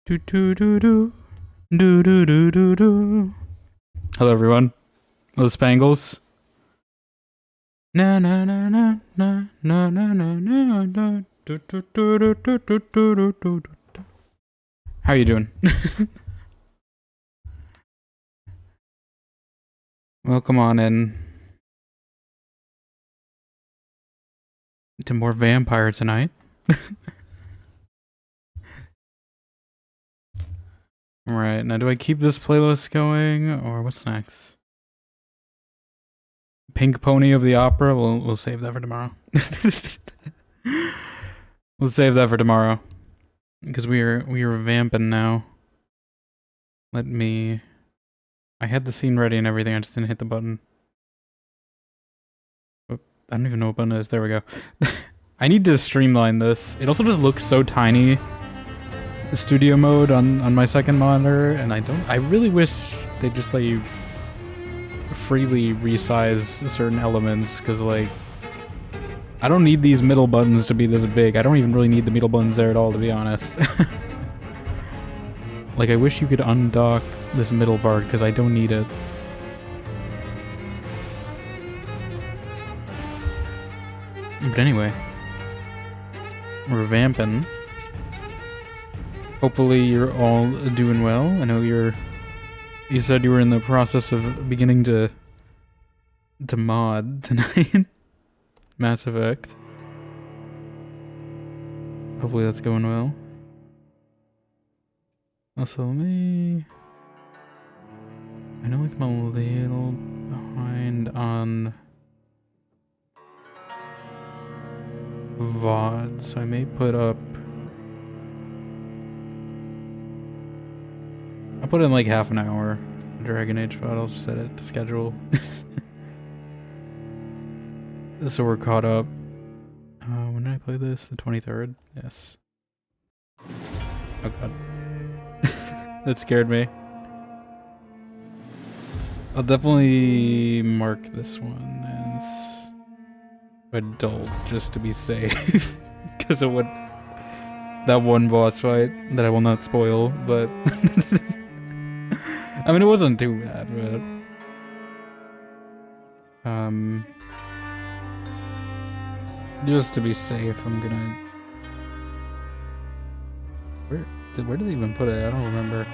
Do do do do do do do do do. Hello everyone. Hello Spangles. Na na na na na na na na na na. Do do do do do do do do do. How are you doing? Welcome on in to more Vampire tonight. Alright, now do I keep this playlist going or what's next? Pink Pony of the Opera? We'll save that for tomorrow. We'll save that for tomorrow. Because we are vamping now. Let me... I had the scene ready and everything, I just didn't hit the button. Oh, I don't even know what button it is. There we go. I need to streamline this. It also just looks so tiny. Studio mode on my second monitor, and I really wish they just let you freely resize certain elements, because like I don't need these middle buttons to be this big. I don't even really need the middle buttons there at all, to be honest. Like I wish you could undock this middle part because I don't need it. But anyway, we're vamping. Hopefully you're all doing well. I know you said you were in the process of beginning to mod tonight. Mass Effect. Hopefully that's going well. Also me. I know like I'm a little behind on VOD, so I may put up... I'll put in like half an hour. Dragon Age VOD, I'll just set it to schedule. So we're caught up. When did I play this? The 23rd? Yes. Oh god. That scared me. I'll definitely mark this one as adult just to be safe. Because of what that one boss fight that I will not spoil, but I mean it wasn't too bad, but just to be safe, I'm gonna... Where did they even put it? I don't remember.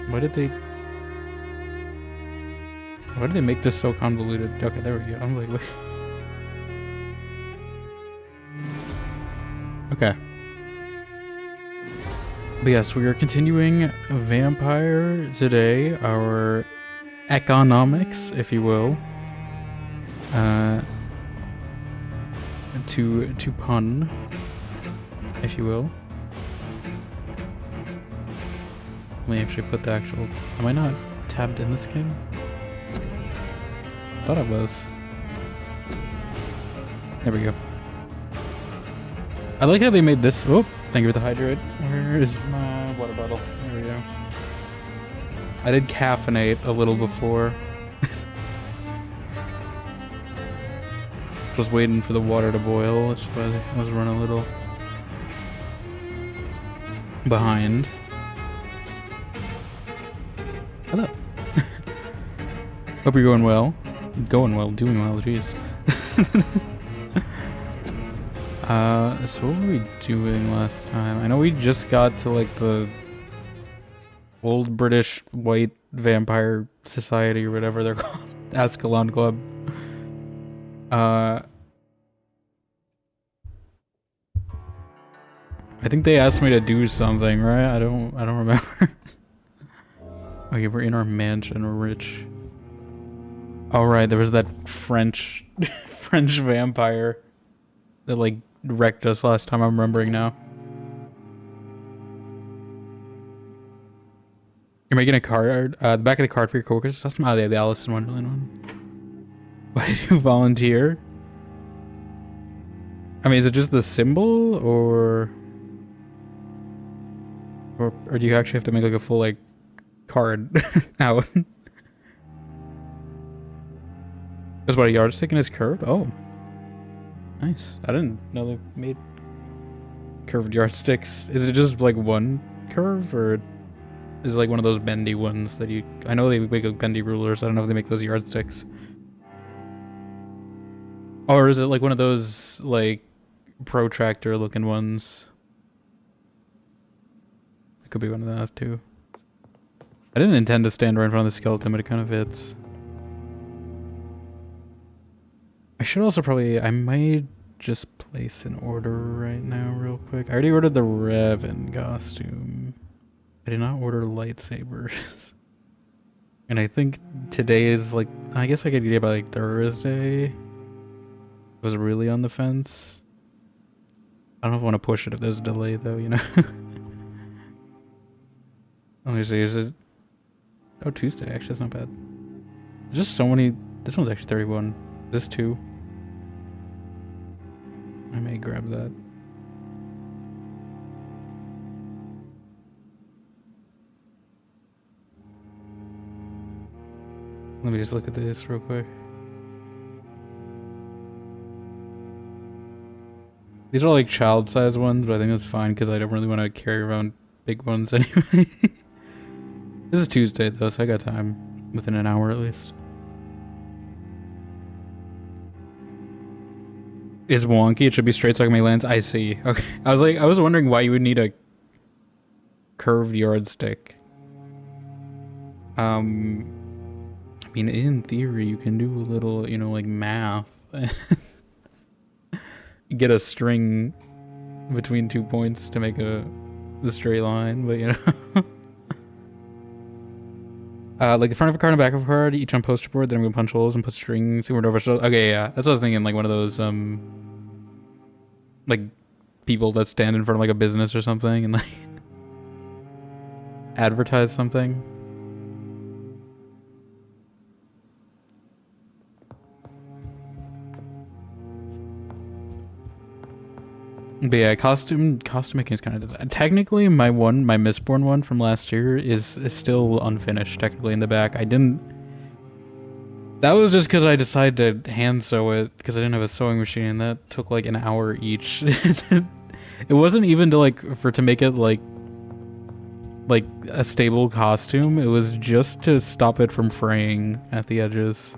Why did they make this so convoluted? Okay, there we go. I'm like, wait. Okay. But yes, we are continuing Vampire today, our Ekon-omics, if you will. To pun, if you will. Let me actually put the actual... Am I not tabbed in this game? I thought I was. There we go. I like how they made this... Oh, thank you for the hydrate. Where is my water bottle? There we go. I did caffeinate a little before. Was waiting for the water to boil, which I was running a little behind. Hello. Hope you're going well. Doing well, jeez. So what were we doing last time? I know we just got to like the old British white vampire society or whatever they're called. Ascalon Club. I think they asked me to do something, right? I don't remember. Okay, we're in our mansion, we're rich. Alright, there was that French vampire that like wrecked us last time, I'm remembering now. You're making a card, the back of the card for your coworkers? Oh yeah, the Alice in Wonderland one. Why did you volunteer? I mean, is it just the symbol, or do you actually have to make like a full like card out? Because what, a yardstick and his curve? Oh. Nice. I didn't know they made curved yardsticks. Is it just like one curve, or is it like one of those bendy ones that you... I know they make like bendy rulers. I don't know if they make those yardsticks. Or is it like one of those like protractor looking ones? It could be one of those too. I didn't intend to stand right in front of the skeleton, but it kind of fits. I should also probably... I might just place an order right now real quick. I already ordered the Revan costume. I did not order lightsabers. And I think today is like... I guess I could get it by like Thursday. I was really on the fence. I don't know if I want to push it if there's a delay though, you know? Let me see, is it... Oh, Tuesday, actually, that's not bad. There's just so many... This one's actually 31. This too. I may grab that. Let me just look at this real quick. These are like child-sized ones, but I think that's fine because I don't really want to carry around big ones anyway. This is Tuesday though, so I got time. Within an hour at least. Is wonky, it should be straight so I can make lands. I see. Okay. I was wondering why you would need a curved yardstick. I mean, in theory, you can do a little, you know, like math. Get a string between 2 points to make the straight line, but you know. Like the front of a card and back of a card, each on poster board, then I'm gonna punch holes and put strings over. So, okay, yeah, that's what I was thinking, like one of those, like people that stand in front of like a business or something and like advertise something. But yeah, costume making is kind of... Technically, my Mistborn one from last year is still unfinished, technically, in the back. I didn't... That was just because I decided to hand sew it, because I didn't have a sewing machine, and that took like an hour each. It wasn't even to to make it like a stable costume. It was just to stop it from fraying at the edges.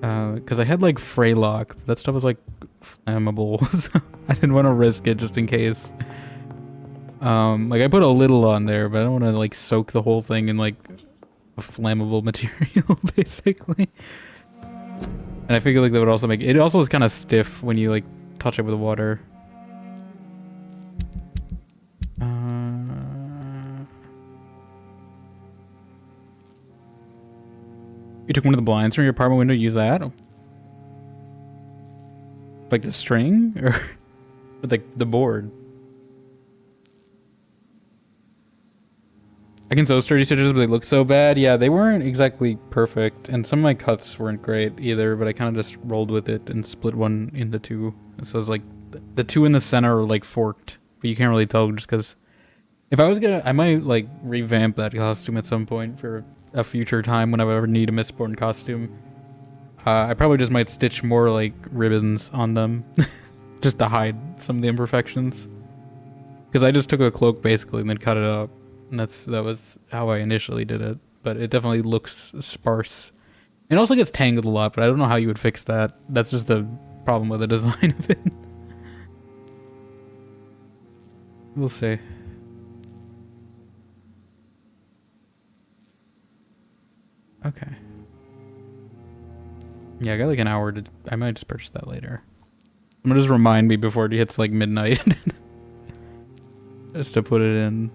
Because I had like fray lock, but that stuff was like flammable, so I didn't want to risk it just in case. Like I put a little on there, but I don't want to like soak the whole thing in like a flammable material, basically. And I figured like that would also make it also was kind of stiff when you like touch it with water. You took one of the blinds from your apartment window to use that? Like the string? Or with like the board? I can sew sturdy stitches, but they look so bad. Yeah, they weren't exactly perfect. And some of my cuts weren't great either, but I kind of just rolled with it and split one into two. So it's like the two in the center are like forked, but you can't really tell just because if I was gonna, I might like revamp that costume at some point for a future time when I ever need a Mistborn costume. I probably just might stitch more like ribbons on them just to hide some of the imperfections. Because I just took a cloak basically and then cut it up. And that was how I initially did it. But it definitely looks sparse. It also gets tangled a lot, but I don't know how you would fix that. That's just a problem with the design of it. We'll see. Okay. Yeah, I got like an hour to... I might just purchase that later. I'm gonna just remind me before it hits like midnight. Just to put it in.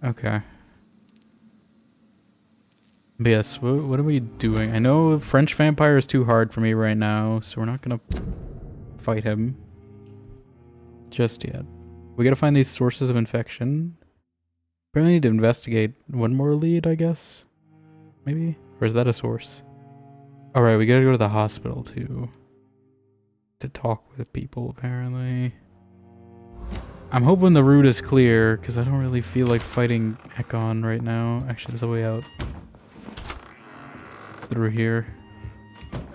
Okay. But yes, what are we doing? I know French vampire is too hard for me right now, so we're not gonna fight him just yet. We gotta find these sources of infection. Probably need to investigate one more lead, I guess. Maybe? Or is that a source? Alright, we gotta go to the hospital too. To talk with people, apparently. I'm hoping the route is clear, because I don't really feel like fighting Ekon right now. Actually, there's a way out. Through here.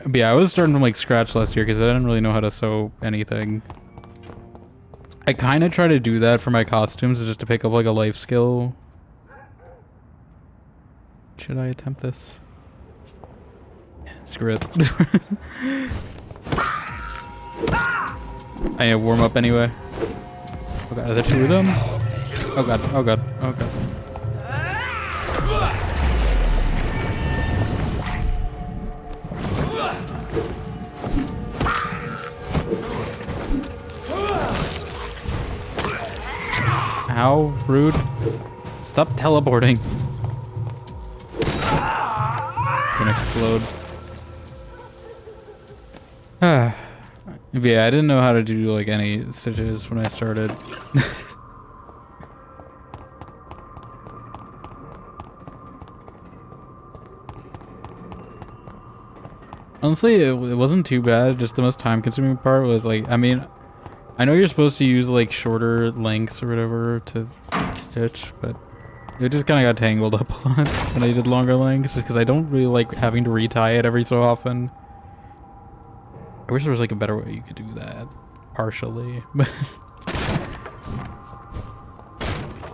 But yeah, I was starting from like scratch last year because I didn't really know how to sew anything. I kind of try to do that for my costumes, just to pick up like a life skill. Should I attempt this? Yeah, screw it. I need to warm up anyway. Oh god, are there two of them? Oh god, oh god, oh god. How rude. Stop teleporting. Gonna explode. Yeah, I didn't know how to do like any stitches when I started. Honestly, it wasn't too bad. Just the most time-consuming part was like, I mean, I know you're supposed to use like shorter lengths or whatever to stitch, but it just kind of got tangled up a lot when I did longer lengths, just because I don't really like having to retie it every so often. I wish there was like a better way you could do that, partially, but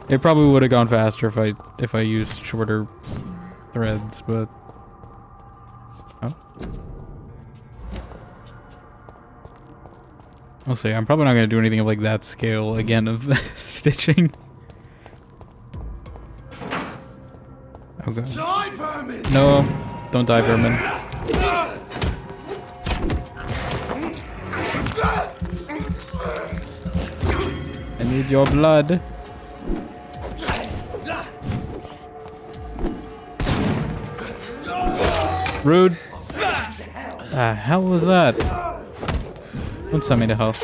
it probably would have gone faster if I used shorter threads, but oh. I'll see. I'm probably not going to do anything of like that scale again of stitching. Oh god. Die, vermin! No, don't die, vermin. I need your blood. Rude. The hell was that? Don't send me to hell.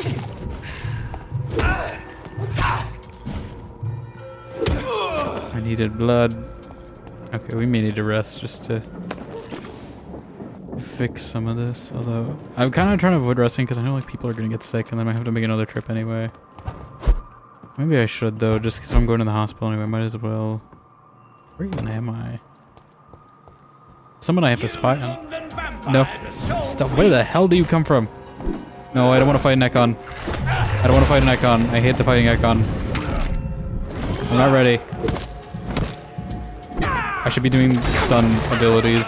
I needed blood. Okay, we may need to rest just to fix some of this. Although, I'm kind of trying to avoid resting because I know like people are going to get sick and then I have to make another trip anyway. Maybe I should though, just because I'm going to the hospital anyway. Might as well. Where even am I? Someone I have to spy on. No. Stop. Where the hell do you come from? No, I don't want to fight an Ekon. I don't want to fight an Ekon. I hate the fighting Ekon. I'm not ready. I should be doing stun abilities.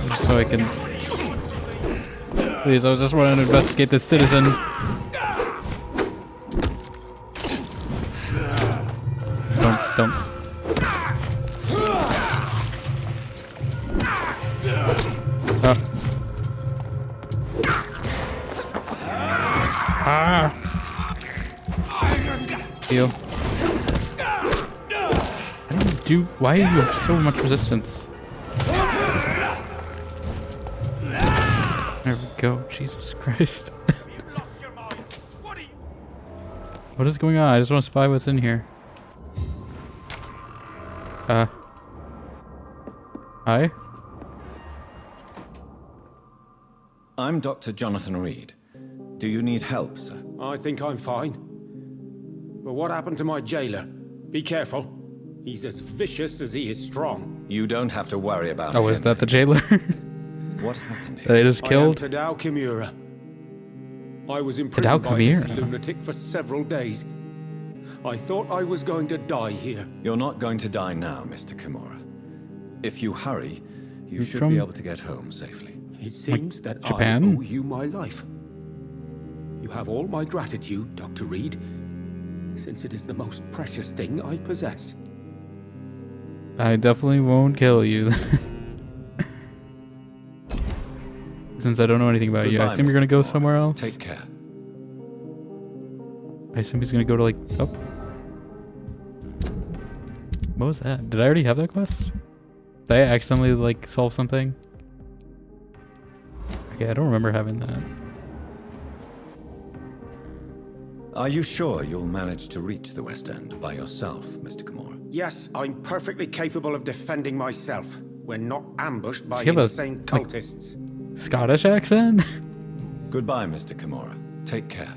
Just so I can... Please, I was just wanting to investigate this citizen. Don't. Oh. Ah! Heal. Why do you have so much resistance? There we go. Jesus Christ. What is going on? I just want to spy what's in here. Hi? I'm Dr. Jonathan Reed. Do you need help, sir? I think I'm fine. But what happened to my jailer? Be careful. He's as vicious as he is strong. You don't have to worry about him. Oh, is that the jailer? What happened here? They just killed? I am Tadao Kimura. I was imprisoned by this lunatic for several days. I thought I was going to die here. You're not going to die now, Mr. Kimura. If you hurry, you should be able to get home safely. It seems that Japan? I owe you my life. You have all my gratitude, Dr. Reed, since it is the most precious thing I possess. I definitely won't kill you. Since I don't know anything about you. I assume you're gonna go somewhere else? Take care. I assume he's gonna go to like... Oh. What was that? Did I already have that quest? Did I accidentally like solve something? Okay, I don't remember having that. Are you sure you'll manage to reach the West End by yourself, Mr. Kimura? Yes, I'm perfectly capable of defending myself when not ambushed by Does he have insane cultists. Scottish accent? Goodbye, Mr. Kimura. Take care.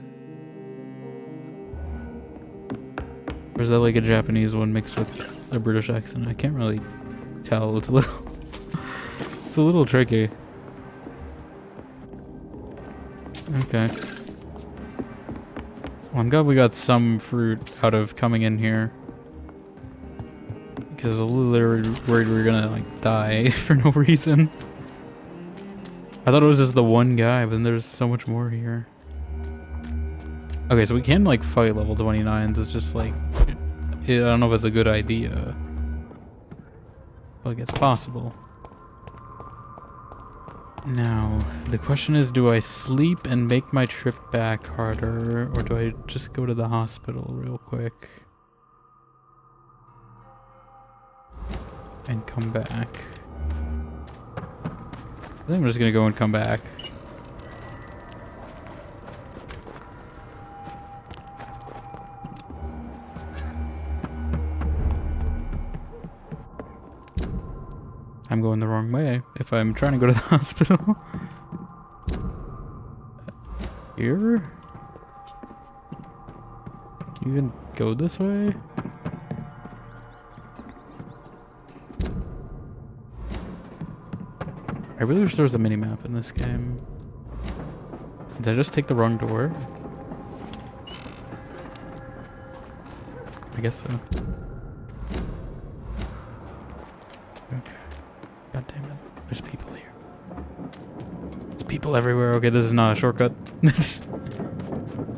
Or is that like a Japanese one mixed with a British accent? I can't really tell. It's a little... It's a little tricky. Okay. Well, I'm glad we got some fruit out of coming in here. Because I was literally worried we were gonna, like, die for no reason. I thought it was just the one guy, but then there's so much more here. Okay, so we can, like, fight level 29s. It's just, like... I don't know if it's a good idea. But, like, it's possible. Now, the question is, do I sleep and make my trip back harder, or do I just go to the hospital real quick? And come back. I think I'm just gonna go and come back. I'm going the wrong way if I'm trying to go to the hospital. Here? Can you even go this way? I really wish there was a mini-map in this game. Did I just take the wrong door? I guess so. Okay. God damn it. There's people here. There's people everywhere. Okay, this is not a shortcut.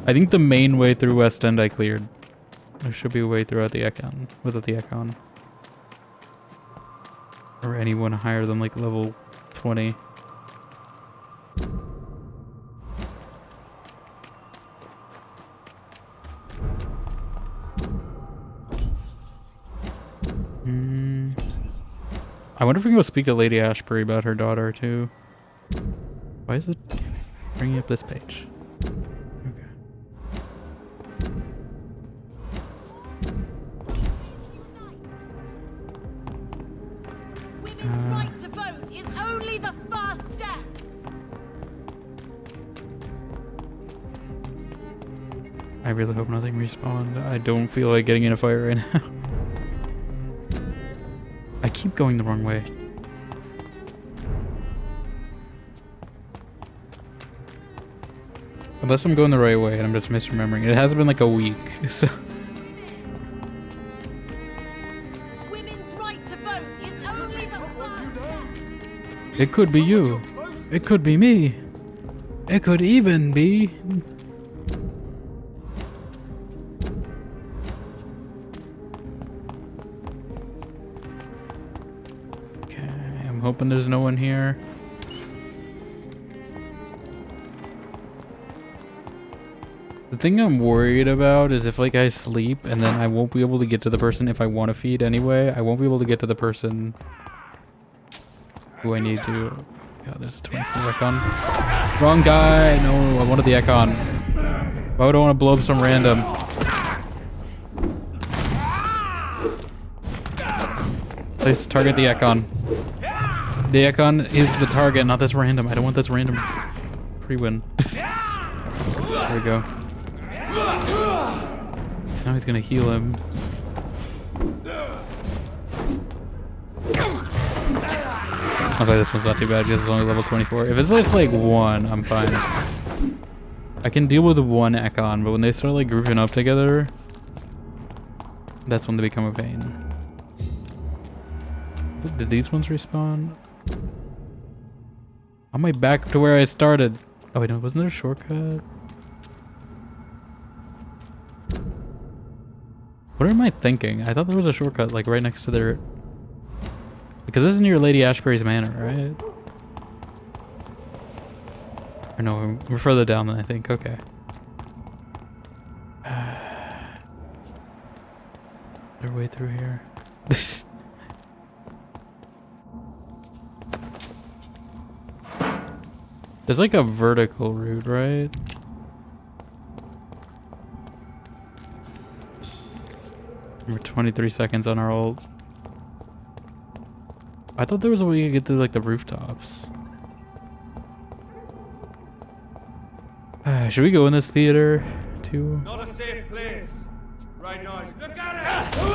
I think the main way through West End I cleared. There should be a way throughout the Ekon. Without the Ekon. Or anyone higher than like level 20. I wonder if we can go speak to Lady Ashbury about her daughter too. Why is it bringing up this page? Okay. Women's right to vote is only the first step. I really hope nothing respawned. I don't feel like getting in a fight right now. I keep going the wrong way. Unless I'm going the right way and I'm just misremembering. It has been like a week, so... Women's right to vote is only the first step. It could be you. It could be me. It could even be... Hoping there's no one here. The thing I'm worried about is if like I sleep and then I won't be able to get to the person if I want to feed anyway. I won't be able to get to the person who I need to. God, there's a 24 Ekon. Wrong guy! No, I wanted the Ekon. Why would I want to blow up some random? Please target the Ekon. The Ekon is the target, not this random. I don't want this random pre-win. There we go. So now he's gonna heal him. Okay, this one's not too bad because it's only level 24. If it's just like one, I'm fine. I can deal with one Ekon, but when they start like grouping up together, that's when they become a pain. Did these ones respawn? On my back to where I started. Oh wait, no, wasn't there a shortcut? What am I thinking? I thought there was a shortcut like right next to their... Because this is near Lady Ashbury's manor, right? Or no, we're further down than I think. Okay. Their way through here. There's like a vertical route, right? We're 23 seconds on our ult. I thought there was a way you could get through like the rooftops. Should we go in this theater too? Not a safe place. Right now, look at it!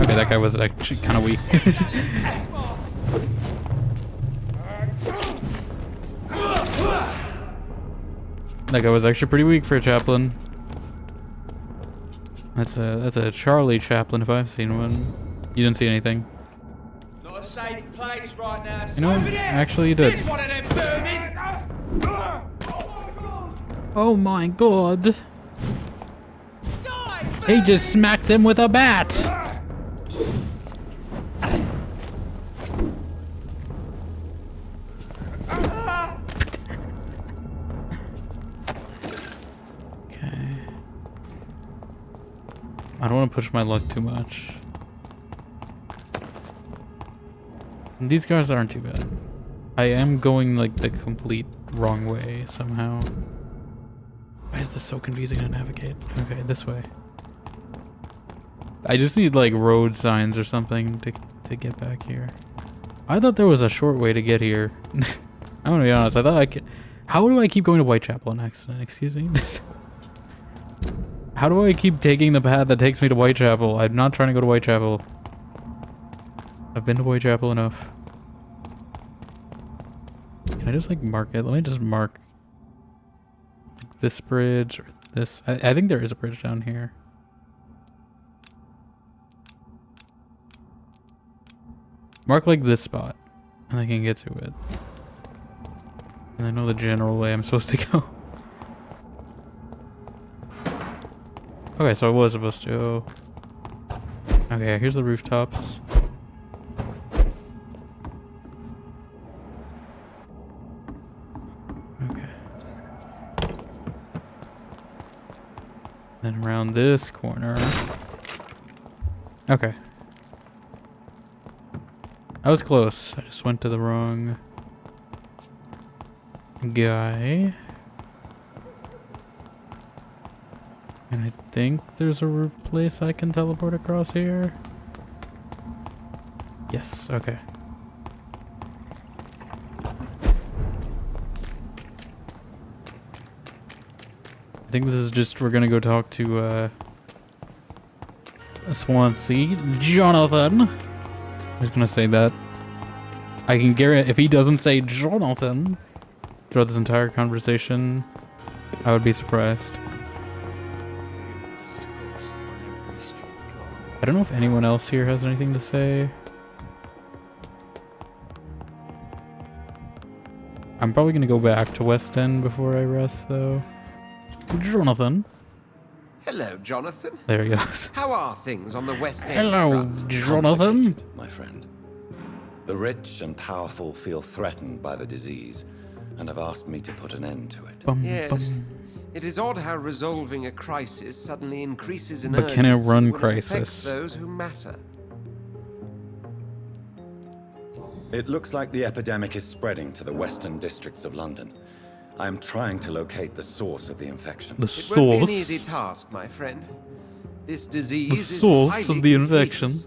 Okay, that guy was actually kind of weak. That guy was actually pretty weak for a chaplain. That's a Charlie chaplain if I've seen one. You didn't see anything. Not a safe place right now. You know, actually you did. It's one of them vermin. Oh my god. He just smacked him with a bat. I don't want to push my luck too much. These guys aren't too bad. I am going like the complete wrong way somehow. Why is this so confusing to navigate? Okay, this way. I just need like road signs or something to get back here. I thought there was a short way to get here. I'm gonna be honest, I thought I could... How do I keep going to Whitechapel on accident? Excuse me? How do I keep taking the path that takes me to Whitechapel? I'm not trying to go to Whitechapel. I've been to Whitechapel enough. Can I just like mark it? Let me just mark like, this bridge or this. I think there is a bridge down here. Mark like this spot and I can get to it. And I know the general way I'm supposed to go. Okay, so I was supposed to. Okay, here's the rooftops. Okay. Then around this corner. Okay. I was close. I just went to the wrong guy. And I think there's a place I can teleport across here. Yes, okay. I think this is just, we're gonna go talk to Swansea. Jonathan! I'm just gonna say that. I can guarantee, if he doesn't say Jonathan throughout this entire conversation, I would be surprised. I don't know if anyone else here has anything to say. I'm probably gonna go back to West End before I rest, though. Jonathan. Hello, Jonathan. There he goes. How are things on the West End Hello, front? Jonathan. My friend. The rich and powerful feel threatened by the disease and have asked me to put an end to it. Yes. It is odd how resolving a crisis suddenly increases in But can it urgency run when crisis? it affects those who matter. It looks like the epidemic is spreading to the western districts of London. I am trying to locate the source of the infection. The It won't be an source. easy task, my friend. This The disease is source highly of the infection. contagious.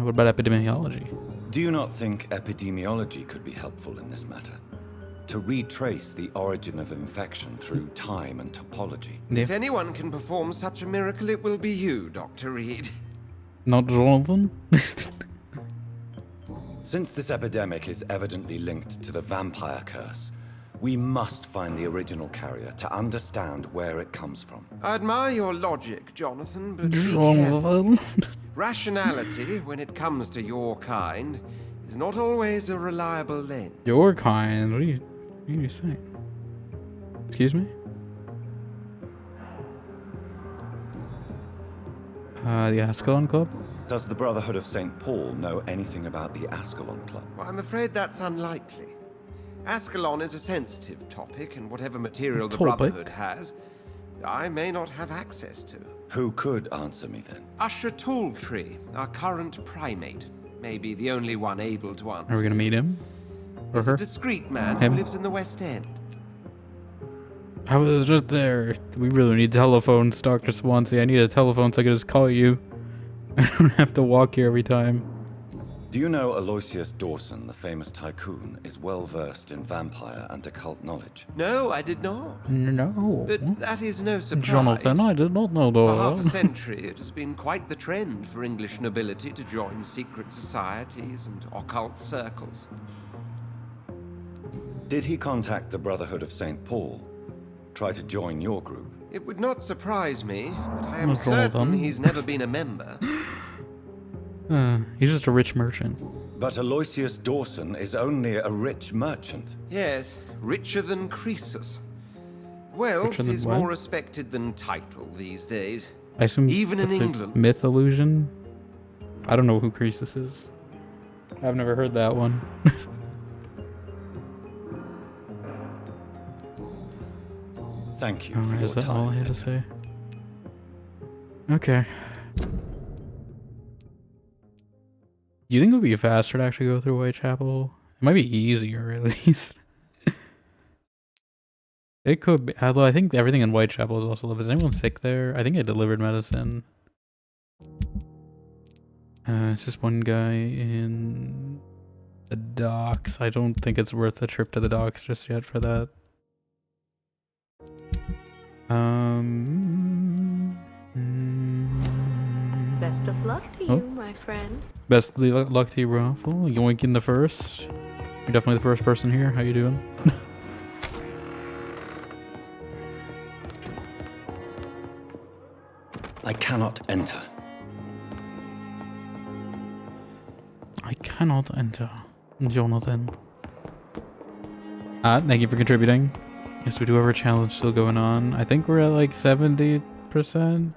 What about epidemiology? Do you not think epidemiology could be helpful in this matter? To retrace the origin of infection through time and topology. If anyone can perform such a miracle, it will be you, Dr. Reed. Not Jonathan? Since this epidemic is evidently linked to the vampire curse, we must find the original carrier to understand where it comes from. I admire your logic, Jonathan, but be careful. Jonathan. Rationality, when it comes to your kind, is not always a reliable lens. Your kind? What are you saying? Excuse me? The Ascalon Club? Does the Brotherhood of St. Paul know anything about the Ascalon Club? Well, I'm afraid that's unlikely. Ascalon is a sensitive topic, and whatever material the Topic? Brotherhood has, I may not have access to. Who could answer me then? Usher Talltree, our current primate, may be the only one able to answer. Are we gonna meet him? Or He's her? a discreet man Him? who lives in the West End. I was just there. We really need telephones, Dr. Swansea. I need a telephone so I can just call you. I don't have to walk here every time. Do you know Aloysius Dawson, the famous tycoon, is well versed in vampire and occult knowledge? No, I did not. No. But that is no surprise. Jonathan, I did not know For half a that. century, it has been quite the trend for English nobility to join secret societies and occult circles. Did he contact the Brotherhood of St. Paul? Try to join your group? It would not surprise me, but I am Not all of certain them. he's never been a member. He's just a rich merchant. But Aloysius Dawson is only a rich merchant. Yes, richer than Croesus. Wealth Richer than is what? more respected than title these days. I assume Even in it's a England. myth illusion. I don't know who Croesus is. I've never heard that one. Thank you Alright, for your is that time. all I had to say? Okay. Do you think it would be faster to actually go through Whitechapel? It might be easier, at least. It could be. Although I think everything in Whitechapel is also... Is anyone sick there? I think I delivered medicine. It's just one guy in the docks. I don't think it's worth a trip to the docks just yet for that. Best of luck to you, my friend. Best luck to you, Raffle. Yoinking the first. You're definitely the first person here. How you doing? I cannot enter. I cannot enter. Jonathan. Thank you for contributing. Yes, we do have our challenge still going on. I think we're at like 70%.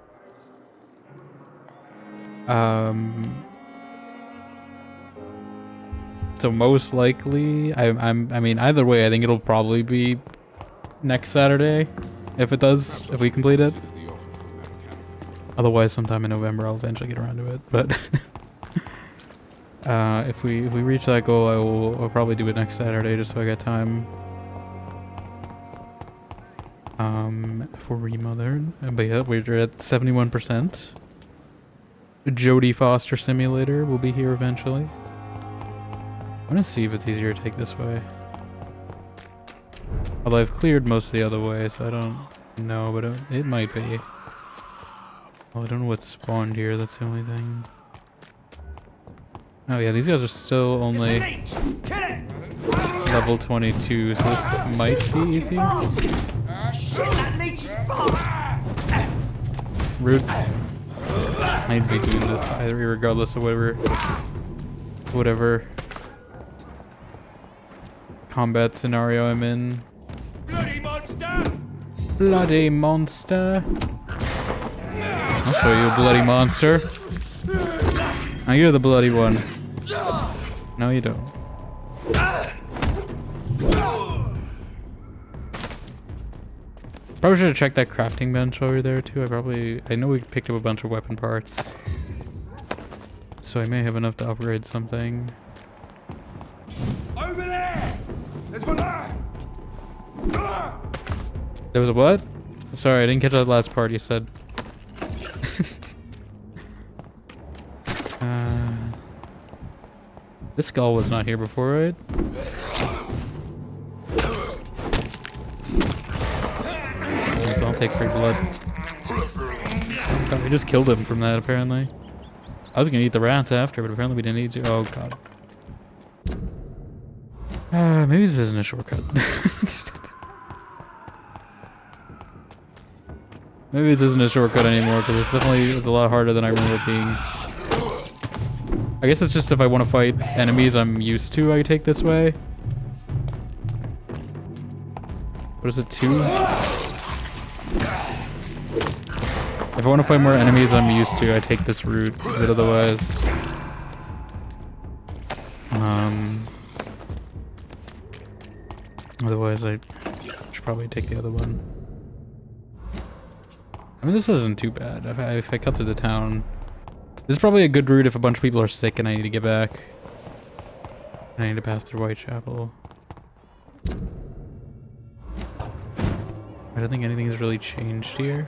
So most likely, I mean, either way, I think it'll probably be next Saturday, if it does, if we complete it. Otherwise, sometime in November, I'll eventually get around to it. But if we reach that goal, I'll probably do it next Saturday, just so I got time. For Remothered, but yeah, we're at 71%. Jodie Foster Simulator will be here eventually. I'm gonna see if it's easier to take this way. Although I've cleared most of the other way, so I don't know, but it might be. Well, I don't know what spawned here, that's the only thing. Oh yeah, these guys are still only level 22, so this might be easier. Rude. I'd be doing this either, regardless of whatever combat scenario I'm in. Bloody monster! Bloody monster! I'll show you a bloody monster. Now you're the bloody one. No, you don't. Probably should have checked that crafting bench over there too. I know we picked up a bunch of weapon parts. So I may have enough to upgrade something. Over there! There's one there! There was a what? Sorry, I didn't catch that last part you said. This skull was not here before, right? So I'll take free blood. God, we just killed him from that, apparently. I was gonna eat the rats after, but apparently we didn't need to. Oh, God. Maybe this isn't a shortcut. Maybe this isn't a shortcut anymore, because it's a lot harder than I remember it being. I guess it's just if I want to fight enemies I'm used to, I take this way. What is it, 2? If I want to fight more enemies I'm used to, I take this route, but otherwise... Otherwise I should probably take the other one. I mean, this isn't too bad. If I cut through the town... This is probably a good route if a bunch of people are sick and I need to get back. And I need to pass through Whitechapel. I don't think anything has really changed here.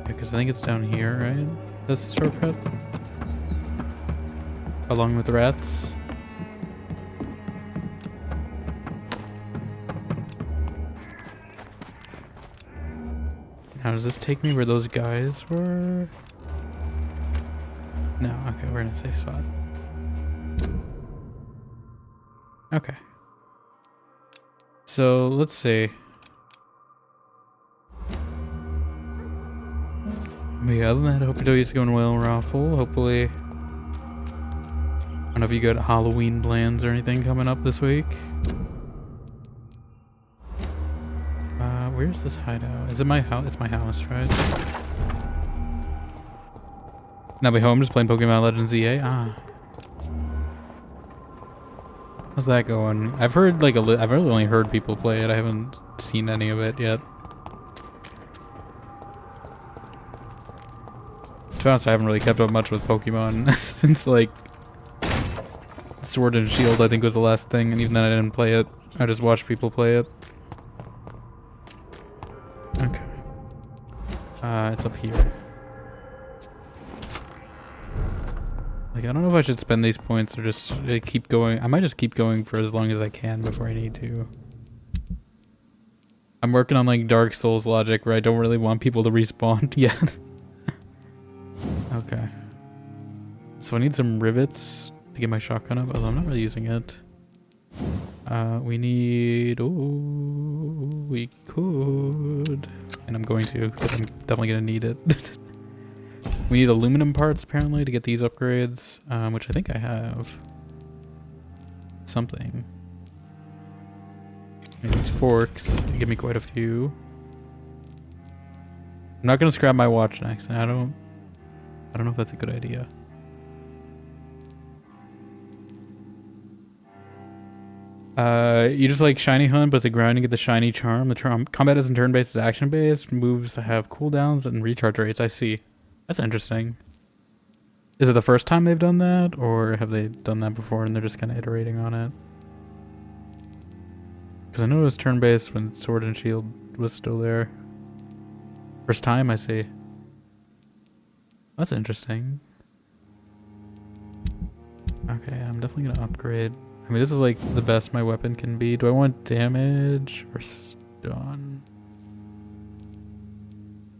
Because I think it's down here, right? That's the shortcut. Along with the rats. Now does this take me where those guys were? No, okay, we're in a safe spot. Okay. So let's see. But yeah, other than that, I hope today's going well, Raffle. Hopefully, I don't know if you got Halloween plans or anything coming up this week. Where's this hideout? Is it my house? It's my house, right? Now be home, just playing Pokemon Legends EA. Ah. How's that going? I've heard like I've really only heard people play it. I haven't seen any of it yet. To be honest, I haven't really kept up much with Pokemon since like Sword and Shield, I think, was the last thing, and even then I didn't play it. I just watched people play it. Okay. It's up here. Like, I don't know if I should spend these points or just keep going. I might just keep going for as long as I can before I need to. I'm working on like Dark Souls logic where I don't really want people to respawn yet. Okay. So I need some rivets to get my shotgun up, although I'm not really using it. We need... Oh, we could. And I'm going to, because I'm definitely going to need it. We need aluminum parts, apparently, to get these upgrades, which I think I have. Something. And these forks give me quite a few. I'm not going to scrap my watch next. I don't know if that's a good idea. You just like shiny hunt, but it's a grind to get the shiny charm. The combat isn't turn-based, it's action-based. Moves have cooldowns and recharge rates. I see. That's interesting. Is it the first time they've done that, or have they done that before and they're just kind of iterating on it? Because I know it was turn-based when Sword and Shield was still there. First time, I see. That's interesting. Okay, I'm definitely gonna upgrade. I mean, this is like the best my weapon can be. Do I want damage or stun?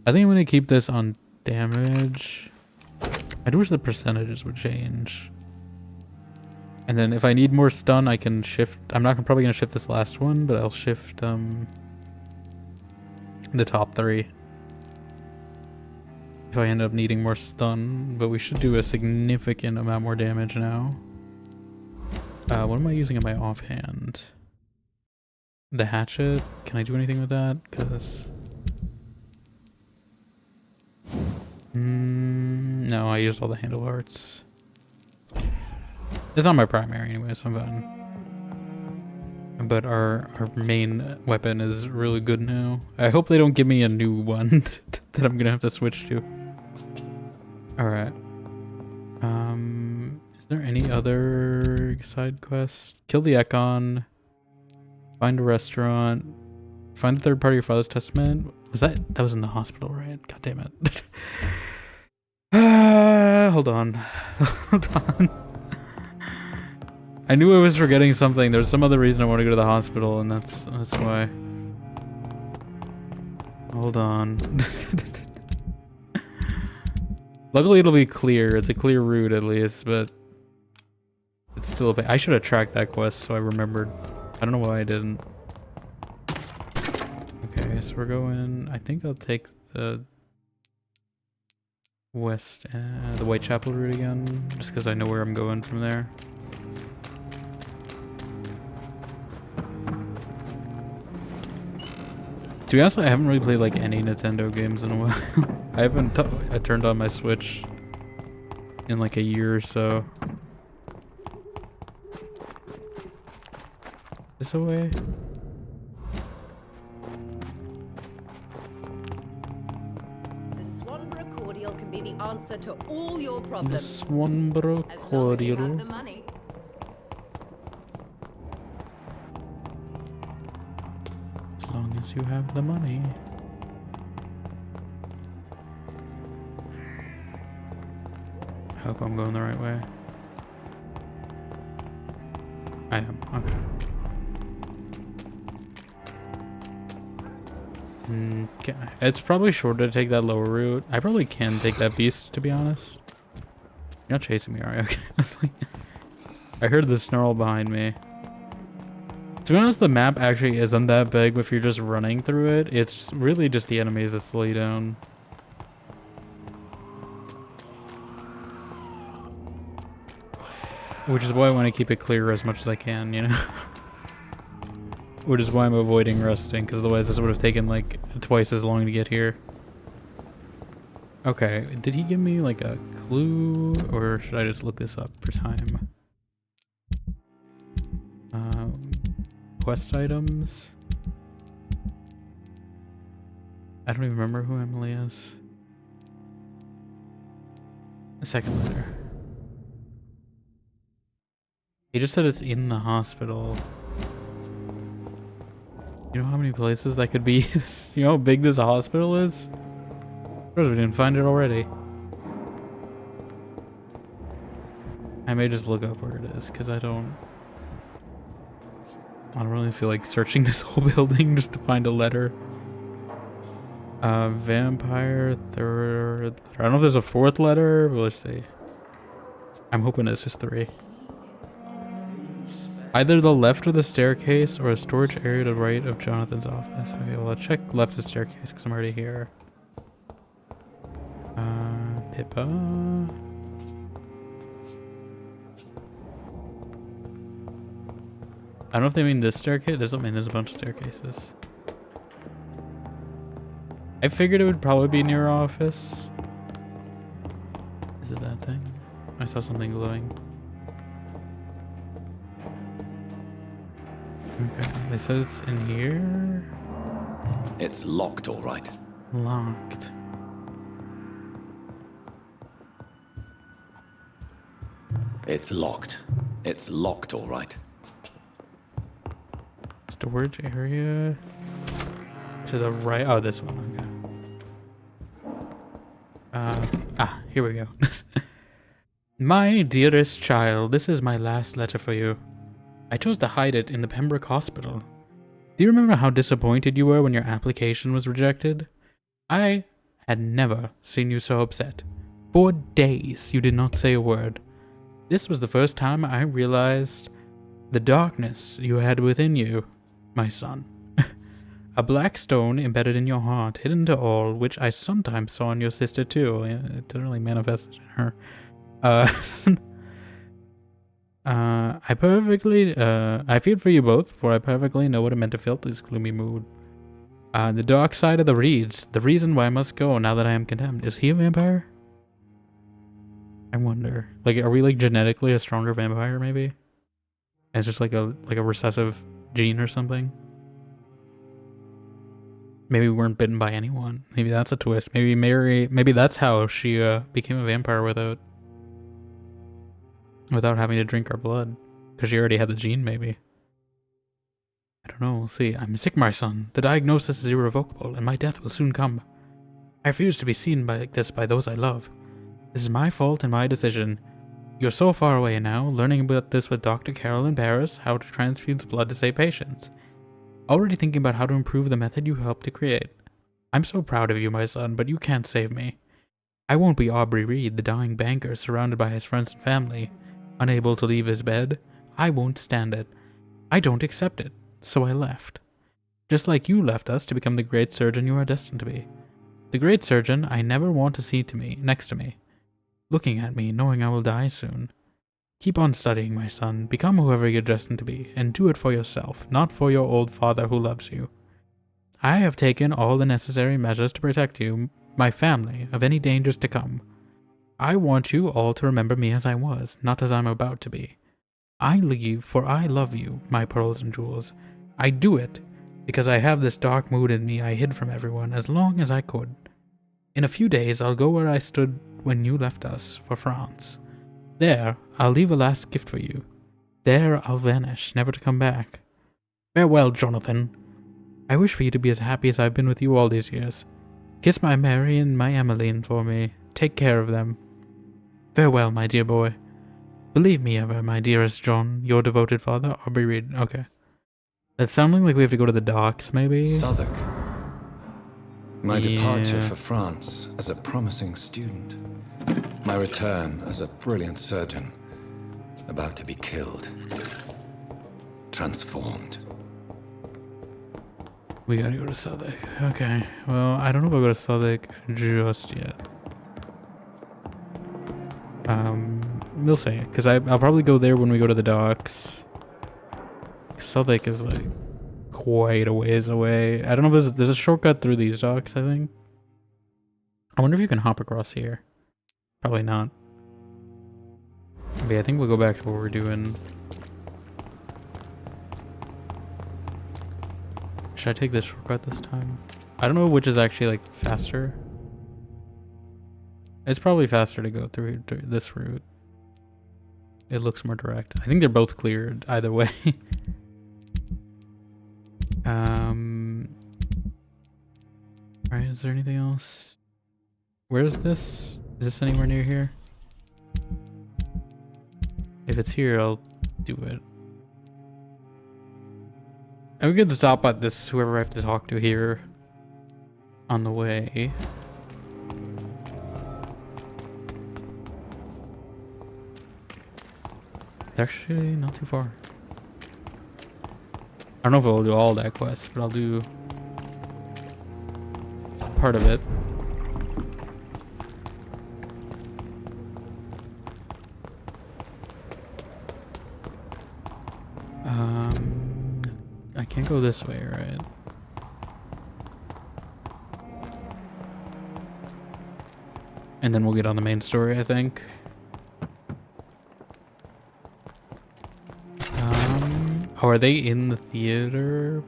I think I'm gonna keep this on damage. I do wish the percentages would change. And then if I need more stun, I can shift. I'm not probably gonna shift this last one, but I'll shift the top three. If I end up needing more stun, but we should do a significant amount more damage now. What am I using in my offhand? The hatchet? Can I do anything with that? Because... no, I used all the handle arts. It's not my primary anyway, so I'm fine. But our main weapon is really good now. I hope they don't give me a new one that I'm gonna have to switch to. Alright. Is there any other side quests? Kill the Ekon. Find a restaurant. Find the third part of your father's testament. Was that was in the hospital, right? God damn it. Hold on. Hold on. I knew I was forgetting something. There's some other reason I want to go to the hospital, and that's why. Hold on. Luckily it'll be clear. It's a clear route at least, but it's still a pain. I should have tracked that quest so I remembered. I don't know why I didn't. Okay, so we're going... I think I'll take the west, the Whitechapel route again, just because I know where I'm going from there. To be honest, I haven't really played like any Nintendo games in a while. I haven't I turned on my Switch in like a year or so. This away? The Swanborough cordial can be the answer to all your problems. The Swanborough cordial. As long as you have the money. As long as you have the money. hope I'm going the right way. I am. Okay. Okay. It's probably shorter to take that lower route. I probably can take that beast, to be honest. You're not chasing me, are you? Okay. I was like, I heard the snarl behind me. To be honest, the map actually isn't that big if you're just running through it. It's really just the enemies that slow you down. Which is why I want to keep it clear as much as I can, you know? Which is why I'm avoiding resting, because otherwise this would have taken like twice as long to get here. Okay, did he give me like a clue, or should I just look this up for time? Quest items. I don't even remember who Emily is. A second letter. He just said it's in the hospital. You know how many places that could be? You know how big this hospital is? We didn't find it already. I may just look up where it is, because I don't really feel like searching this whole building just to find a letter. Vampire, third. I don't know if there's a fourth letter, but let's see. I'm hoping it's just 3. Either the left of the staircase or a storage area to the right of Jonathan's office. Okay, well, I'll check left of the staircase because I'm already here. Pippa. I don't know if they mean this staircase. There's a bunch of staircases. I figured it would probably be near our office. Is it that thing? I saw something glowing. Okay, they said it's in here. It's locked, all right. Locked. It's locked. It's locked, all right. Storage area to the right. Oh, this one. Okay. Here we go. My dearest child, this is my last letter for you. I chose to hide it in the Pembroke Hospital. Do you remember how disappointed you were when your application was rejected? I had never seen you so upset. For days, you did not say a word. This was the first time I realized the darkness you had within you, my son. A black stone embedded in your heart, hidden to all, which I sometimes saw in your sister too. It didn't really manifest in her. I feel for you both, for I perfectly know what it meant to feel this gloomy mood. The dark side of the reeds, the reason why I must go now that I am condemned. Is he a vampire? I wonder. Like, are we like genetically a stronger vampire, maybe? And it's just like a recessive gene or something? Maybe we weren't bitten by anyone. Maybe that's a twist. Maybe that's how she became a vampire without having to drink our blood. Because she already had the gene, maybe. I don't know, we'll see. I'm sick, my son. The diagnosis is irrevocable, and my death will soon come. I refuse to be seen like this by those I love. This is my fault and my decision. You're so far away now, learning about this with Dr. Carol in Paris, how to transfuse blood to save patients. Already thinking about how to improve the method you helped to create. I'm so proud of you, my son, but you can't save me. I won't be Aubrey Reed, the dying banker surrounded by his friends and family, unable to leave his bed. I won't stand it. I don't accept it, so I left. Just like you left us to become the great surgeon you are destined to be. The great surgeon I never want to see next to me, looking at me, knowing I will die soon. Keep on studying, my son. Become whoever you're destined to be, and do it for yourself, not for your old father who loves you. I have taken all the necessary measures to protect you, my family, of any dangers to come. I want you all to remember me as I was, not as I'm about to be. I leave, for I love you, my pearls and jewels. I do it, because I have this dark mood in me I hid from everyone as long as I could. In a few days, I'll go where I stood when you left us, for France. There, I'll leave a last gift for you. There, I'll vanish, never to come back. Farewell, Jonathan. I wish for you to be as happy as I've been with you all these years. Kiss my Mary and my Emmeline for me. Take care of them. Farewell, my dear boy. Believe me ever, my dearest John, your devoted father, Aubrey Reed. Okay. That's sounding like we have to go to the docks, maybe? Southwark. My Yeah. departure for France as a promising student. My return as a brilliant surgeon. About to be killed. Transformed. We gotta go to Southwark. Okay. Well, I don't know if I'll go to Southwark just yet. We'll see. Because I'll probably go there when we go to the docks. Southwark is like quite a ways away. I don't know if there's a shortcut through these docks, I think. I wonder if you can hop across here. Probably not. But yeah, I think we'll go back to what we're doing. Should I take this shortcut this time? I don't know which is actually like faster. It's probably faster to go through this route. It looks more direct. I think they're both cleared either way. Alright, is there anything else? Where is this? Is this anywhere near here? If it's here, I'll do it. And we could stop at this, whoever I have to talk to here on the way. Actually, not too far. I don't know if I'll do all that quest, but I'll do part of it. I can't go this way, right? And then we'll get on the main story, I think. Oh, are they in the theater?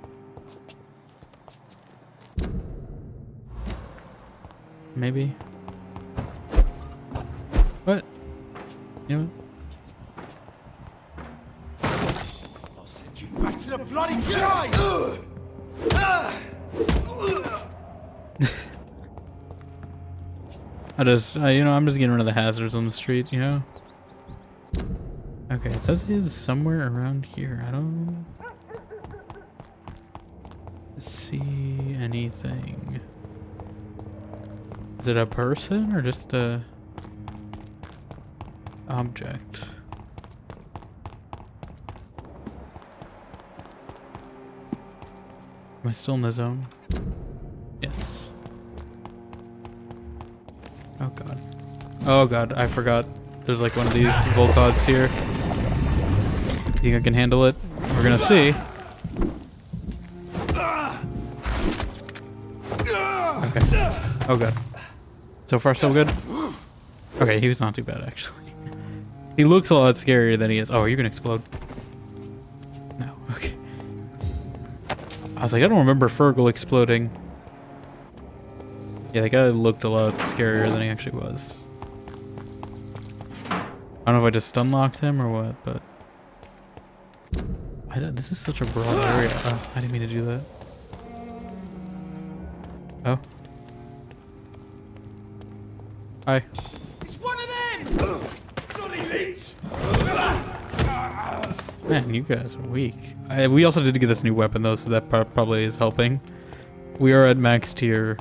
Maybe. What? You know I'll send you back to the bloody guy! I'm just getting rid of the hazards on the street, you know? Okay, it says he's somewhere around here. I don't see anything. Is it a person or just a object? Am I still in the zone? Yes. Oh god. Oh god, I forgot. There's like one of these Volcods here. Think I can handle it? We're gonna see. Okay. Oh god. So far so good? Okay, he was not too bad actually. He looks a lot scarier than he is. Oh, you're gonna explode. No, okay. I was like, I don't remember Fergal exploding. Yeah, that guy looked a lot scarier than he actually was. I don't know if I just stun locked him or what, but this is such a broad area. Oh, I didn't mean to do that. Oh. Hi. It's one of them! Bloody leech! Man, you guys are weak. We also did get this new weapon though, so that probably is helping. We are at max tier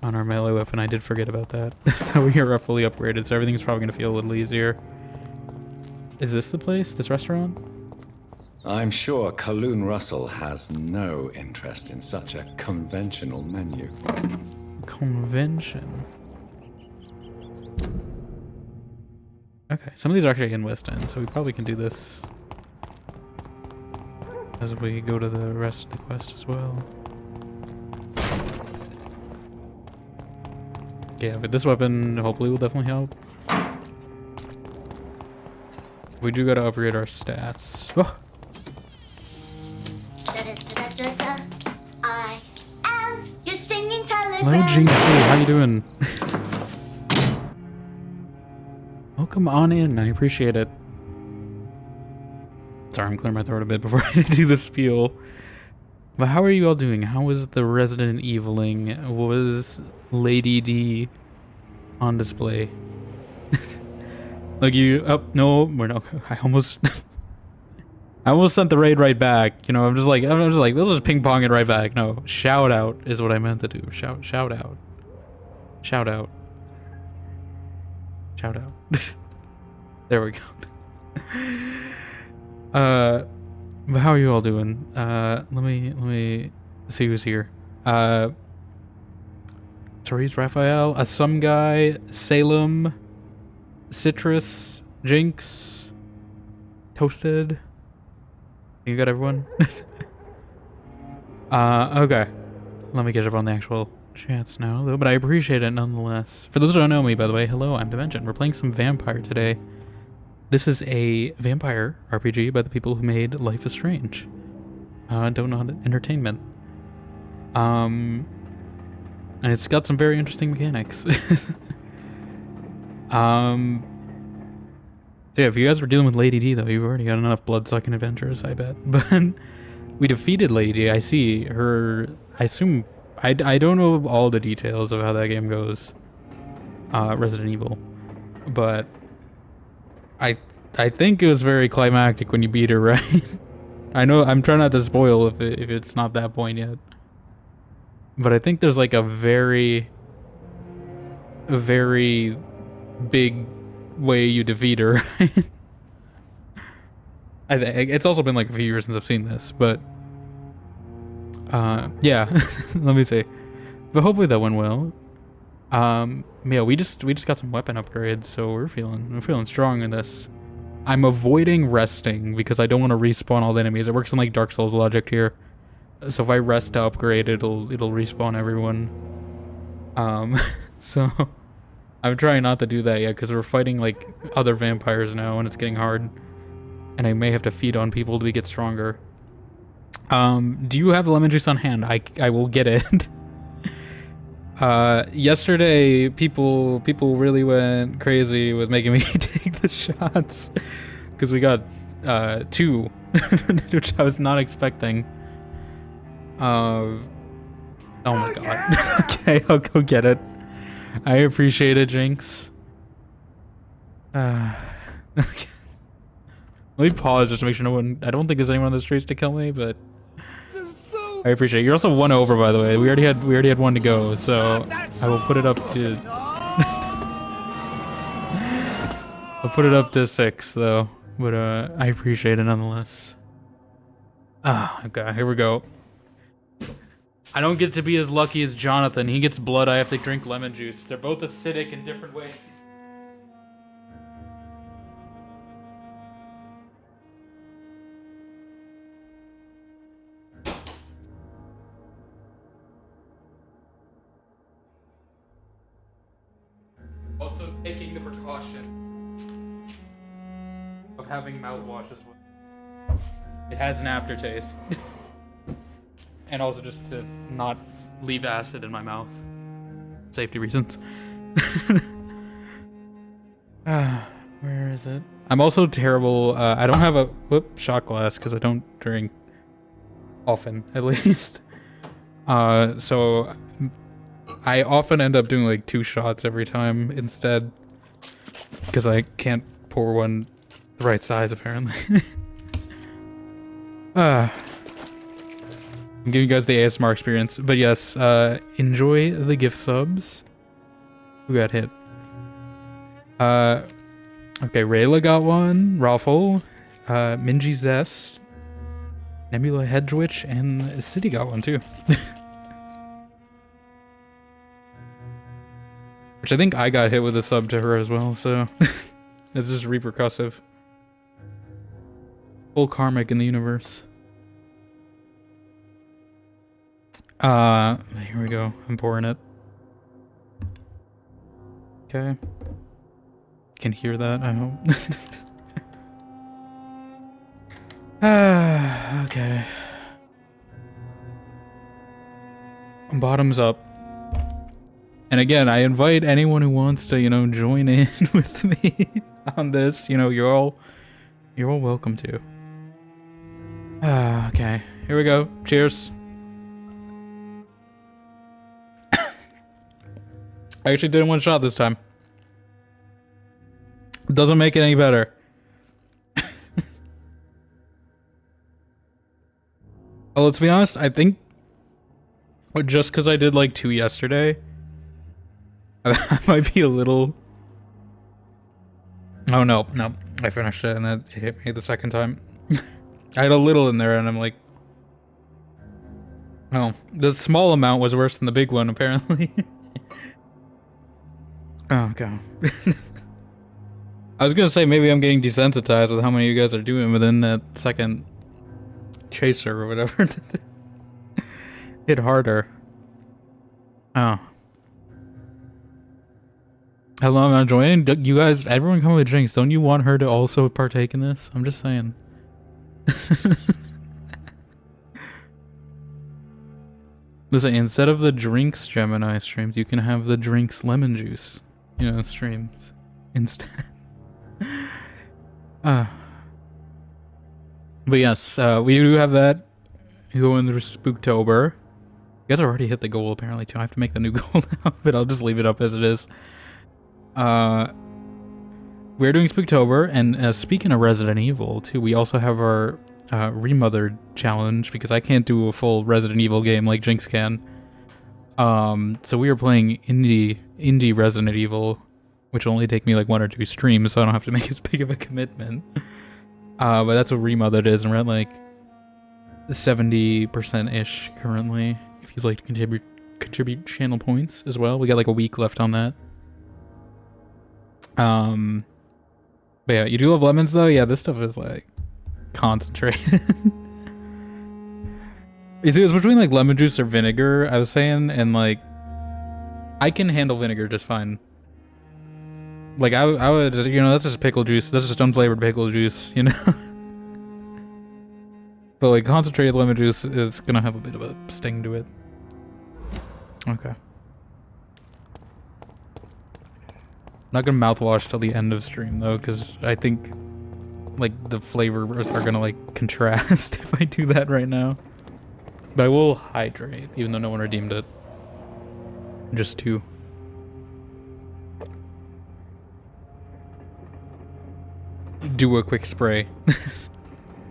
on our melee weapon. I did forget about that. We are fully upgraded, so everything's probably going to feel a little easier. Is this the place? This restaurant? I'm sure Kaloon Russell has no interest in such a conventional menu. Convention. Okay, some of these are actually in West End, so we probably can do this as we go to the rest of the quest as well. Yeah, but this weapon hopefully will definitely help. We do gotta upgrade our stats. Oh. I am your singing telegram. Hello, Jinxie. How you doing? Welcome on in. I appreciate it. Sorry, I'm clearing my throat a bit before I do the spiel. But how are you all doing? How was the Resident Eviling? Was Lady D on display? Like you, oh, no, we're not, I almost, I almost sent the raid right back. You know, I'm just like, let's just ping pong it right back. No, shout out is what I meant to do. Shout out. Shout out. Shout out. There we go. But how are you all doing? Let me see who's here. Therese, Raphael, some guy, Salem, Citrus, Jinx, Toasted. You got everyone? Okay. Let me get up on the actual chats now, though, but I appreciate it nonetheless. For those who don't know me, by the way, hello, I'm Dimension. We're playing some Vampire today. This is a vampire RPG by the people who made Life is Strange. Donut Entertainment. And it's got some very interesting mechanics. So yeah, if you guys were dealing with Lady D, though, you've already got enough blood-sucking adventures, I bet. But we defeated Lady D. I see her. I assume. I don't know all the details of how that game goes. Resident Evil, but I think it was very climactic when you beat her, right? I know I'm trying not to spoil if it's not that point yet. But I think there's like a very big way you defeat her, right? I think it's also been like a few years since I've seen this, but yeah, let me see. But hopefully that went well. Yeah, we just got some weapon upgrades, so we're feeling strong in this. I'm avoiding resting because I don't want to respawn all the enemies. It works in like Dark Souls logic here. So if I rest to upgrade, it'll respawn everyone. So I'm trying not to do that yet because we're fighting like other vampires now and it's getting hard. And I may have to feed on people to get stronger. Do you have lemon juice on hand? I will get it. Yesterday people really went crazy with making me take the shots because we got 2, which I was not expecting. Oh my god. Okay, I'll go get it. I appreciate it, Jinx. Okay. Let me pause just to make sure no one. I don't think there's anyone on the streets to kill me, but I appreciate it. You're also 1 over, by the way. We already had 1 to go, so I will put it up to. I'll put it up to 6 though, but I appreciate it nonetheless. Okay, here we go. I don't get to be as lucky as Jonathan. He gets blood. I have to drink lemon juice. They're both acidic in different ways. Also taking the precaution of having mouthwash as well. It has an aftertaste. And also just to not leave acid in my mouth. Safety reasons. Where is it? I'm also terrible. I don't have a shot glass because I don't drink often, at least. So I often end up doing like 2 shots every time instead because I can't pour one the right size apparently. I'm giving you guys the ASMR experience, but yes, enjoy the gift subs. Who got hit? Okay, Rayla got 1, Raffle, Minji Zest, Nebula Hedgewitch, and City got 1 too. Which I think I got hit with a sub to her as well, so it's just repercussive. Full karmic in the universe. Here we go. I'm pouring it. Okay. Can hear that, I hope. Okay. Bottoms up. And again, I invite anyone who wants to, you know, join in with me on this. You know, you're all welcome to. Okay. Here we go. Cheers. I actually did it 1 shot this time. doesn't make it any better. Oh, let's be honest, I think just because I did like 2 yesterday, I might be a little... Oh no, I finished it and it hit me the second time. I had a little in there and I'm like... Oh, the small amount was worse than the big one, apparently. Oh, God. I was gonna say maybe I'm getting desensitized with how many of you guys are doing within that second chaser or whatever. Hit harder. Oh. Hello, I'm not joining. You guys, everyone come with Jinx. Don't you want her to also partake in this? I'm just saying. Listen, instead of the drinks Gemini streams, you can have the drinks lemon juice, you know, streams instead. But yes, we do have that going through Spooktober. You guys already hit the goal apparently too. I have to make the new goal now, but I'll just leave it up as it is. We're doing Spooktober, and speaking of Resident Evil too, we also have our Remothered challenge because I can't do a full Resident Evil game like Jinx can. So we are playing indie Resident Evil, which will only take me like 1 or 2 streams, so I don't have to make as big of a commitment. But that's what Remothered is, and we're at like 70%-ish currently. If you'd like to contribute channel points as well, we got like a week left on that. But yeah, you do love lemons though? Yeah, this stuff is like concentrated. You see, it was between like lemon juice or vinegar, I was saying, and like I can handle vinegar just fine. Like I would, you know, that's just pickle juice. That's just unflavored pickle juice, you know. But like concentrated lemon juice is gonna have a bit of a sting to it. Okay. Not gonna mouthwash till the end of stream though, because I think like the flavors are gonna like contrast if I do that right now. But I will hydrate, even though no one redeemed it. Just 2. Do a quick spray.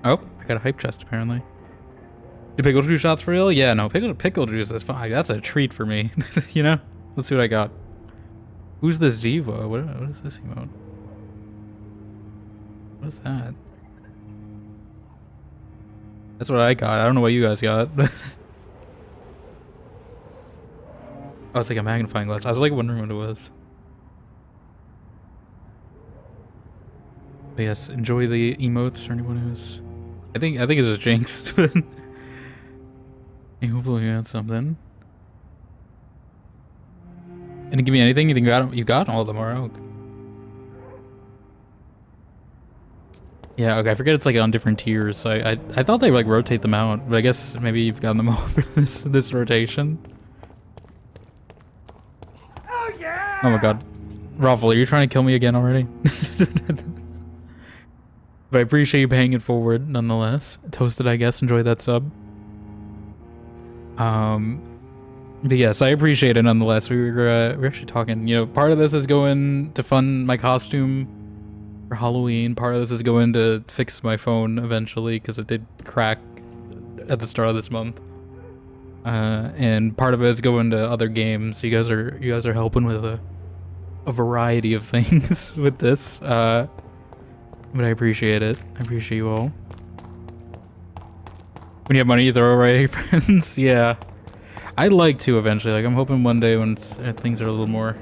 Oh, I got a hype chest apparently. Do pickle juice shots for real? Yeah, no, pickle juice is fine. That's a treat for me. You know? Let's see what I got. Who's this diva? What is this emote? What is that? That's what I got. I don't know what you guys got. Oh, it's like a magnifying glass. I was like wondering what it was. But yes, enjoy the emotes for anyone who's... I think it's a Jinx. I hope we got something. And give me anything you think you got? All of them are oak. Yeah, okay, I forget it's like on different tiers. So I thought they like rotate them out, but I guess maybe you've gotten them all for this rotation. Oh yeah! Oh my god. Raffle, are you trying to kill me again already? But I appreciate you paying it forward nonetheless. Toasted, I guess, enjoy that sub. But yes, I appreciate it nonetheless. We were actually talking, you know, part of this is going to fund my costume for Halloween. Part of this is going to fix my phone eventually because it did crack at the start of this month. And part of it is going to other games. You guys are helping with a variety of things with this. But I appreciate it. I appreciate you all. When you have money, you throw away, friends. Yeah. I'd like to eventually. Like, I'm hoping one day when things are a little more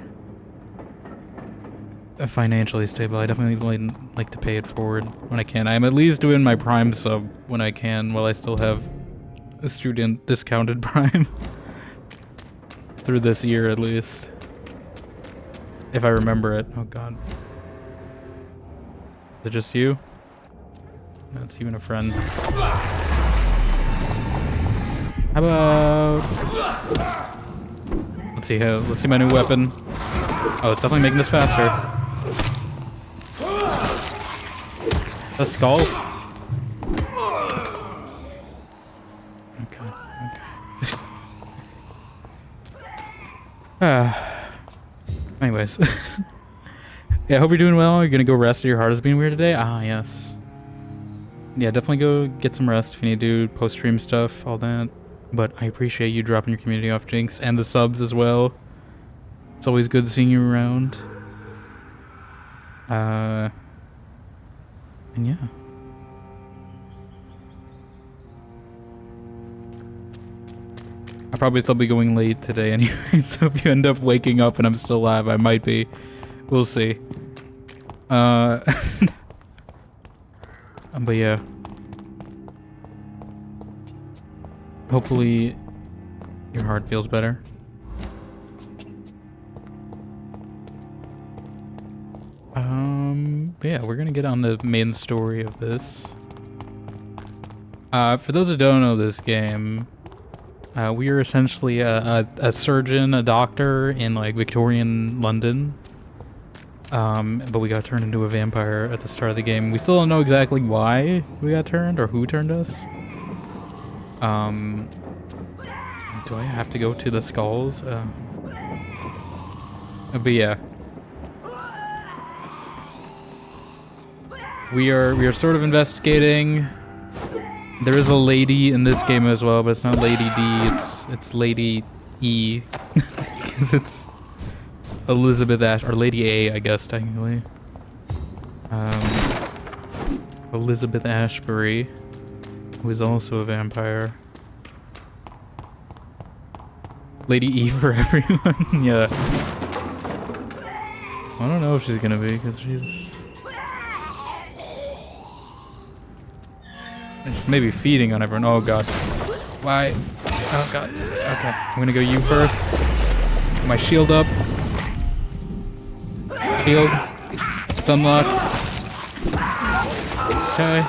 financially stable, I definitely like to pay it forward when I can. I'm at least doing my Prime sub when I can, while I still have a student discounted Prime. Through this year, at least. If I remember it. Oh, God. Is it just you? No, it's you and a friend. How about... Let's see my new weapon. Oh, it's definitely making this faster. A skull? Okay. Anyways. Yeah, I hope you're doing well. You're gonna go rest. Your heart is being weird today. Ah, yes. Yeah, definitely go get some rest if you need to do post-stream stuff, all that. But I appreciate you dropping your community off, Jinx, and the subs as well. It's always good seeing you around. And yeah. I'll probably still be going late today anyway, so if you end up waking up and I'm still alive, I might be. We'll see. But yeah. Hopefully your heart feels better. But yeah, we're gonna get on the main story of this. For those who don't know this game, we are essentially a surgeon, a doctor in like Victorian London. But we got turned into a vampire at the start of the game. We still don't know exactly why we got turned or who turned us. Do I have to go to the skulls? But yeah. We are sort of investigating. There is a lady in this game as well, but it's not Lady D, it's Lady E. Because it's Elizabeth Ash, or Lady A, I guess, technically. Elizabeth Ashbury, who is also a vampire. Lady E for everyone, yeah. I don't know if she's gonna be, because she's maybe feeding on everyone. Oh god. Why? Oh god. Okay, I'm gonna go you first. Put my shield up. Shield. Stunlock. Okay.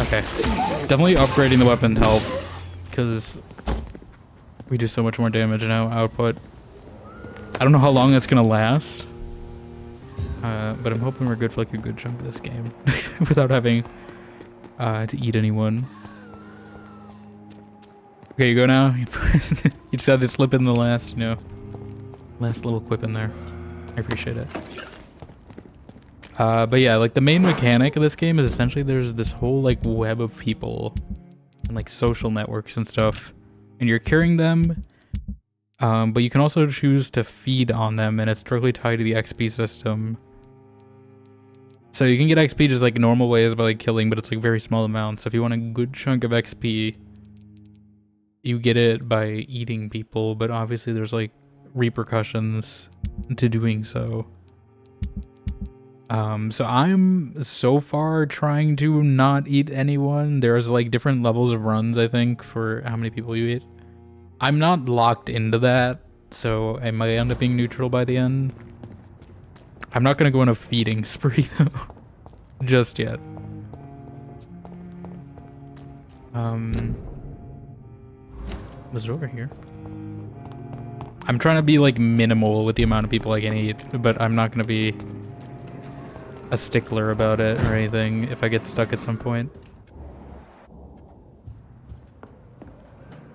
Okay. Definitely upgrading the weapon helped, because we do so much more damage now, output. I don't know how long that's gonna last. But I'm hoping we're good for like a good chunk of this game. Without having to eat anyone. Okay, you go now. You just had to slip in the last, you know, last little quip in there. I appreciate it. But yeah, like the main mechanic of this game is essentially there's this whole like web of people and like social networks and stuff, and you're curing them. But you can also choose to feed on them, and it's directly tied to the XP system. So you can get XP just like normal ways by like killing, but it's like very small amounts. So if you want a good chunk of XP, you get it by eating people, but obviously there's like repercussions to doing so. So I'm so far trying to not eat anyone. There's like different levels of runs, I think, for how many people you eat. I'm not locked into that, so I might end up being neutral by the end. I'm not gonna go on a feeding spree though, just yet. Was it over here? I'm trying to be like minimal with the amount of people I can eat, but I'm not gonna be a stickler about it or anything if I get stuck at some point.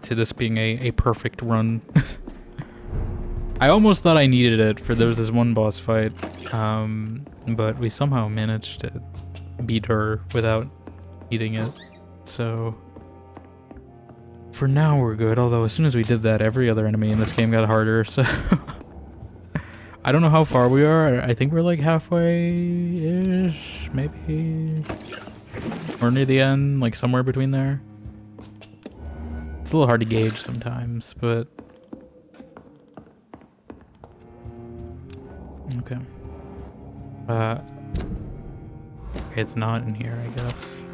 To this being a perfect run. I almost thought I needed it for there was this one boss fight, but we somehow managed to beat her without eating it, so for now we're good, although as soon as we did that, every other enemy in this game got harder, so I don't know how far we are. I think we're like halfway-ish, maybe, or near the end, like somewhere between there. It's a little hard to gauge sometimes, but okay. Okay, it's not in here, I guess.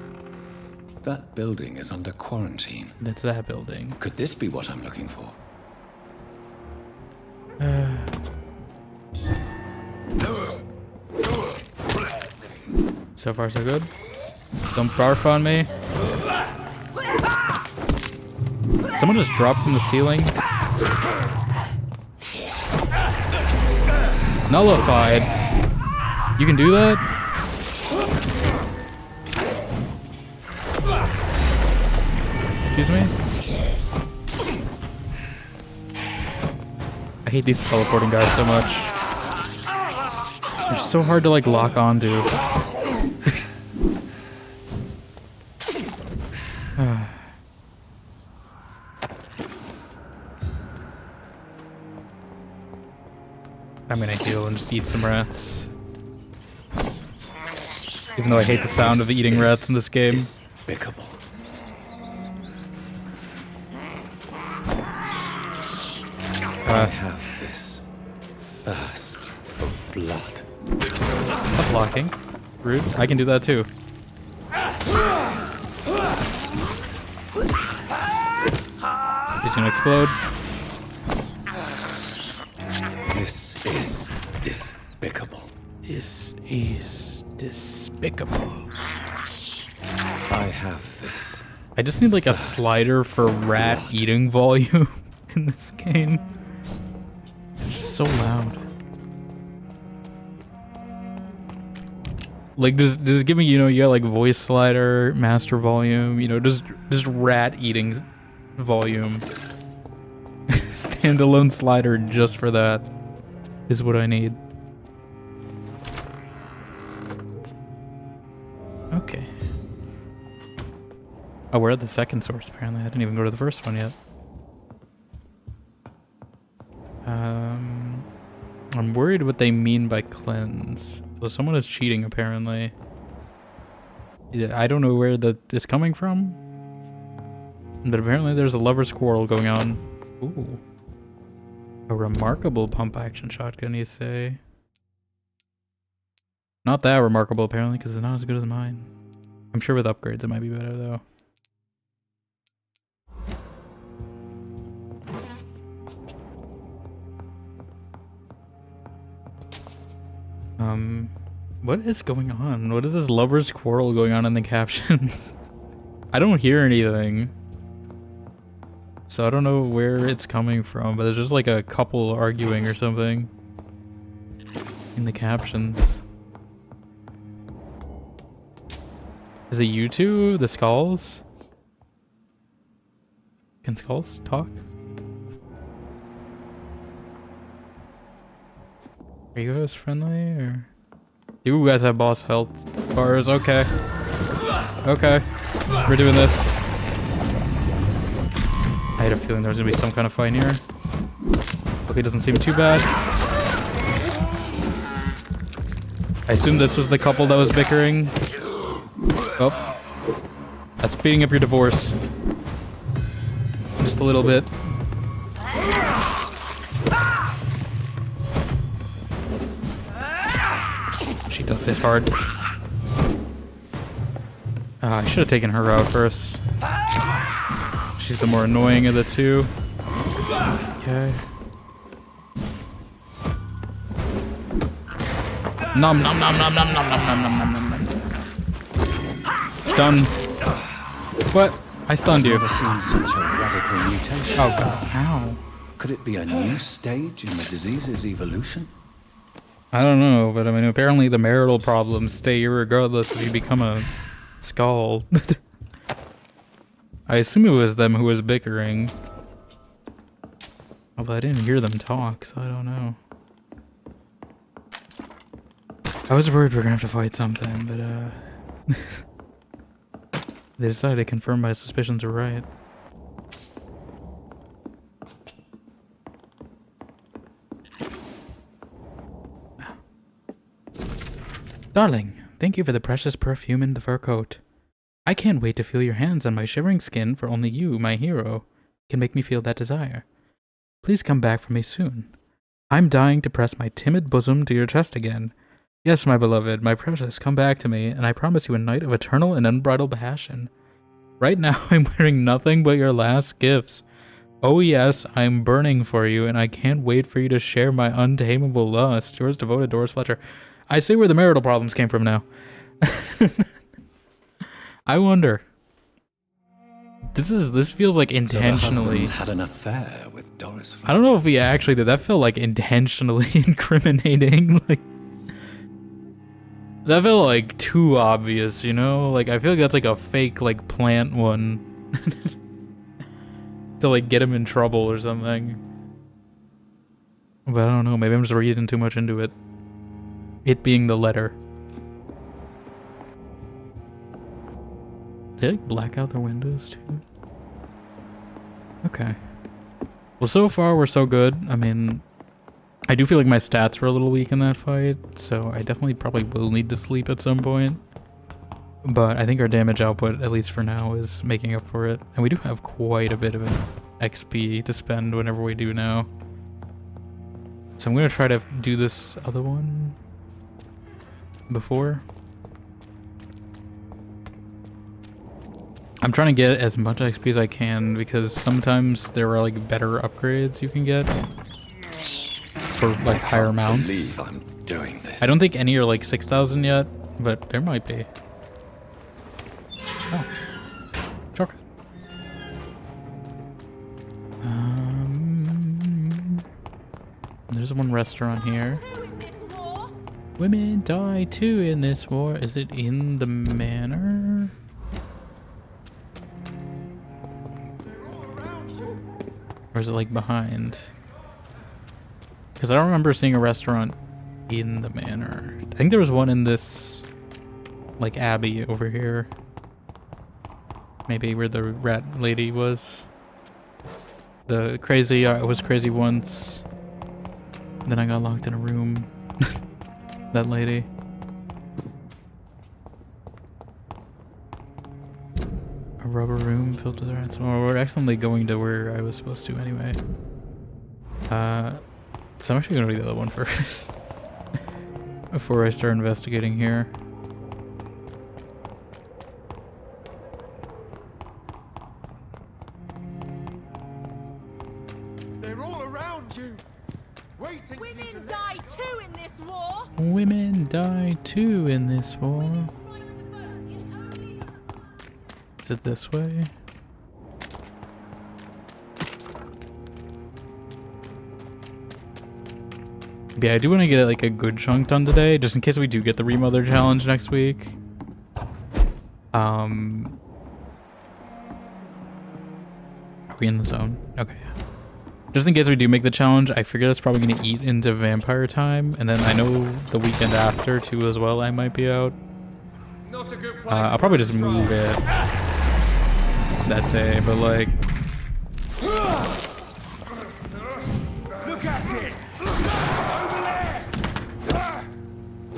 That building is under quarantine. That's that building. Could this be what I'm looking for? So far, so good. Don't barf on me. Someone just dropped from the ceiling. Nullified. You can do that? Excuse me? I hate these teleporting guys so much. They're so hard to like lock onto. I'm gonna heal and just eat some rats. Even though I hate the sound of eating rats in this game. Despicable. I have this thirst for blood. Stop blocking. Rude. I can do that too. He's gonna explode. This is despicable. This is despicable. I have this. I just need like a slider for rat eating volume in this game. It's just so loud. Like just give me, you know, you got like voice slider, master volume, you know, just rat eating volume. Standalone slider just for that is what I need. Okay. Oh, we're at the second source apparently. I didn't even go to the first one yet. I'm worried what they mean by cleanse. So someone is cheating apparently. I don't know where that is coming from. But apparently there's a lover's quarrel going on. Ooh. A remarkable pump action shotgun, you say? Not that remarkable apparently, because it's not as good as mine. I'm sure with upgrades it might be better though. What is going on? What is this lover's quarrel going on in the captions? I don't hear anything. So I don't know where it's coming from, but there's just like a couple arguing or something in the captions. Is it you two? The skulls? Can skulls talk? Are you guys friendly or? You guys have boss health bars? Okay. Okay. We're doing this. I had a feeling there was gonna be some kind of fight here. Okay, doesn't seem too bad. I assume this was the couple that was bickering. Oh. That's speeding up your divorce. Just a little bit. She does hit hard. I should have taken her out first. She's the more annoying of the two. Okay. Nom nom nom nom nom nom nom nom nom nom nom. Stun. What? I stunned you. Never seen such a radical mutation. Oh god. Ow. Could it be a new stage in the disease's evolution? I don't know, but I mean, apparently the marital problems stay regardless if you become a skull. I assume it was them who was bickering. Although I didn't hear them talk, so I don't know. I was worried we were gonna have to fight something, but they decided to confirm my suspicions were right. Darling, thank you for the precious perfume in the fur coat. I can't wait to feel your hands on my shivering skin, for only you, my hero, can make me feel that desire. Please come back for me soon. I'm dying to press my timid bosom to your chest again. Yes, my beloved, my precious, come back to me, and I promise you a night of eternal and unbridled passion. Right now, I'm wearing nothing but your last gifts. Oh yes, I'm burning for you, and I can't wait for you to share my untamable lust. Yours devoted, Doris Fletcher. I see where the marital problems came from now. I wonder. This feels like intentionally. So had an affair with Doris Fletcher. I don't know if he actually did. That felt like intentionally incriminating. Like that felt like too obvious, you know? Like I feel like that's like a fake like plant one to like get him in trouble or something. But I don't know. Maybe I'm just reading too much into it. It being the letter. They like black out their windows too. Okay. Well, so far we're so good. I mean, I do feel like my stats were a little weak in that fight, so I definitely probably will need to sleep at some point. But I think our damage output, at least for now, is making up for it. And we do have quite a bit of XP to spend whenever we do now. So I'm going to try to do this other one before. I'm trying to get as much XP as I can because sometimes there are like better upgrades you can get for like higher amounts. I can't believe I'm doing this. I don't think any are like 6,000 yet, but there might be. Oh, chocolate. There's one restaurant here. Women die too in this war. Is it in the manor? Or is it like behind? Because I don't remember seeing a restaurant in the manor. I think there was one in this like abbey over here. Maybe where the rat lady was. The crazy, I was crazy once. Then I got locked in a room. That lady. A rubber room filled with rats. Oh, we're accidentally going to where I was supposed to anyway. So I'm actually gonna do the other one first. Before I start investigating here. They're all around you. Waiting. Women die too in this war. Women die too in this war. Right to vote is only Is it this way? Yeah, I do want to get like a good chunk done today, just in case we do get the Remother challenge next week. Are we in the zone? Okay. Just in case we do make the challenge, I figure that's probably going to eat into vampire time, and then I know the weekend after too as well I might be out. Not a good place. I'll probably just move it that day, but like... Look at it.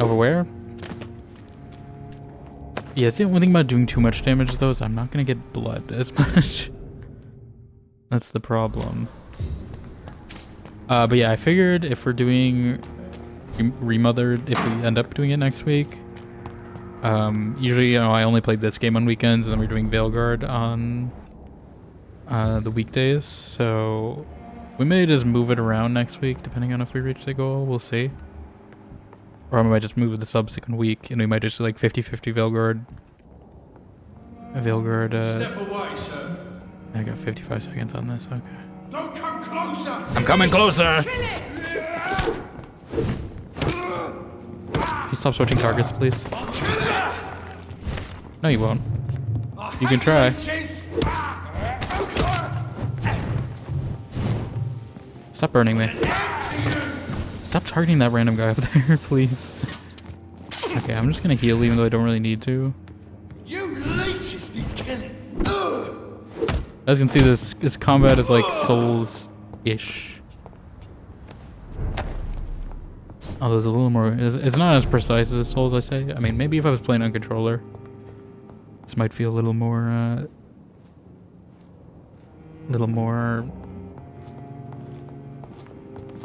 Over where? Yeah, it's the only thing about doing too much damage though is I'm not going to get blood as much. That's the problem. But yeah, I figured if we're doing Remothered, if we end up doing it next week, usually, you know, I only played this game on weekends, and then we're doing Veilguard on the weekdays, so we may just move it around next week, depending on if we reach the goal, we'll see. Or I might just move the subsequent week, and we might just do like 50-50 Veilguard. Step away, sir. I got 55 seconds on this, okay. Don't come closer. I'm coming closer! Can you stop switching targets, please? No, you won't. You can try. Stop burning me. Stop targeting that random guy up there, please. Okay, I'm just gonna heal even though I don't really need to. You leeches need killing. As you can see, this combat is like Souls-ish. Although it's a little more... It's not as precise as Souls, I say. I mean, maybe if I was playing on controller, this might feel a little more...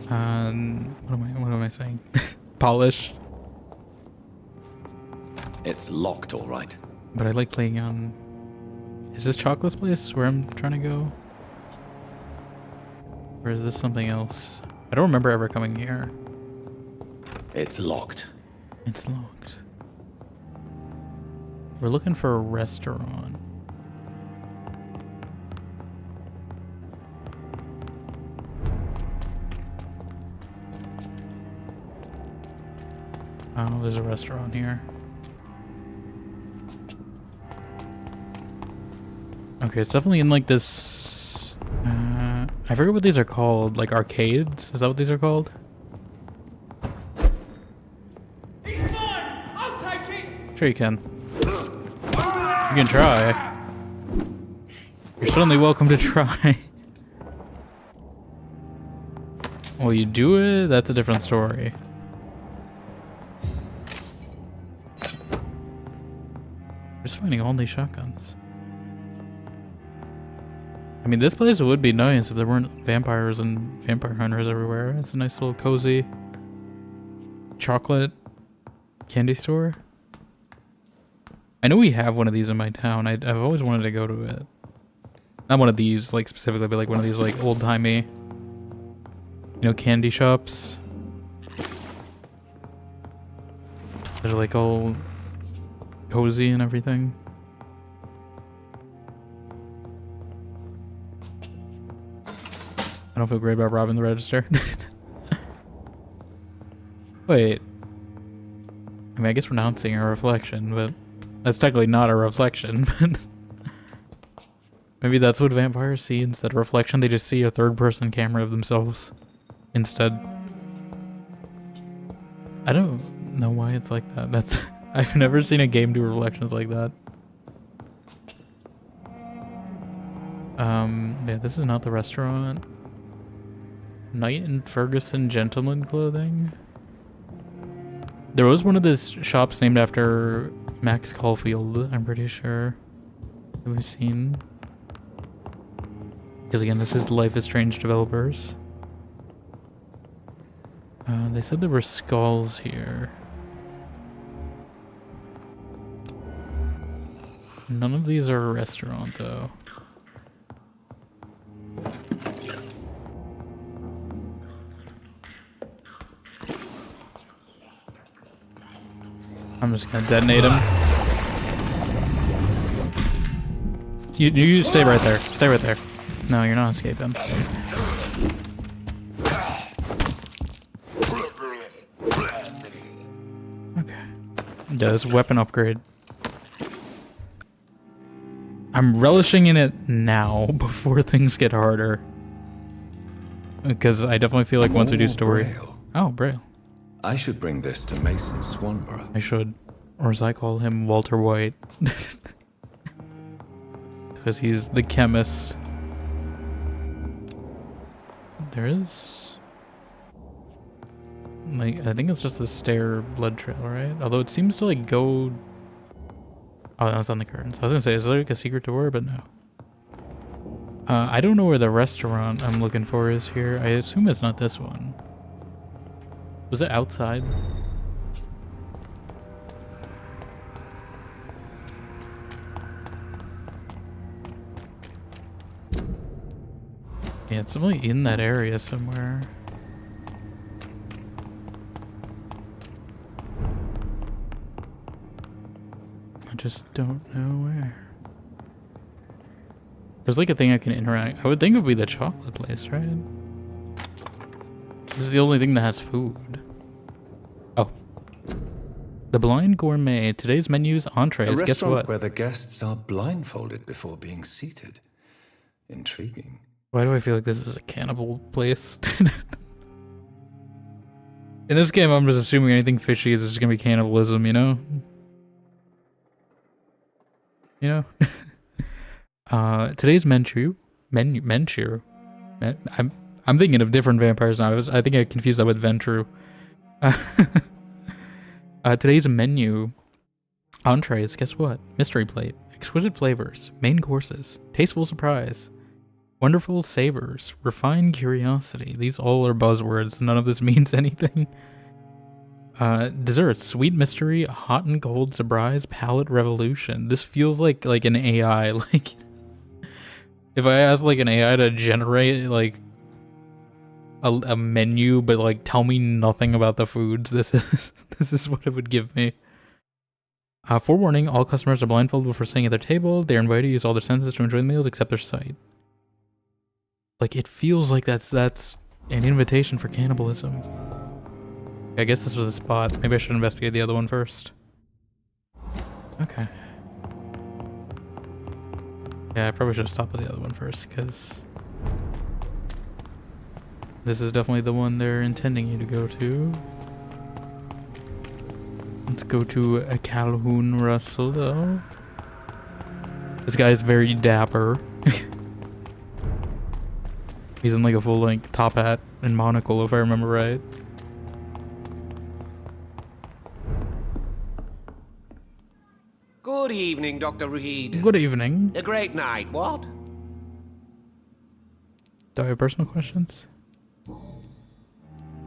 what am I saying? Polish. It's locked, all right. But I like playing on... Is this Chocolate's place where I'm trying to go? Or is this something else? I don't remember ever coming here. It's locked. It's locked. We're looking for a restaurant. I don't know if there's a restaurant here. Okay, it's definitely in like this... I forget what these are called. Like arcades? Is that what these are called? Sure you can. You can try. You're certainly welcome to try. Will you do it? That's a different story. Just finding all these shotguns. I mean, this place would be nice if there weren't vampires and vampire hunters everywhere. It's a nice little cozy chocolate candy store. I know we have one of these in my town. I've always wanted to go to it. Not one of these, like, specifically, but like one of these, like, old-timey, you know, candy shops. They're, like, all cozy and everything. I don't feel great about robbing the register. Wait. I mean, I guess we're not seeing a reflection, but that's technically not a reflection. Maybe that's what vampires see instead of reflection. They just see a third-person camera of themselves instead. I don't know why it's like that. That's I've never seen a game do reflections like that. Yeah, this is not the restaurant. Knight and Ferguson Gentleman Clothing. There was one of those shops named after Max Caulfield, I'm pretty sure, that we've seen. Because again, this is Life is Strange developers. They said there were skulls here. None of these are a restaurant, though. I'm just gonna detonate him. You stay right there. Stay right there. No, you're not escaping. Okay. Does weapon upgrade. I'm relishing in it now before things get harder. Because I definitely feel like once we do story... Braille. Oh, Braille. I should bring this to Mason Swanborough. I should. Or as I call him, Walter White. Because he's the chemist. There is... like, I think it's just the stair blood trail, right? Although it seems to, like, go... Oh, that's on the curtains. I was gonna say, is there, like, a secret door? But no. I don't know where the restaurant I'm looking for is here. I assume it's not this one. Was it outside? Yeah, it's probably in that area somewhere. I just don't know where. There's like a thing I can interact. I would think it would be the chocolate place, right? This is the only thing that has food. Oh. The Blind Gourmet. Today's menu's entrees. Guess what? Where the guests are blindfolded before being seated. Intriguing. Why do I feel like this is a cannibal place? In this game, I'm just assuming anything fishy is just gonna be cannibalism, you know? You know? Today's menu. I'm thinking of different vampires now. I think I confused that with Ventru. Today's menu. Entrees, guess what? Mystery plate. Exquisite flavors. Main courses. Tasteful surprise. Wonderful savors. Refined curiosity. These all are buzzwords. None of this means anything. Desserts. Sweet mystery. Hot and cold surprise. Palate revolution. This feels like an AI. Like, if I asked like an AI to generate like a menu, but like tell me nothing about the foods, this is what it would give me. Forewarning: all customers are blindfolded before sitting at their table. They are invited to use all their senses to enjoy the meals except their sight. Like, it feels like that's an invitation for cannibalism. I guess this was a spot. Maybe I should investigate the other one first. Okay. Yeah, I probably should have stopped at the other one first, because this is definitely the one they're intending you to go to. Let's go to a Calhoun Russell though. This guy is very dapper. He's in like a full like top hat and monocle if I remember right. Good evening, Dr. Reed. Good evening. A great night, what? Do I have personal questions?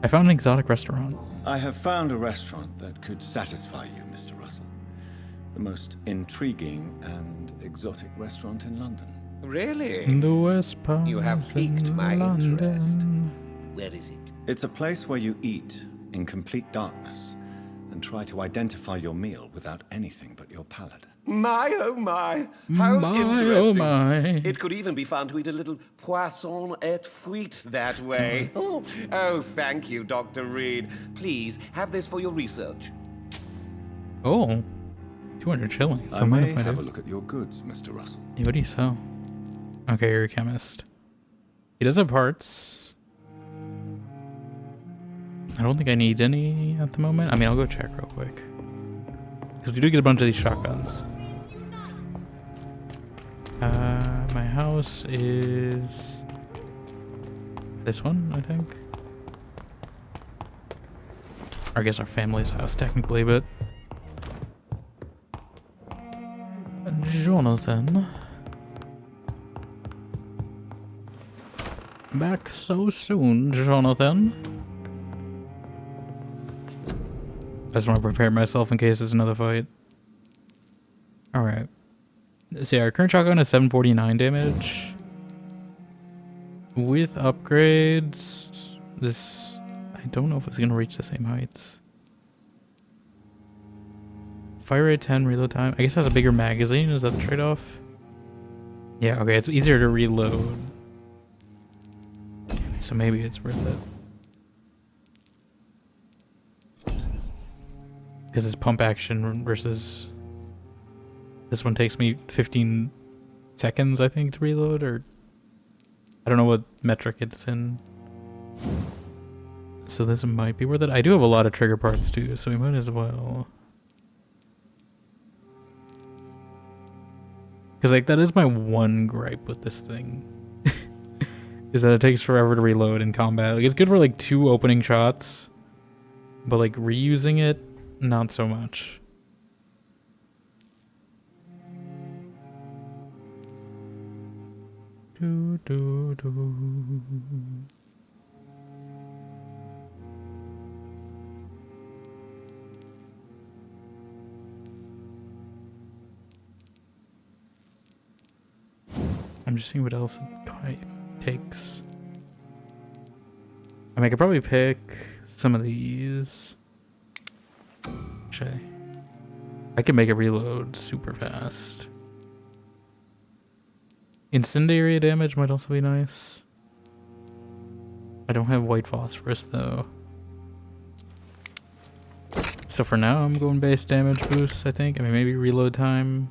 I found an exotic restaurant. I have found a restaurant that could satisfy you, Mr. Russell. The most intriguing and exotic restaurant in London. Really? In the West Palm. You have piqued my interest. Where is it? It's a place where you eat in complete darkness and try to identify your meal without anything but your palate. My, oh my. How My, interesting. oh my. It could even be fun to eat a little poisson et frite that way. Oh, thank you, Dr. Reed. Please, have this for your research. Oh. 200 shillings. I may have a look at your goods, Mr. Russell. Yeah, what do you sell? Okay, you're a chemist. He does have parts. I don't think I need any at the moment. I mean, I'll go check real quick. Because we do get a bunch of these shotguns. My house is this one, I think. Or I guess our family's house, technically, but... Jonathan. Back so soon, Jonathan. I just want to prepare myself in case there's another fight. Alright. So yeah, our current shotgun is 749 damage. With upgrades, this... I don't know if it's going to reach the same heights. Fire rate 10, reload time. I guess it has a bigger magazine. Is that the trade-off? Yeah, okay. It's easier to reload. So maybe it's worth it. Because it's pump action versus... This one takes me 15 seconds, I think, to reload, or... I don't know what metric it's in. So this might be worth it. I do have a lot of trigger parts too, so we might as well. Because like that is my one gripe with this thing. Is that it takes forever to reload in combat. Like it's good for like 2 opening shots. But like reusing it, not so much. Do, do, do. I'm just seeing what else it takes. I mean, I could probably pick some of these. Actually, I can make it reload super fast. Incendiary damage might also be nice. I don't have white phosphorus though. So for now, I'm going base damage boost, I think. I mean, maybe reload time.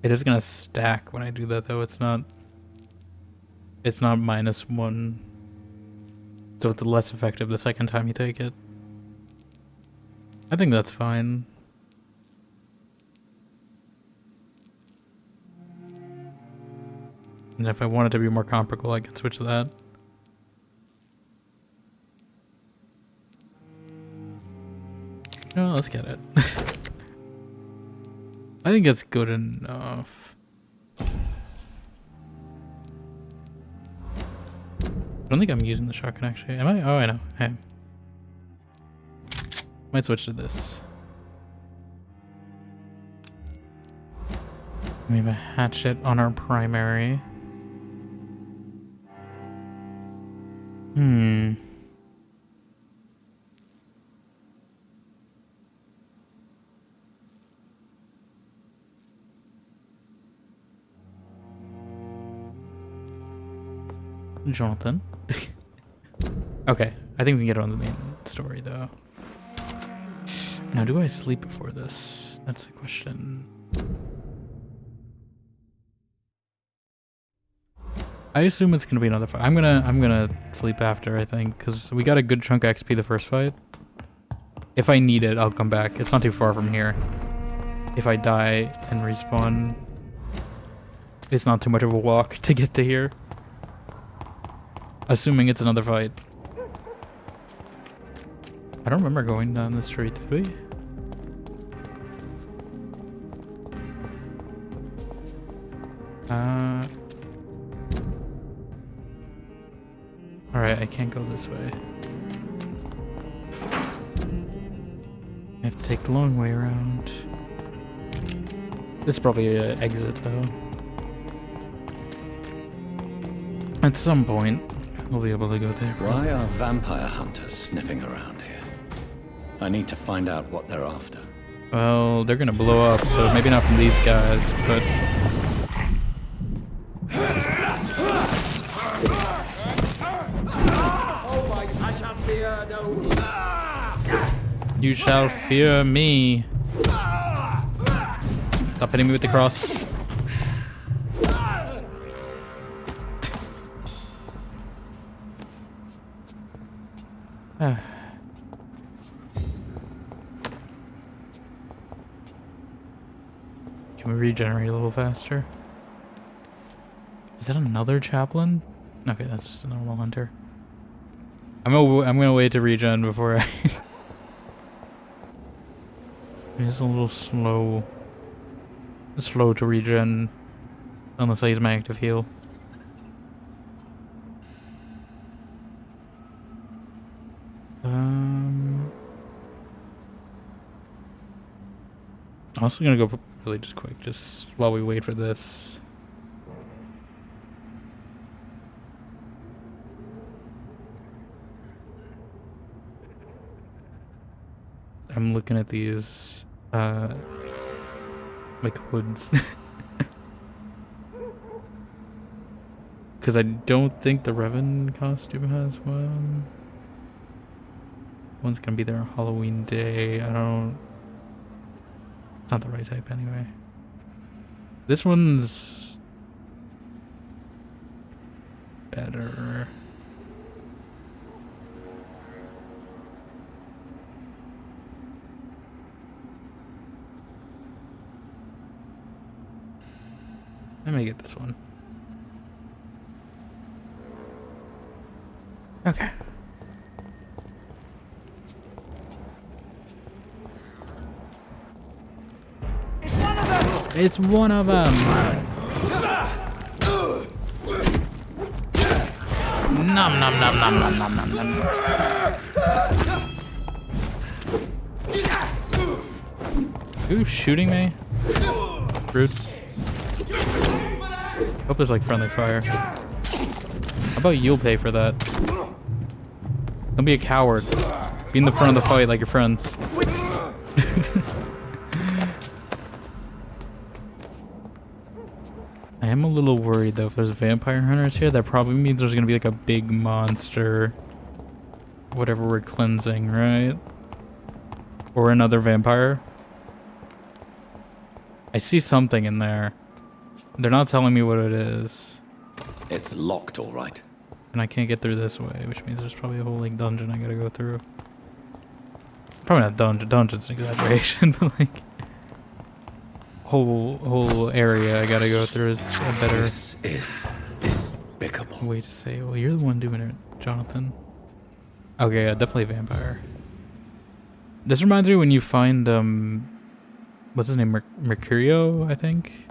It is gonna stack when I do that though. It's not -1. So it's less effective the second time you take it. I think that's fine. And if I want it to be more comparable, I can switch to that. No, let's get it. I think it's good enough. I don't think I'm using the shotgun actually. Am I? Oh, I know. I am. Might switch to this. We have a hatchet on our primary. Jonathan. Okay, I think we can get on the main story though. Now, do I sleep before this? That's the question. I assume it's gonna be another fight. I'm gonna sleep after, I think, because we got a good chunk of XP the first fight. If I need it, I'll come back. It's not too far from here. If I die and respawn, it's not too much of a walk to get to here. Assuming it's another fight. I don't remember going down the street, did we? Alright, I can't go this way. I have to take the long way around. This is probably an exit, though. At some point, we'll be able to go there. Why are vampire hunters sniffing around here? I need to find out what they're after. Well, they're gonna blow up, so maybe not from these guys, but... You shall fear me. Stop hitting me with the cross. Can we regenerate a little faster? Is that another chaplain? Okay, that's just a normal hunter. I'm gonna wait to regen before I... It's a little slow to regen unless I use my active heal. I'm also gonna go really just quick, just while we wait for this. I'm looking at these like hoods. Because I don't think the Revan costume has one. One's gonna be there on Halloween day. I don't... It's not the right type anyway. This one's... better. Let me get this one. Okay. It's one of them. Nom nom nom nom nom nom nom nom. Who's shooting me? Rude. Hope there's like friendly fire. How about you'll pay for that? Don't be a coward. Be in the front of the fight like your friends. I am a little worried though, if there's vampire hunters here, that probably means there's gonna be like a big monster. Whatever we're cleansing, right? Or another vampire. I see something in there. They're not telling me what it is. It's locked, all right. And I can't get through this way, which means there's probably a whole like dungeon I gotta go through. Probably not dungeon. Dungeon's an exaggeration, but like whole area I gotta go through is a better. This is despicable. Way to say. Well, you're the one doing it, Jonathan. Okay, yeah, definitely a vampire. This reminds me when you find what's his name, Mercurio, I think.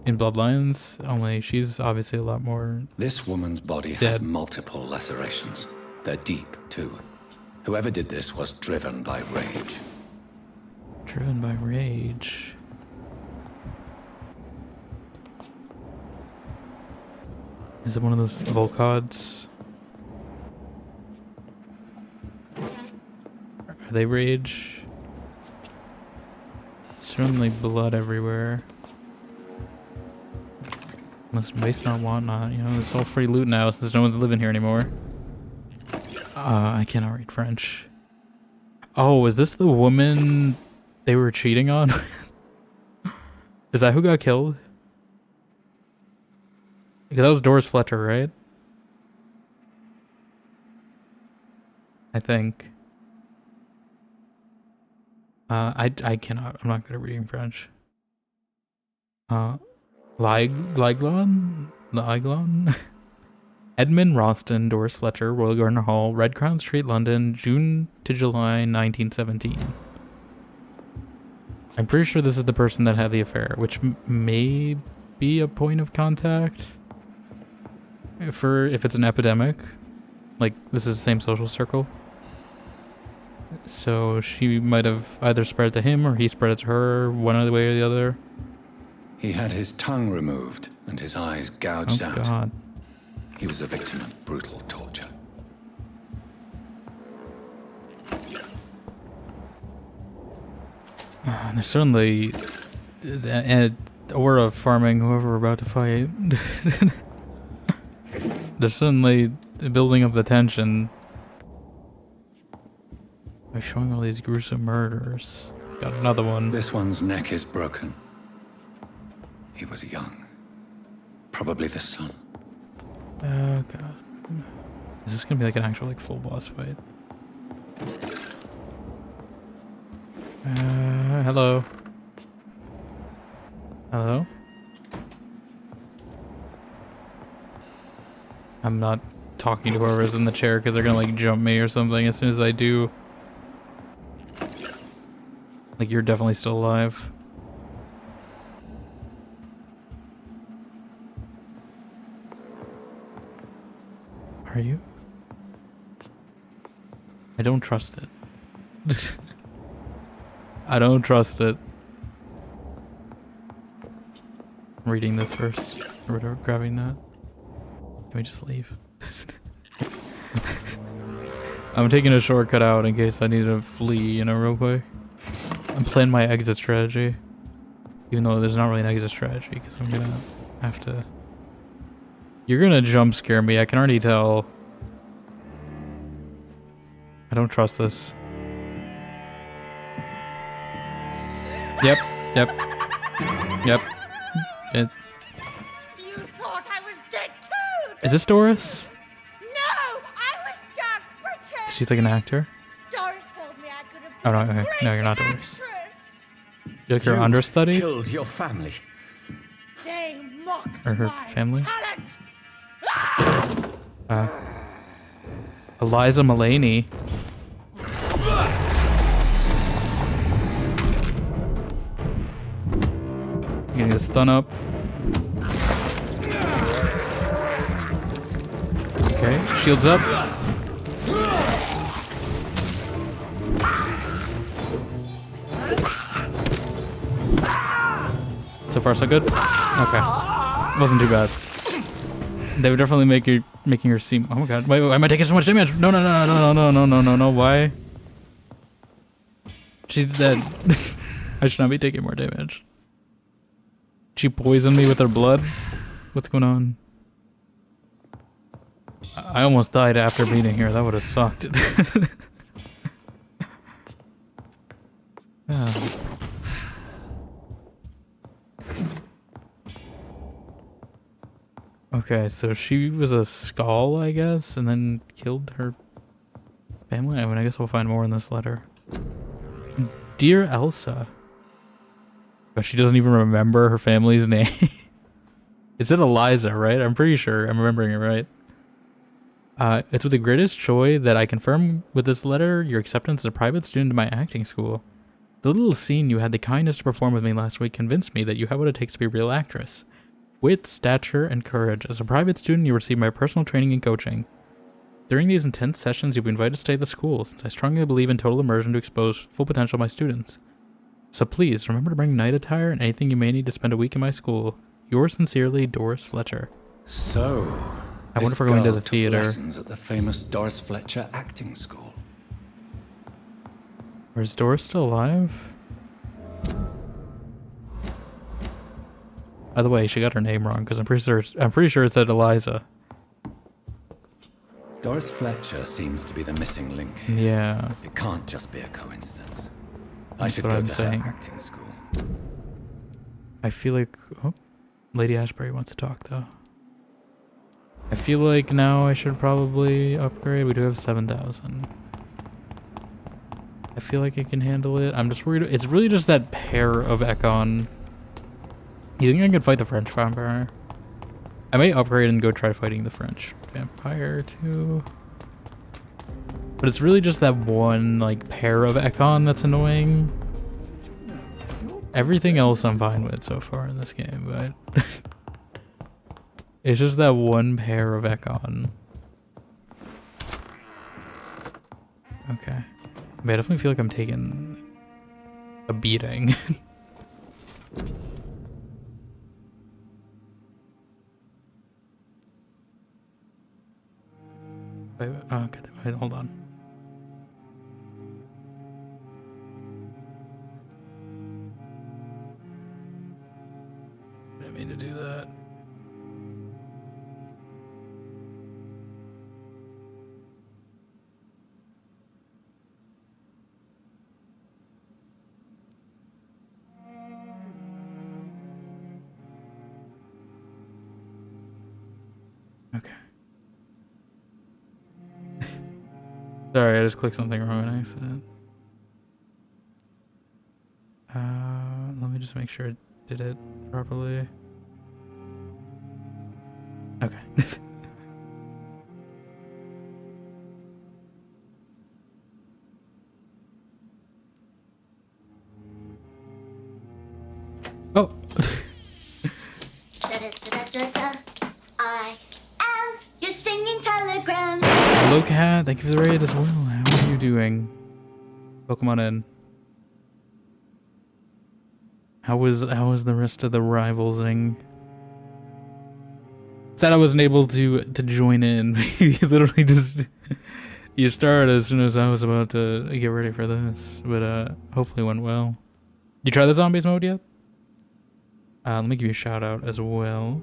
In Bloodlines, only she's obviously a lot more. This woman's body dead. has multiple lacerations. They're deep, too. Whoever did this was driven by rage. Driven by rage. Is it one of those Volkods? Are they rage? Certainly blood everywhere. Must waste not, want not. You know, it's all free loot now since no one's living here anymore. I cannot read French. Oh, is this the woman they were cheating on? Is that who got killed? Because that was Doris Fletcher, right? I think. I cannot. I'm not good at reading French. Liglon? Edmund Ralston, Doris Fletcher, Royal Garden Hall, Red Crown Street, London, June to July 1917. I'm pretty sure this is the person that had the affair, which may be a point of contact for if it's an epidemic. Like, this is the same social circle. So she might have either spread it to him or he spread it to her, one way or the other. He had his tongue removed and his eyes gouged out. Oh God. He was a victim of brutal torture. There's certainly the aura farming whoever we're about to fight. There's certainly building up the tension by showing all these gruesome murders. Got another one. This one's neck is broken. He was young. Probably the son. Oh God. Is this gonna be like an actual like full boss fight? Hello. Hello? I'm not talking to whoever's in the chair because they're gonna like jump me or something as soon as I do. Like, you're definitely still alive. Are you? I don't trust it. I don't trust it. I'm reading this first. Or whatever, grabbing that. Can we just leave? I'm taking a shortcut out in case I need to flee, you know, real quick. I'm playing my exit strategy. Even though there's not really an exit strategy, because I'm gonna have to... You're gonna jump scare me, I can already tell. I don't trust this. Yep. You thought I was dead too! Is this Doris? No! I was just pretending! She's like an actor? Doris told me I could have Oh been no, a okay. No, you're not great Doris. actress. You're like her understudy? Killed your family. They mocked Or her my family? talent! Eliza Mullaney. Getting a stun up. Okay, shields up. So far so good? Okay. Wasn't too bad. They would definitely making her seem... Oh my god. Wait, why am I taking so much damage? No, why? She's dead. I should not be taking more damage. She poisoned me with her blood? What's going on? I almost died after beating her. That would have sucked. Oh. Okay, so she was a skull, I guess, and then killed her family? I mean, I guess we'll find more in this letter. Dear Elsa. But she doesn't even remember her family's name. Is it Eliza, right? I'm pretty sure I'm remembering it right. It's with the greatest joy that I confirm with this letter your acceptance as a private student in my acting school. The little scene you had the kindness to perform with me last week convinced me that you have what it takes to be a real actress. Wit, stature, and courage. As a private student, you receive my personal training and coaching. During these intense sessions, you'll be invited to stay at the school, since I strongly believe in total immersion to expose full potential of my students. So please, remember to bring night attire and anything you may need to spend a week in my school. Yours sincerely, Doris Fletcher. So, I wonder if we're going to the took theater. Lessons at the famous Doris Fletcher acting school. Or is Doris still alive? By the way, she got her name wrong because I'm pretty sure it said Eliza. Doris Fletcher seems to be the missing link here. Yeah. It can't just be a coincidence. I That's should what go I'm to saying. her acting school. I feel like Lady Ashbury wants to talk though. I feel like now I should probably upgrade. We do have 7,000. I feel like I can handle it. I'm just worried. It's really just that pair of Ekon. You think I could fight the French vampire? I may upgrade and go try fighting the French vampire too. But it's really just that one like pair of Ekon that's annoying. Everything else I'm fine with so far in this game, but it's just that one pair of Ekon. Okay. I mean, I definitely feel like I'm taking a beating. Wait, oh, wait, hold on. I didn't mean to do that. Okay. Sorry, I just clicked something wrong on accident. Let me just make sure it did it properly. Okay. Oh. I am your singing telegram. Hello, Cat. Thank you for the raid as well. How are you doing? Welcome on in. How was the rest of the rivalsing? Sad I wasn't able to join in. You literally just you started as soon as I was about to get ready for this, but hopefully it went well. You try the zombies mode yet? Let me give you a shout out as well.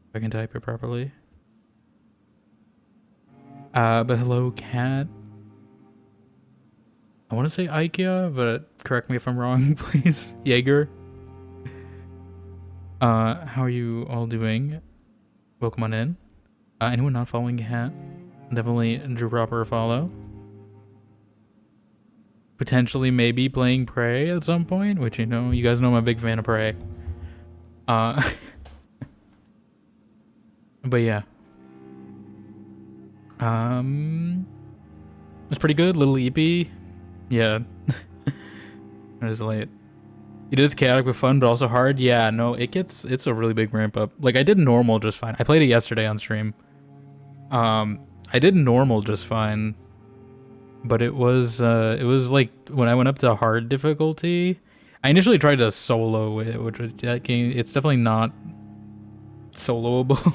If I can type it properly. But hello, Cat. I want to say Ikea, but correct me if I'm wrong, please. Jaeger. How are you all doing? Welcome on in. Anyone not following Cat? Definitely drop her a follow. Potentially maybe playing Prey at some point, which, you know, you guys know I'm a big fan of Prey. But yeah. It's pretty good, little EP. Yeah. It is late. It is chaotic but fun, but also hard. Yeah, no, it's a really big ramp up. Like, I did normal just fine. I played it yesterday on stream. I did normal just fine. But it was like when I went up to hard difficulty, I initially tried to solo it, which was that game. It's definitely not soloable.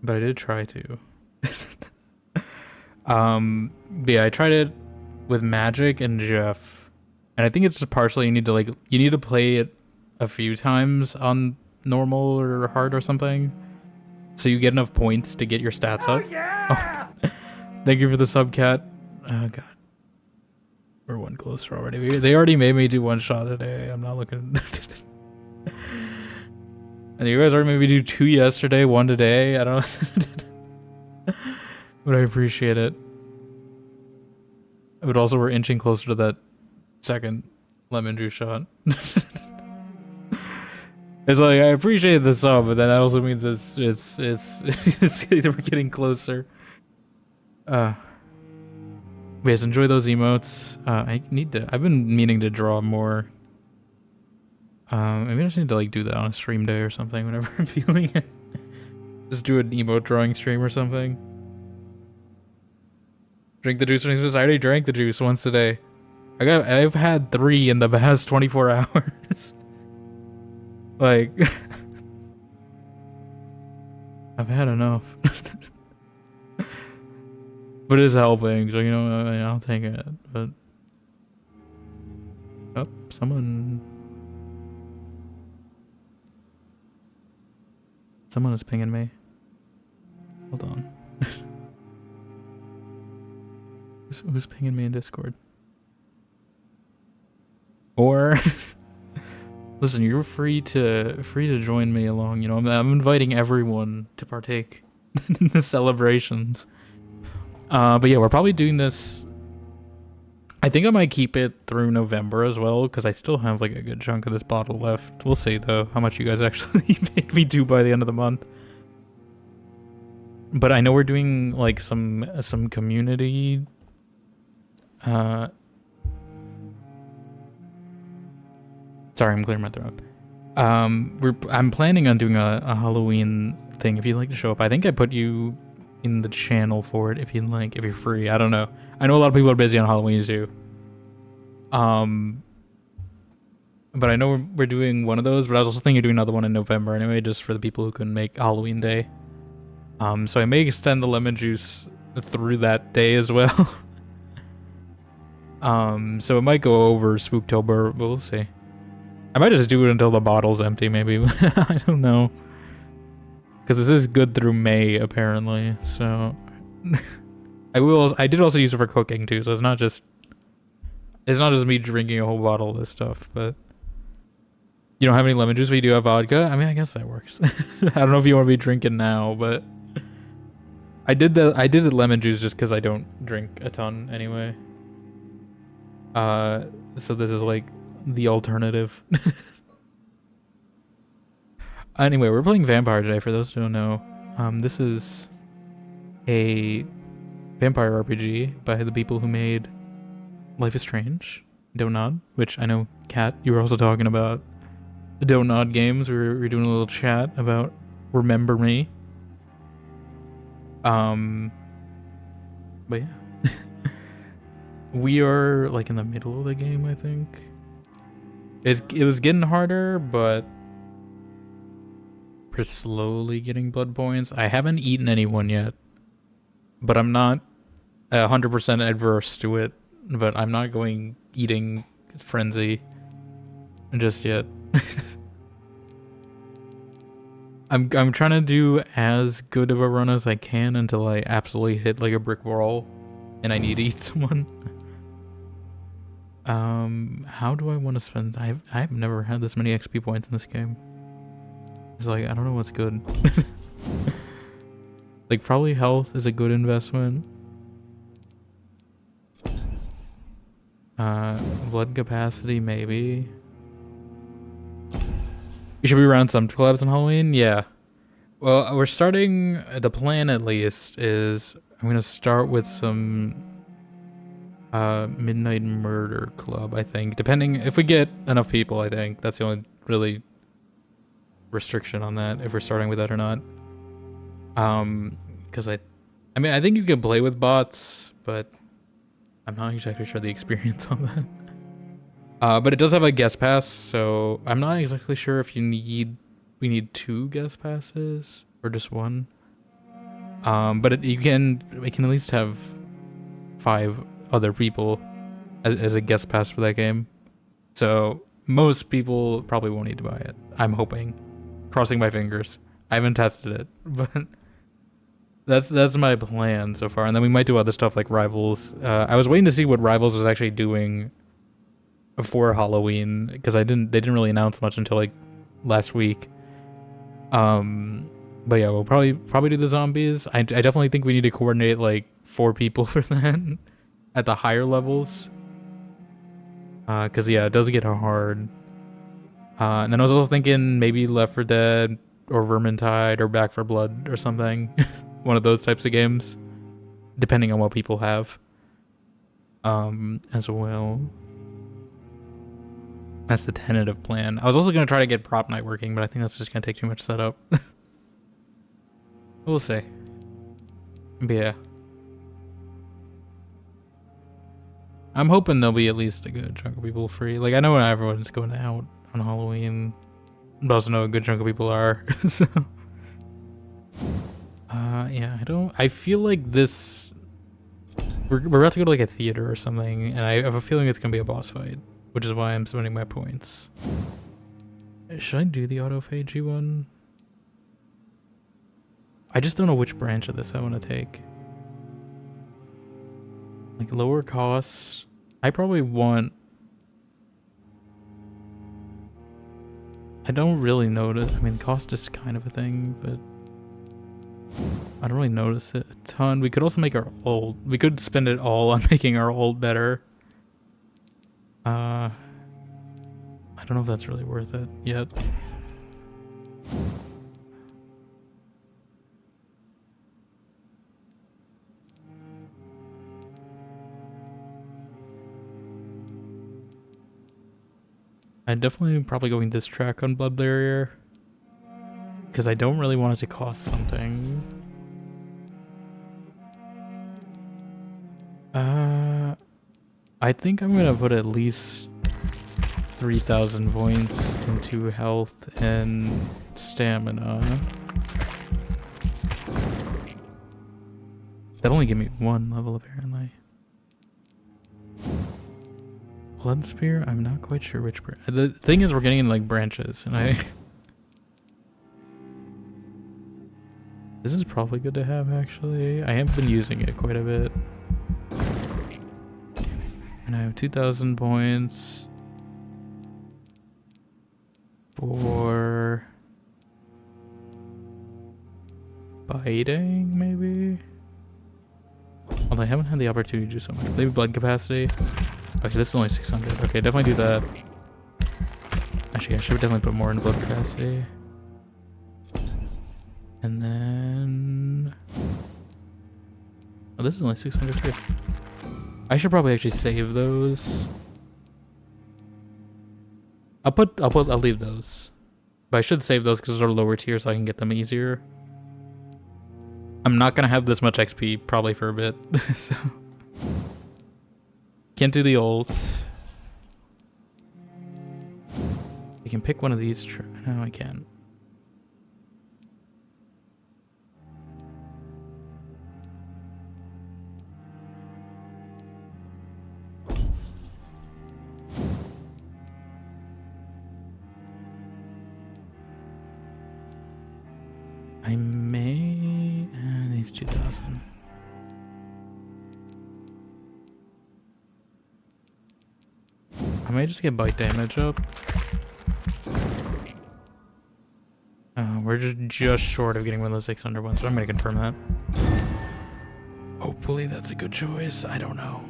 But I did try to. But yeah, I tried it with Magic and Jeff, and I think it's just partially you need to play it a few times on normal or hard or something, so you get enough points to get your stats up. Yeah! Oh. Thank you for the sub, Cat. Oh god, we're one closer already. They already made me do one shot today. I'm not looking. And you guys already made me do 2 yesterday, 1 today. I don't know. But I appreciate it. But also we're inching closer to that second lemon juice shot. It's like, I appreciate the sub, but then that also means it's we're getting closer. Yes, enjoy those emotes. I've been meaning to draw more. Maybe I just need to like do that on a stream day or something whenever I'm feeling it. Just do an emote drawing stream or something. Drink the juice. I already drank the juice once today. I've had 3 in the past 24 hours. Like, I've had enough. But it's helping, so you know, I mean, I'll take it. But oh, someone is pinging me. Hold on. Who's pinging me in Discord? Or listen, you're free to join me along. You know, I'm inviting everyone to partake in the celebrations. But yeah, we're probably doing this. I think I might keep it through November as well, because I still have like a good chunk of this bottle left. We'll see though how much you guys actually make me do by the end of the month. But I know we're doing like some community sorry, I'm clearing my throat. I'm planning on doing a Halloween thing if you'd like to show up. I think I put you in the channel for it if you'd like, if you're free. I don't know. I know a lot of people are busy on Halloween too. But I know we're doing one of those, but I was also thinking of doing another one in November anyway, just for the people who couldn't make Halloween Day. So I may extend the lemon juice through that day as well. So it might go over Spooktober, but we'll see. I might just do it until the bottle's empty, maybe. I don't know. Because this is good through May, apparently, so... I did also use it for cooking, too, so it's not just me drinking a whole bottle of this stuff, but... You don't have any lemon juice, but you do have vodka? I mean, I guess that works. I don't know if you want to be drinking now, but... I did the lemon juice just because I don't drink a ton anyway. So this is like the alternative. Anyway, we're playing Vampire today, for those who don't know. This is a vampire RPG by the people who made Life is Strange, Donod, which I know, Kat, you were also talking about the Donod games. We were doing a little chat about Remember Me. But yeah. We are like in the middle of the game, I think. It was getting harder, but we're slowly getting blood points. I haven't eaten anyone yet, but I'm not 100% adverse to it. But I'm not going eating frenzy just yet. I'm trying to do as good of a run as I can until I absolutely hit like a brick wall and I need to eat someone. How do I want to spend... I've never had this many XP points in this game. It's like, I don't know what's good. Like, probably health is a good investment. Blood capacity, maybe. You should be around some collabs on Halloween? Yeah. Well, we're starting... The plan, at least, is... I'm gonna start with some... Midnight Murder Club, I think. Depending... If we get enough people, I think. That's the only really restriction on that, if we're starting with that or not. Because I mean, I think you can play with bots, but... I'm not exactly sure the experience on that. But it does have a guest pass, so I'm not exactly sure if we need 2 guest passes or just 1. But we can at least have 5 other people as a guest pass for that game. So most people probably won't need to buy it. I'm hoping, crossing my fingers. I haven't tested it, but that's my plan so far. And then we might do other stuff like Rivals. I was waiting to see what Rivals was actually doing for Halloween, because they didn't really announce much until like last week. But yeah, we'll probably do the zombies. I definitely think we need to coordinate like 4 people for that at the higher levels. Because yeah, it does get hard. And then I was also thinking maybe Left 4 Dead or Vermintide or Back 4 Blood or something. One of those types of games, depending on what people have. As well. That's the tentative plan. I was also going to try to get Prop Night working, but I think that's just going to take too much setup. We'll see. But yeah. I'm hoping there'll be at least a good chunk of people free. Like, I know everyone's going out on Halloween, but I also know a good chunk of people are. So, yeah, I feel like this... We're about to go to like a theater or something, and I have a feeling it's going to be a boss fight, which is why I'm spending my points. Should I do the autophagy one? I just don't know which branch of this I want to take. Like lower costs. I probably want I don't really notice. I mean, cost is kind of a thing, but I don't really notice it a ton. We could also make our ult. We could spend it all on making our ult better. I don't know if that's really worth it yet. I'm definitely probably going this track on Blood Barrier because I don't really want it to cost something. I think I'm gonna put at least 3,000 points into health and stamina. That only gave me 1 level apparently. Blood Spear? I'm not quite sure which branch. The thing is we're getting in like branches and This is probably good to have actually. I have been using it quite a bit. And I have 2,000 points for biting, maybe? Although I haven't had the opportunity to do so much. Maybe blood capacity. Okay, this is only 600. Okay, definitely do that. Actually, I should definitely put more in blood capacity. And then... Oh, this is only 600 too. I should probably actually save those. I'll leave those. But I should save those because those are lower tiers so I can get them easier. I'm not gonna have this much XP probably for a bit, so... Can't do the ult. You can pick one of these. No, I can't. I may... these 2,000. I might just get bite damage up. We're just short of getting one of those 600 ones, so I'm gonna confirm that. Hopefully that's a good choice. I don't know.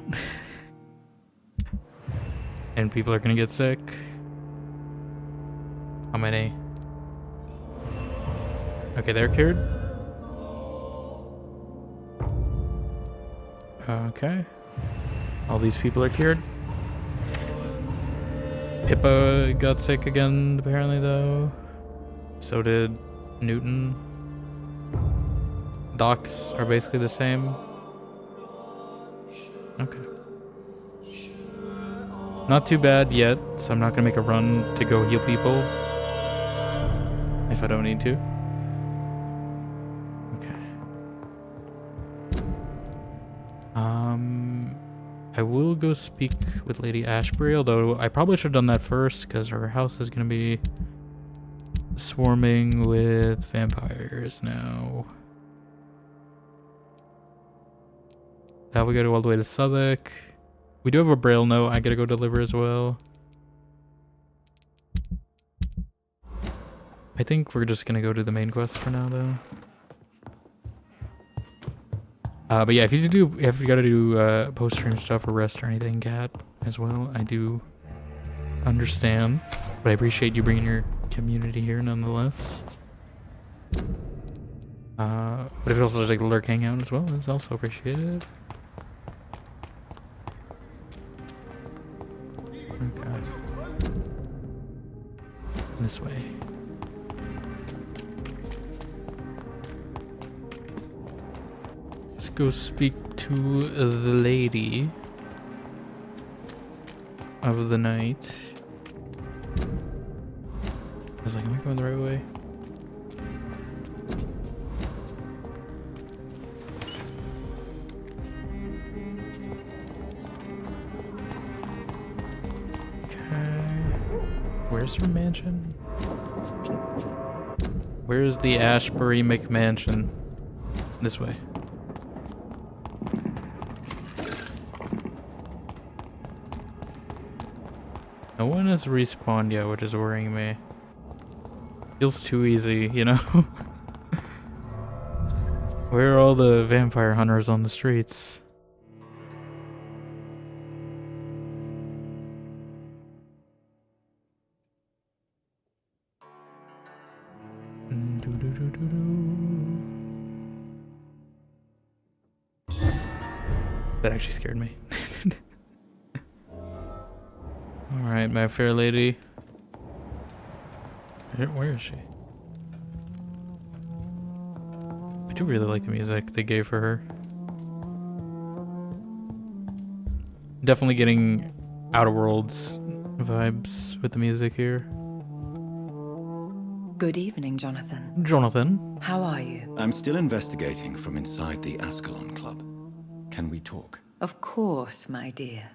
And people are gonna get sick. How many? Okay, they're cured. Okay. All these people are cured. Pippa got sick again, apparently, though. So did Newton. Docs are basically the same. Okay. Not too bad yet, so I'm not gonna make a run to go heal people. If I don't need to. I will go speak with Lady Ashbury, although I probably should have done that first because her house is going to be swarming with vampires now. Now we gotta go all the way to Southwark. We do have a Braille note I gotta go deliver as well. I think we're just gonna go do the main quest for now though. But yeah, if you gotta do post-stream stuff or rest or anything, Kat, as well, I do understand. But I appreciate you bringing your community here nonetheless. But if it also just like lurk hangout as well, it's also appreciated. Okay. This way. Let's go speak to the lady of the night. I was like, am I going the right way? Where's her mansion? Where's the Ashbury McMansion? This way. No one has respawned yet, which is worrying me. Feels too easy, you know? Where are all the vampire hunters on the streets? That actually scared me. Alright, my fair lady. Where is she? I do really like the music they gave for her. Definitely getting Outer Worlds vibes with the music here. Good evening, Jonathan. Jonathan. How are you? I'm still investigating from inside the Ascalon Club. Can we talk? Of course, my dear.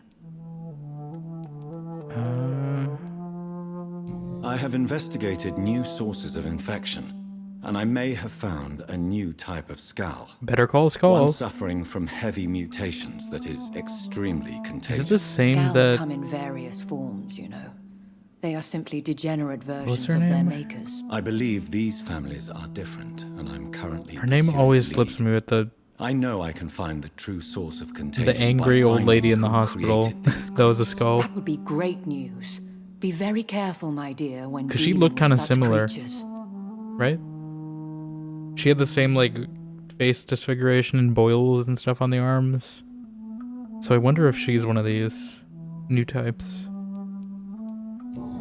I have investigated new sources of infection, and I may have found a new type of Skal. Better call Skull. One suffering from heavy mutations that is extremely contagious. Is it the same Skals that... come in various forms, you know. They are simply degenerate versions her of their name? makers. I believe these families are different, and I'm currently Her name pursuing always the lead. slips me with the... I know I can find the true source of contagion. The angry by old lady finding in the who hospital. created these That was a creatures. skull. That would be great news. Be very careful, my dear, when Because she dealing looked with kind of such similar. creatures. Right? She had the same, like, face disfiguration and boils and stuff on the arms. So I wonder if she's one of these new types.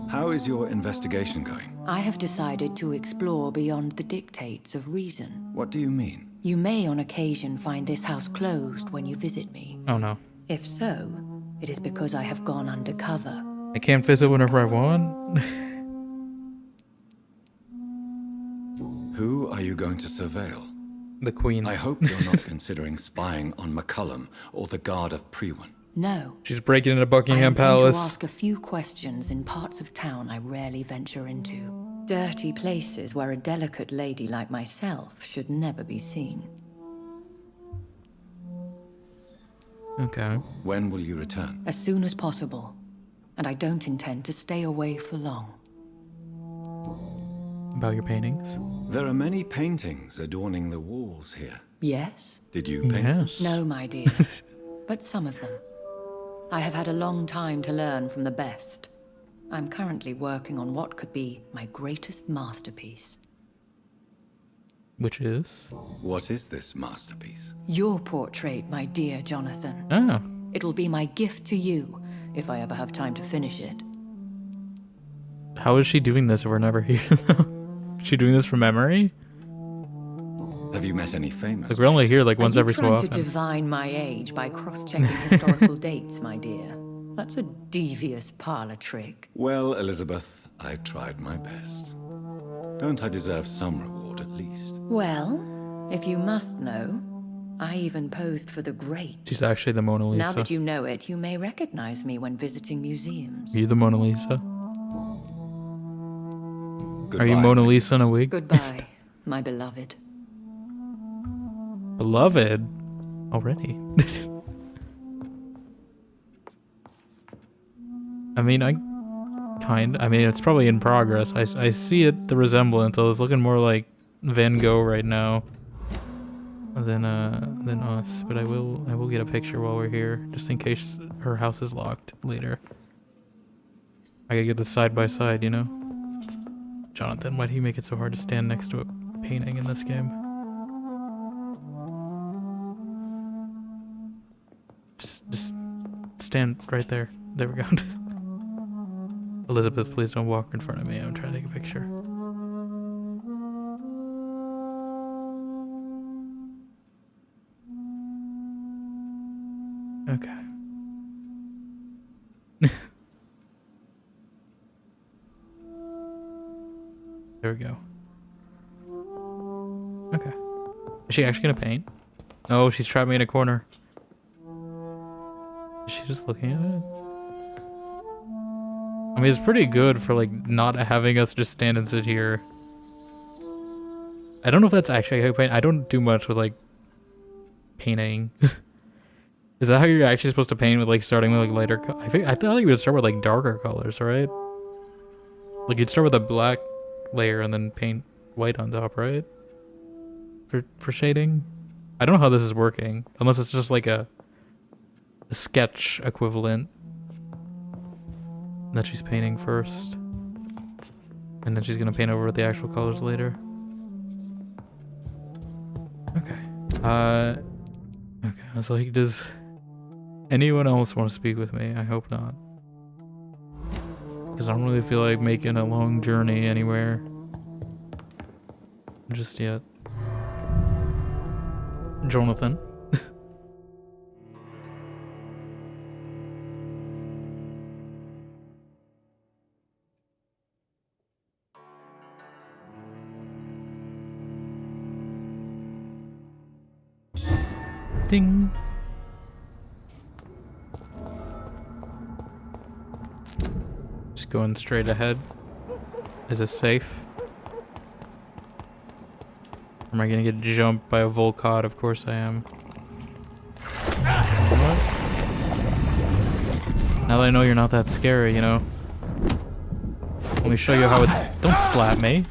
How is your investigation going? I have decided to explore beyond the dictates of reason. What do you mean? You may on occasion find this house closed when you visit me. Oh no. If so, it is because I have gone undercover. I can't visit whenever I want? Who are you going to surveil? The Queen. I hope you're not considering spying on McCullum or the Guard of Prewan. No. She's breaking into I Buckingham intend Palace. to ask a few questions in parts of town I rarely venture into. Dirty places where a delicate lady like myself should never be seen. Okay. When will you return? As soon as possible. And I don't intend to stay away for long. About your paintings? There are many paintings adorning the walls here. Yes? Did you paint them? Yes. No, my dear. But some of them. I have had a long time to learn from the best. I'm currently working on what could be my greatest masterpiece. Which is? What is this masterpiece? Your portrait, my dear Jonathan. Oh. It'll be my gift to you, if I ever have time to finish it. How is she doing this if we're never here? Is she doing this from memory? Have you met any famous? Like, we're only here like once Are you every so trying often. to divine my age by cross-checking historical dates, my dear? That's a devious parlor trick. Well, Elizabeth, I tried my best. Don't I deserve some reward at least? Well, if you must know, I even posed for the great. She's actually the Mona Lisa. Now that you know it, you may recognize me when visiting museums. Are you the Mona Lisa? Goodbye, Are you Mona Lisa in a wig? Goodbye, my beloved. Beloved? Already? I mean, I mean, it's probably in progress. I see it, the resemblance. It's looking more like Van Gogh right now than us. But I will get a picture while we're here, just in case her house is locked later. I gotta get the side by side, you know? Jonathan, why do you make it so hard to stand next to a painting in this game? Just stand right there. There we go. Elizabeth, please don't walk in front of me. I'm trying to take a picture. Okay. There we go. Okay. Is she actually gonna paint? Oh, she's trapped me in a corner. Is she just looking at it? I mean, it's pretty good for, like, not having us just stand and sit here. I don't know if that's actually how you paint. I don't do much with, like, painting. Is that how you're actually supposed to paint, with, like, starting with, like, lighter I thought you would start with, like, darker colors, right? Like, you'd start with a black layer and then paint white on top, right? For shading? I don't know how this is working, unless it's just like a sketch equivalent that she's painting first. And then she's gonna paint over with the actual colors later. Okay. Okay, I was like, does anyone else want to speak with me? I hope not. Because I don't really feel like making a long journey anywhere just yet. Jonathan. Ding. Just going straight ahead. Is it safe? Am I gonna get jumped by a Volcod? Of course I am. What? Now that I know you're not that scary, you know. Let me show you how it's... Don't slap me.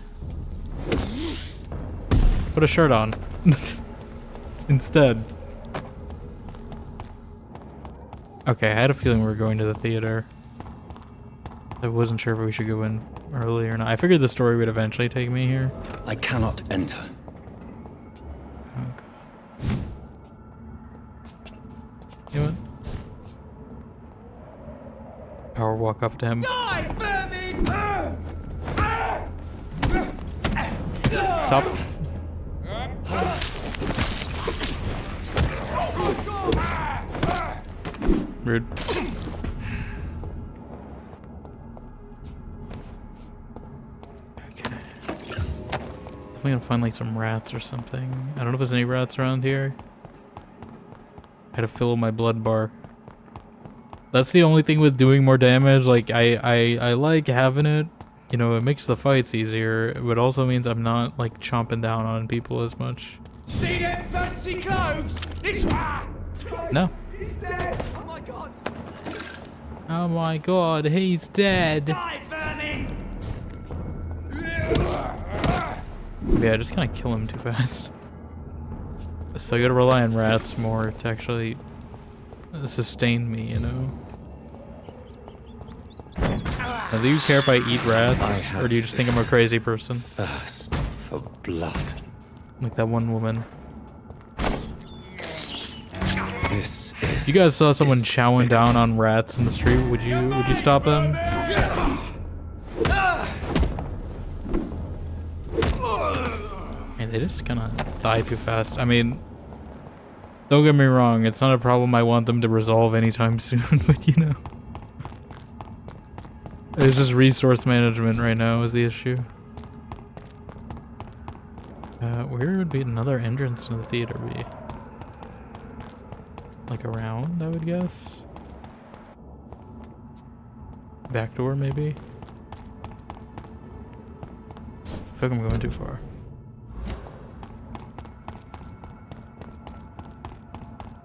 Put a shirt on. Instead. Okay, I had a feeling we were going to the theater. I wasn't sure if we should go in early or not. I figured the story would eventually take me here. I cannot enter. Oh god. You know what? Power walk up to him. Die, vermin! Stop. Rude. Okay. I'm gonna find like some rats or something. I don't know if there's any rats around here. I had to fill my blood bar. That's the only thing with doing more damage. Like I like having it. You know, it makes the fights easier, but also means I'm not like chomping down on people as much. See them fancy clothes? This one! No. He's dead! Oh my god! Oh my god, he's dead. Die, vermin! Yeah, just kind of kill him too fast. So you gotta rely on rats more to actually sustain me, you know? Now, do you care if I eat rats? Or do you just think I'm a crazy person? Thirst for blood. Like that one woman. This is... You guys saw someone chowing down on rats in the street. Would you stop them? Man, they just kind of die too fast. I mean, don't get me wrong. It's not a problem I want them to resolve anytime soon, but you know. It's just resource management right now is the issue. Where would be another entrance to the theater be? Like around, I would guess? Back door, maybe? I feel like I'm going too far.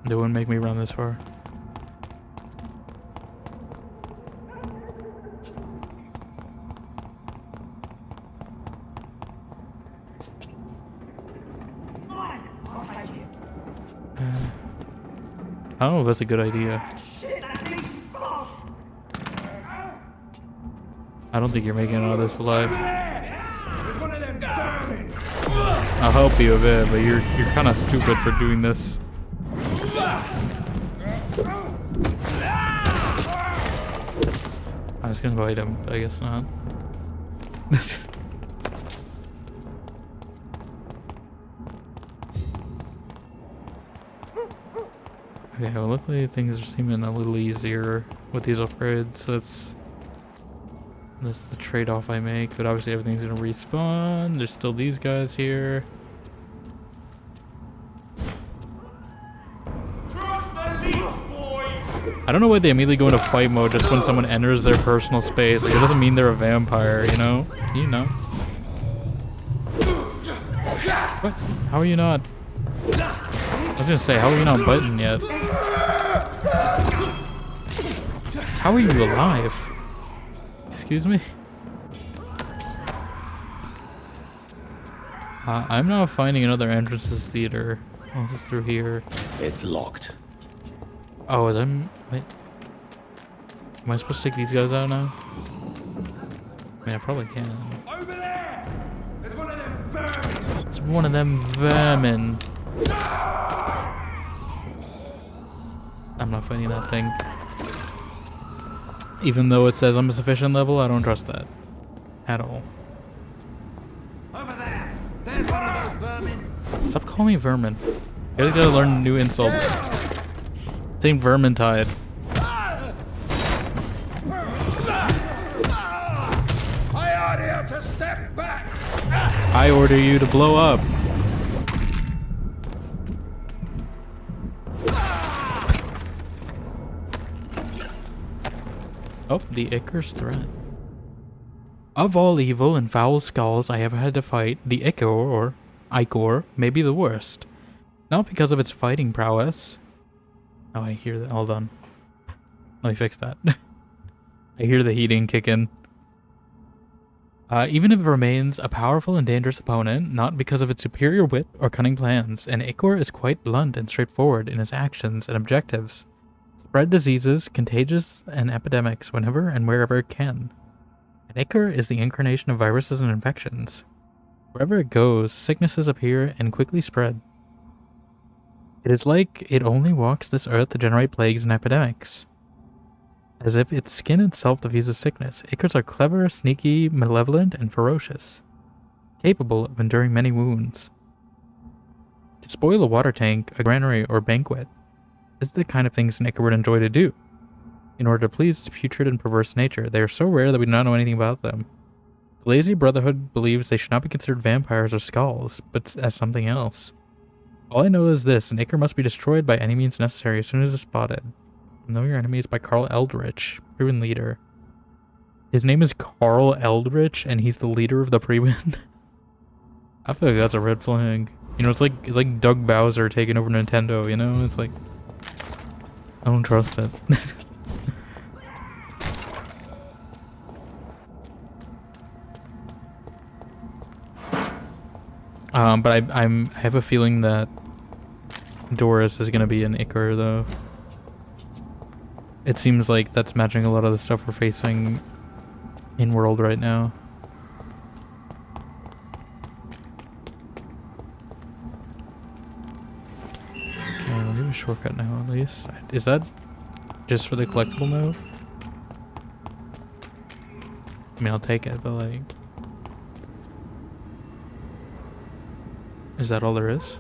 They wouldn't make me run this far. I don't know if that's a good idea. I don't think you're making it out of this alive. I'll help you a bit, but you're kind of stupid for doing this. I was gonna bite him, but I guess not. Okay, well luckily things are seeming a little easier with these upgrades. That's the trade-off I make, but obviously everything's gonna respawn. There's still these guys here. I don't know why they immediately go into fight mode just when someone enters their personal space. Like, it doesn't mean they're a vampire, you know? You know. What? How are you not? I was gonna say, how are you not biting yet? How are you alive? Excuse me? I'm not finding another entrance to this theater. Unless it's through here. It's locked. Oh, wait. Am I supposed to take these guys out now? I mean, I probably can. Over there! There's one of them vermin! It's one of them vermin. I'm not finding that thing. Even though it says I'm a sufficient level, I don't trust that. At all. Over there! There's one of those vermin! Stop calling me vermin. You guys gotta learn new insults. Saying vermintide. I order you to step back! I order you to blow up. Oh, the Icar's threat. Of all evil and foul skulls I ever had to fight, the Icor may be the worst. Not because of its fighting prowess. Oh, I hear that. Hold on. Let me fix that. I hear the heating kick in. Even if it remains a powerful and dangerous opponent, not because of its superior wit or cunning plans, an Icor is quite blunt and straightforward in its actions and objectives. Spread diseases, contagious, and epidemics whenever and wherever it can. An Icor is the incarnation of viruses and infections. Wherever it goes, sicknesses appear and quickly spread. It is like it only walks this earth to generate plagues and epidemics. As if its skin itself diffuses sickness, Icors are clever, sneaky, malevolent, and ferocious, capable of enduring many wounds. To spoil a water tank, a granary, or banquet, this is the kind of things an Icor would enjoy to do. In order to please its putrid and perverse nature, they are so rare that we do not know anything about them. The lazy brotherhood believes they should not be considered vampires or skulls, but as something else. All I know is this, an Icor must be destroyed by any means necessary as soon as it's spotted. Know your enemies by Carl Eldritch, proven leader. His name is Carl Eldritch, and he's the leader of the Prewind. I feel like that's a red flag. You know, it's like Doug Bowser taking over Nintendo. You know, it's like I don't trust it. But I have a feeling that Doris is gonna be an Icor though. It seems like that's matching a lot of the stuff we're facing in world right now. Okay, we'll do a shortcut now at least. Is that just for the collectible node? I mean, I'll take it, but like... Is that all there is?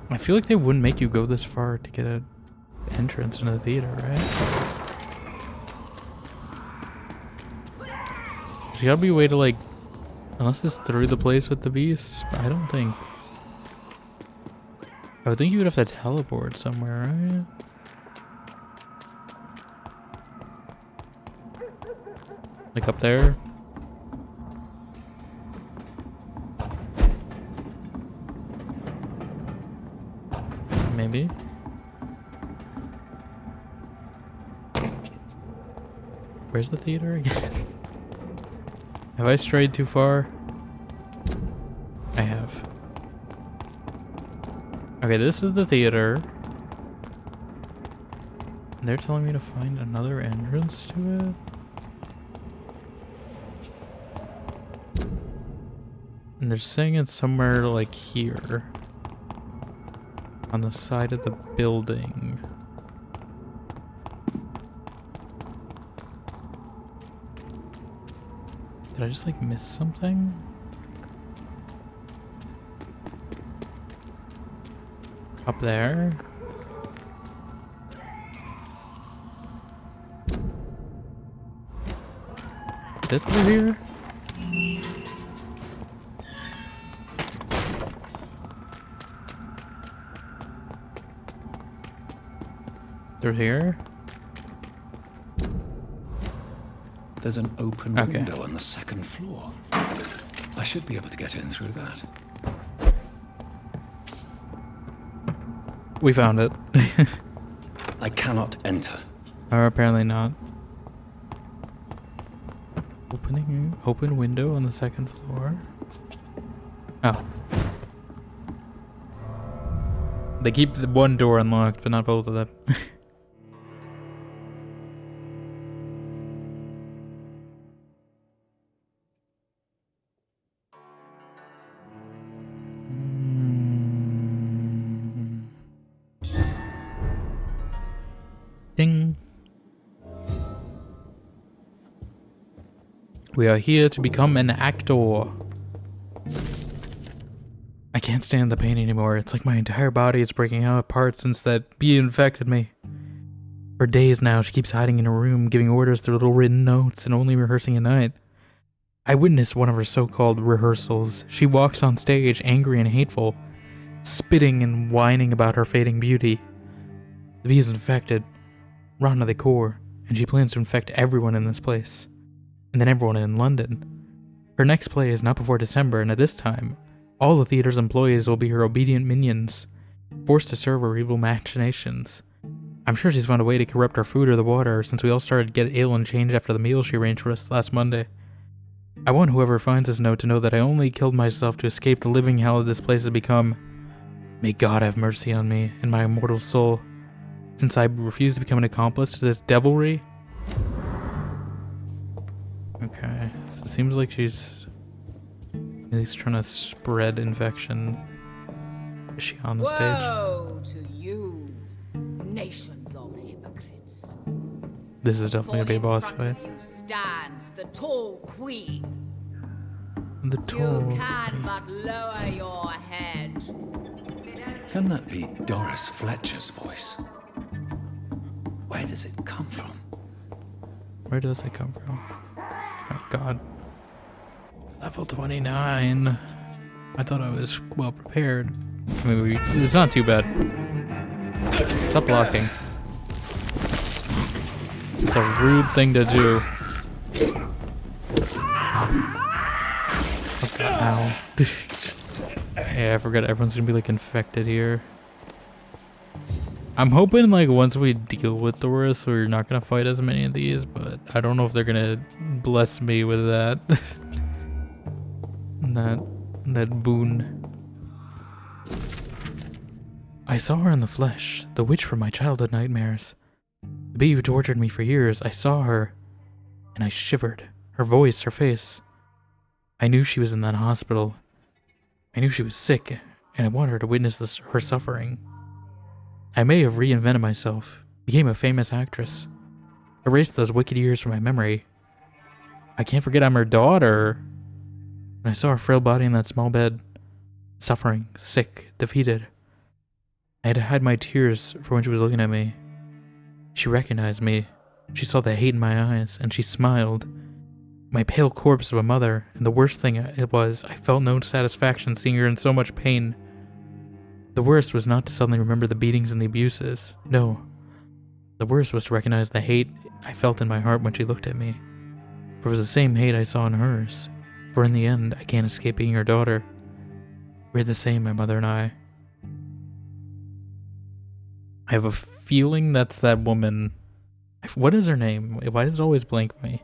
I feel like they wouldn't make you go this far to get an entrance into the theater, right? There's gotta be a way to like... Unless it's through the place with the beast, but I don't think... I would think you would have to teleport somewhere, right? Like up there? Maybe. Where's the theater again? Have I strayed too far? I have. Okay, this is the theater. They're telling me to find another entrance to it? And they're saying it's somewhere like here. On the side of the building. Did I just like miss something? Up there? Is it through here? Through here? There's an open window on the second floor. I should be able to get in through that. We found it. I cannot enter. Or apparently not. Open window on the second floor. Oh. They keep the one door unlocked, but not both of them. Ding. We are here to become an actor. I can't stand the pain anymore. It's like my entire body is breaking apart since that bee infected me. For days now, she keeps hiding in her room, giving orders through little written notes and only rehearsing at night. I witnessed one of her so-called rehearsals. She walks on stage, angry and hateful, spitting and whining about her fading beauty. The bee is infected, rotten to the core, and she plans to infect everyone in this place. And then everyone in London. Her next play is not before December, and at this time, all the theater's employees will be her obedient minions, forced to serve her evil machinations. I'm sure she's found a way to corrupt our food or the water, since we all started to get ill and change after the meal she arranged for us last Monday. I want whoever finds this note to know that I only killed myself to escape the living hell this place has become. May God have mercy on me and my immortal soul, since I refuse to become an accomplice to this devilry. Okay, so it seems like she's at least trying to spread infection. Is she on the Woe to you, nations of hypocrites. This is definitely a big boss fight. You stands the tall queen. The tall You can but lower your head. Can that be Doris Fletcher's voice? Where does it come from? Where does it come from? Oh god. Level 29. I thought I was well prepared. I mean, it's not too bad. Stop blocking. It's a rude thing to do. Oh god, ow. Yeah, I forgot everyone's gonna be like infected here. I'm hoping like once we deal with the worst, we're not gonna fight as many of these, but I don't know if they're gonna bless me with that. that boon. I saw her in the flesh, the witch from my childhood nightmares. The bee who tortured me for years, I saw her, and I shivered. Her voice, her face. I knew she was in that hospital. I knew she was sick, and I wanted her to witness her suffering. I may have reinvented myself, became a famous actress, erased those wicked years from my memory. I can't forget I'm her daughter. And I saw her frail body in that small bed, suffering, sick, defeated. I had to hide my tears for when she was looking at me. She recognized me. She saw the hate in my eyes, and she smiled. My pale corpse of a mother, and the worst thing it was, I felt no satisfaction seeing her in so much pain. The worst was not to suddenly remember the beatings and the abuses. No. The worst was to recognize the hate I felt in my heart when she looked at me. For it was the same hate I saw in hers. For in the end, I can't escape being her daughter. We're the same, my mother and I. I have a feeling that's that woman. What is her name? Why does it always blank me?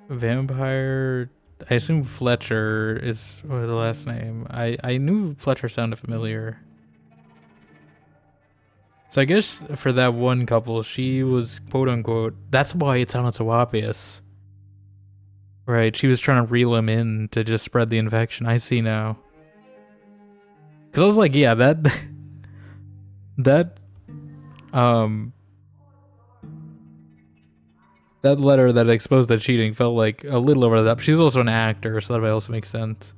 Vampire. I assume Fletcher is the last name. I knew Fletcher sounded familiar. So I guess for that one couple, she was quote unquote. That's why it sounded so obvious. Right, she was trying to reel him in to just spread the infection. I see now. Because I was like, yeah, that letter that exposed the cheating felt like a little over the top. She's also an actor, so that also makes sense.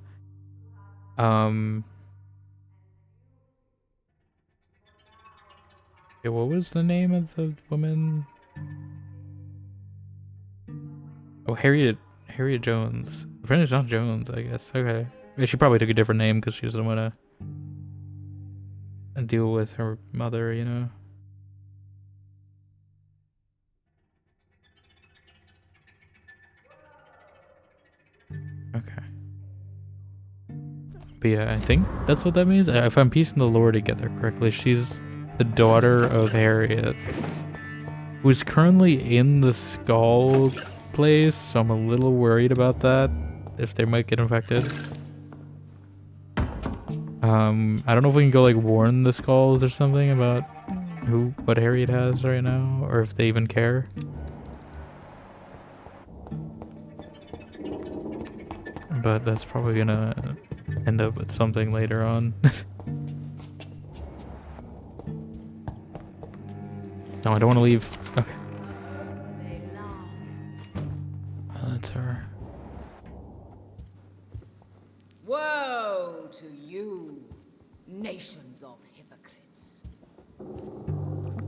Okay, what was the name of the woman? Oh, Harriet Jones. Apparently it's not Jones, I guess. Okay. She probably took a different name because she doesn't want to deal with her mother, you know? Okay. But yeah, I think that's what that means. If I'm piecing the lore together correctly, she's the daughter of Harriet, who's currently in the skull place, so I'm a little worried about that, if they might get infected. I don't know if we can go like warn the skulls or something about what Harriet has right now, or if they even care. But that's probably gonna end up with something later on. No, I don't want to leave. Okay. That's her. Woe to you, nations of hypocrites.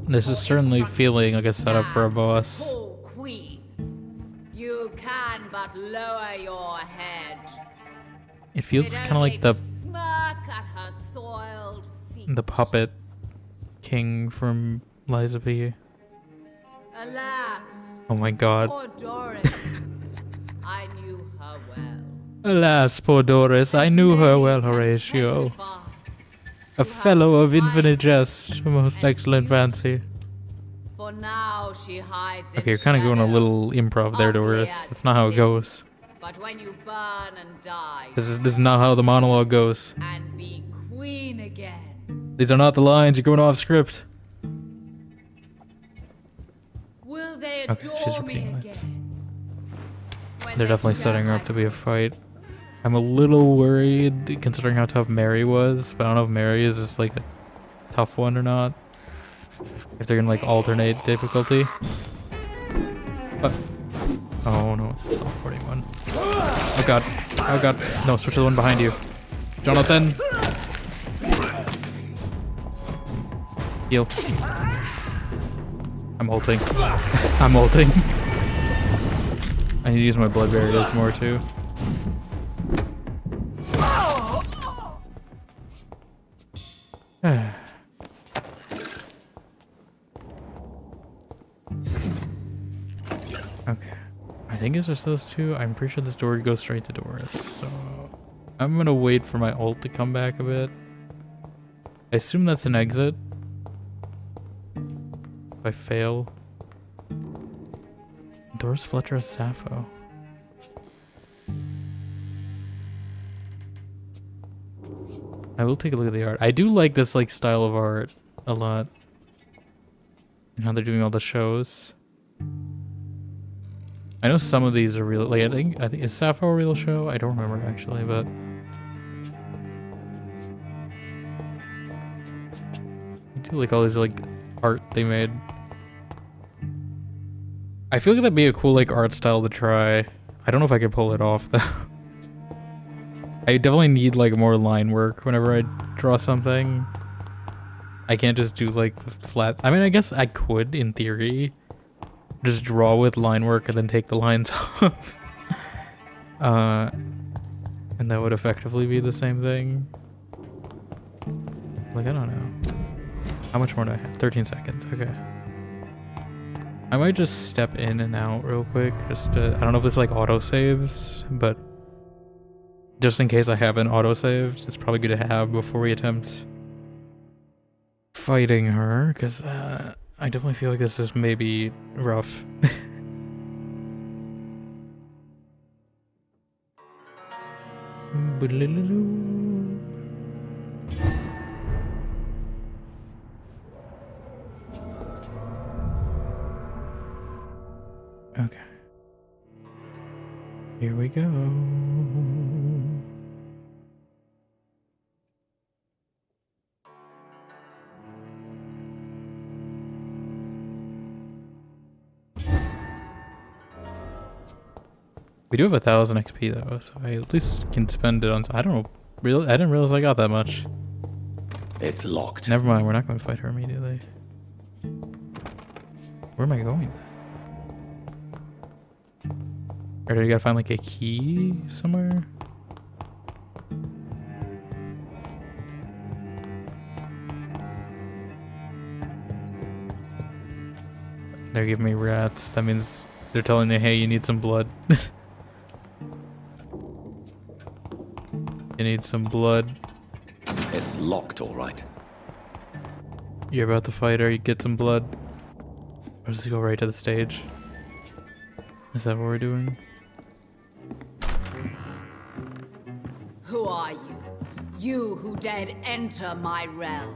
This is certainly feeling like a setup for a boss. Full queen, you can but lower your head. It feels kind of like the Smirk at her soiled feet. the puppet king from Liza P. Alas. Oh my god. Poor Doris. I knew her well. Alas, poor Doris, I knew her well, Horatio. A fellow of infinite jest, a most excellent fancy. For now she hides Okay, you're kind of going a little improv there, Doris. That's not how it goes. But when you burn and die, This is not how the monologue goes. and be queen again. These are not the lines. You're going off script. Will they Okay, she's adore me repeating lines. again? They're definitely setting her up to be a fight. I'm a little worried considering how tough Mary was, but I don't know if Mary is just like a tough one or not. If they're gonna like alternate difficulty. But oh no, it's a teleporting one. Oh god. Oh god. No, switch to the one behind you. Jonathan! Heal. I'm ulting. I'm ulting. I need to use my blood barriers more too. Okay. I think it's just those two. I'm pretty sure this door goes straight to Doris, so I'm gonna wait for my ult to come back a bit. I assume that's an exit. If I fail. Doris Fletcher as Sappho. I will take a look at the art. I do like this like style of art a lot. And how they're doing all the shows. I know some of these are real. Like I think is Sappho a real show? I don't remember actually, but I do like all these like art they made. I feel like that'd be a cool like art style to try. I don't know if I could pull it off though. I definitely need like more line work whenever I draw something. I can't just do like the flat. I mean, I guess I could in theory just draw with line work and then take the lines off. And that would effectively be the same thing. Like, I don't know. How much more do I have? 13 seconds. Okay. I might just step in and out real quick. Just to, I don't know if it's like auto saves, but just in case I haven't auto saved, it's probably good to have before we attempt fighting her, because I definitely feel like this is maybe rough. Okay. Here we go. We do have 1,000 XP though, so I at least can spend it on. I don't know. I didn't realize I got that much. It's locked. Never mind. We're not going to fight her immediately. Where am I going? Or do you gotta find like a key somewhere? They're giving me rats. That means they're telling me, hey, you need some blood. You need some blood. It's locked, all right. You're about to fight her, you get some blood. Or does it go right to the stage? Is that what we're doing? Who are you? You who dared enter my realm.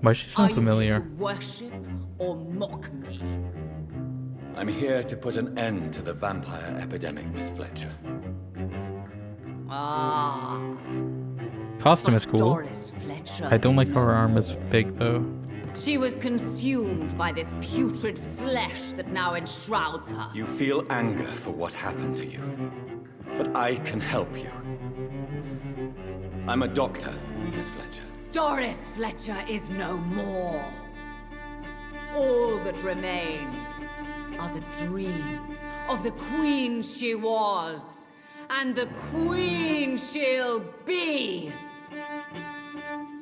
Why does she sound familiar? Are you here to worship or mock me? I'm here to put an end to the vampire epidemic, Miss Fletcher. Ah. Costume is cool. Doris Fletcher I don't like how her arm is big though. She was consumed by this putrid flesh that now enshrouds her. You feel anger for what happened to you, but I can help you. I'm a doctor, Miss Fletcher. Doris Fletcher is no more. All that remains are the dreams of the queen she was, and the queen she'll be.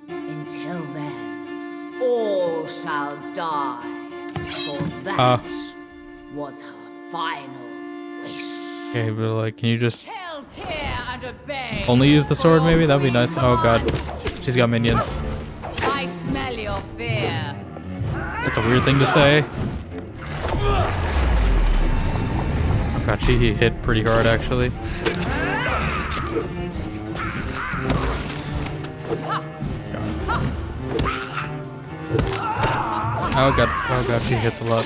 Until then, all shall die, for that was her final wish. Okay, but like, can you just Held here and obey. only use the sword maybe? That'd be nice. Oh god, she's got minions. I smell your fear. That's a weird thing to say. Oh god, she hit pretty hard actually. Oh god, she hits a lot.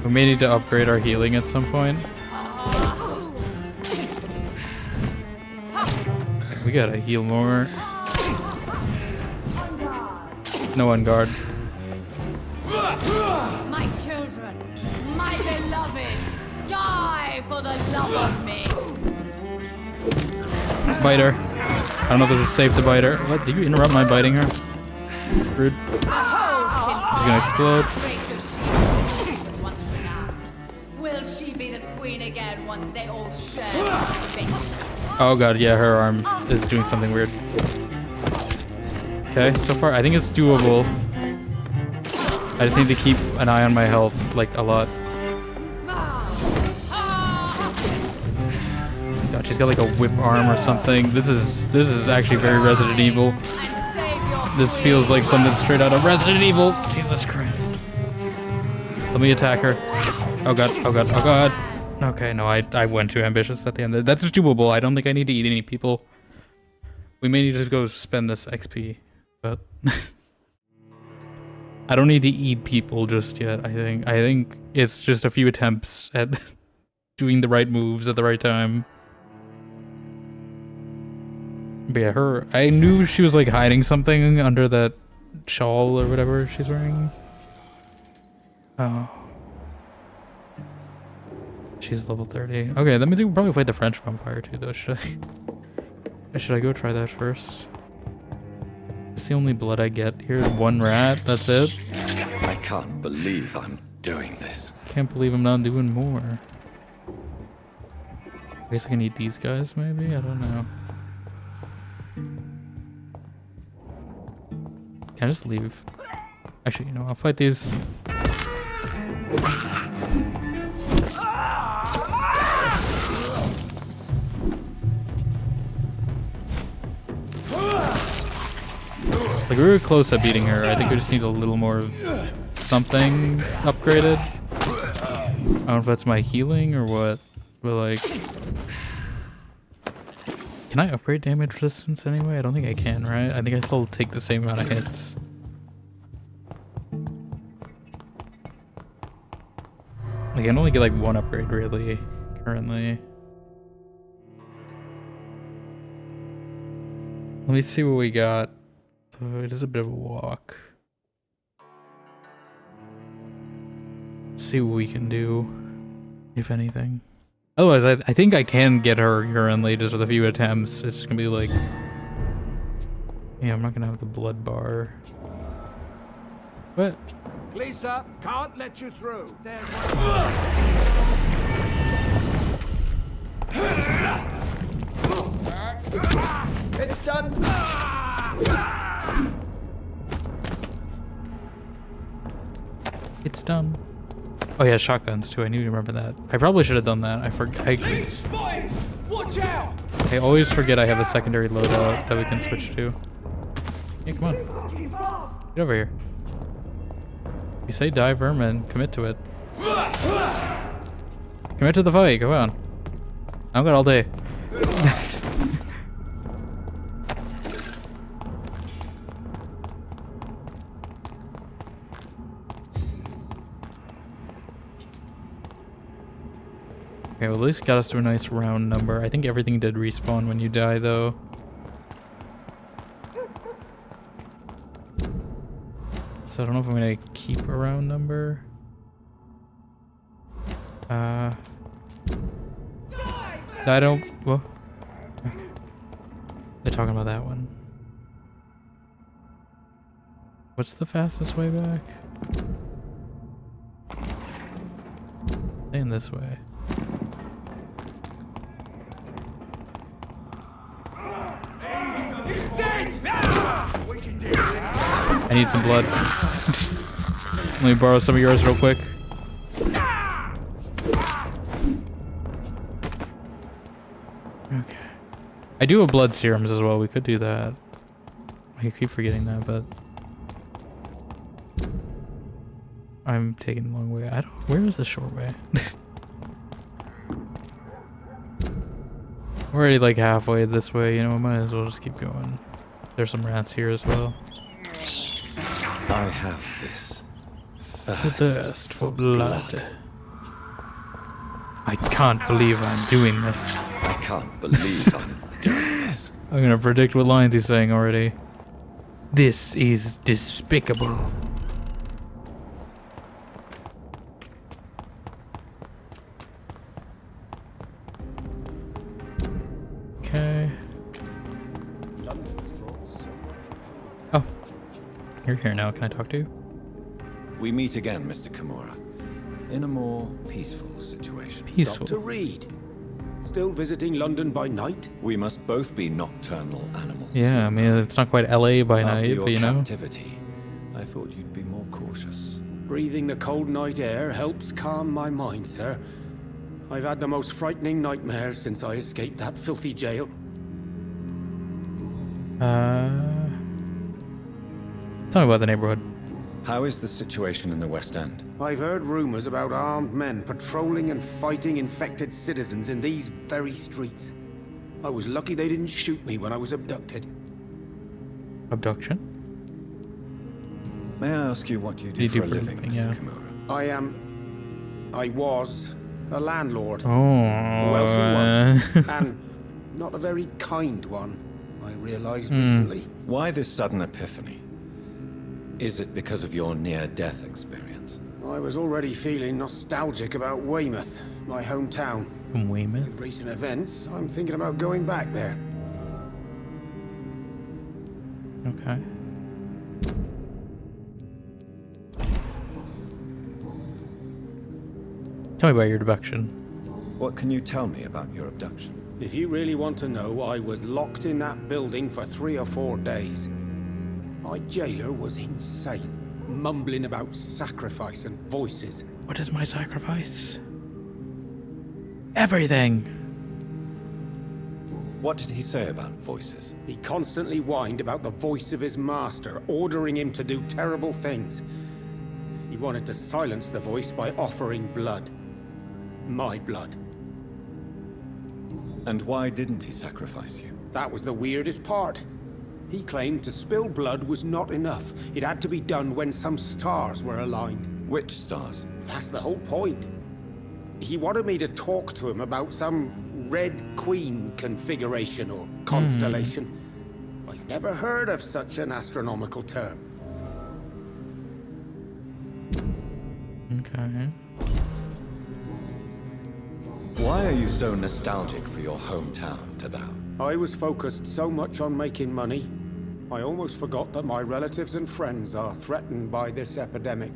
We may need to upgrade our healing at some point. We gotta heal more. No on guard. My children, my beloved, die for the love of me. Bite her. I don't know if this is safe to bite her. What? Did you interrupt my biting her? Rude. She's gonna explode. Will she be the queen again once they all share fate? Oh god, yeah, her arm is doing something weird. Okay, so far I think it's doable. I just need to keep an eye on my health, like, a lot. God, she's got like a whip arm or something. This is actually very Resident Evil. This feels like something straight out of Resident Evil. Jesus Christ. Let me attack her. Oh god, oh god, oh god. Okay, no, I went too ambitious at the end. That's doable. I don't think I need to eat any people. We may need to go spend this XP, but I don't need to eat people just yet. I think it's just a few attempts at doing the right moves at the right time. But yeah, I knew she was like hiding something under that shawl or whatever she's wearing. Oh. She's level 30. Okay, that means we can probably fight the French vampire too though, should I go try that first? It's the only blood I get here. One rat, that's it. I can't believe I'm doing this. Can't believe I'm not doing more. I guess I can eat these guys maybe? I don't know. Can I just leave? Actually, you know, I'll fight these. Like, we were close at beating her. I think we just need a little more something upgraded. I don't know if that's my healing or what, but like... Can I upgrade damage resistance anyway? I don't think I can, right? I think I still take the same amount of hits. Like, I can only get like one upgrade really, currently. Let me see what we got. Oh, it is a bit of a walk. See what we can do, if anything. Otherwise, I think I can get her currently just with a few attempts. It's just gonna be like... Yeah, I'm not gonna have the blood bar. What? Police up, can't let you through. There's It's done. It's done. Oh yeah, shotguns too. I need to remember that. I probably should have done that. I forgot. Watch out! I always forget I have a secondary loadout that we can switch to. Yeah, come on. Get over here. You say die vermin, commit to it. Commit to the fight. Go on. I've got all day. Okay, well, at least got us to a nice round number. I think everything did respawn when you die, though. So I don't know if I'm gonna keep a round number. I don't. Well, okay. They're talking about that one. What's the fastest way back? Staying this way. I need some blood. Let me borrow some of yours real quick. Okay. I do have blood serums as well. We could do that. I keep forgetting that, but I'm taking the long way. I don't. Where is the short way? We're already like halfway this way. You know, we might as well just keep going. There's some rats here as well. I have this thirst for blood. I can't believe I'm doing this. I can't believe I'm doing this. I'm gonna predict what lines he's saying already. This is despicable. Okay. Oh. You're here now. Can I talk to you? We meet again, Mr. Kimura. In a more peaceful situation. Peaceful. Dr. Reed. Still visiting London by night? We must both be nocturnal animals. Yeah, I mean, it's not quite LA by night, After your but you know. captivity, I thought you'd be more cautious. Breathing the cold night air helps calm my mind, sir. I've had the most frightening nightmares since I escaped that filthy jail. Tell me about the neighborhood. How is the situation in the West End? I've heard rumors about armed men patrolling and fighting infected citizens in these very streets. I was lucky they didn't shoot me when I was abducted. Abduction? May I ask you what you do for a living, Mr. Kimura? I was a landlord. Oh. A wealthy one. And not a very kind one, I realized recently. Why this sudden epiphany? Is it because of your near-death experience? I was already feeling nostalgic about Weymouth, my hometown. Weymouth? In recent events, I'm thinking about going back there. Okay. Tell me about your abduction. What can you tell me about your abduction? If you really want to know, I was locked in that building for 3 or 4 days. My jailer was insane, mumbling about sacrifice and voices. What is my sacrifice? Everything! What did he say about voices? He constantly whined about the voice of his master, ordering him to do terrible things. He wanted to silence the voice by offering blood. My blood. And why didn't he sacrifice you? That was the weirdest part. He claimed to spill blood was not enough. It had to be done when some stars were aligned. Which stars? That's the whole point. He wanted me to talk to him about some Red Queen configuration or constellation. I've never heard of such an astronomical term. Okay. Why are you so nostalgic for your hometown, Tadao? I was focused so much on making money, I almost forgot that my relatives and friends are threatened by this epidemic.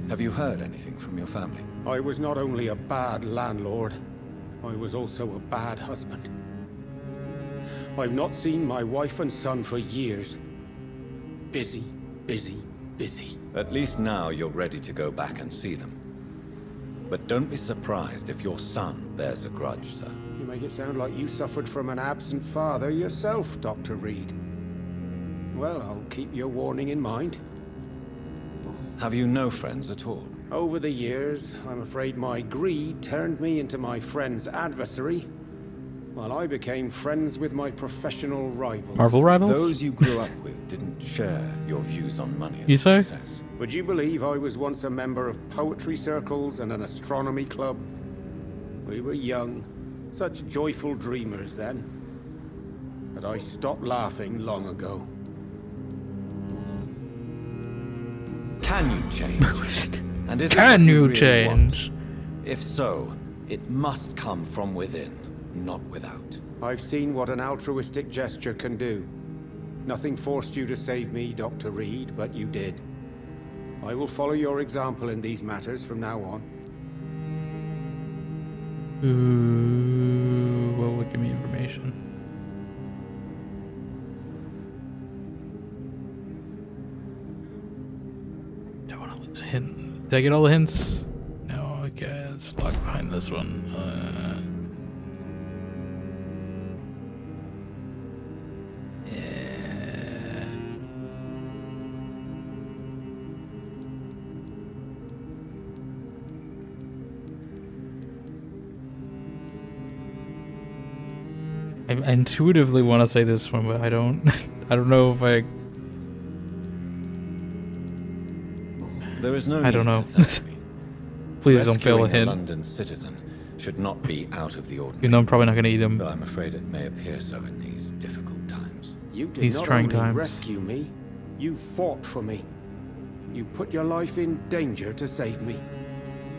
Have you heard anything from your family? I was not only a bad landlord, I was also a bad husband. I've not seen my wife and son for years. Busy, busy, busy. At least now you're ready to go back and see them. But don't be surprised if your son bears a grudge, sir. You make it sound like you suffered from an absent father yourself, Dr. Reed. Well, I'll keep your warning in mind. Have you no friends at all? Over the years, I'm afraid my greed turned me into my friend's adversary, while I became friends with my professional rivals. Marvel rivals? Those you grew up with didn't share your views on money and You say? success. Would you believe I was once a member of poetry circles and an astronomy club? We were young, such joyful dreamers then. But I stopped laughing long ago. Can you change? And is it Can what you really change? want? If so, it must come from within, not without. I've seen what an altruistic gesture can do. Nothing forced you to save me, Dr. Reed, but you did. I will follow your example in these matters from now on. Ooh, what would give me information? Don't want to lose a hint. Did I get all the hints? No, okay, let's log behind this one. I intuitively want to say this one, but I don't. I don't know if I. There is no I don't need know. to thank me. Please don't fail a Rescuing hint. London citizen should not be out of the ordinary. You know I'm probably not gonna eat him. Though I'm afraid it may appear so in these difficult times. You did These not trying only times. rescue me, you fought for me. You put your life in danger to save me.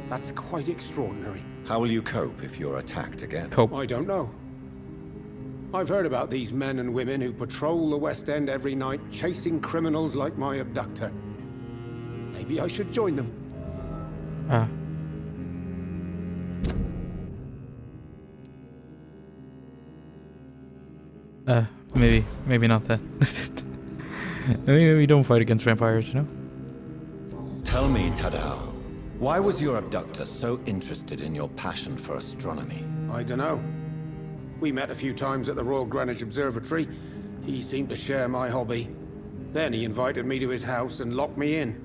That's quite extraordinary. How will you cope if you're attacked again? Cope. I don't know. I've heard about these men and women who patrol the West End every night, chasing criminals like my abductor. Maybe I should join them. Ah. Maybe not that. Maybe don't fight against vampires, you know? Tell me, Tadao, why was your abductor so interested in your passion for astronomy? I don't know. We met a few times at the Royal Greenwich Observatory. He seemed to share my hobby. Then he invited me to his house and locked me in.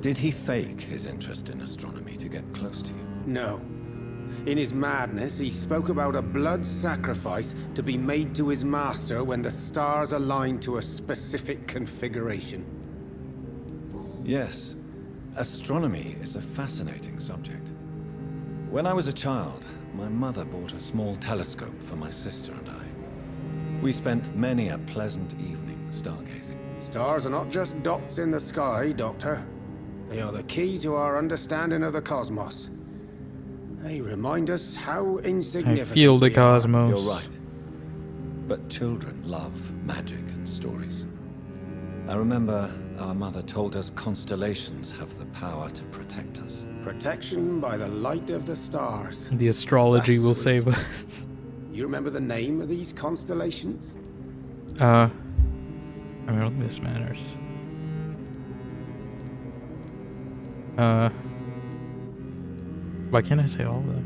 Did he fake his interest in astronomy to get close to you? No. In his madness, he spoke about a blood sacrifice to be made to his master when the stars aligned to a specific configuration. Yes. Astronomy is a fascinating subject. When I was a child, my mother bought a small telescope for my sister and I. We spent many a pleasant evening stargazing. Stars are not just dots in the sky, Doctor. They are the key to our understanding of the cosmos. They remind us how insignificant I feel the we are. cosmos. You're right. But children love magic and stories. I remember our mother told us constellations have the power to protect us. Protection by the light of the stars. The astrology That's will sweet. save us. You remember the name of these constellations? I mean, I don't think this matters. Why can't I say all of them?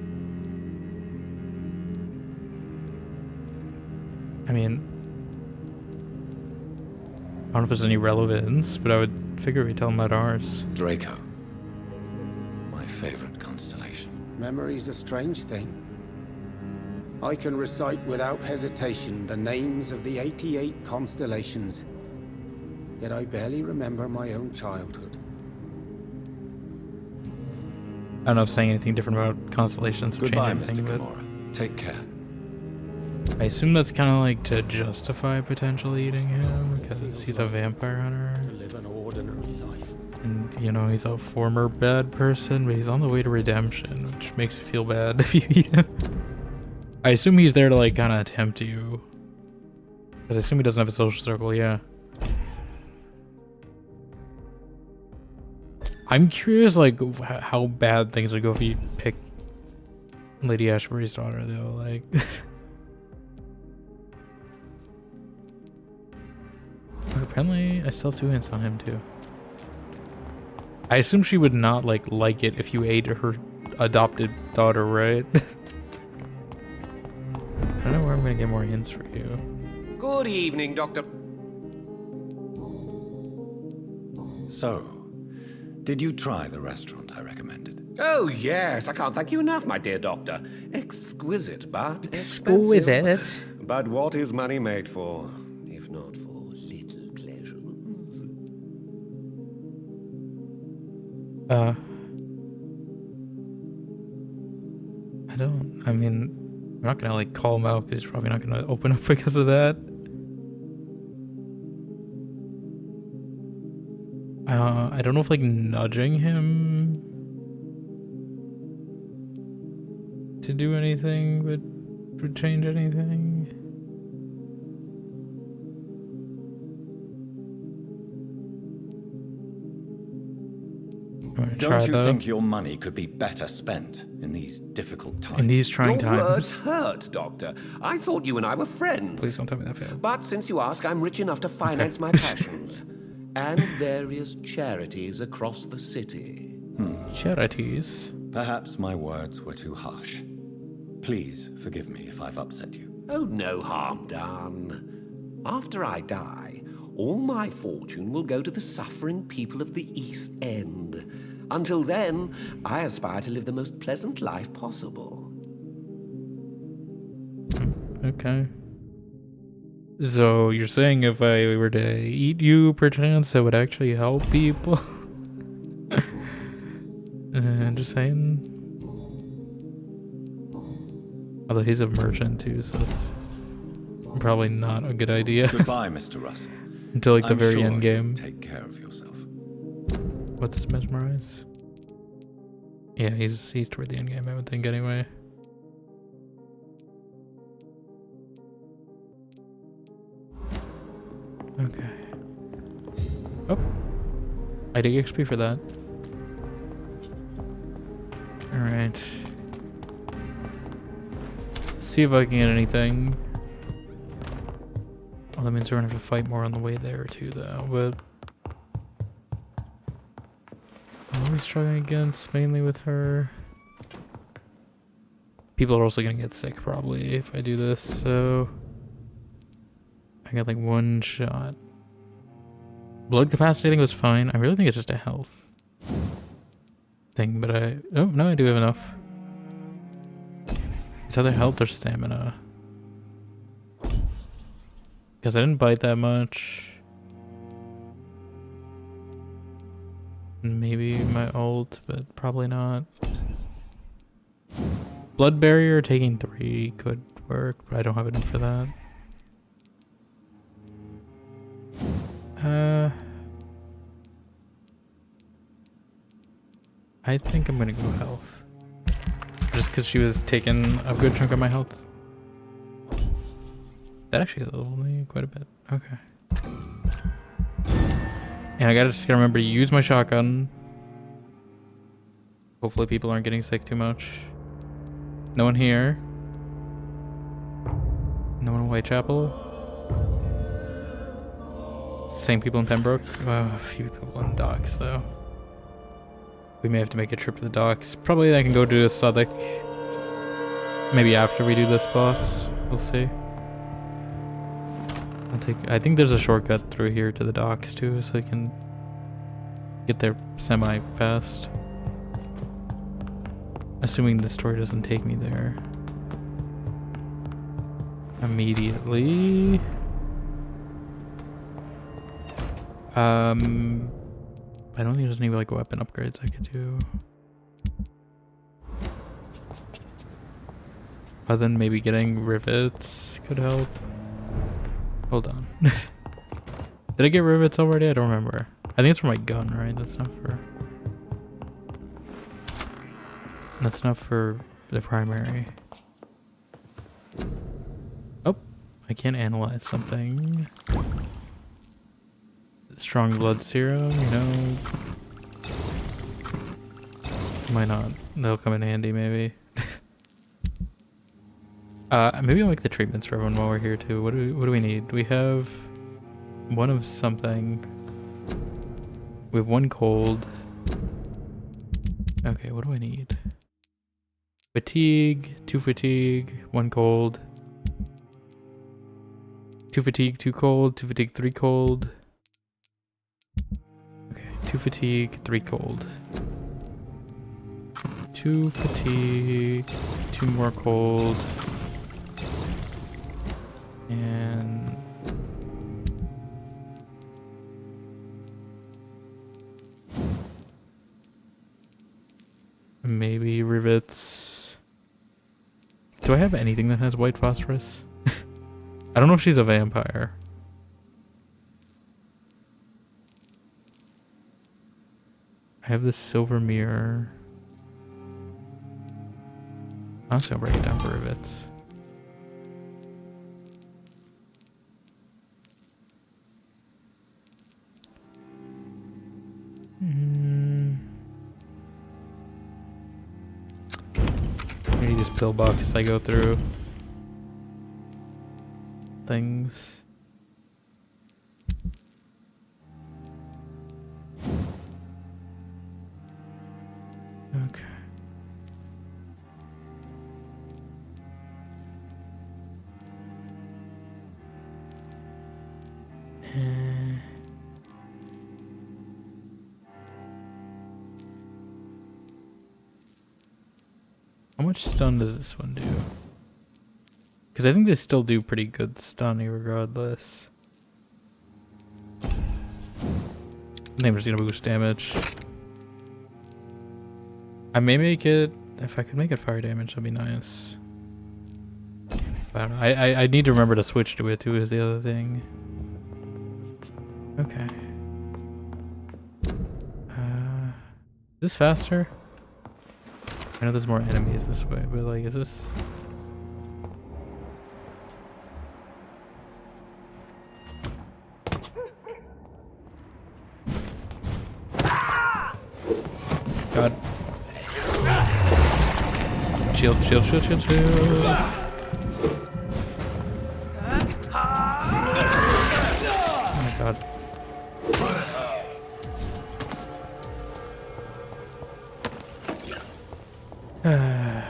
I mean, I don't know if there's any relevance, but I would figure we'd tell them about ours. Draco. My favorite constellation. Memory's a strange thing. I can recite without hesitation the names of the 88 constellations. Yet I barely remember my own childhood. I don't know if saying anything different about constellations would Goodbye, change anything, Mr. but Kimura. Take care. I assume that's kind of like to justify potentially eating him because he's a vampire hunter. To live an ordinary life. And, you know, he's a former bad person, but he's on the way to redemption, which makes you feel bad if you eat him. I assume he's there to, like, kind of tempt you. Because I assume he doesn't have a social circle, yeah. I'm curious, like, how bad things would go if you pick Lady Ashbury's daughter, though, like... Apparently, I still have 2 hints on him, too. I assume she would not, like it if you ate her adopted daughter, right? I don't know where I'm gonna get more hints for you. Good evening, Dr. So, did you try the restaurant I recommended? Oh, yes. I can't thank you enough, my dear doctor. Exquisite, but Exquisite. expensive. But what is money made for, if not for little pleasures? I mean, I'm not gonna like call him out because he's probably not gonna open up because of that. I don't know if like nudging him to do anything would change anything. Don't you think your money could be better spent in these difficult times? In these trying times. Your words hurt, Doctor. I thought you and I were friends. Please don't tell me that failed. But since you ask, I'm rich enough to finance my passions. And various charities across the city. Charities? Perhaps my words were too harsh. Please forgive me if I've upset you. Oh, no harm done. After I die, all my fortune will go to the suffering people of the East End. Until then, I aspire to live the most pleasant life possible. Okay. So you're saying if I were to eat you, perchance, that would actually help people? Just saying. Although he's a merchant too, so that's probably not a good idea. Goodbye, Mr. Russell. Until like the very sure end game. Take care of yourself. What's mesmerize? Yeah, he's toward the end game, I would think anyway. Okay. Oh. I did XP for that. Alright. See if I can get anything. Oh, that means we're gonna have to fight more on the way there too though, but what are we struggling against mainly with her? People are also gonna get sick probably if I do this, so I got like one shot. Blood capacity I think was fine. I really think it's just a health thing, but oh no, I do have enough. It's either health or stamina. Because I didn't bite that much. Maybe my ult, but probably not. Blood barrier taking 3 could work, but I don't have enough for that. I think I'm gonna go health. Just because she was taking a good chunk of my health. That actually leveled me quite a bit. Okay. And I just gotta remember to use my shotgun. Hopefully people aren't getting sick too much. No one here. No one in Whitechapel. Same people in Pembroke. A few people in docks though. We may have to make a trip to the docks. Probably I can go to Southwark. Maybe after we do this boss. We'll see. I think there's a shortcut through here to the docks too, so I can get there semi-fast. Assuming the story doesn't take me there immediately. I don't think there's any like weapon upgrades I could do. Other than maybe getting rivets could help. Hold on. Did I get rivets already? I don't remember. I think it's for my gun, right? That's not for the primary. Oh, I can't analyze something. Strong blood serum, you know. Why not? They'll come in handy, maybe. Maybe I'll make the treatments for everyone while we're here too. What do we need? We have one of something. We have one cold. Okay, what do I need? Fatigue, 2 fatigue, 1 cold. 2 fatigue, 2 cold, 2 fatigue, 3 cold. Okay, 2 fatigue, 3 cold. 2 fatigue, 2 more cold. And maybe rivets. Do I have anything that has white phosphorus? I don't know if she's a vampire. I have this silver mirror. I'm just gonna break it down for rivets. I need this pill box as I go through things. Okay. How much stun does this one do? Because I think they still do pretty good stunning regardless. I think I'm just gonna boost damage. I may make it, if I could make it fire damage, that'd be nice. I don't know. I need to remember to switch to it too is the other thing. Okay. Is this faster? I know there's more enemies this way, but like, is this? God. Shield, shield, shield, shield, shield. Oh my god.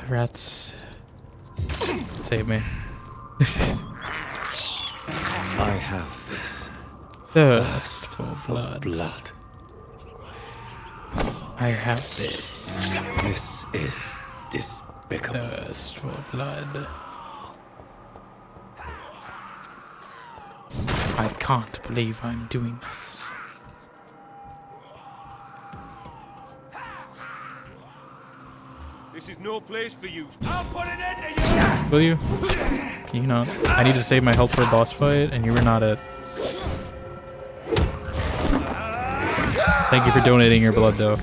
Rats. Save me. I have this. Thirst for blood. I have this. This is despicable. Thirst for blood. I can't believe I'm doing this. This is no place for you. I'll put an end to you. Will you? Can you not? I need to save my health for a boss fight, and you were not it. Thank you for donating your blood, though.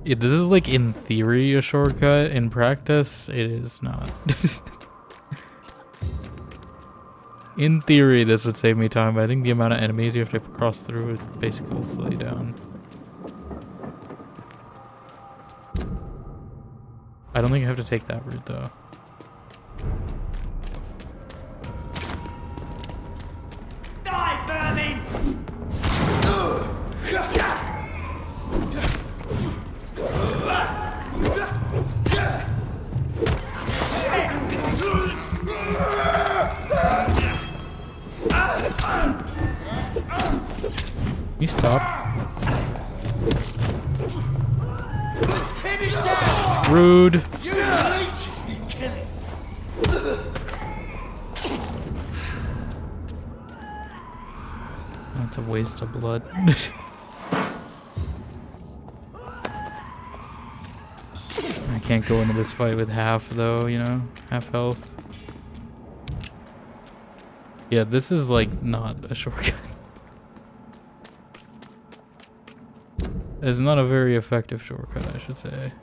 Yeah, this is like in theory a shortcut. In practice, it is not. In theory, this would save me time, but I think the amount of enemies you have to cross through it basically will slow you down. I don't think I have to take that route, though. Die, vermin! You stop. Rude. That's a waste of blood. I can't go into this fight with half though, you know, half health. Yeah, this is like not a shortcut. It's not a very effective shortcut, I should say.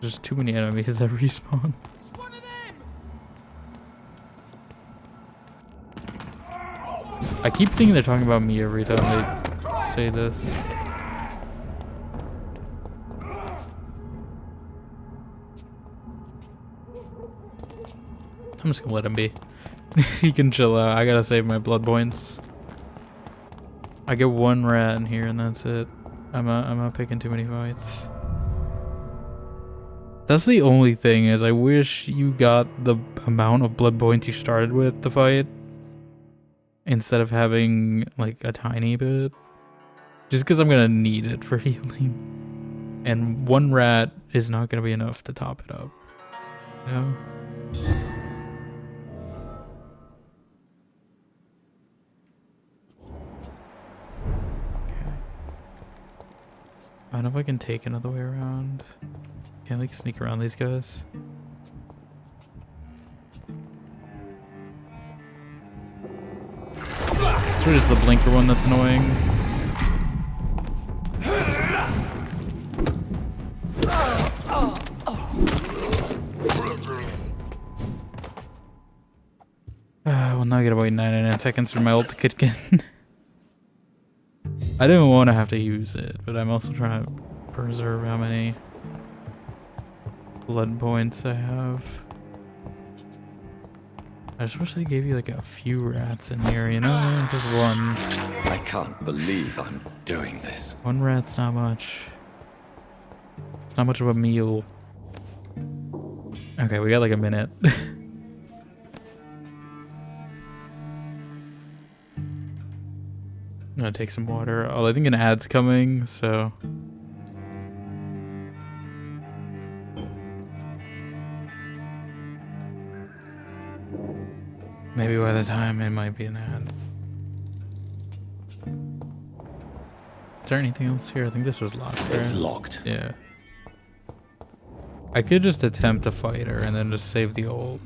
There's too many enemies that respawn. I keep thinking they're talking about me every time they say this. I'm just gonna let him be. He can chill out. I gotta save my blood points. I get one rat in here and that's it. I'm not picking too many fights. That's the only thing, is I wish you got the amount of blood points you started with to fight instead of having like a tiny bit. Just because I'm gonna need it for healing. And one rat is not gonna be enough to top it up. You know? Okay. I don't know if I can take another way around. Can I like sneak around these guys? It's really just the blinker one that's annoying. Well, now I gotta wait 99 seconds for my ult to kick in. I didn't want to have to use it, but I'm also trying to preserve how many blood points I have. I just wish they gave you like a few rats in here, you know? Just one. I can't believe I'm doing this. One rat's not much. It's not much of a meal. Okay, we got like a minute. I'm gonna take some water. Oh, I think an ad's coming, so... maybe by the time it might be an ad. Is there anything else here? I think this was locked, right? It's locked. Yeah. I could just attempt to fight her and then just save the ult.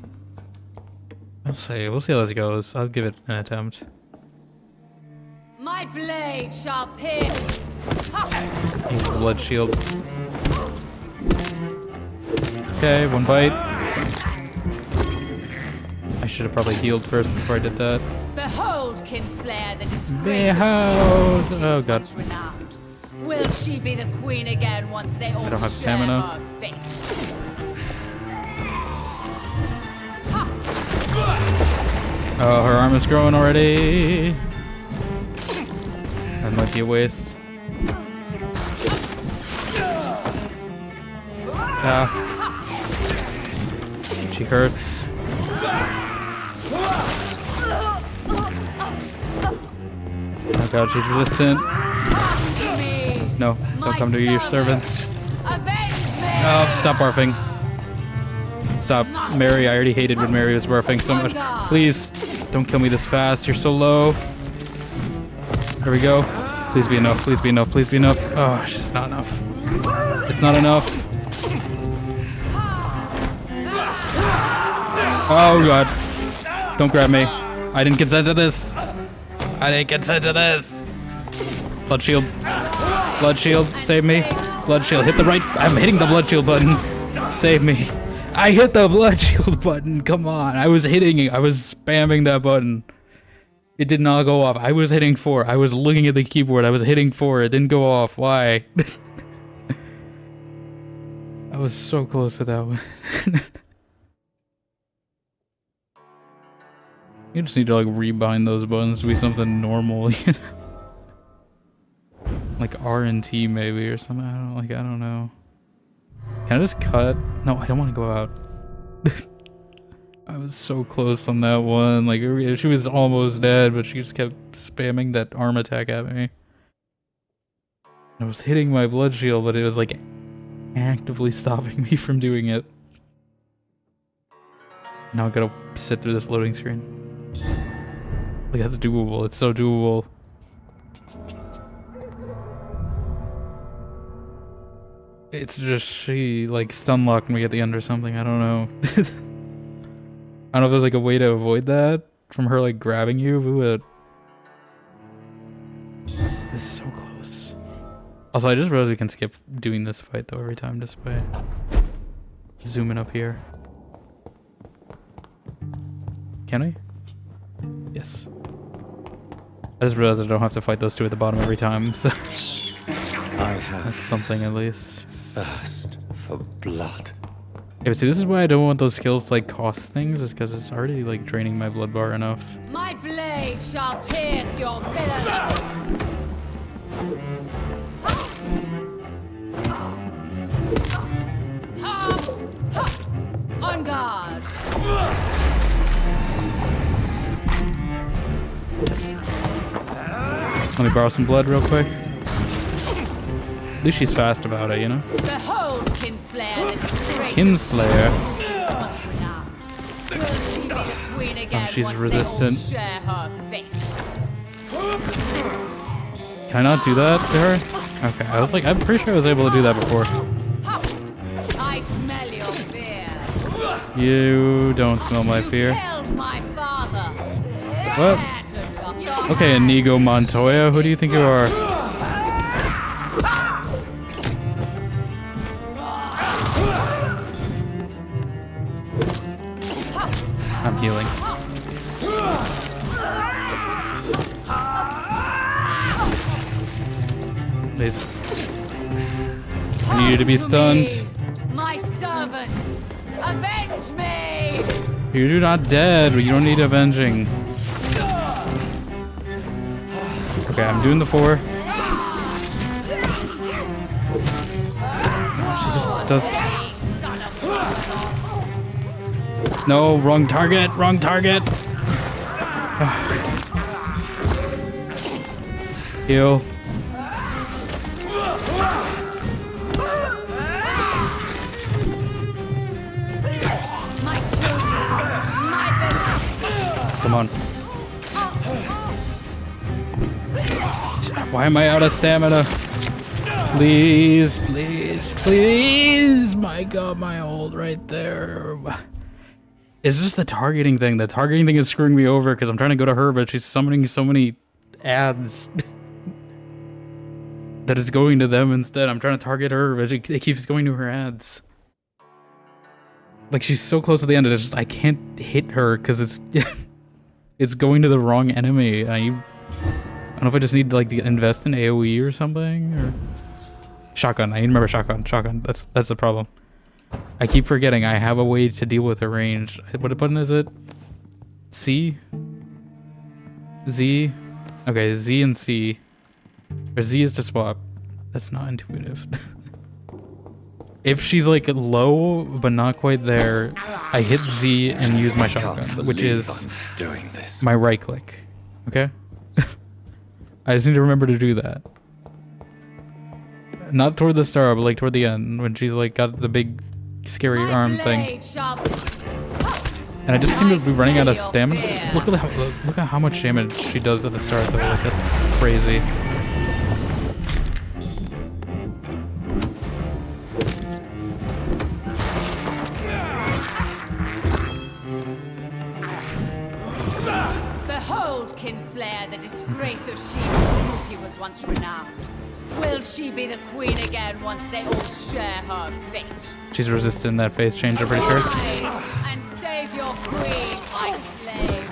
We'll see how this goes. I'll give it an attempt. My blade shall pierce. Use the blood shield. Okay, one bite. I should have probably healed first before I did that. Behold, Kinslayer, the disgrace Behold! of Oh god. renowned. Will she be the queen again once they all I don't have share stamina. her fate? Oh, her arm is growing already. That might be a waste. Ah. She hurts. Oh god, she's resistant. No, don't come to your servants. Oh, stop barfing. Stop. Mary, I already hated when Mary was barfing so much. Please, don't kill me this fast. You're so low. There we go. Please be enough. Please be enough. Please be enough. Oh, it's just not enough. It's not enough. Oh god. Don't grab me. I didn't consent to this. I didn't consent to this. Blood shield. Blood shield. Save me. Blood shield. Hit the right. I'm hitting the blood shield button. Save me. I hit the blood shield button. Come on. I was spamming that button. It did not go off. I was hitting 4. I was looking at the keyboard. I was hitting 4. It didn't go off. Why? I was so close to that one. You just need to like rebind those buttons to be something normal, you know? Like R and T maybe or something. I don't know. Can I just cut? No, I don't want to go out. I was so close on that one. Like she was almost dead, but she just kept spamming that arm attack at me. I was hitting my blood shield, but it was like actively stopping me from doing it. Now I gotta sit through this loading screen. Like that's doable. It's so doable. It's just she like stun locked me at the end or something. I don't know. I don't know if there's like a way to avoid that from her like grabbing you, but it's so close. Also, I just realized we can skip doing this fight though every time just by zooming up here. Can we? Yes. I just realized I don't have to fight those two at the bottom every time, so I have that's something at least. Thirst for blood. Yeah, but see, this is why I don't want those skills to like cost things, is because it's already like draining my blood bar enough. My blade shall pierce your villainous. guard. Let me borrow some blood real quick. At least she's fast about it, you know? Behold, Kinslayer, the disgrace. Kinslayer. Will she be the queen again Oh, she's once resistant. they all share her fate? Can I not do that to her? Okay, I was like, I'm pretty sure I was able to do that before. I smell your fear. You don't smell my fear. Killed my father. What? Okay, Inigo Montoya, who do you think you are? I'm healing. Please. I need you to be stunned. My servants, avenge me! You're not dead. You don't need avenging. Okay, I'm doing the 4. She just does. No, wrong target. Wrong target. Heal. Come on. Why am I out of stamina? Please, please, please. My god, my ult right there. Is this the targeting thing? The targeting thing is screwing me over because I'm trying to go to her, but she's summoning so many ads that it's going to them instead. I'm trying to target her, but it keeps going to her ads. Like, she's so close to the end, it's just I can't hit her because it's it's going to the wrong enemy. I don't know if I just need to like invest in AoE or something, or shotgun. I need to remember shotgun. Shotgun. That's the problem. I keep forgetting I have a way to deal with her range. What button is it? C? Z? Okay, Z and C. Or Z is to swap. That's not intuitive. If she's like low but not quite there, I hit Z and use my shotgun, which is my right click. Okay? I just need to remember to do that. Not toward the start, but like toward the end, when she's like got the big scary arm thing. And I just seem to be running out of stamina. Look at how much damage she does at the start though. Like, that's crazy. Behold, Kinslayer, the disgrace of she whose beauty was once renowned. Will she be the queen again once they all share her fate? She's resisting that face change, I'm pretty sure. Rise and save your queen, my slave.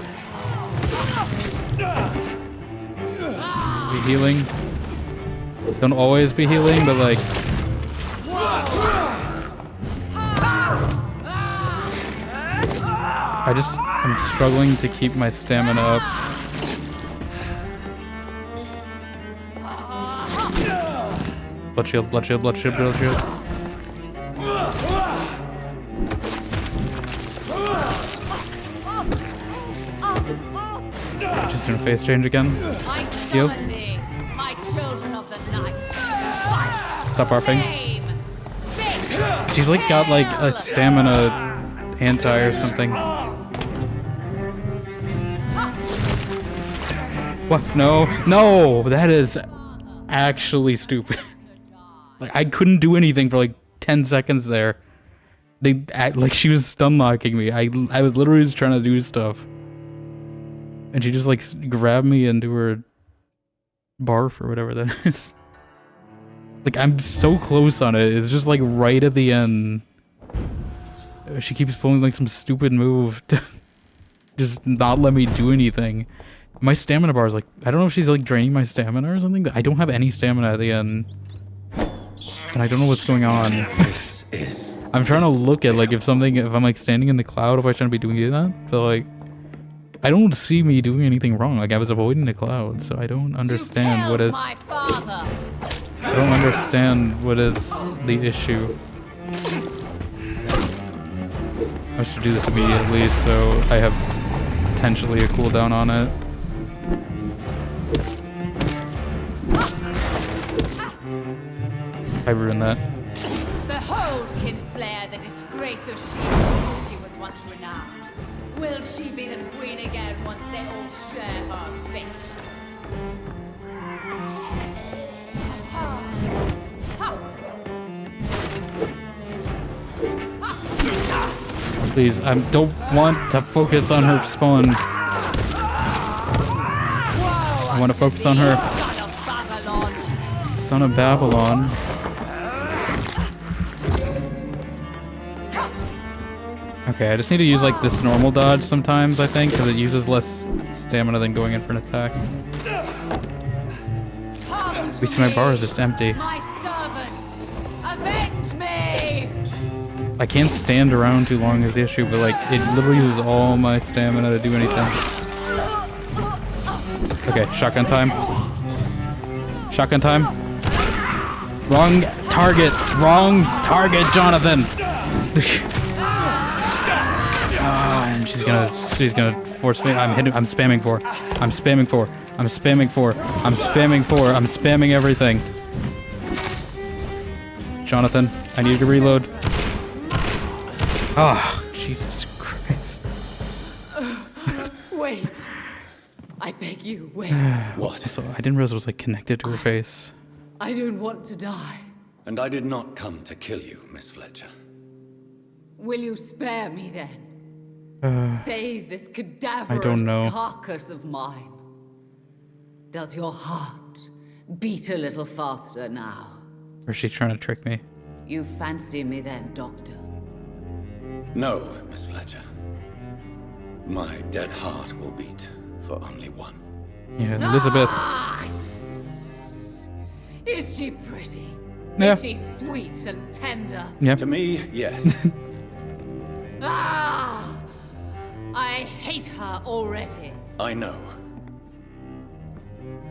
Be healing. Don't always be healing, but like. I'm struggling to keep my stamina up. Blood shield, blood shield, blood shield, blood shield. Just doing a face change again. Heal. Stop barfing. She's like got like a stamina anti or something. What? No, no, that is actually stupid. Like, I couldn't do anything for like 10 seconds there. They act like she was stun locking me. I was literally just trying to do stuff. And she just like grabbed me into her barf or whatever that is. Like, I'm so close on it. It's just like right at the end. She keeps pulling like some stupid move to just not let me do anything. My stamina bar is like, I don't know if she's like draining my stamina or something, but I don't have any stamina at the end. And I don't know what's going on. I'm trying to look at like if I'm like standing in the cloud, if I shouldn't be doing that, but like I don't see me doing anything wrong. Like, I was avoiding the cloud, so I don't understand what is the issue. I should do this immediately, so I have potentially a cooldown on it. I ruined that. Behold, Kinslayer, the disgrace of she was once renowned. Will she be the queen again once they all share her fate? Please, I don't want to focus on her spawn. I want to focus on her. Son of Babylon. Okay, I just need to use like this normal dodge sometimes, I think, because it uses less stamina than going in for an attack. We see my bar is just empty. My servants, avenge me! I can't stand around too long is the issue, but like it literally uses all my stamina to do anything. Okay, shotgun time. Shotgun time. Wrong target. Wrong target, Jonathan. And she's gonna force me. I'm spamming for. I'm spamming for. I'm spamming for. I'm spamming for. I'm spamming everything. Jonathan, I need to reload. Ah, oh, Jesus Christ. Wait. I beg you, wait. What? So I didn't realize it was like connected to her face. I don't want to die. And I did not come to kill you, Miss Fletcher. Will you spare me then? Save this cadaverous carcass of mine. Does your heart beat a little faster now? Or is she trying to trick me? You fancy me then, Doctor? No, Miss Fletcher. My dead heart will beat for only one. Yeah, Elizabeth. Is she pretty? Yeah. Is she sweet and tender? Yeah. To me, yes. I hate her already. I know.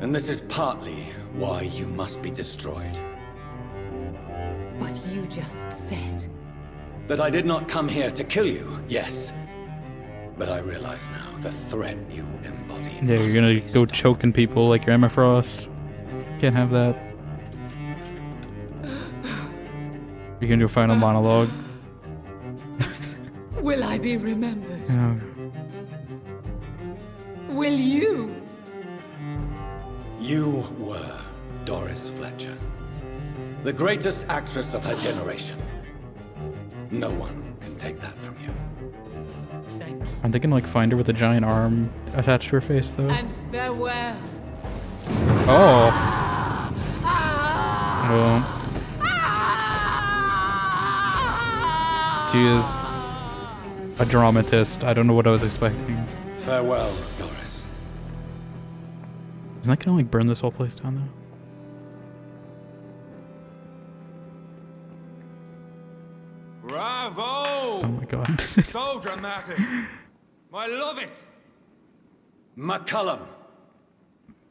And this is partly why you must be destroyed. But you just said... That I did not come here to kill you, yes. But I realize now the threat you embody. Yeah, you're gonna go choking people like your Emma Frost. Can't have that. You're gonna do a final monologue. Will I be remembered? Oh. Will you? You were Doris Fletcher. The greatest actress of her generation. No one can take that from you. Thank you. I'm thinking like find her with a giant arm attached to her face though. And farewell. Oh. Well. She is a dramatist. I don't know what I was expecting. Farewell, Doris. Isn't that gonna like burn this whole place down though? Bravo! Oh my god. So dramatic. I love it. McCullum.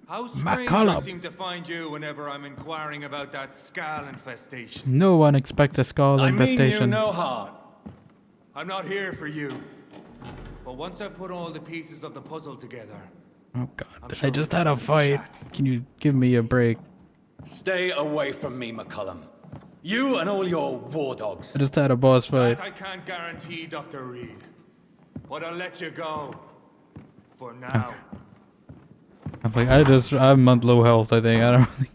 How strange I seem to find you whenever I'm inquiring about that skull infestation. No one expects a skull infestation. I mean you no harm. I'm not here for you. But once I've put all the pieces of the puzzle together... Oh god, sure I just had a fight. Can you give me a break? Stay away from me, McCullum. You and all your war dogs. I just had a boss fight. That I can't guarantee, Dr. Reed. But I'll let you go. For now. Okay. I'm on low health, I think. I don't think...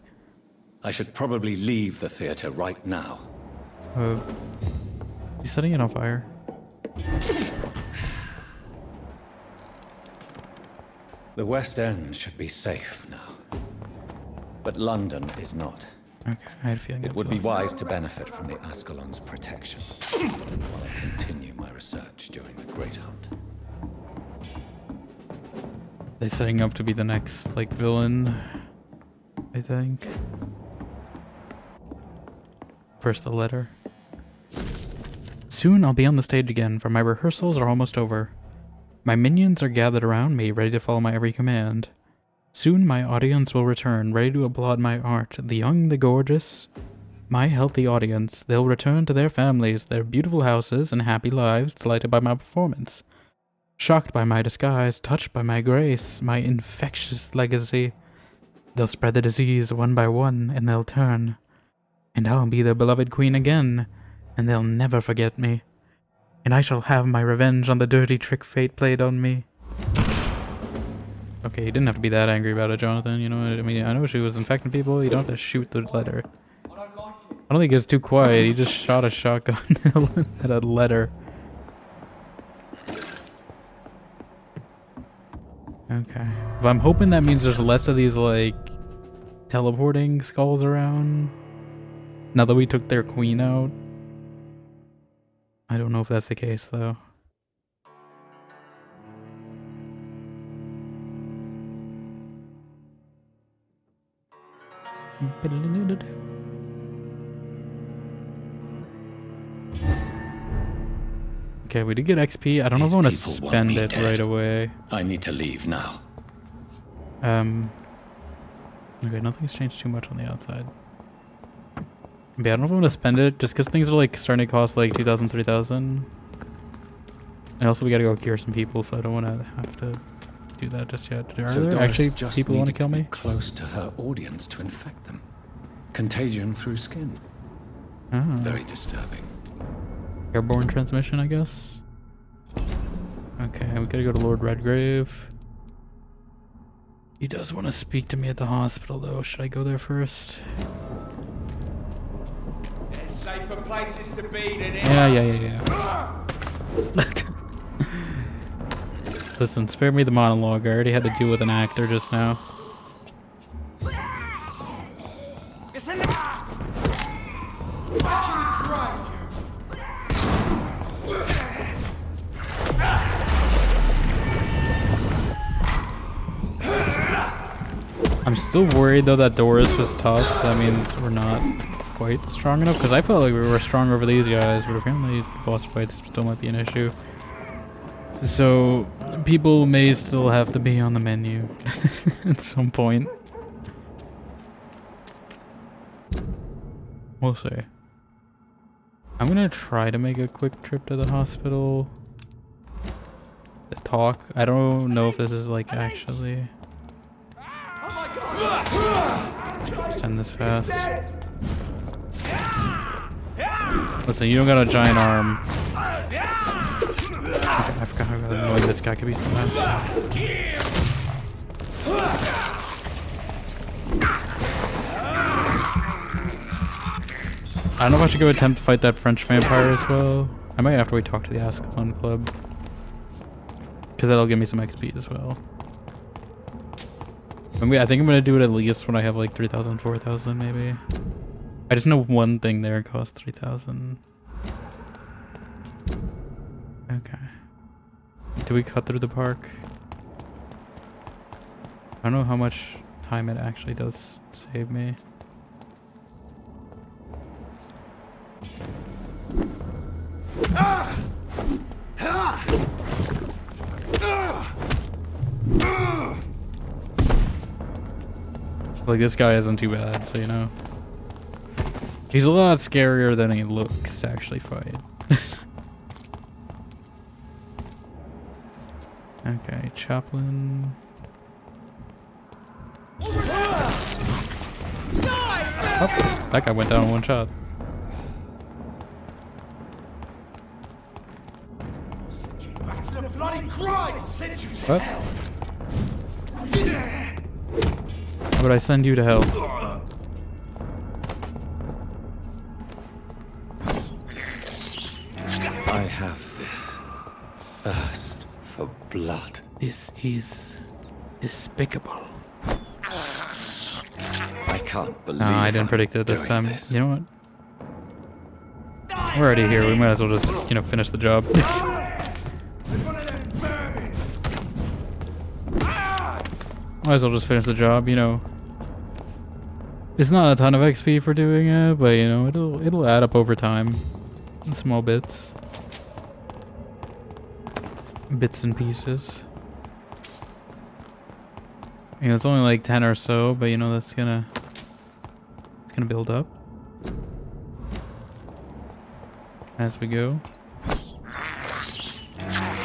I should probably leave the theater right now. He's setting it on fire. The West End should be safe now. But London is not. Okay, I had a feeling it would be wise to benefit from the Ascalon's protection while I continue my research during the Great Hunt. They're setting up to be the next, like, villain, I think. First the letter. Soon I'll be on the stage again, for my rehearsals are almost over. My minions are gathered around me, ready to follow my every command. Soon my audience will return, ready to applaud my art, the young, the gorgeous. my healthy audience, they'll return to their families, their beautiful houses, and happy lives, delighted by my performance. Shocked by my disguise, touched by my grace, my infectious legacy. They'll spread the disease one by one, and they'll turn. And I'll be their beloved queen again, and they'll never forget me. And I shall have my revenge on the dirty trick fate played on me. Okay, you didn't have to be that angry about it, Jonathan. You know what I mean? I know she was infecting people. You don't have to shoot the letter. I don't think it's too quiet. He just shot a shotgun at a letter. Okay. But I'm hoping that means there's less of these, like, teleporting skulls around. Now that we took their queen out. I don't know if that's the case, though. Okay, we did get XP. I don't know if I want to spend it right away. I need to leave now. Okay, nothing's changed too much on the outside. But yeah, I don't know if I want to spend it, just because things are like starting to cost like 2,000, 3,000. And also we gotta go cure some people, so I don't want to have to do that just yet. Are there actually people who want to kill me? Close to her audience to infect them. Contagion through skin. Oh. Very disturbing. Airborne transmission, I guess. Okay, we gotta go to Lord Redgrave. He does want to speak to me at the hospital, though. Should I go there first? There's safer places to be than here. Yeah. Listen, spare me the monologue. I already had to deal with an actor just now. I'm still worried though that Doris was tough, so that means we're not quite strong enough, because I felt like we were strong over these guys, but apparently boss fights still might be an issue. So people may still have to be on the menu at some point. We'll see. I'm gonna try to make a quick trip to the hospital to talk. I don't know if this is like actually send this fast. Listen, you don't got a giant arm. I forgot how annoying this guy could be sometimes. I don't know if I should go attempt to fight that French vampire as well. I might after we talk to the Ascalon Club, because that'll give me some XP as well. I think I'm gonna do it at least when I have like 3,000, 4,000 maybe. I just know one thing there costs 3,000. Okay. Do we cut through the park? I don't know how much time it actually does save me. Like, this guy isn't too bad, so you know. He's a lot scarier than he looks to actually fight. Okay, Chaplain. Oh, that guy went down in one shot. What? How would I send you to hell? I have this thirst for blood. This is despicable. I can't believe I didn't predict it this time. This. You know what? We're already here. We might as well just, you know, finish the job. Might as well just finish the job, you know. It's not a ton of XP for doing it, but you know, it'll add up over time. In small bits. Bits and pieces. You know, it's only like 10 or so, but you know, it's gonna build up. as we go.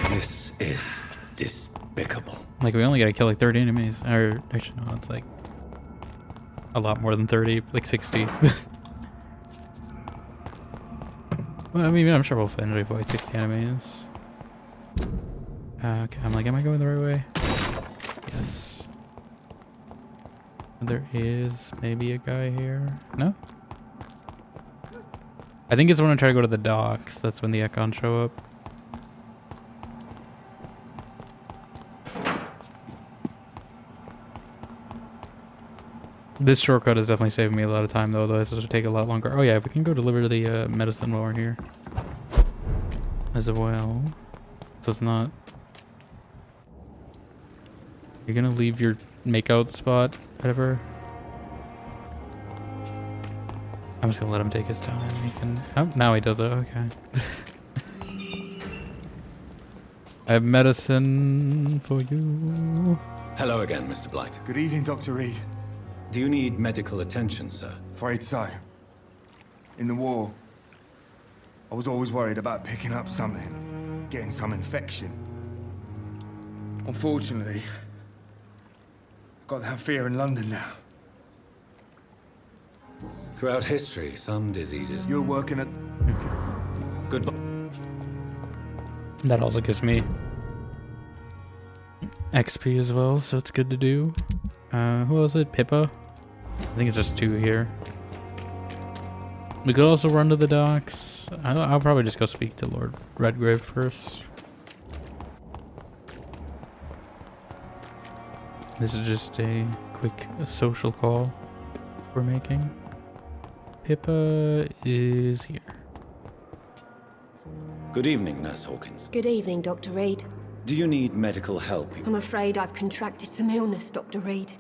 This is despicable. Like, we only gotta kill like 30 enemies. Or, actually, no, it's like a lot more than 30, like 60. Well, I mean, I'm sure we'll finish with like 60 enemies. Okay, I'm like, am I going the right way? Yes. There is maybe a guy here. No? I think it's when I try to go to the docks. That's when the Ekon show up. This shortcut is definitely saving me a lot of time, though. Otherwise, this would take a lot longer. Oh yeah, we can go deliver the medicine while we're here as well. So it's not. You're gonna leave your makeout spot, whatever. I'm just gonna let him take his time. He can. Oh, now he does it. Okay. I have medicine for you. Hello again, Mr. Blight. Good evening, Dr. Reed. Do you need medical attention, sir? Afraid so. In the war, I was always worried about picking up something, getting some infection. Unfortunately, I've got that fear in London now. Throughout history, some diseases... You're working at... Okay. Goodbye. That also gives me XP as well, so it's good to do. Who was it? Pippa? I think it's just 2 here. We could also run to the docks. I'll probably just go speak to Lord Redgrave first. This is just a quick social call we're making. Pippa is here. Good evening, Nurse Hawkins. Good evening, Dr. Reed. Do you need medical help? I'm afraid I've contracted some illness, Dr. Reed.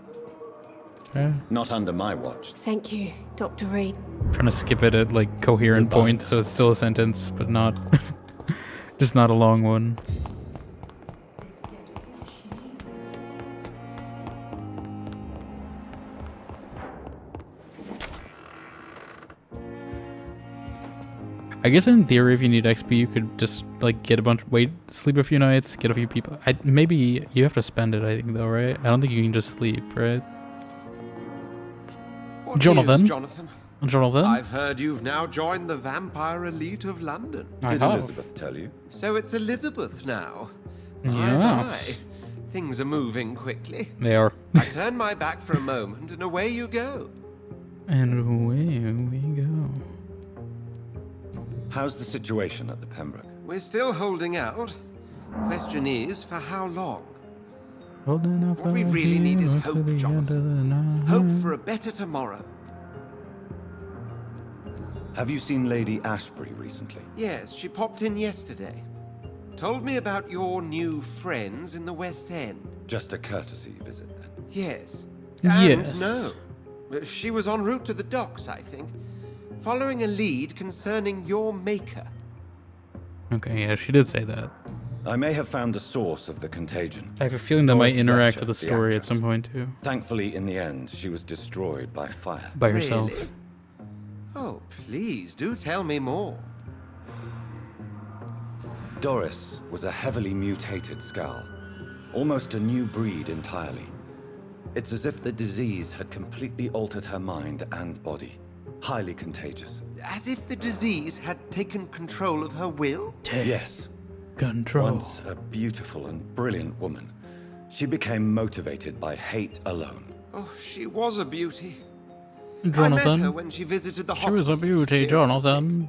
Okay. Not under my watch. Thank you, Dr. Reed. Trying to skip it at like coherent points, so it's still a sentence, but not just not a long one. I guess in theory, if you need XP, you could just like get a bunch, sleep a few nights, get a few people. Maybe you have to spend it, I think, though, right? I don't think you can just sleep, right? What Jonathan? news, Jonathan? Jonathan? I've heard you've now joined the vampire elite of London. Did Elizabeth tell you? So it's Elizabeth now. Yes. Things are moving quickly. They are. I turn my back for a moment and away you go. And away we go. How's the situation at the Pembroke? We're still holding out. Question is, for how long? Holding up What we really need is hope, Jonathan. Hope for a better tomorrow. Have you seen Lady Ashbury recently? Yes, she popped in yesterday. Told me about your new friends in the West End. Just a courtesy visit, then? Yes. Yes. And no. She was en route to the docks, I think. Following a lead concerning your maker. Okay, yeah, she did say that. I may have found the source of the contagion. I have a feeling that might Doris interact Fletcher, with the the story at actress. some point, too. Thankfully, in the end, she was destroyed by fire. By herself. Really? Oh, please, do tell me more. Doris was a heavily mutated skull. Almost a new breed entirely. It's as if the disease had completely altered her mind and body. Highly contagious. As if the disease had taken control of her will? Yes. Control. Once a beautiful and brilliant woman, she became motivated by hate alone. Oh, she was a beauty. I met Jonathan. her when she visited the She hospital. was a beauty, She Jonathan. was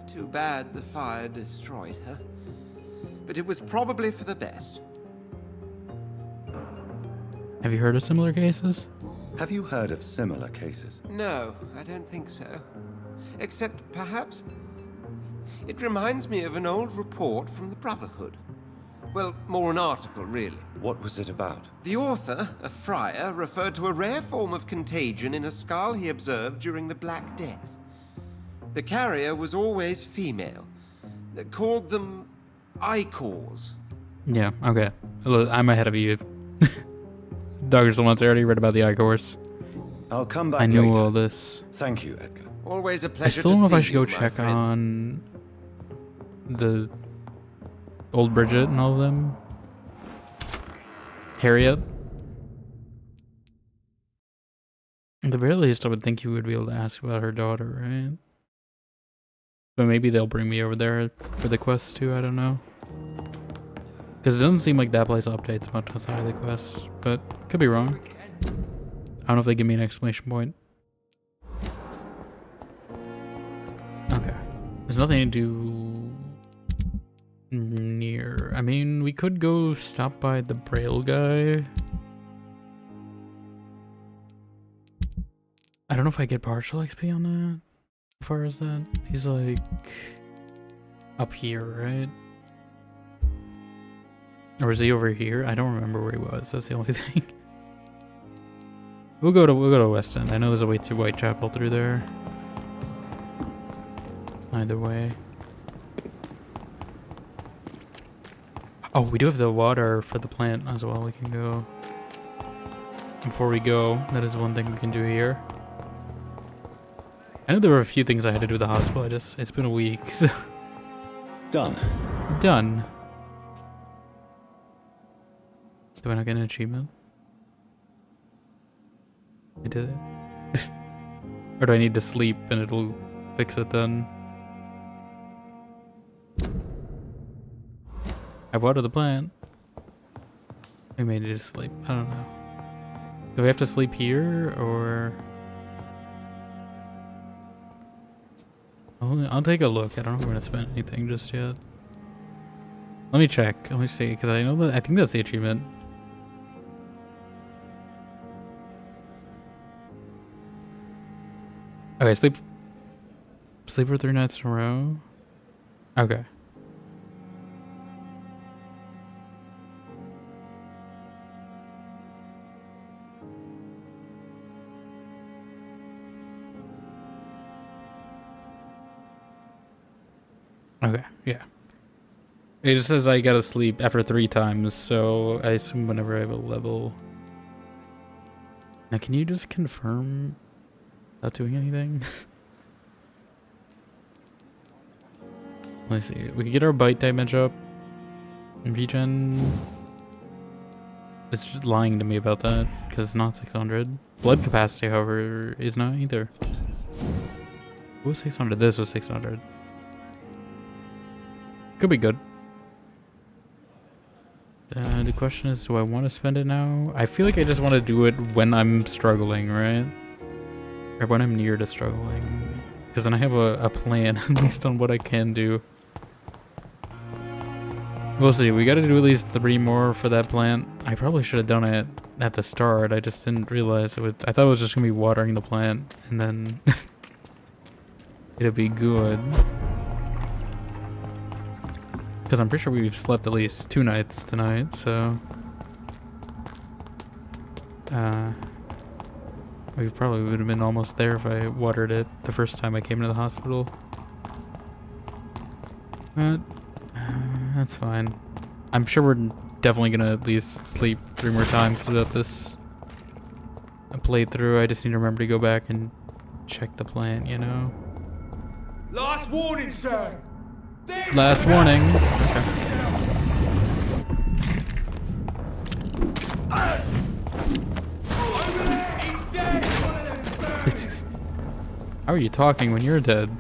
sick. Too bad the fire destroyed her. But it was probably for the best. Have you heard of similar cases? Have you heard of similar cases? No, I don't think so. Except, perhaps, it reminds me of an old report from the Brotherhood. Well, more an article, really. What was it about? The author, a friar, referred to a rare form of contagion in a skull he observed during the Black Death. The carrier was always female. They called them Icors. Yeah, okay. Look, I'm ahead of you. Dogger's the ones I already read about the I-Course. I'll come back I knew later. all this. Thank you, Edgar. Always a I pleasure still don't know to if I see should go you, my check friend. on The old Bridget and all of them. Harriet. At the very least, I would think you would be able to ask about her daughter, right? But maybe they'll bring me over there for the quest too, I don't know. Because it doesn't seem like that place updates much outside of the quest, but could be wrong. I don't know if they give me an exclamation point. Okay. There's nothing to do near. I mean, we could go stop by the Braille guy. I don't know if I get partial XP on that. How far is that? He's like up here, right? Or is he over here? I don't remember where he was. That's the only thing. We'll go to West End. I know there's a way to Whitechapel through there. Either way. Oh, we do have the water for the plant as well. We can go. Before we go, that is one thing we can do here. I know there were a few things I had to do at the hospital. It's been a week, so. Done. Done. Do I not get an achievement? I did it. Or do I need to sleep and it'll fix it then? I watered the plant. I made it to sleep. I don't know. Do we have to sleep here or? I'll take a look. I don't know if we're gonna spend anything just yet. Let me check. Let me see, because I know that I think that's the achievement. Okay, sleep for 3 nights in a row. Okay. Okay, yeah. It just says I gotta sleep after 3 times, so I assume whenever I have a level. Now, can you just confirm without doing anything? Let me see. We could get our bite damage up. Regen. It's just lying to me about that because it's not 600. Blood capacity, however, is not either. What was 600? This was 600. Could be good. The question is, do I want to spend it now? I feel like I just want to do it when I'm struggling, right? Or when I'm near to struggling. Because then I have a plan, at least on what I can do. We'll see. We gotta do at least 3 more for that plant. I probably should have done it at the start. I just didn't realize it would. I thought it was just gonna be watering the plant, and then it'll be good. Because I'm pretty sure we've slept at least 2 nights tonight, so we probably would have been almost there if I watered it the first time I came to the hospital. But that's fine. I'm sure we're definitely gonna at least sleep 3 more times throughout this playthrough. I just need to remember to go back and check the plant, you know? Last warning, sir! Last warning. How are you talking when you're dead?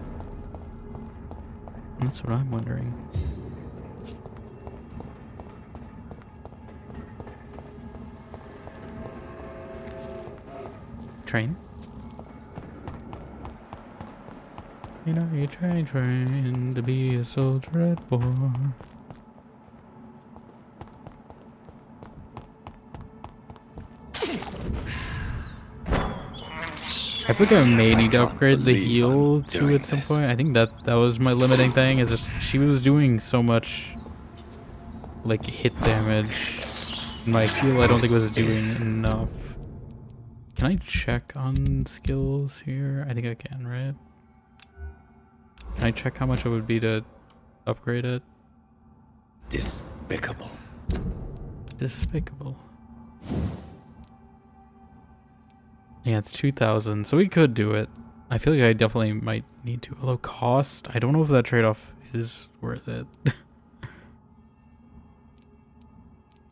That's what I'm wondering. Train? You know you train to be a soldier at war. I think I may need to upgrade the heal too at some point. I think that was my limiting thing, is just she was doing so much like hit damage. My heal I don't think was doing enough. Can I check on skills here? I think I can, right? Can I check how much it would be to upgrade it? Despicable. Despicable. Yeah, it's 2,000, so we could do it. I feel like I definitely might need to. Although cost, I don't know if that trade-off is worth it.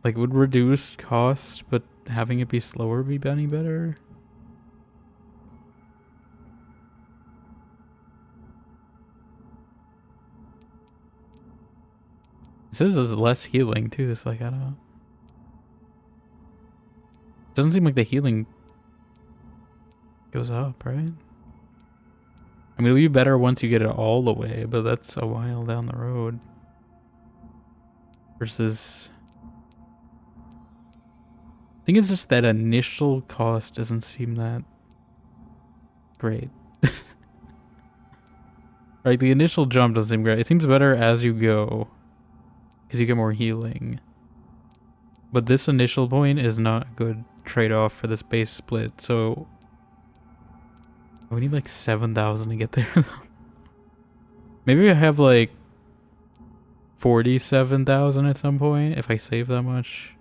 Like, would reduce cost, but having it be slower be any better? It says there's less healing too, so like, I don't know. Doesn't seem like the healing goes up, right? I mean, it'll be better once you get it all the way, but that's a while down the road. Versus... I think it's just that initial cost doesn't seem that great. Right, the initial jump doesn't seem great. It seems better as you go, because you get more healing. But this initial point is not a good trade-off for this base split, so... we need like 7,000 to get there. Maybe I have like 47,000 at some point if I save that much.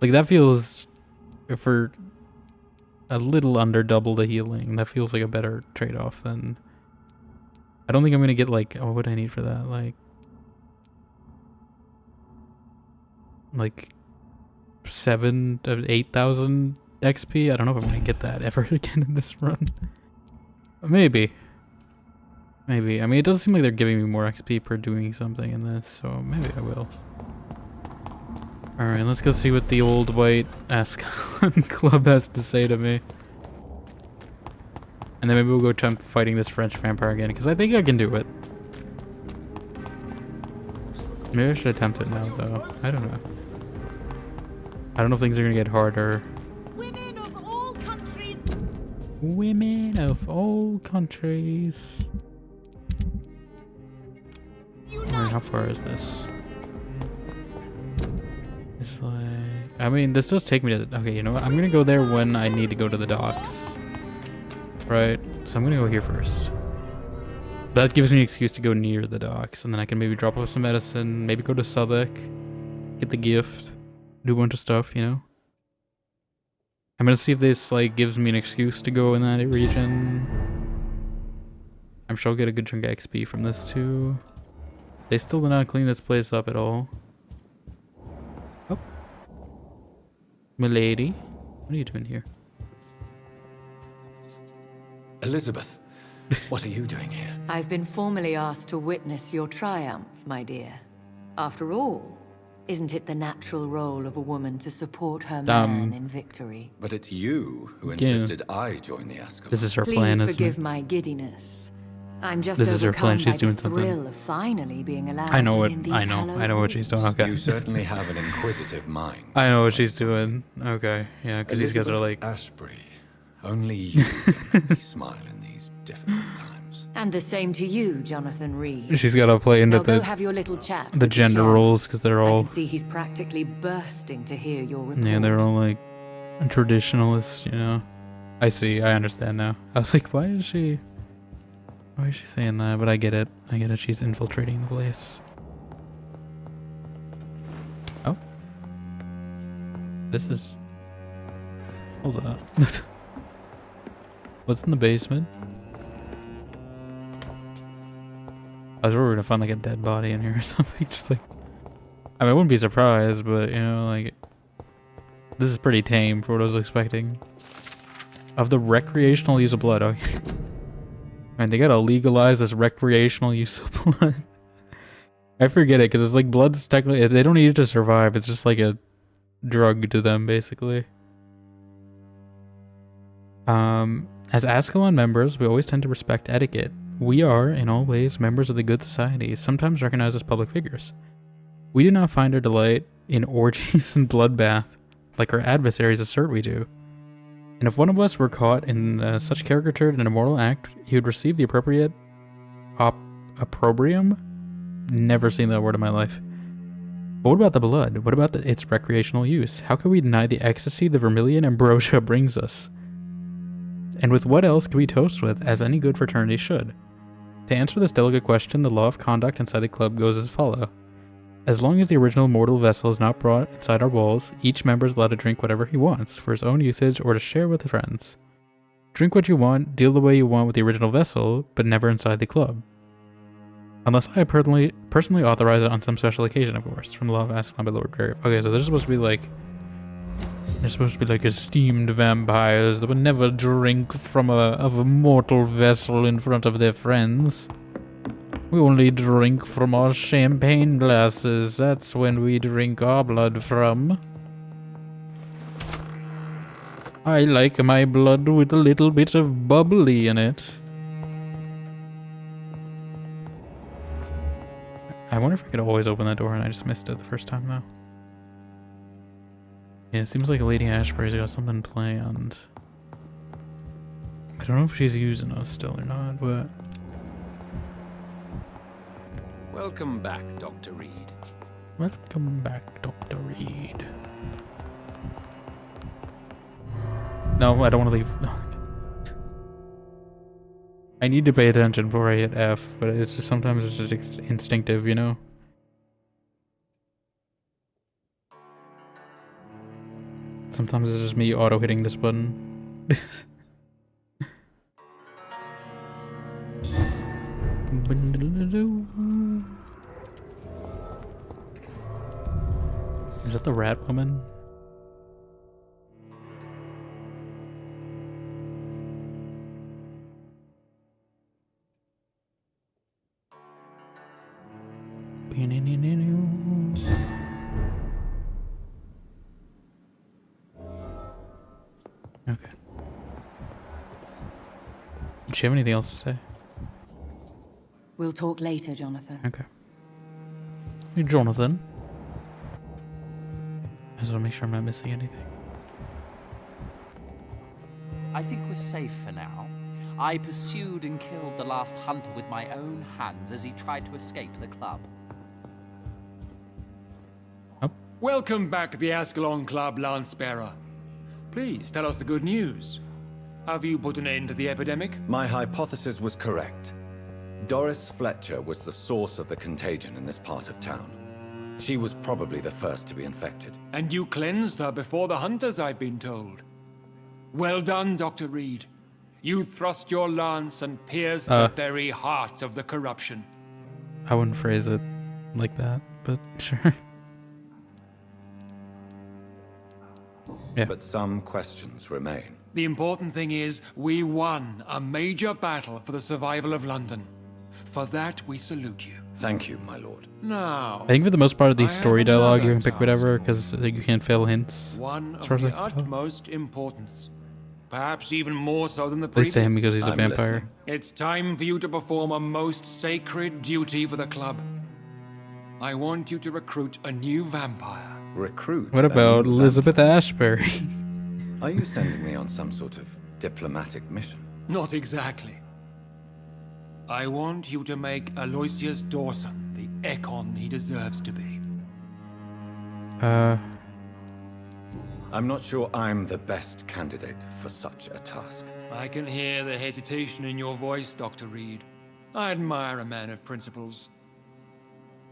Like, that feels, for a little under double the healing, that feels like a better trade-off than... I don't think I'm gonna get like, oh, what would I need for that? Like 7 to 8,000 XP? I don't know if I'm gonna get that ever again in this run. Maybe. Maybe. I mean, it does seem like they're giving me more XP per doing something in this, so maybe I will. Alright, let's go see what the old white Ascalon club has to say to me. And then maybe we'll go attempt fighting this French vampire again, because I think I can do it. Maybe I should attempt it now, though. I don't know. I don't know if things are going to get harder. Women of all countries. Women of all countries. Alright, how far is this? It's like... I mean, this does take me to... Okay, you know what? I'm going to go there when I need to go to the docks. Right? So I'm going to go here first. That gives me an excuse to go near the docks, and then I can maybe drop off some medicine, maybe go to Southwark, get the gift, do a bunch of stuff, you know? I'm gonna see if this, like, gives me an excuse to go in that region. I'm sure I'll get a good chunk of XP from this, too. They still did not clean this place up at all. Oh. Milady? What are you doing here? Elizabeth, what are you doing here? I've been formally asked to witness your triumph, my dear. After all, isn't it the natural role of a woman to support her man in victory? But it's you who insisted I join the Ascalon. This is her plan, Please isn't forgive it? my giddiness. I'm just This is her plan. overcome She's by doing the something. thrill of finally being allowed I know within it. these I know what she's doing. Okay. You certainly have an inquisitive mind. I know what she's doing. Okay. Yeah, because these guys are like... Ashbury, only you can make me smile in these difficult times. And the same to you, Jonathan Reed. She's got to play into Now go have your little chat the with gender chairman. roles, because they're I all... can see he's practically bursting to hear your report. Yeah, they're all like traditionalists, you know. I see. I understand now. I was like, why is she saying that? But I get it. I get it. She's infiltrating the place. Oh. This is... Hold up. What's in the basement? I was worried we were gonna find like a dead body in here or something. Just like... I mean, I wouldn't be surprised, but you know, like... This is pretty tame for what I was expecting. Of the recreational use of blood. Oh, man, they gotta legalize this recreational use of blood. I forget it, because it's like blood's technically... They don't need it to survive. It's just like a drug to them, basically. As Ascalon members, we always tend to respect etiquette. We are, in all ways, members of the good society, sometimes recognized as public figures. We do not find our delight in orgies and bloodbath, like our adversaries assert we do. And if one of us were caught in such caricatured and immoral act, he would receive the appropriate opprobrium? Never seen that word in my life. But what about the blood? What about its recreational use? How can we deny the ecstasy the vermilion ambrosia brings us? And with what else could we toast with, as any good fraternity should? To answer this delicate question, the law of conduct inside the club goes as follows. As long as the original mortal vessel is not brought inside our walls, each member is allowed to drink whatever he wants, for his own usage or to share with friends. Drink what you want, deal the way you want with the original vessel, but never inside the club. Unless I personally authorize it on some special occasion, of course, from the law of Ascalon by Lord Grave. Okay, so they're supposed to be like esteemed vampires that would never drink from a mortal vessel in front of their friends. We only drink from our champagne glasses. That's when we drink our blood from. I like my blood with a little bit of bubbly in it. I wonder if I could always open that door and I just missed it the first time though. Yeah, it seems like Lady Ashbury's got something planned. I don't know if she's using us still or not, but... Welcome back, Dr. Reed. Welcome back, Dr. Reed. No, I don't want to leave. No. I need to pay attention before I hit F, but it's just sometimes it's just instinctive, you know? Sometimes it's just me auto-hitting this button. Is that the rat woman? Okay. Does she have anything else to say? We'll talk later, Jonathan. Okay. Hey, Jonathan. I just want to make sure I'm not missing anything. I think we're safe for now. I pursued and killed the last hunter with my own hands as he tried to escape the club. Oh. Welcome back to the Ascalon Club, Lance-Bearer. Please, tell us the good news. Have you put an end to the epidemic? My hypothesis was correct. Doris Fletcher was the source of the contagion in this part of town. She was probably the first to be infected. And you cleansed her before the hunters, I've been told. Well done, Dr. Reed. You thrust your lance and pierced the very heart of the corruption. I wouldn't phrase it like that, but sure. Yeah. But some questions remain. The important thing is, we won a major battle for the survival of London. For that, we salute you. Thank you, my lord. Now, I think for the most part of the I story have dialogue, you another can pick whatever, because you can't fail hints. one as far of as the I can tell. utmost importance. Perhaps even more so than the At least previous. to him because he's a I'm vampire. listening. It's time for you to perform a most sacred duty for the club. I want you to recruit a new vampire. Recruit? What a about new Elizabeth vampire? Ashbury? Are you sending me on some sort of diplomatic mission? Not exactly. I want you to make Aloysius Dawson the Ekon he deserves to be. I'm not sure I'm the best candidate for such a task. I can hear the hesitation in your voice, Dr. Reed. I admire a man of principles.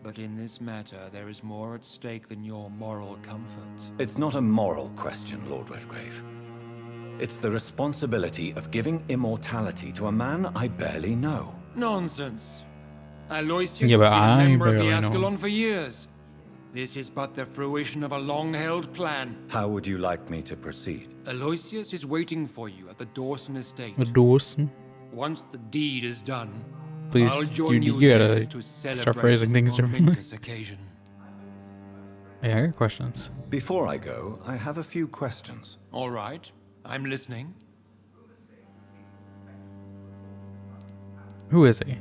But in this matter, there is more at stake than your moral comfort. It's not a moral question, Lord Redgrave. It's the responsibility of giving immortality to a man I barely know. Nonsense. Aloysius Yeah, has but been a I member of the barely know him. Ascalon for years. This is but the fruition of a long-held plan. How would you like me to proceed? Aloysius is waiting for you at the Dawson estate. A Dawson? Once the deed is done, Please, I'll join you you gotta there to start celebrate phrasing this things differently. momentous occasion. Yeah, I got questions. Before I go, I have a few questions. All right, I'm listening. Who is he?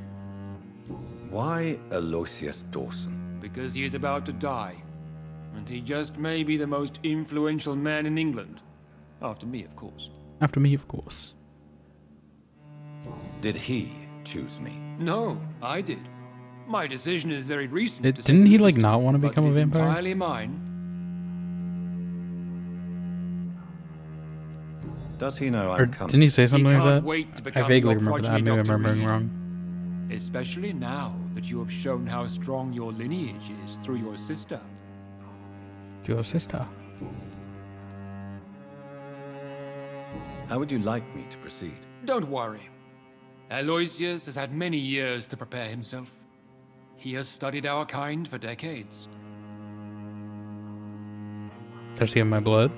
Why Aloysius Dawson? Because he is about to die. And he just may be the most influential man in England. After me, of course. After me, of course. Did he choose me? No, I did. My decision is very recent. to say Didn't the he, like, least, not want to but become it a is vampire? entirely mine. Does he know Or I'm coming? didn't he say something He like can't that? wait to I become vaguely your remember that. progeny, Maybe I'm Dr. remembering Reed. wrong. Especially now that you have shown how strong your lineage is through your sister. Your sister. How would you like me to proceed? Don't worry. Aloysius has had many years to prepare himself. He has studied our kind for decades. Does he have my blood?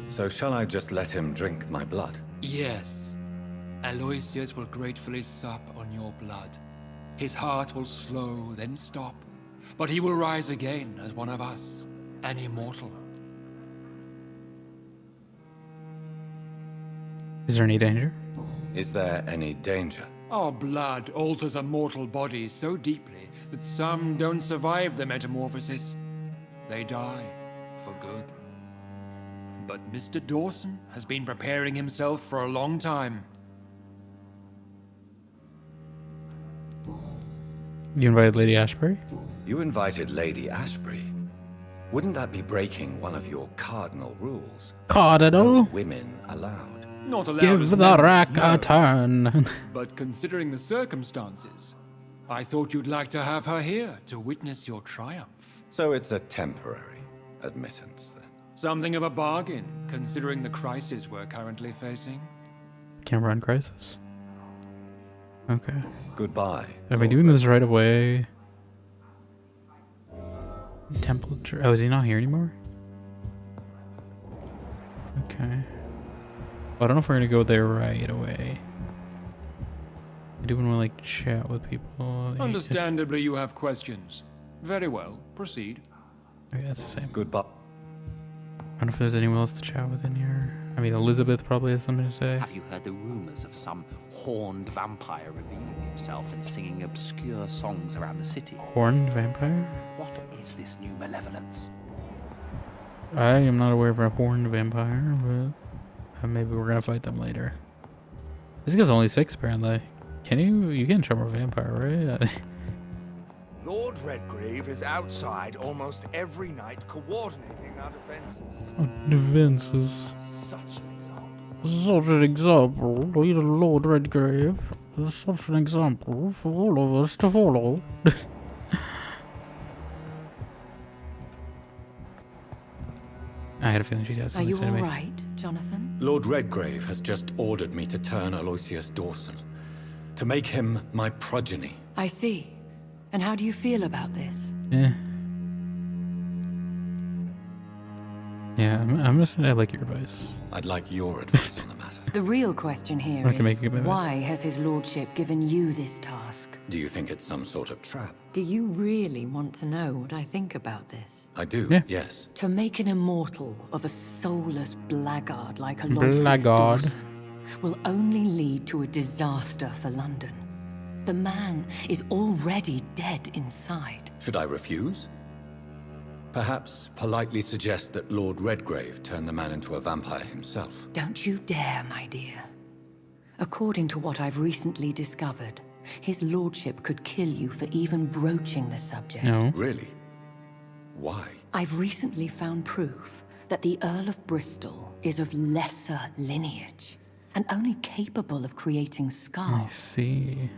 So shall I just let him drink my blood? Yes. Aloysius will gratefully sup on your blood. His heart will slow, then stop. But he will rise again as one of us, an immortal. Is there any danger? Is there any danger? Our blood alters a mortal body so deeply that some don't survive the metamorphosis. They die for good. But Mr. Dawson has been preparing himself for a long time. You invited Lady Ashbury? You invited Lady Ashbury? Wouldn't that be breaking one of your cardinal rules? Cardinal? No women allowed. Not allowed Give as the members, rack no. a turn. But considering the circumstances, I thought you'd like to have her here to witness your triumph. So it's a temporary admittance, then? Something of a bargain, considering the crisis we're currently facing. Can't run crisis. Okay. Goodbye. Am I doing this right away? Temple. Oh, is he not here anymore? Okay. Well, I don't know if we're gonna go there right away. I do want to like chat with people. Understandably, you have questions. Very well, proceed. Okay, that's the same. Goodbye. I don't know if there's anyone else to chat with in here. I mean, Elizabeth probably has something to say. Have you heard the rumors of some horned vampire revealing himself and singing obscure songs around the city? Horned vampire? What is this new malevolence? I am not aware of a horned vampire, but maybe we're gonna fight them later. This guy's only 6 apparently. Can you can charm a vampire, right? Lord Redgrave is outside almost every night coordinating our defenses. Defenses. Such an example. Such an example. Leader Lord Redgrave. Such an example for all of us to follow. I had a feeling she'd have Are something you to say to me. all right, Jonathan? Lord Redgrave has just ordered me to turn Aloysius Dawson. To make him my progeny. I see. And how do you feel about this? Yeah, I'm gonna say I like your advice. I'd like your advice on the matter. The real question here I can make a is, commitment. why has his lordship given you this task? Do you think it's some sort of trap? Do you really want to know what I think about this? I do, Yeah. yes. To make an immortal of a soulless blackguard like Aloysius Blackguard. Dawson will only lead to a disaster for London. The man is already dead inside. Should I refuse? Perhaps politely suggest that Lord Redgrave turn the man into a vampire himself. Don't you dare, my dear. According to what I've recently discovered, his lordship could kill you for even broaching the subject. No. Really? Why? I've recently found proof that the Earl of Bristol is of lesser lineage and only capable of creating I scars. see.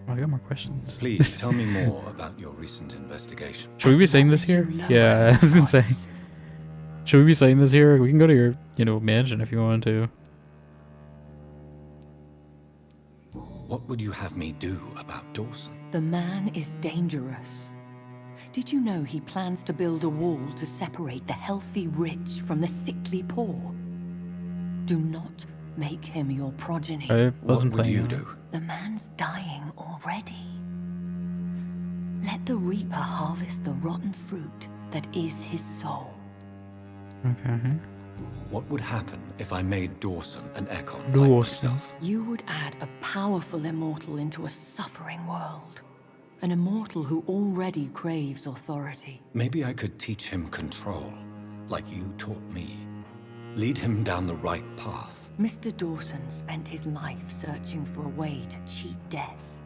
Oh, I got more questions. Please tell me more about your recent investigation. Should we be saying this here? Yeah, I was gonna say. Should we be saying this here? We can go to your, mansion if you want to. What would you have me do about Dawson? The man is dangerous. Did you know he plans to build a wall to separate the healthy rich from the sickly poor? Do not make him your progeny. I wasn't What would playing you it. do? The man's dying already. Let the Reaper harvest the rotten fruit that is his soul. Okay. What would happen if I made Dawson an Ekon like Dawson. myself? You would add a powerful immortal into a suffering world. An immortal who already craves authority. Maybe I could teach him control, like you taught me. Lead him down the right path. Mr. Dawson spent his life searching for a way to cheat death.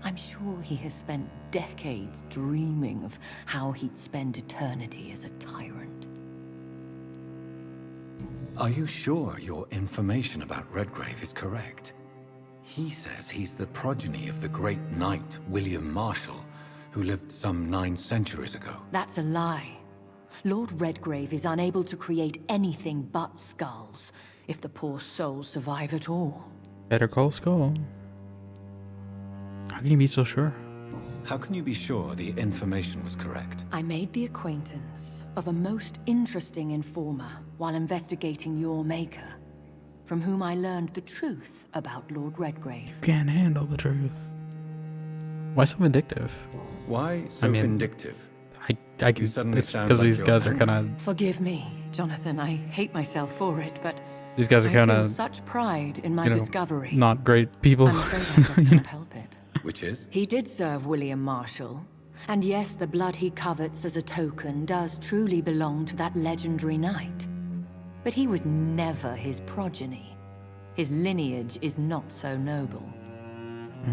I'm sure he has spent decades dreaming of how he'd spend eternity as a tyrant. Are you sure your information about Redgrave is correct? He says he's the progeny of the great knight William Marshall, who lived some 9 centuries ago. That's a lie. Lord Redgrave is unable to create anything but skulls, if the poor souls survive at all. Better call Skull. How can you be so sure? How can you be sure the information was correct? I made the acquaintance of a most interesting informer while investigating your maker, from whom I learned the truth about Lord Redgrave. Can't handle the truth. Why so vindictive? Why so vindictive? I can. You suddenly It's sound because like these you're guys are angry. kind of. Forgive me, Jonathan. I hate myself for it, but These guys are I kind feel of. such pride in my you know, discovery. Not great people. I'm afraid I just can't help it. Which is? He did serve William Marshall, and yes, the blood he covets as a token does truly belong to that legendary knight. But he was never his progeny. His lineage is not so noble.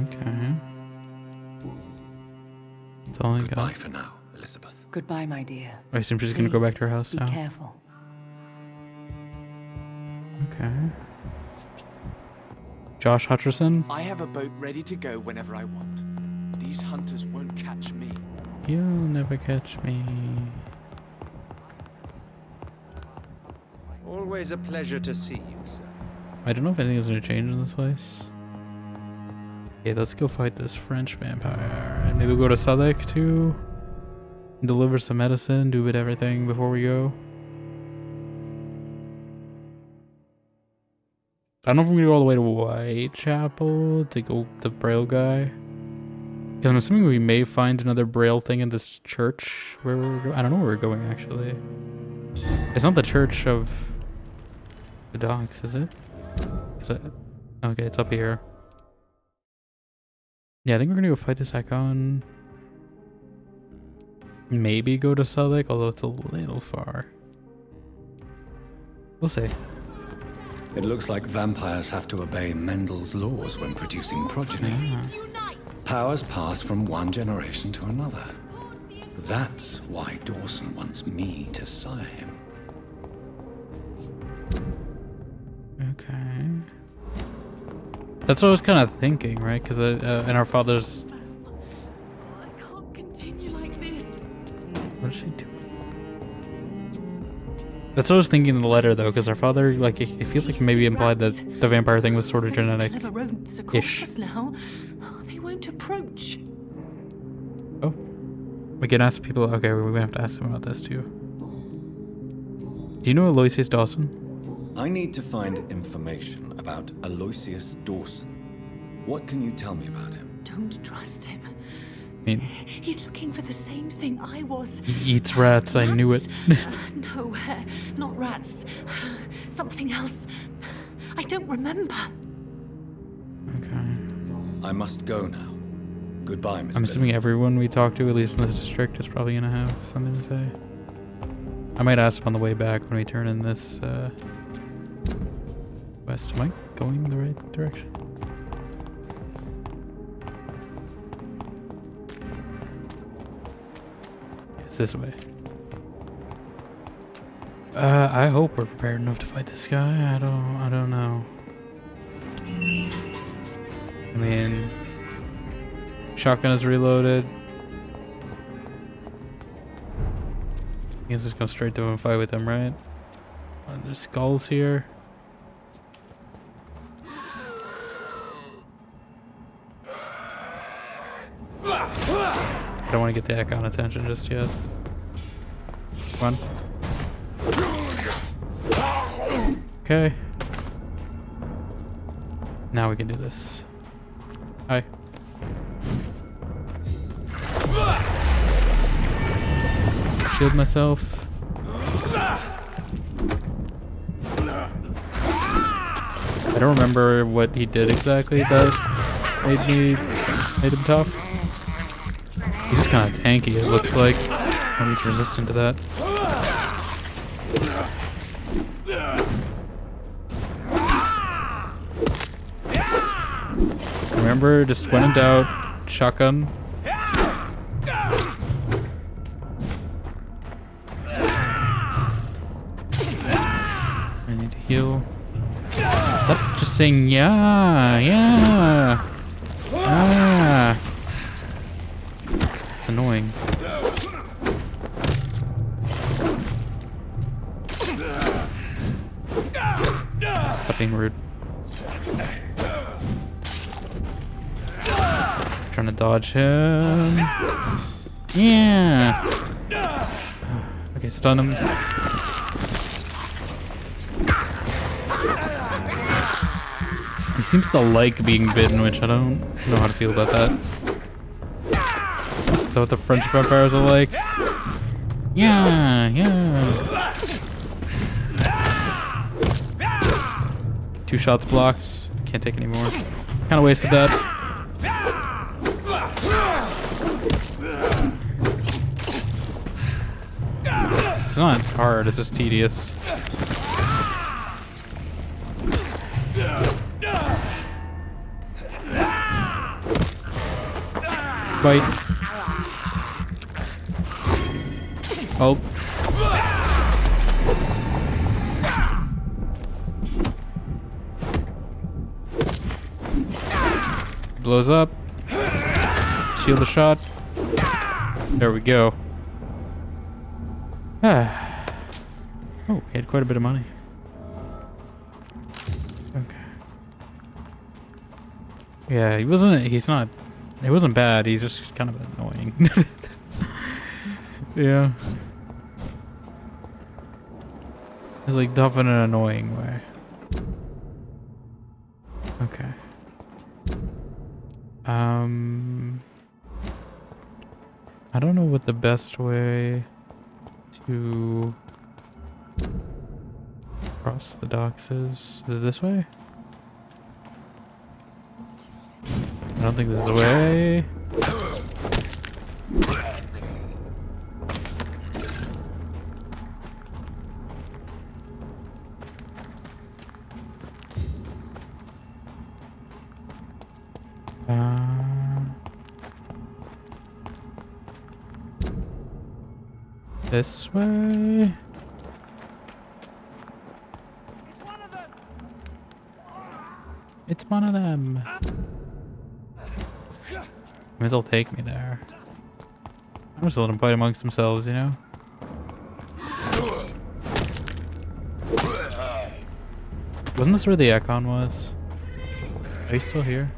Okay. That's all I got. Goodbye for now, Elizabeth. Goodbye, my dear. I assume she's gonna go back to her house Be now. careful. Okay. Josh Hutcherson? I have a boat ready to go whenever I want. These hunters won't catch me. You'll never catch me. Always a pleasure to see you, sir. I don't know if anything is gonna change in this place. Okay, let's go fight this French vampire. And maybe we'll go to Southwark too. Deliver some medicine, do it everything before we go. I don't know if we're gonna go all the way to Whitechapel to go the Braille guy. Because I'm assuming we may find another Braille thing in this church where we're going. I don't know where we're going actually. It's not the church of the dogs, is it? Is it? Okay, it's up here. Yeah, I think we're gonna go fight this Ekon. Maybe go to Southwark, although it's a little far. We'll see. It looks like vampires have to obey Mendel's laws when producing progeny. Powers pass from one generation to another. That's why Dawson wants me to sire him. Okay. That's what I was kind of thinking, right? Because in our father's... Continue like this. What is she doing? That's what I was thinking in the letter, though, because our father, like, it feels like maybe implied that the vampire thing was sort of genetic. Clever rodents are cautious now. Oh, they won't approach. Oh. We can ask people. Okay, we're gonna have to ask them about this, too. Do you know Aloysius Dawson? I need to find information about Aloysius Dawson. What can you tell me about him? Don't trust him. I mean, He's looking for the same thing I was. he eats rats, I knew it. No, not rats. Something else. I don't remember. Okay. I must go now. Goodbye, Miss I'm assuming everyone we talk to, at least in this district, is probably gonna have something to say. I might ask them on the way back when we turn in this west. Am I going the right direction? It's this way. I hope we're prepared enough to fight this guy. I don't know. I mean, shotgun is reloaded. I guess just go straight to him and fight with him, right? There's skulls here. I don't want to get the Ekon attention just yet. Come on. Okay. Now we can do this. Hi. Shield myself. I don't remember what he did exactly that made him tough. He's just kind of tanky, it looks like. Or he's resistant to that. Remember, just when in doubt, shotgun. I need to heal. Stop just saying yeah. Ah. It's annoying. Stop being rude. Trying to dodge him. Yeah. Okay, stun him. He seems to like being bitten, which I don't know how to feel about that. Is that what the French vampires are like? Yeah, yeah. 2 shots blocked. Can't take any more. Kind of wasted that. It's not hard, it's just tedious. Bite. Oh. Blows up. Shield the shot. There we go. Ah. Oh, he had quite a bit of money. Okay. Yeah, he wasn't bad, he's just kind of annoying. Yeah. He's like tough in an annoying way. Okay. I don't know what the best way to cross the docks is. Is it this way? I don't think this is the way. This way. It's one of them. Might as well take me there. I'm just letting them fight amongst themselves, you know? Wasn't this where the Ekon was? Are you still here?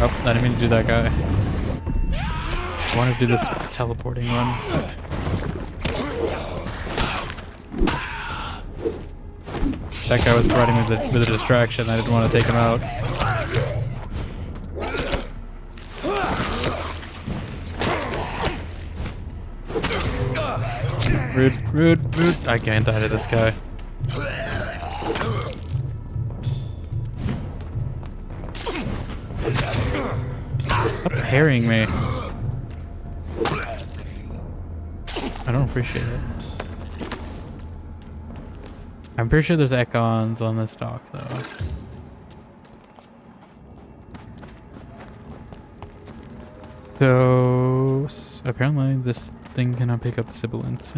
Oh, I didn't mean to do that guy. I want to do this teleporting one. That guy was providing me with a distraction. I didn't want to take him out. Rude, rude, rude. I can't die to this guy. Stop parrying me. I don't appreciate it. I'm pretty sure there's Ekons on this dock, though. So apparently this thing cannot pick up sibilants.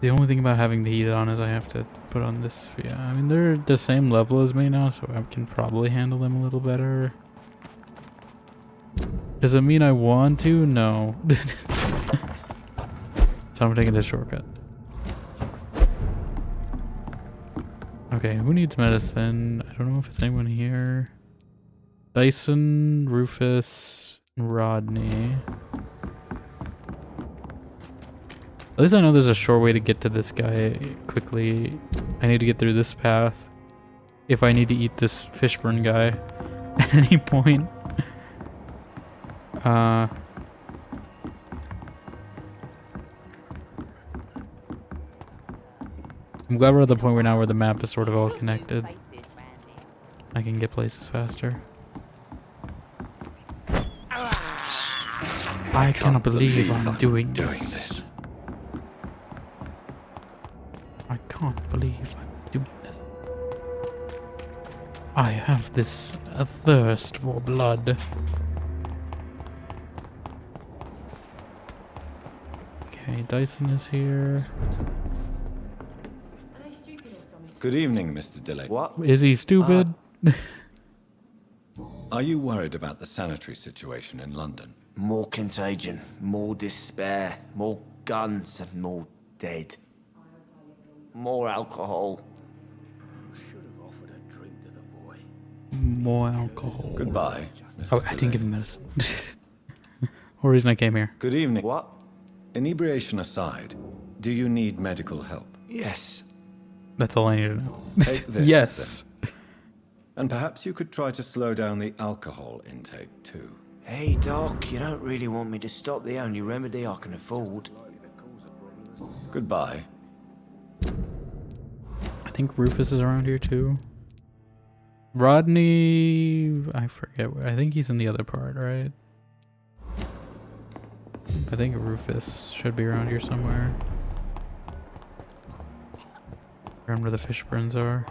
The only thing about having the heat on is I have to put on this. Yeah, I mean they're the same level as me now, so I can probably handle them a little better. Does it mean I want to? No. So I'm taking this shortcut. Okay, who needs medicine? I don't know if it's anyone here. Dyson, Rufus, and Rodney. At least I know there's a short way to get to this guy quickly. I need to get through this path if I need to eat this Fishburne guy at any point. I'm glad we're at the point right now where the map is sort of all connected. I can get places faster. I cannot believe I'm doing this. I can't believe I'm doing this. I have this thirst for blood. Okay, Dyson is here. Good evening, Mr. Dillon. What? Is he stupid? Are you worried about the sanitary situation in London? More contagion, more despair, more guns and more dead. More alcohol. More alcohol. Goodbye, Mr. Oh, I didn't give him medicine. Whole reason I came here. Good evening. What? Inebriation aside, do you need medical help? Yes. That's all I need to know. Take this. Yes. Then. And perhaps you could try to slow down the alcohol intake too. Hey, Doc, you don't really want me to stop the only remedy I can afford. Goodbye. I think Rufus is around here too. Rodney, I forget. I think he's in the other part, right? I think Rufus should be around here somewhere. Around where the fish burns are.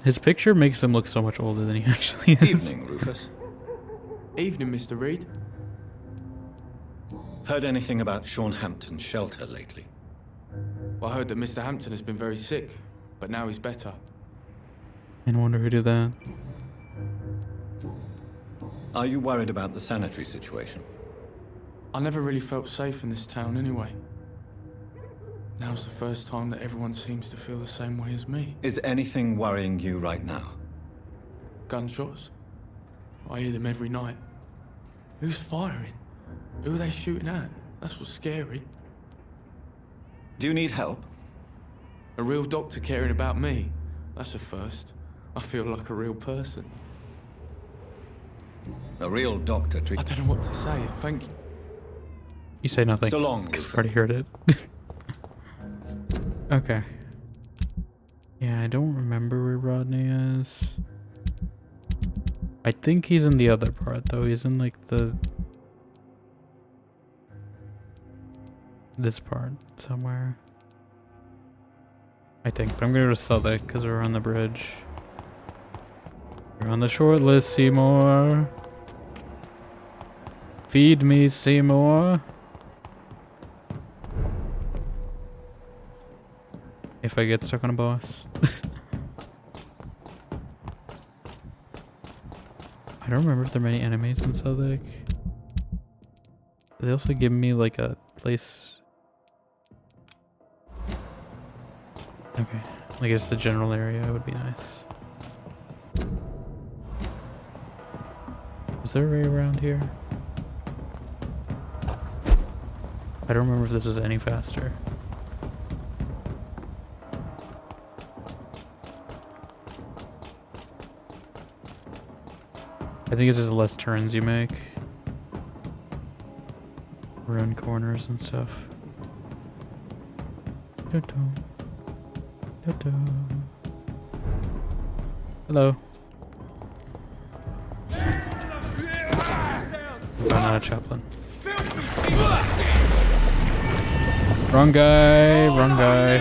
His picture makes him look so much older than he actually is. Evening, Rufus. Evening, Mr. Reed. Heard anything about Sean Hampton's shelter lately? Well, I heard that Mr. Hampton has been very sick, but now he's better. I wonder who did that. Are you worried about the sanitary situation? I never really felt safe in this town anyway. Now's the first time that everyone seems to feel the same way as me. Is anything worrying you right now? Gunshots? I hear them every night. Who's firing? Who are they shooting at? That's what's scary. Do you need help? A real doctor caring about me? That's a first. I feel like a real person. A real doctor treat. I don't know what to say. Thank you. You say nothing. So long, because Rufus. I've already heard it. Okay. Yeah, I don't remember where Rodney is. I think he's in the other part though. He's in like this part somewhere. I think, but I'm gonna go to Southwark because we're on the bridge. We're on the short list, Seymour. Feed me, Seymour. If I get stuck on a boss. I don't remember if there are many enemies in Southwark. They also give me like a place. Okay, I guess the general area would be nice. Is there a way around here? I don't remember if this was any faster. I think it's just less turns you make. Run corners and stuff. Hello. I'm not a chaplain. Wrong guy, wrong guy.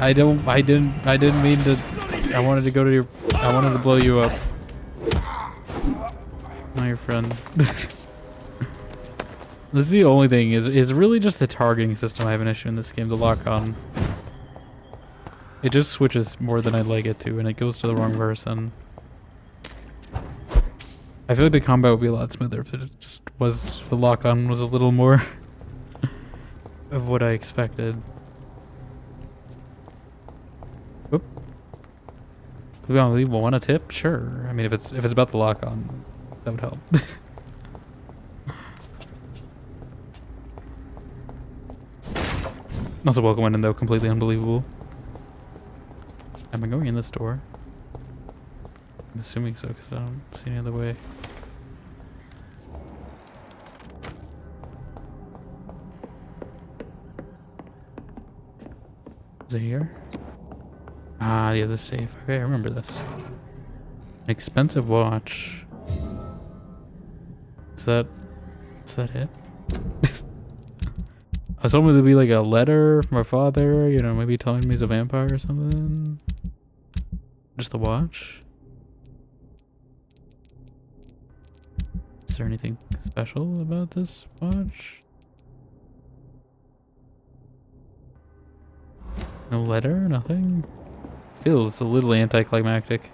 I didn't mean to. I wanted to go to your. I wanted to blow you up. Not your friend. This is the only thing, is really just the targeting system I have an issue in this game, the lock-on. It just switches more than I'd like it to, and it goes to the wrong person. I feel like the combat would be a lot smoother if it just was, if the lock-on was a little more of what I expected. Whoop. Do we want a tip? Sure. I mean, if it's about the lock-on, that would help. Also, welcome in though, completely unbelievable. Am I going in this door? I'm assuming so, because I don't see any other way. Is it here? Ah, yeah, the safe. Okay, I remember this. An expensive watch. Is that it? I was hoping it would be like a letter from my father, you know, maybe telling me he's a vampire or something. Just a watch. Is there anything special about this watch? No letter? Nothing? Feels a little anticlimactic.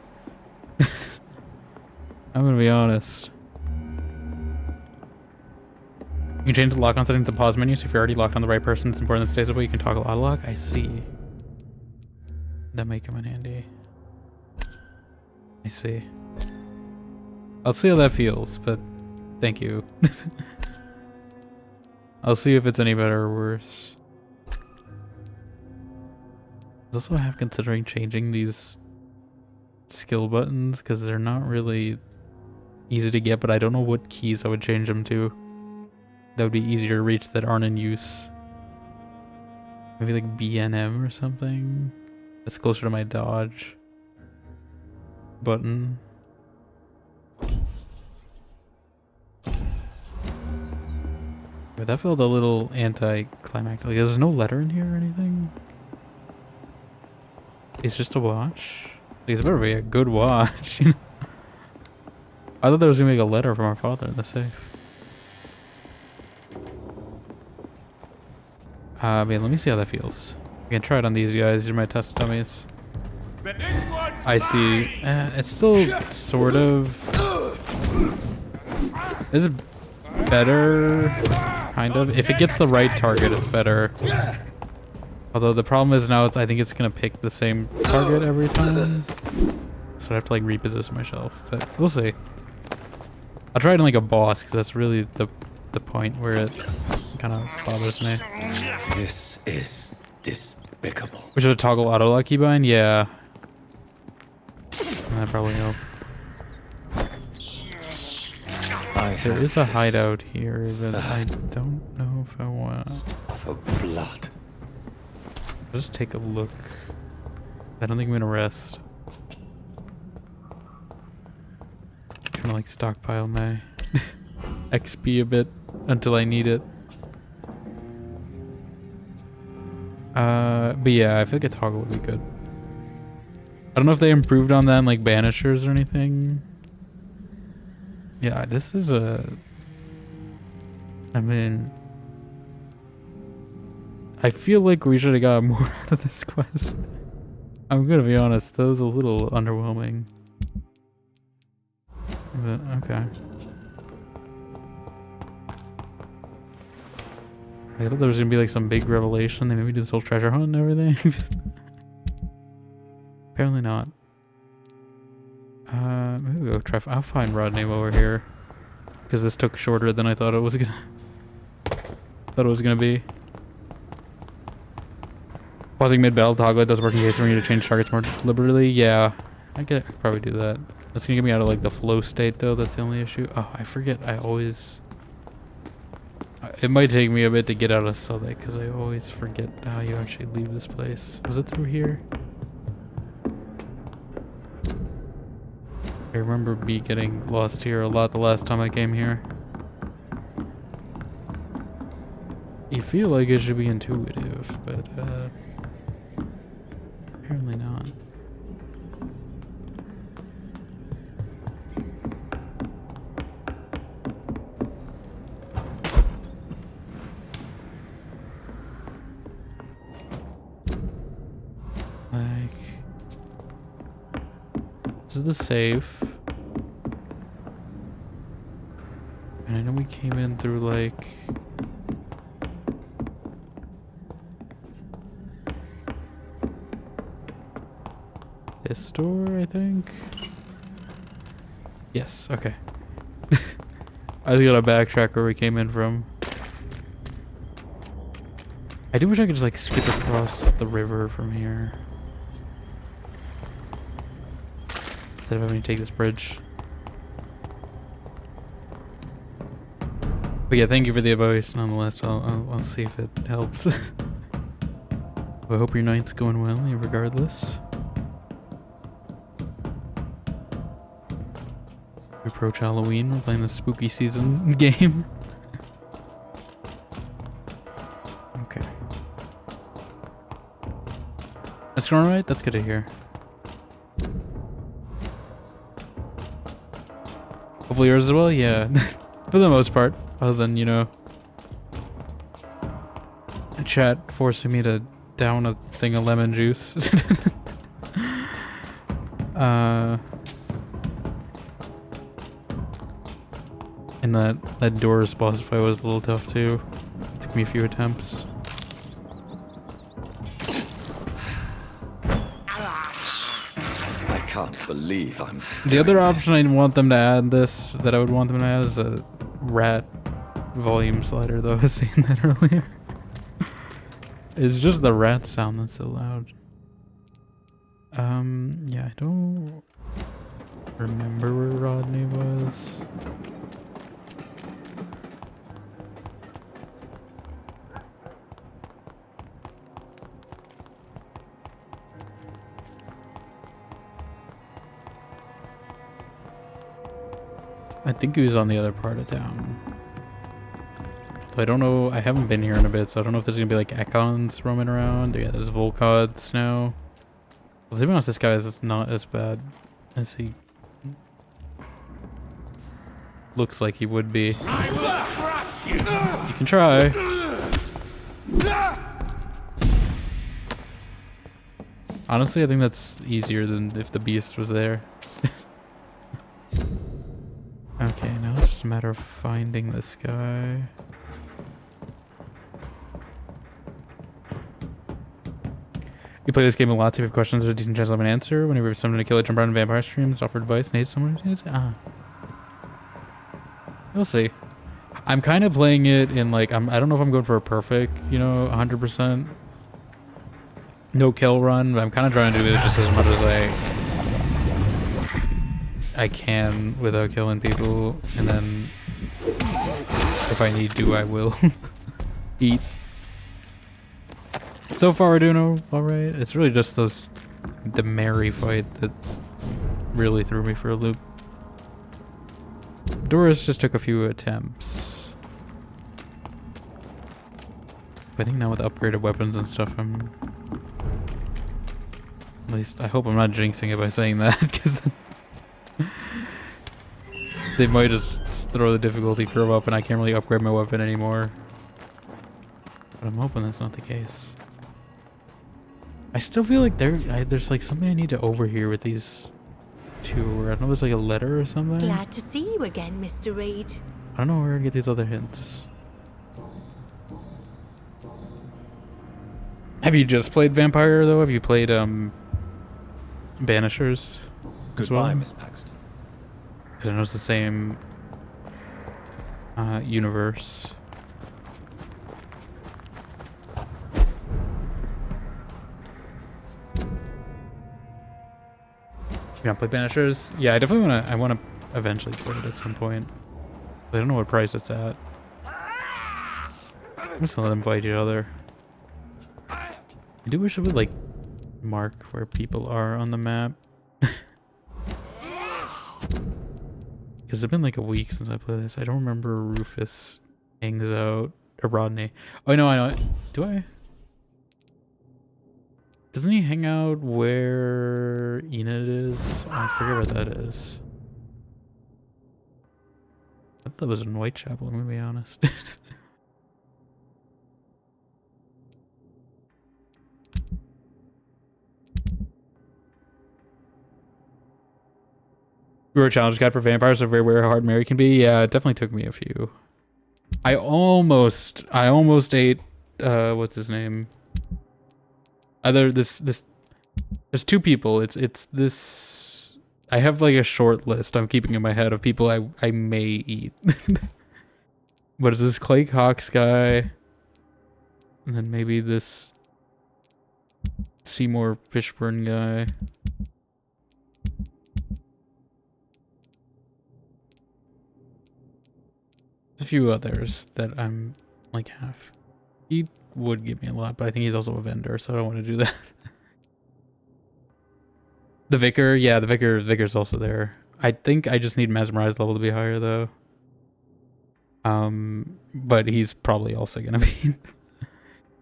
I'm gonna be honest. You can change the lock-on settings to pause menu, so if you're already locked on the right person, it's important that it stays that way. You can toggle auto lock. I see. That might come in handy. I see. I'll see how that feels, but thank you. I'll see if it's any better or worse. I also have considering changing these skill buttons because they're not really easy to get, but I don't know what keys I would change them to. That would be easier to reach that aren't in use. Maybe like BNM or something. That's closer to my dodge button. But that felt a little anticlimactic. Like, there's no letter in here or anything. It's just a watch. Like, it's better be a good watch. I thought there was gonna be like a letter from our father in the safe. Man, let me see how that feels. I can try it on these guys. These are my test dummies. I see. It's still sort of. This is better, kind of. If it gets the right target, it's better. Although the problem is now I think it's gonna pick the same target every time. So I have to like reposition myself. But we'll see. I'll try it on like a boss because that's really the point where it kind of bothers me. This is despicable. We should have toggle auto lock keybind? Yeah. That probably help. There is a hideout here, but I don't know if I want for blood. I'll just take a look. I don't think I'm gonna rest. Trying to like stockpile my XP a bit until I need it. But yeah, I feel like a toggle would be good. I don't know if they improved on that in like banishers or anything. Yeah, this is I mean, I feel like we should have got more out of this quest. I'm gonna be honest, that was a little underwhelming. But okay. I thought there was gonna be like some big revelation. They maybe do this whole treasure hunt and everything. Apparently not. Maybe we'll go try. I'll find Rodney while we're here, because this took shorter than I thought it was gonna be. Pausing mid-battle toggle does work in case we need to change targets more deliberately. Yeah, I could probably do that. That's gonna get me out of like the flow state though. That's the only issue. Oh, I forget. I always. It might take me a bit to get out of Sullek because I always forget how you actually leave this place. Was it through here? I remember me getting lost here a lot the last time I came here. You feel like it should be intuitive, but apparently not. This is the safe. And I know we came in through like... this door, I think? Yes, okay. I just gotta backtrack where we came in from. I do wish I could just like skip across the river from here. Instead of having to take this bridge. But yeah, thank you for the advice nonetheless. I'll see if it helps. I hope your night's going well, regardless. We approach Halloween, we're playing the spooky season game. Okay. That's going alright? That's good to hear. Hopefully yours as well? Yeah. For the most part, other than, you know, chat forcing me to down a thing of lemon juice. And that Doors boss fight was a little tough too. Took me a few attempts. I can't believe I'm... The other option I want them to add that I would want them to add is a rat volume slider, though. I was saying that earlier. It's just the rat sound that's so loud. Yeah, I don't remember where Rodney was. I think he was on the other part of town. So I don't know, I haven't been here in a bit, so I don't know if there's gonna be like Ekons roaming around. Yeah, there's Volkods now. Well, to be honest, this guy is not as bad as he looks like he would be. I will crush you. You can try. Honestly, I think that's easier than if the beast was there. Okay, now it's just a matter of finding this guy. You play this game a lot, so if you have questions, there's a decent chance I'll have an answer. Whenever you have someone to kill it, jump around in vampire streams, offer advice, need someone to answer. We'll see. I'm kind of playing it in like, I don't know if I'm going for a perfect, you know, 100% no kill run, but I'm kind of trying to do it just as much as I can without killing people, and then if I need to, I will eat. So far we're doing alright. It's really just the Mary fight that really threw me for a loop. Doris just took a few attempts. But I think now with upgraded weapons and stuff, at least I hope I'm not jinxing it by saying that, because they might just throw the difficulty curve up and I can't really upgrade my weapon anymore. But I'm hoping that's not the case. I still feel like there's like something I need to overhear with these two. Or I know there's like a letter or something. Glad to see you again, Mr. Reed. I don't know where to get these other hints. Have you just played Vampire though? Have you played Banishers? Goodbye, Miss Paxton. Because I know it's the same universe. You want to play Banishers? Yeah, I definitely want to. I want to eventually play it at some point. But I don't know what price it's at. I'm just gonna let them fight each other. I do wish it would like mark where people are on the map. Because it's been like a week since I played this. I don't remember Rufus hangs out, or Rodney. Oh, no, I know. Do I? Doesn't he hang out where Enid is? I forget where that is. I thought that was in Whitechapel, I'm gonna be honest. We were a challenge guide for vampires, so very aware how hard Mary can be. Yeah, it definitely took me a few. I almost ate what's his name? Either this there's two people. It's this. I have like a short list I'm keeping in my head of people I may eat. But it's this Clay Cox guy, and then maybe this Seymour Fishburne guy. A few others that I'm like half. He would give me a lot, but I think he's also a vendor, so I don't want to do that. The Vicar, yeah, the Vicar's also there. I think I just need Mesmerized level to be higher though. But he's probably also gonna be.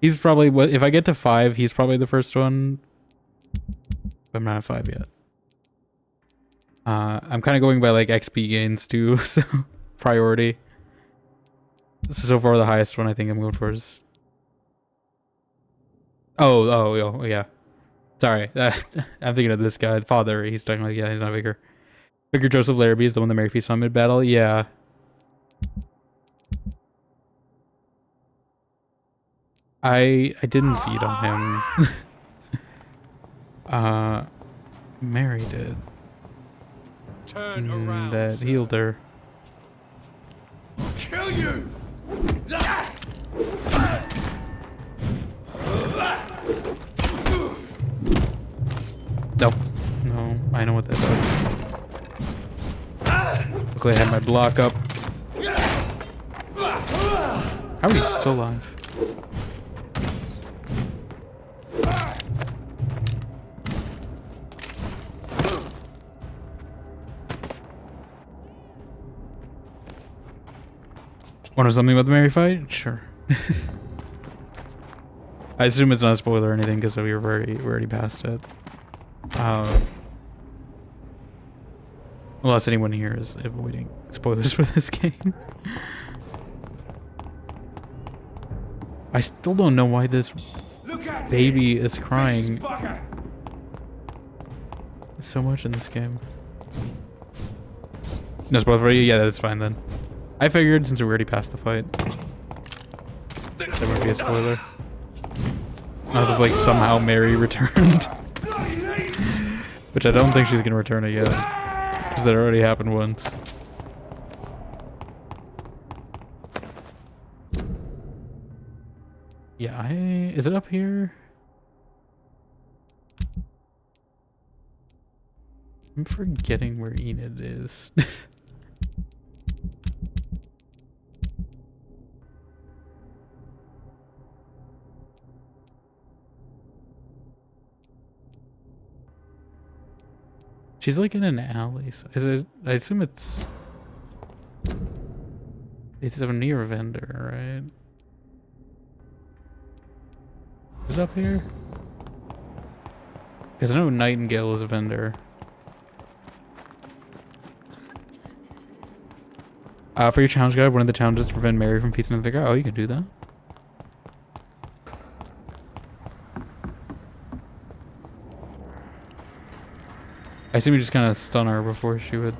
He's probably if I get to 5, he's probably the first one. But I'm not at 5 yet. I'm kind of going by like XP gains too, so priority. So far, the highest one I think I'm going for is. Oh, yeah. Sorry, I'm thinking of this guy, Father. He's talking like, yeah, he's not Vicar. Vicar Joseph Larrabee is the one that Mary feasts on mid-battle. Yeah. I didn't feed on him. Mary did. Turn around. That healed her. I'll kill you. No, no, I know what that does. Luckily, I had my block up. How are you still alive? Want to know something about the Mary fight? Sure. I assume it's not a spoiler or anything because we're already past it. Unless anyone here is avoiding spoilers for this game. I still don't know why this baby is crying so much in this game. No spoiler for you? Yeah, that's fine then. I figured since we already passed the fight, there wouldn't be a spoiler. Unless it's like somehow Mary returned. Which I don't think she's gonna return again. Because that already happened once. Yeah, is it up here? I'm forgetting where Enid is. She's like in an alley. So is it? I assume it's a near vendor, right? Is it up here? Because I know Nightingale is a vendor. For your challenge guide, one of the challenges to prevent Mary from feasting on the Vicar. Oh, you can do that. I assume you just kind of stun her before she would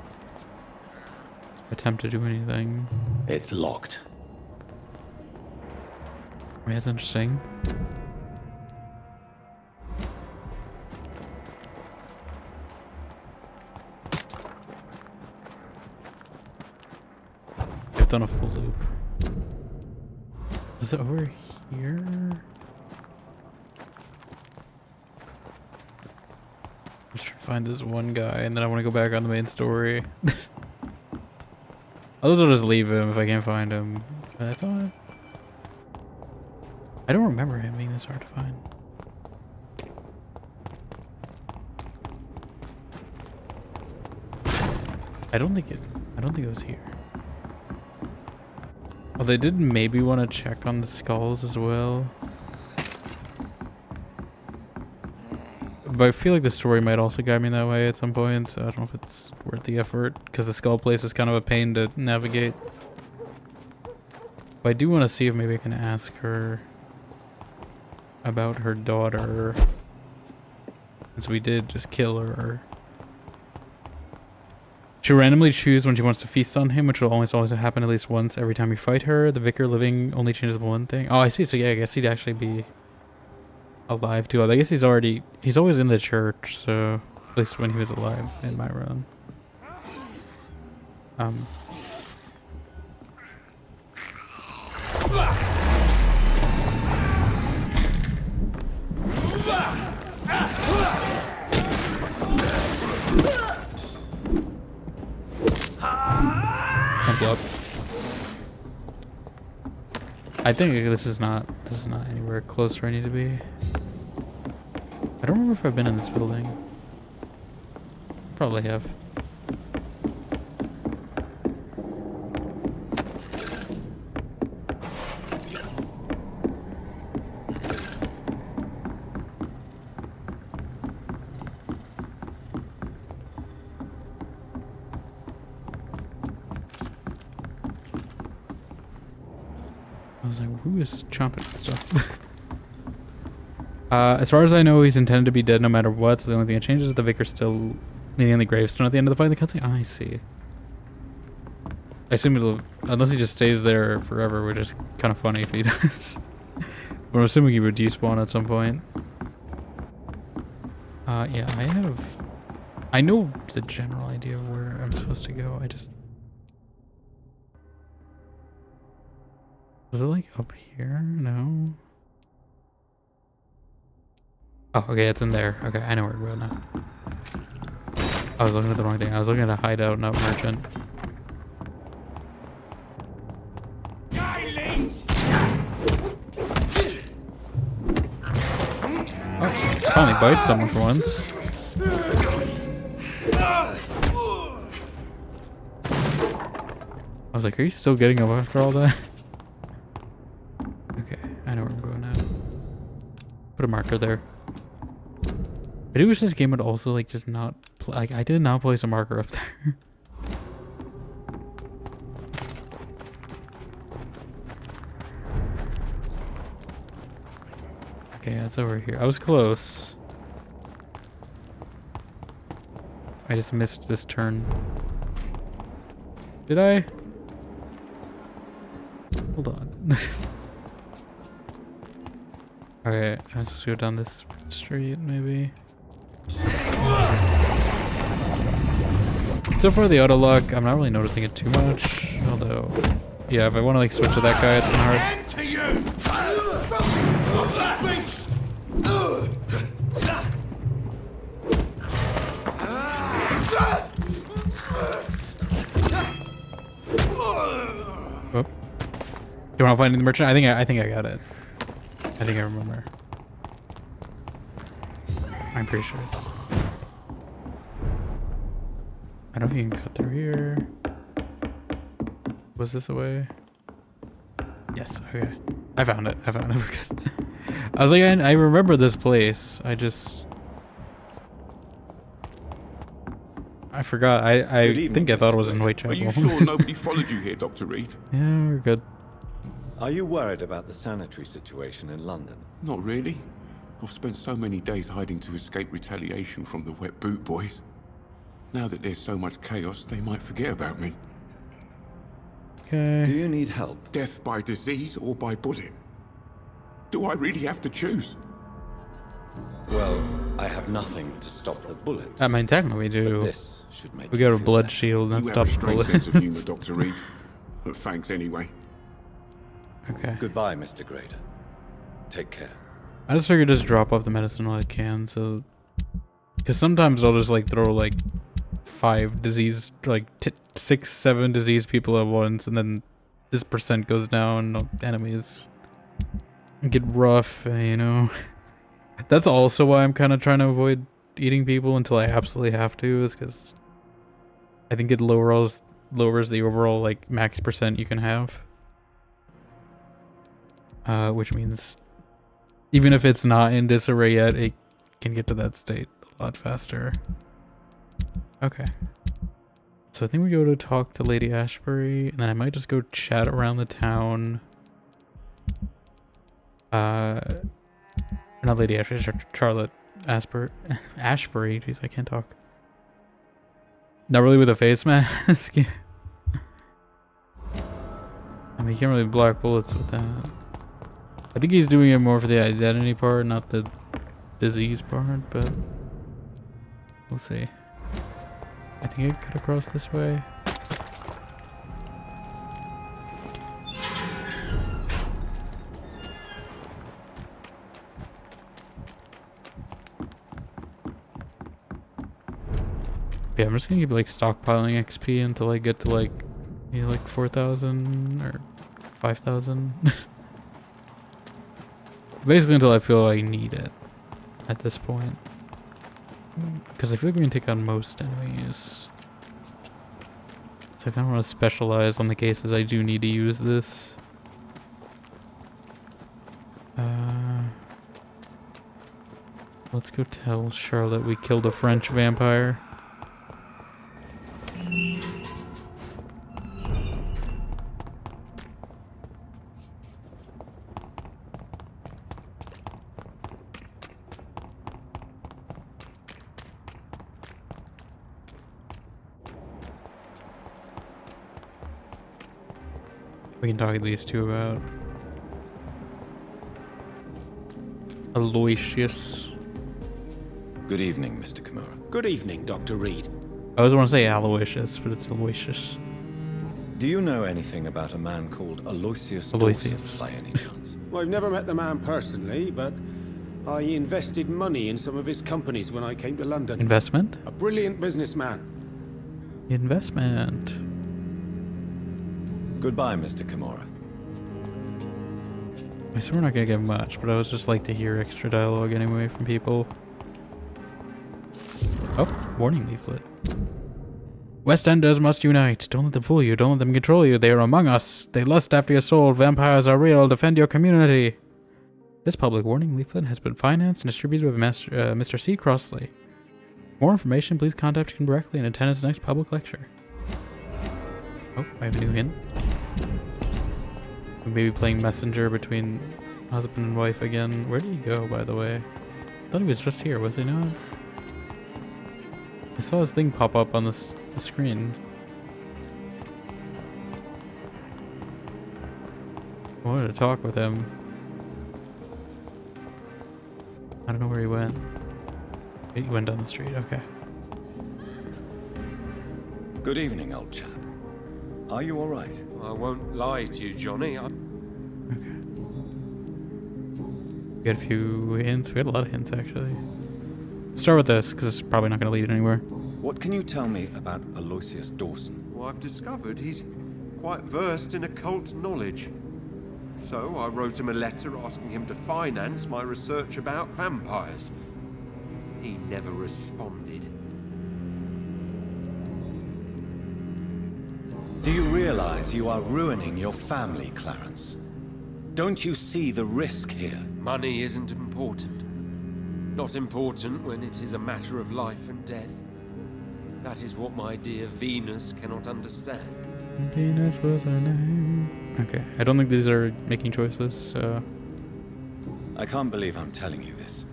attempt to do anything. It's locked. I mean, that's interesting. I've done a full loop. Was it over here? I'm just trying to find this one guy, and then I want to go back on the main story. Otherwise, I'll just leave him if I can't find him. But I thought... I don't remember him being this hard to find. I don't think it was here. Well, they did maybe want to check on the skulls as well. But I feel like the story might also guide me that way at some point, so I don't know if it's worth the effort, because the skull place is kind of a pain to navigate. But I do want to see if maybe I can ask her about her daughter, since we did just kill her. She'll randomly choose when she wants to feast on him, which will always happen at least once every time you fight her. The Vicar living only changes one thing. Oh, I see. So yeah, I guess he'd actually be alive too. I guess he's always in the church, so at least when he was alive in my run. Up. I think this is not anywhere close where I need to be. I don't remember if I've been in this building. Probably have. I was like, who is chomping stuff? As far as I know, he's intended to be dead no matter what, so the only thing that changes is the vicar's still leaning on the gravestone at the end of the fight. The cutscene. I see. I assume it'll, unless he just stays there forever, which is kind of funny if he does. But I'm assuming he would despawn at some point. Yeah, I know the general idea of where I'm supposed to go. I just... Is it like up here? No. Oh, okay, it's in there. Okay, I know where we're going now. I was looking at the wrong thing. I was looking at a hideout, not merchant. Oh, finally bite someone for once. I was like, are you still getting up after all that? Okay, I know where I'm going now. Put a marker there. I do wish this game would also like just not like I did not place a marker up there. Okay, that's over here. I was close. I just missed this turn. Did I? Hold on. Okay, I'm supposed to go down this street, maybe. So far, the auto lock, I'm not really noticing it too much. Although, yeah, if I want to like switch to that guy, it's kind of hard. Oh. Do you want to find the merchant? I think I got it. I think I remember. I'm pretty sure. I don't think you can cut through here. Was this a way? Yes, okay. I found it. We're good. I was like, I remember this place. I forgot. I think I thought it was in Whitechapel. Are you sure nobody followed you here, Dr. Reed? Yeah, we're good. Are you worried about the sanitary situation in London? Not really. I've spent so many days hiding to escape retaliation from the wet boot boys. Now that there's so much chaos, they might forget about me. Okay. Do you need help? Death by disease or by bullet? Do I really have to choose? Well, I have nothing to stop the bullets. I mean, technically we do. But this should make we got a blood shield and stop You have a strange bullets. sense of humor, Dr. Reed. But thanks anyway. Okay. Goodbye, Mr. Grader. Take care. I just figured just drop off the medicine while I can, so... Because sometimes I'll just like throw like 5 disease, like 6, 7 diseased people at once, and then this percent goes down, enemies get rough, you know. That's also why I'm kind of trying to avoid eating people until I absolutely have to, is because I think it lowers the overall like max percent you can have. Which means even if it's not in disarray yet, it can get to that state a lot faster. Okay. So I think we go to talk to Lady Ashbury, and then I might just go chat around the town. Not Lady Ashbury, Charlotte Ashbury. Jeez, I can't talk. Not really with a face mask. I mean, you can't really block bullets with that. I think he's doing it more for the identity part, not the disease part, but we'll see. I think I cut across this way. Yeah, I'm just gonna keep like stockpiling XP until I get to like maybe like 4,000 or 5,000. Basically until I feel I need it at this point. Because I feel like we can take on most enemies. So I kind of want to specialize on the cases I do need to use this. Let's go tell Charlotte we killed a French vampire. we can talk to these two about. Aloysius. Good evening, Mr. Kimura. Good evening, Dr. Reed. I always want to say Aloysius, but it's Aloysius. Do you know anything about a man called Aloysius Aloysius. Dawson, by any chance? Well, I've never met the man personally, but I invested money in some of his companies when I came to London. Investment? A brilliant businessman. Investment. Goodbye, Mr. Kimura. I swear we're not gonna get much, but I would just like to hear extra dialogue anyway from people. Oh, warning leaflet. West Enders must unite. Don't let them fool you. Don't let them control you. They are among us. They lust after your soul. Vampires are real. Defend your community. This public warning leaflet has been financed and distributed by Mr. C. Crossley. More information, please contact him directly and attend his next public lecture. Oh, I have a new hint. Maybe playing messenger between husband and wife again. Where did he go, by the way? I thought he was just here, was he not? I saw his thing pop up on the screen. I wanted to talk with him. I don't know where he went. He went down the street, okay. Good evening, old chap. Are you alright? I won't lie to you, Johnny. Okay. We had a few hints. We had a lot of hints, actually. Start with this, because it's probably not going to lead anywhere. What can you tell me about Aloysius Dawson? Well, I've discovered he's quite versed in occult knowledge. So I wrote him a letter asking him to finance my research about vampires. He never responded. Do you realize you are ruining your family, Clarence? Don't you see the risk here? Money isn't important. Not important when it is a matter of life and death. That is what my dear Venus cannot understand. Venus was her name. Okay, I don't think these are making choices, so... I can't believe I'm telling you this,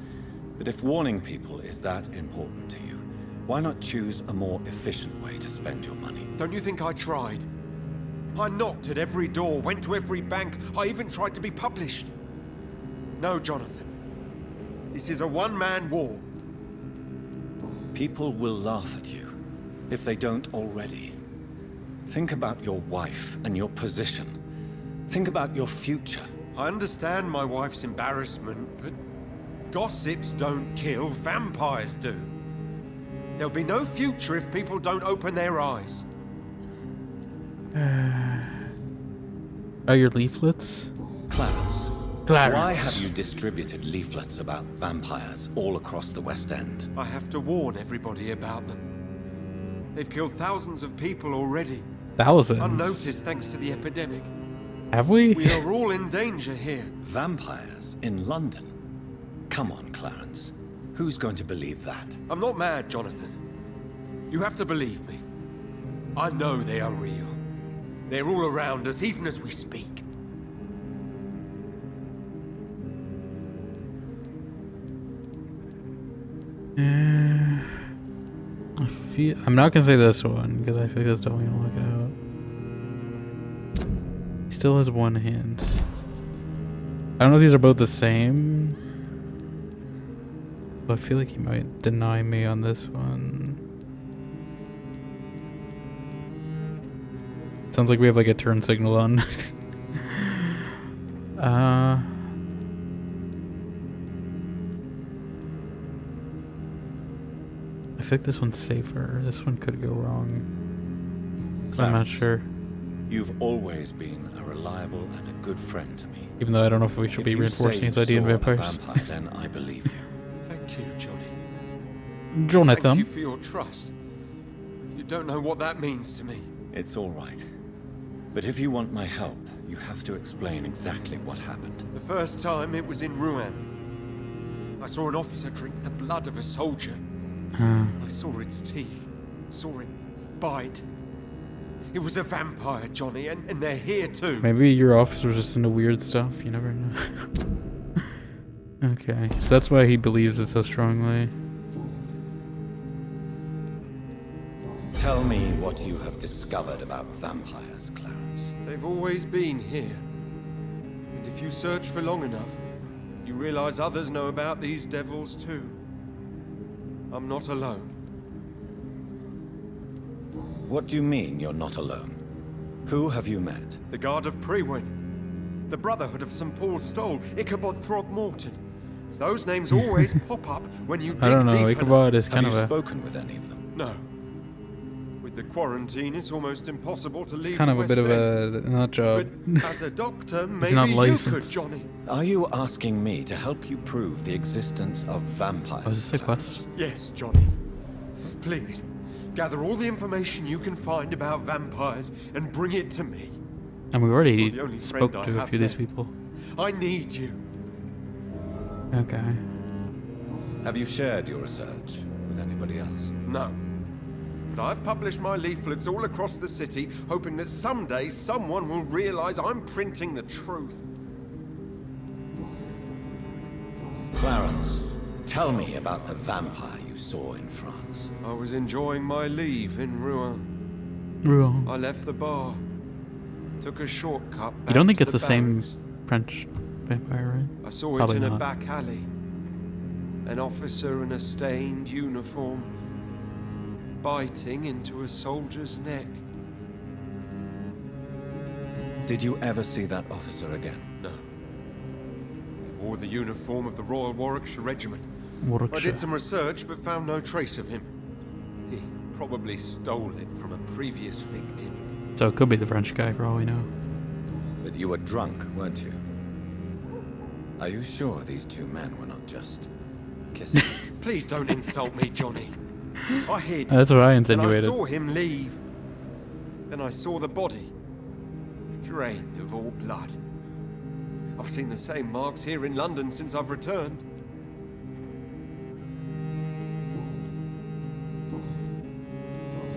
but if warning people is that important to you, why not choose a more efficient way to spend your money? Don't you think I tried? I knocked at every door, went to every bank, I even tried to be published. No, Jonathan. This is a one-man war. People will laugh at you, if they don't already. Think about your wife and your position. Think about your future. I understand my wife's embarrassment, but gossips don't kill, vampires do. There'll be no future if people don't open their eyes. Are your leaflets? Clarence. Clarence. Why have you distributed leaflets about vampires all across the West End? I have to warn everybody about them. They've killed thousands of people already. Thousands? Unnoticed thanks to the epidemic. Have we? We are all in danger here. Vampires in London? Come on, Clarence. Who's going to believe that? I'm not mad, Jonathan. You have to believe me. I know they are real. They're all around us, even as we speak. I'm not gonna say this one because I feel like that's definitely gonna look it out. He still has one hand. I don't know if these are both the same, but I feel like he might deny me on this one. Sounds like we have like a turn signal on. I feel like this one's safer. This one could go wrong. I'm not sure. You've always been a reliable and a good friend to me. Even though I don't know if we should be reinforcing his idea in vampires. Vampire, then I believe you. Thank you, Johnny. Jonathan. Thank you for your trust. You don't know what that means to me. It's all right. But if you want my help, you have to explain exactly what happened. The first time it was in Rouen. I saw an officer drink the blood of a soldier. I saw its teeth, saw it bite. It was a vampire, Johnny, and they're here too. Maybe your officer was just into weird stuff, you never know. Okay, so that's why he believes it so strongly. Tell me what you have discovered about vampires, Clarence. They've always been here. And if you search for long enough, you realize others know about these devils too. I'm not alone. What do you mean you're not alone? Who have you met? The Guard of Prewin, the Brotherhood of St. Paul's Stole, Ichabod Throgmorton. Those names always pop up when you dig I don't know. deep Ichabod is kind Have of you a spoken with any of them? No. With the quarantine, it's almost impossible to leave it's kind the of a West bit of End. a nut job. But as a doctor, maybe not you licensed. could, Johnny. Are you asking me to help you prove the existence of vampires? Oh, is this a quest? Yes, Johnny. Please, gather all the information you can find about vampires and bring it to me. And we already You're the only spoke friend I to a have few of these left. people. I need you. Okay. Have you shared your research with anybody else? No. But I've published my leaflets all across the city, hoping that someday someone will realize I'm printing the truth. Clarence, tell me about the vampire you saw in France. I was enjoying my leave in Rouen. Rouen. I left the bar. Took a shortcut back You don't think to it's the same barracks. French vampire, right? I saw Probably it in not. a back alley. An officer in a stained uniform, biting into a soldier's neck. Did you ever see that officer again? No. He wore the uniform of the Royal Warwickshire Regiment. I Warwickshire. did some research, but found no trace of him. He probably stole it from a previous victim. So it could be the French guy for all we know. But you were drunk, weren't you? Are you sure these two men were not just kissing? Please don't insult me, Johnny. I hid. That's what I And insinuated. I saw him leave. Then I saw the body, drained of all blood. I've seen the same marks here in London since I've returned.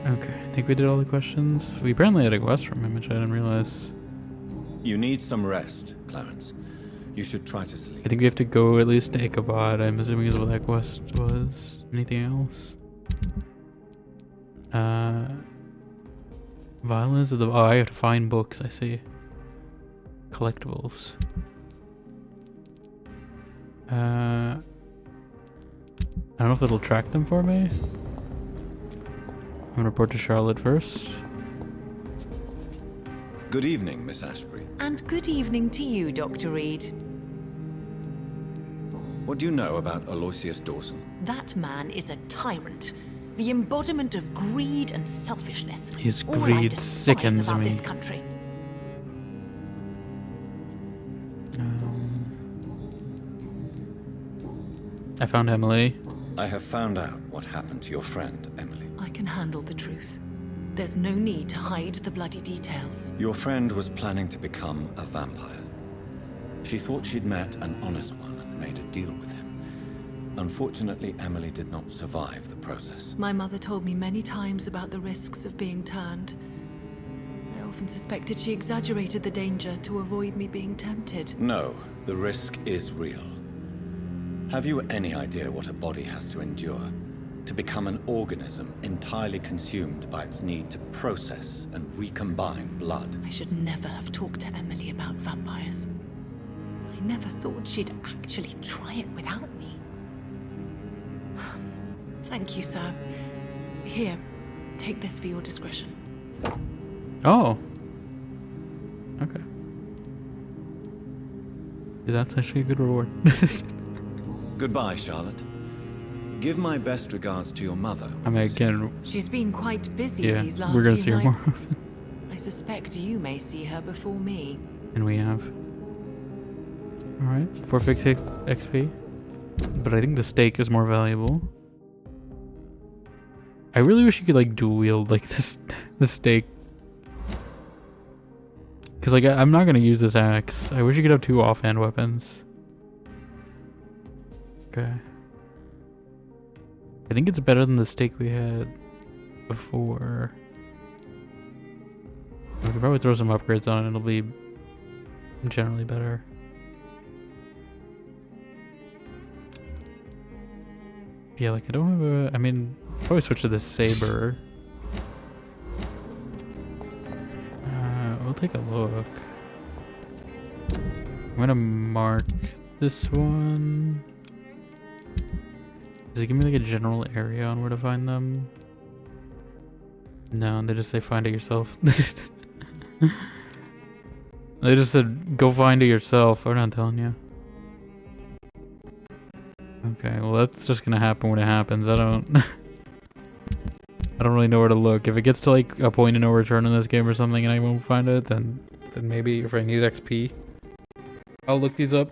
Okay, I think we did all the questions. We apparently had a quest from him, which I didn't realize. You need some rest, Clarence. You should try to sleep. I think we have to go at least to Ichabod, I'm assuming is what that quest was. Anything else? Violence of the... Oh, I have to find books, I see. Collectibles. I don't know if it'll track them for me. I'm gonna report to Charlotte first. Good evening, Miss Ashbury. And good evening to you, Dr. Reed. What do you know about Aloysius Dawson? That man is a tyrant. The embodiment of greed and selfishness. His All I greed despise sickens about me. this country. I found Emily. I have found out what happened to your friend, Emily. I can handle the truth. There's no need to hide the bloody details. Your friend was planning to become a vampire. She thought she'd met an honest one and made a deal with him. Unfortunately, Emily did not survive the process. My mother told me many times about the risks of being turned. I often suspected she exaggerated the danger to avoid me being tempted. No, the risk is real. Have you any idea what a body has to endure to become an organism entirely consumed by its need to process and recombine blood? I should never have talked to Emily about vampires. I never thought she'd actually try it without me. Thank you, sir. Here, take this for your discretion. Oh. Okay. Yeah, that's actually a good reward. Goodbye, Charlotte. Give my best regards to your mother. I mean, again, She's been quite busy yeah, these last we're gonna few see her more. nights. I suspect you may see her before me. And we have. Alright, 450 XP. But I think the stake is more valuable. I really wish you could like dual wield like this the stake. Cause like I'm not gonna use this axe. I wish you could have two offhand weapons. Okay. I think it's better than the stake we had before. We could probably throw some upgrades on it, it'll be generally better. Yeah, like I don't have a... I mean, probably switch to the saber. take a look. I'm gonna mark this one. Does it give me like a general area on where to find them? No, they just say find it yourself. They just said go find it yourself. I'm not telling you. Okay, well that's just gonna happen when it happens. I don't really know where to look. If it gets to like a point of no return in this game or something and I won't find it, then maybe if I need XP, I'll look these up.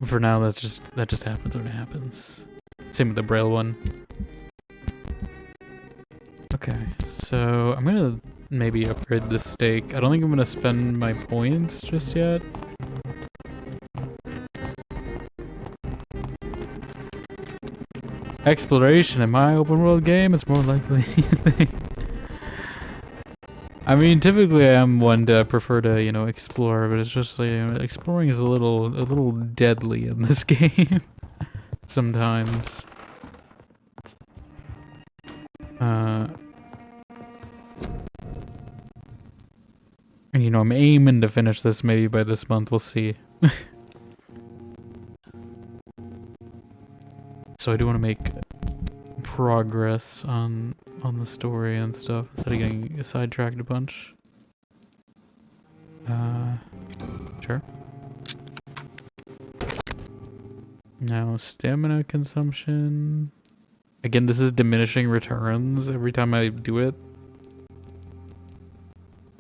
For now, that just happens when it happens. Same with the Braille one. Okay, so I'm gonna maybe upgrade this stake. I don't think I'm gonna spend my points just yet. Exploration in my open world game is more likely. I mean, typically I am one to prefer to, you know, explore, but it's just like, you know, exploring is a little deadly in this game sometimes. And you know, I'm aiming to finish this maybe by this month. We'll see. So I do want to make progress on the story and stuff instead of getting sidetracked a bunch. Sure. Now stamina consumption. Again, this is diminishing returns every time I do it.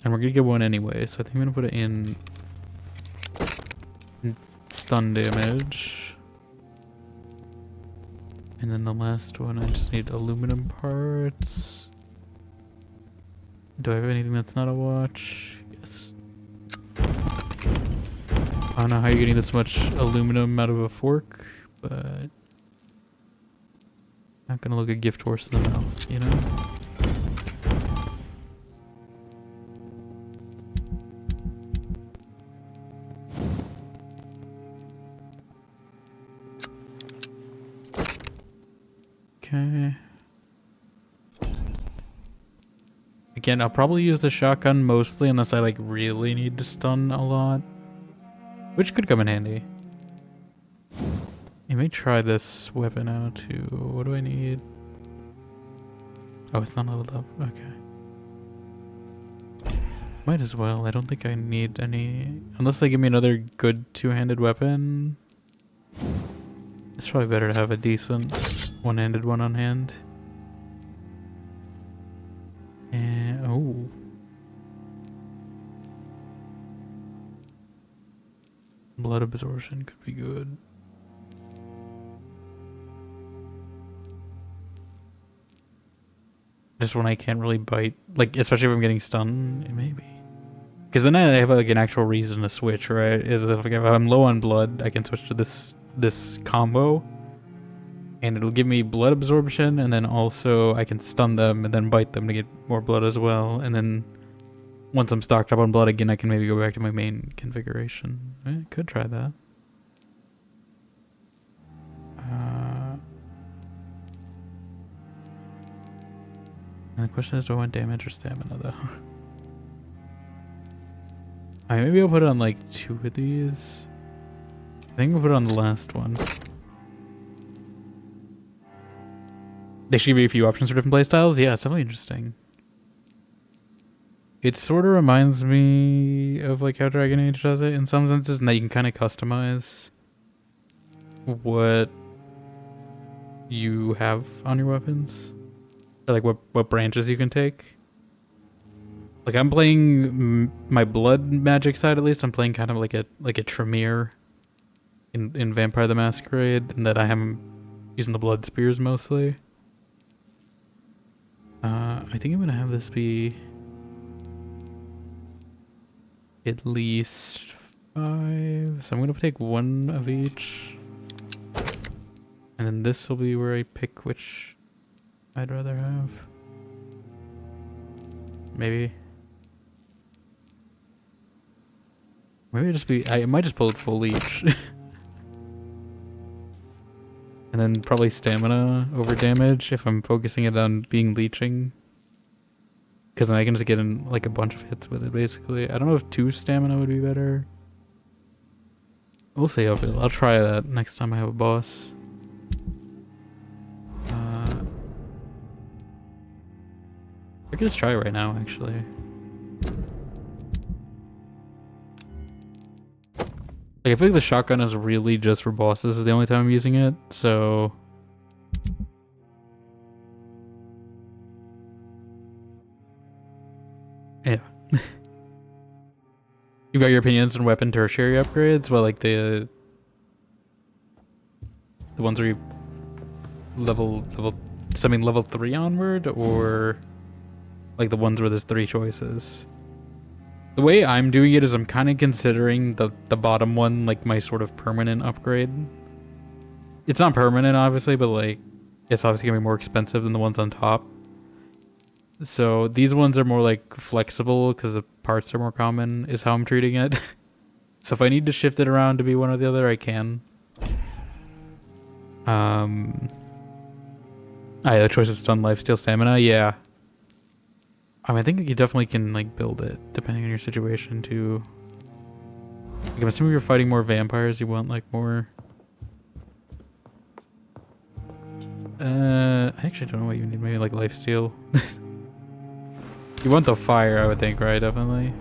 And we're gonna get one anyway, so I think I'm gonna put it in stun damage. And then the last one, I just need aluminum parts. Do I have anything that's not a watch? Yes. I don't know how you're getting this much aluminum out of a fork, but not gonna look a gift horse in the mouth, you know? Okay. Again, I'll probably use the shotgun mostly unless I like really need to stun a lot, which could come in handy. You may try this weapon out too. What do I need? Oh, it's not leveled up. Okay. Might as well. I don't think I need any, unless they give me another good two-handed weapon. It's probably better to have a decent one-handed one on hand. And oh, blood absorption could be good. Just when I can't really bite, like especially if I'm getting stunned, maybe. Because then I have like an actual reason to switch, right? Is if I'm low on blood, I can switch to this combo. And it'll give me blood absorption, and then also I can stun them and then bite them to get more blood as well. And then once I'm stocked up on blood again, I can maybe go back to my main configuration. I could try that. And the question is, do I want damage or stamina though? Alright, maybe I'll put it on like 2 of these. I think we'll put it on the last one. They should give you a few options for different playstyles. Yeah, it's definitely interesting. It sort of reminds me of like how Dragon Age does it in some senses, and that you can kind of customize what you have on your weapons, or like what branches you can take. Like I'm playing my blood magic side, at least. I'm playing kind of like a Tremere in Vampire the Masquerade, and that I am using the blood spears mostly. I think I'm gonna have this be at least 5. So I'm gonna take 1 of each. And then this will be where I pick which I'd rather have. Maybe I might just pull it full each. And then probably stamina over damage if I'm focusing it on being leeching. Because then I can just get in like a bunch of hits with it, basically. I don't know if 2 stamina would be better. We'll see. I'll try that next time I have a boss. I could just try it right now, actually. Like, I feel like the shotgun is really just for bosses. This is the only time I'm using it, so... Yeah. You got your opinions on weapon tertiary upgrades? Well, like the ones where you level 3 onward, or like the ones where there's 3 choices? The way I'm doing it is I'm kind of considering the bottom one like my sort of permanent upgrade. It's not permanent, obviously, but like it's obviously gonna be more expensive than the ones on top. So these ones are more like flexible because the parts are more common, is how I'm treating it. So if I need to shift it around to be one or the other, I can. The choice of stun, life, steal, stamina. Yeah. I mean, I think you definitely can like build it depending on your situation too. Like, I'm assuming you're fighting more vampires. You want like more. I actually don't know what you need. Maybe like life steal. You want the fire, I would think, right? Definitely.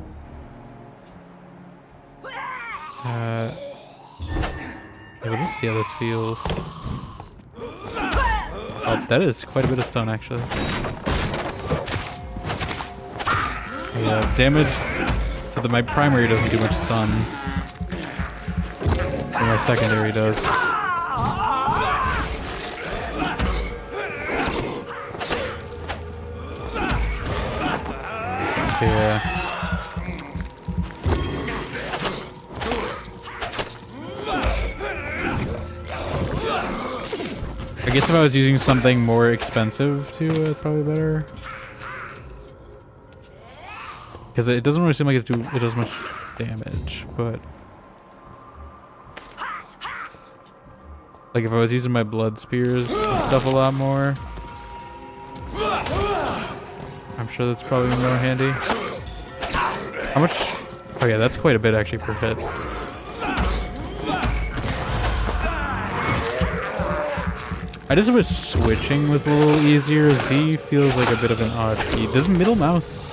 Yeah, let's see how this feels. Oh, that is quite a bit of stun, actually. Yeah, damage. So that my primary doesn't do much stun. But my secondary does. So yeah. I guess if I was using something more expensive too, it's probably better. Because it doesn't really seem like it does much damage, but like if I was using my blood spears and stuff a lot more, I'm sure that's probably more handy. How much? Oh yeah, that's quite a bit actually per hit. I just wish switching was a little easier. Z feels like a bit of an odd key. Is middle mouse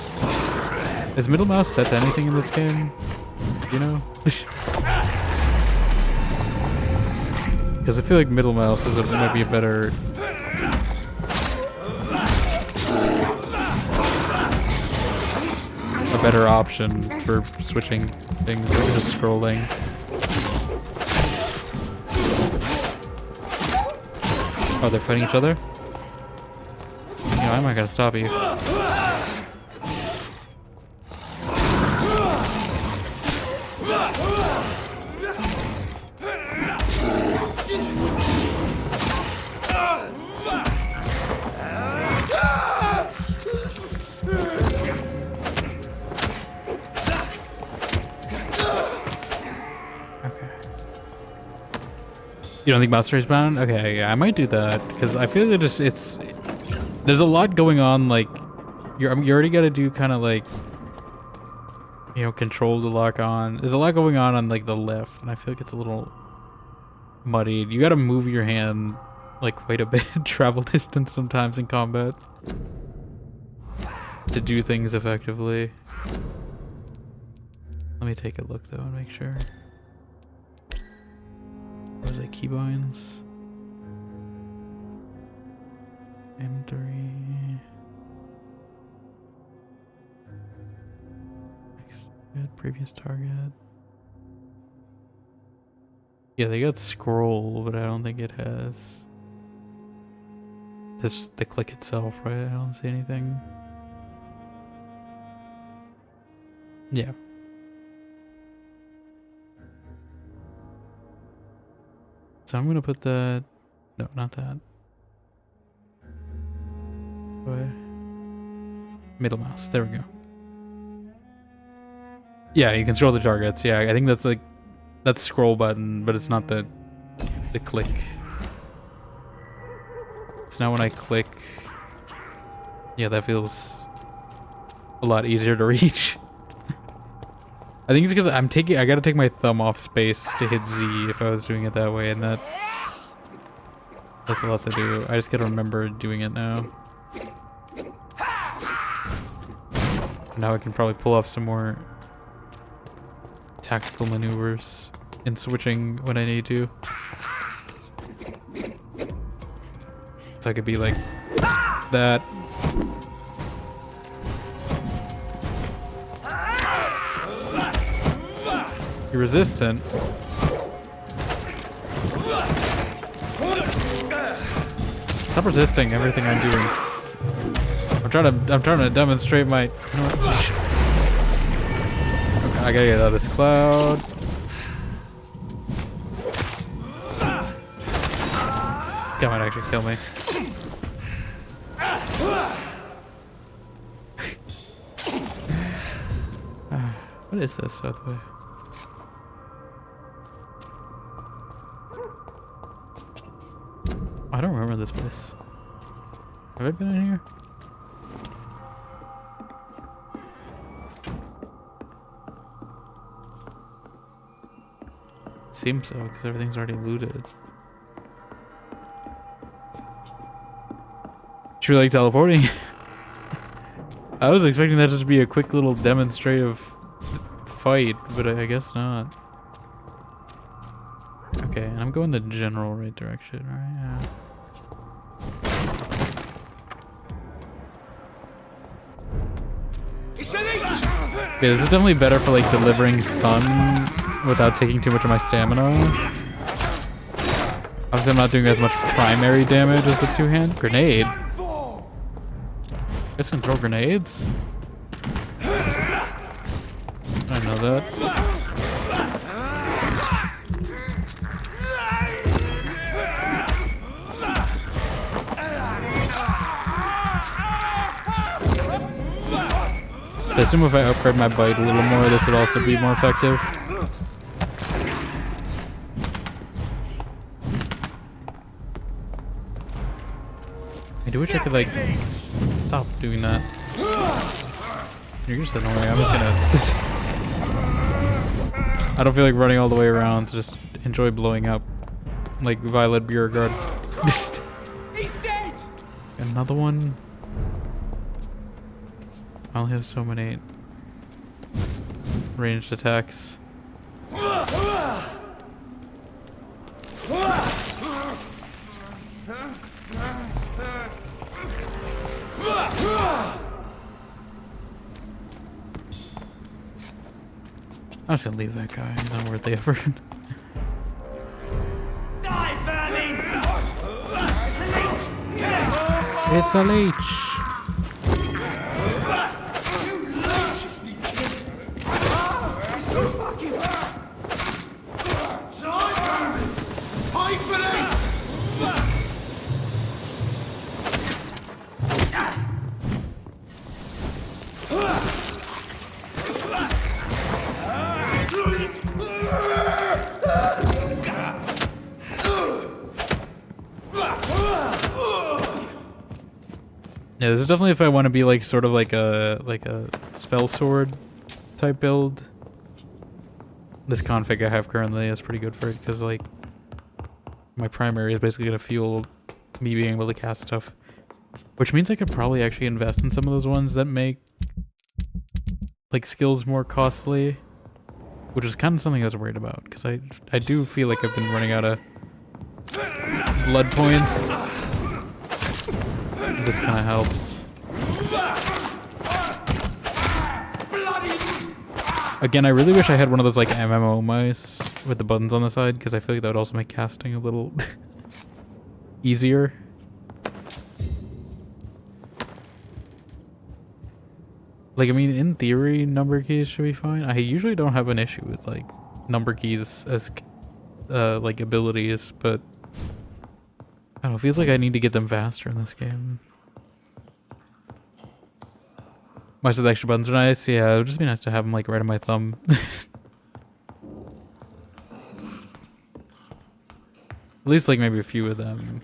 set to anything in this game? You know? Because I feel like middle mouse might be a better... option for switching things than just scrolling. Oh, they're fighting each other? You know, I'm not gonna stop you. You don't think mouse trace bound? Okay, yeah, I might do that because I feel like there's a lot going on. Like you already got to do kind of like, you know, control to lock on. There's a lot going on like the left, and I feel like it's a little muddied. You got to move your hand like quite a bit, travel distance sometimes in combat to do things effectively. Let me take a look though and make sure. What was it? Keybinds. M3. Good. Previous target. Yeah, they got scroll, but I don't think it has the click itself, right? I don't see anything. Yeah. So I'm gonna put that. No, not that. Middle mouse. There we go. Yeah, you can scroll the targets. Yeah, I think that's like that's scroll button, but it's not the click. So now when I click, yeah, that feels a lot easier to reach. I think it's because I gotta take my thumb off space to hit Z if I was doing it that way, and that's a lot to do. I just gotta remember doing it now. Now I can probably pull off some more tactical maneuvers in switching when I need to. So I could be like that. You're resistant. Stop resisting everything I'm doing. I'm trying to demonstrate my. Okay, I gotta get out of this cloud. This guy might actually kill me. What is this, by the way? I don't remember this place. Have I been in here? Seems so, because everything's already looted. Should we like teleporting? I was expecting that just to be a quick little demonstrative fight, but I guess not. Okay, and I'm going the general right direction, right? Yeah. Okay, this is definitely better for like delivering stun without taking too much of my stamina. Obviously I'm not doing as much primary damage as the two-hand. Grenade? You guys can throw grenades? I didn't know that. So I assume if I upgrade my bite a little more, this would also be more effective. I do wish I could like stop doing that. You're just annoying. I'm just gonna. I don't feel like running all the way around to just enjoy blowing up like Violet Beauregard. He's dead. Another one. I only have so many ranged attacks. I'm just gonna leave that guy. He's not worth the effort. Die, vermin! It's a leech. Yeah, this is definitely if I want to be like sort of like a spell sword type build. This config I have currently is pretty good for it because like my primary is basically gonna fuel me being able to cast stuff, which means I could probably actually invest in some of those ones that make like skills more costly, which is kind of something I was worried about because I do feel like I've been running out of blood points. This kind of helps. Again, I really wish I had one of those like MMO mice with the buttons on the side because I feel like that would also make casting a little easier. Like, I mean, in theory, number keys should be fine. I usually don't have an issue with like number keys as like abilities, but I don't know, it feels like I need to get them faster in this game. Much of the extra buttons are nice. Yeah, it would just be nice to have them like right on my thumb. At least like maybe a few of them.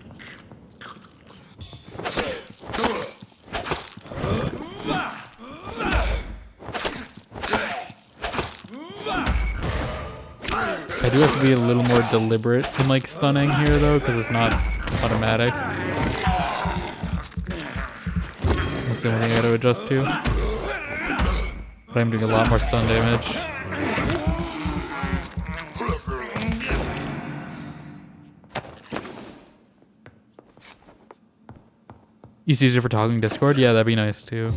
I do have to be a little more deliberate in like stunning here though, because it's not automatic. That's the only thing I gotta adjust to. But I'm doing a lot more stun damage. You use it for talking Discord? Yeah, that'd be nice too.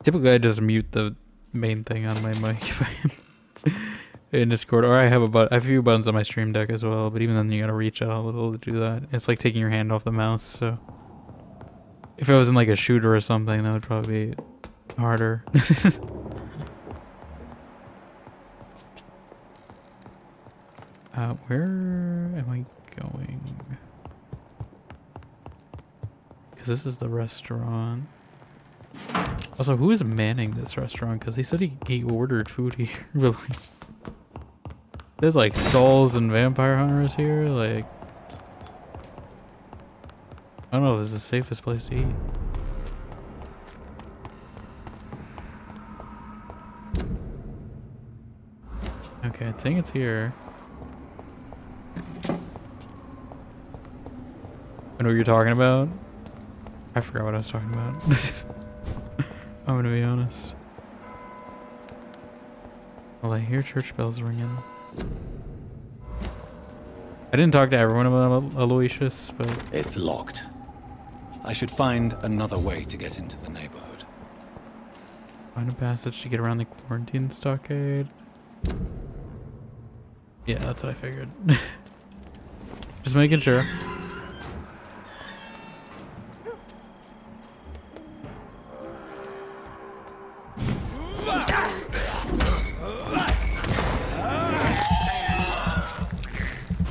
Typically I just mute the main thing on my mic if I am in Discord, or I have a few buttons on my stream deck as well, but even then you gotta reach out a little to do that. It's like taking your hand off the mouse, so if I was in like a shooter or something, that would probably be harder. Where am I going? Because this is the restaurant. Also, who is manning this restaurant? Because he said he ordered food here. Really? There's like skulls and vampire hunters here. Like, I don't know if this is the safest place to eat. Okay, I think it's here. I know what you're talking about. I forgot what I was talking about. I'm gonna be honest. Well, I hear church bells ringing. I didn't talk to everyone about Aloysius, but... It's locked. I should find another way to get into the neighborhood. Find a passage to get around the quarantine stockade. Yeah, that's what I figured. Just making sure.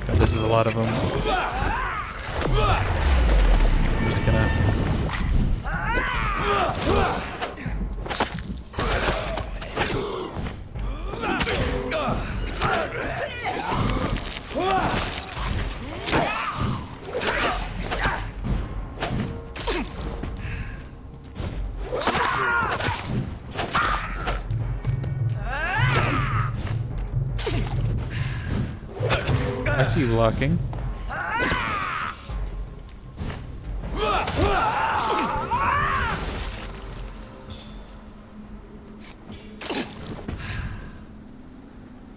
God, this is a lot of them. I'm just gonna... I see you blocking.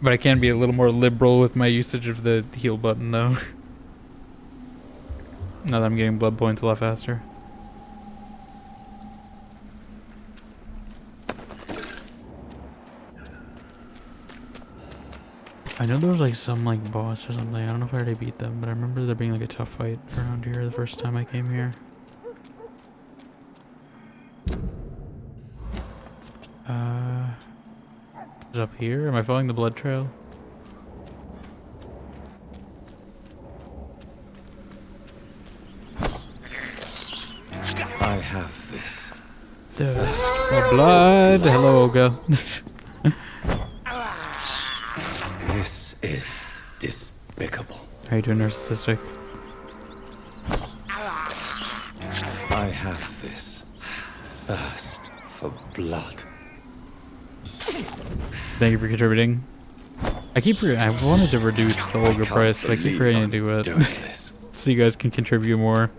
But I can be a little more liberal with my usage of the heal button though. Now that I'm getting blood points a lot faster. I know there was like some like boss or something. I don't know if I already beat them, but I remember there being like a tough fight around here the first time I came here. Is it up here? Am I following the blood trail? I have this. The blood. Hello, Olga. This is despicable. How you doing, narcissistic? I have this thirst for blood. Thank you for contributing. I wanted to reduce the Olga price, but I keep forgetting to do it. So you guys can contribute more.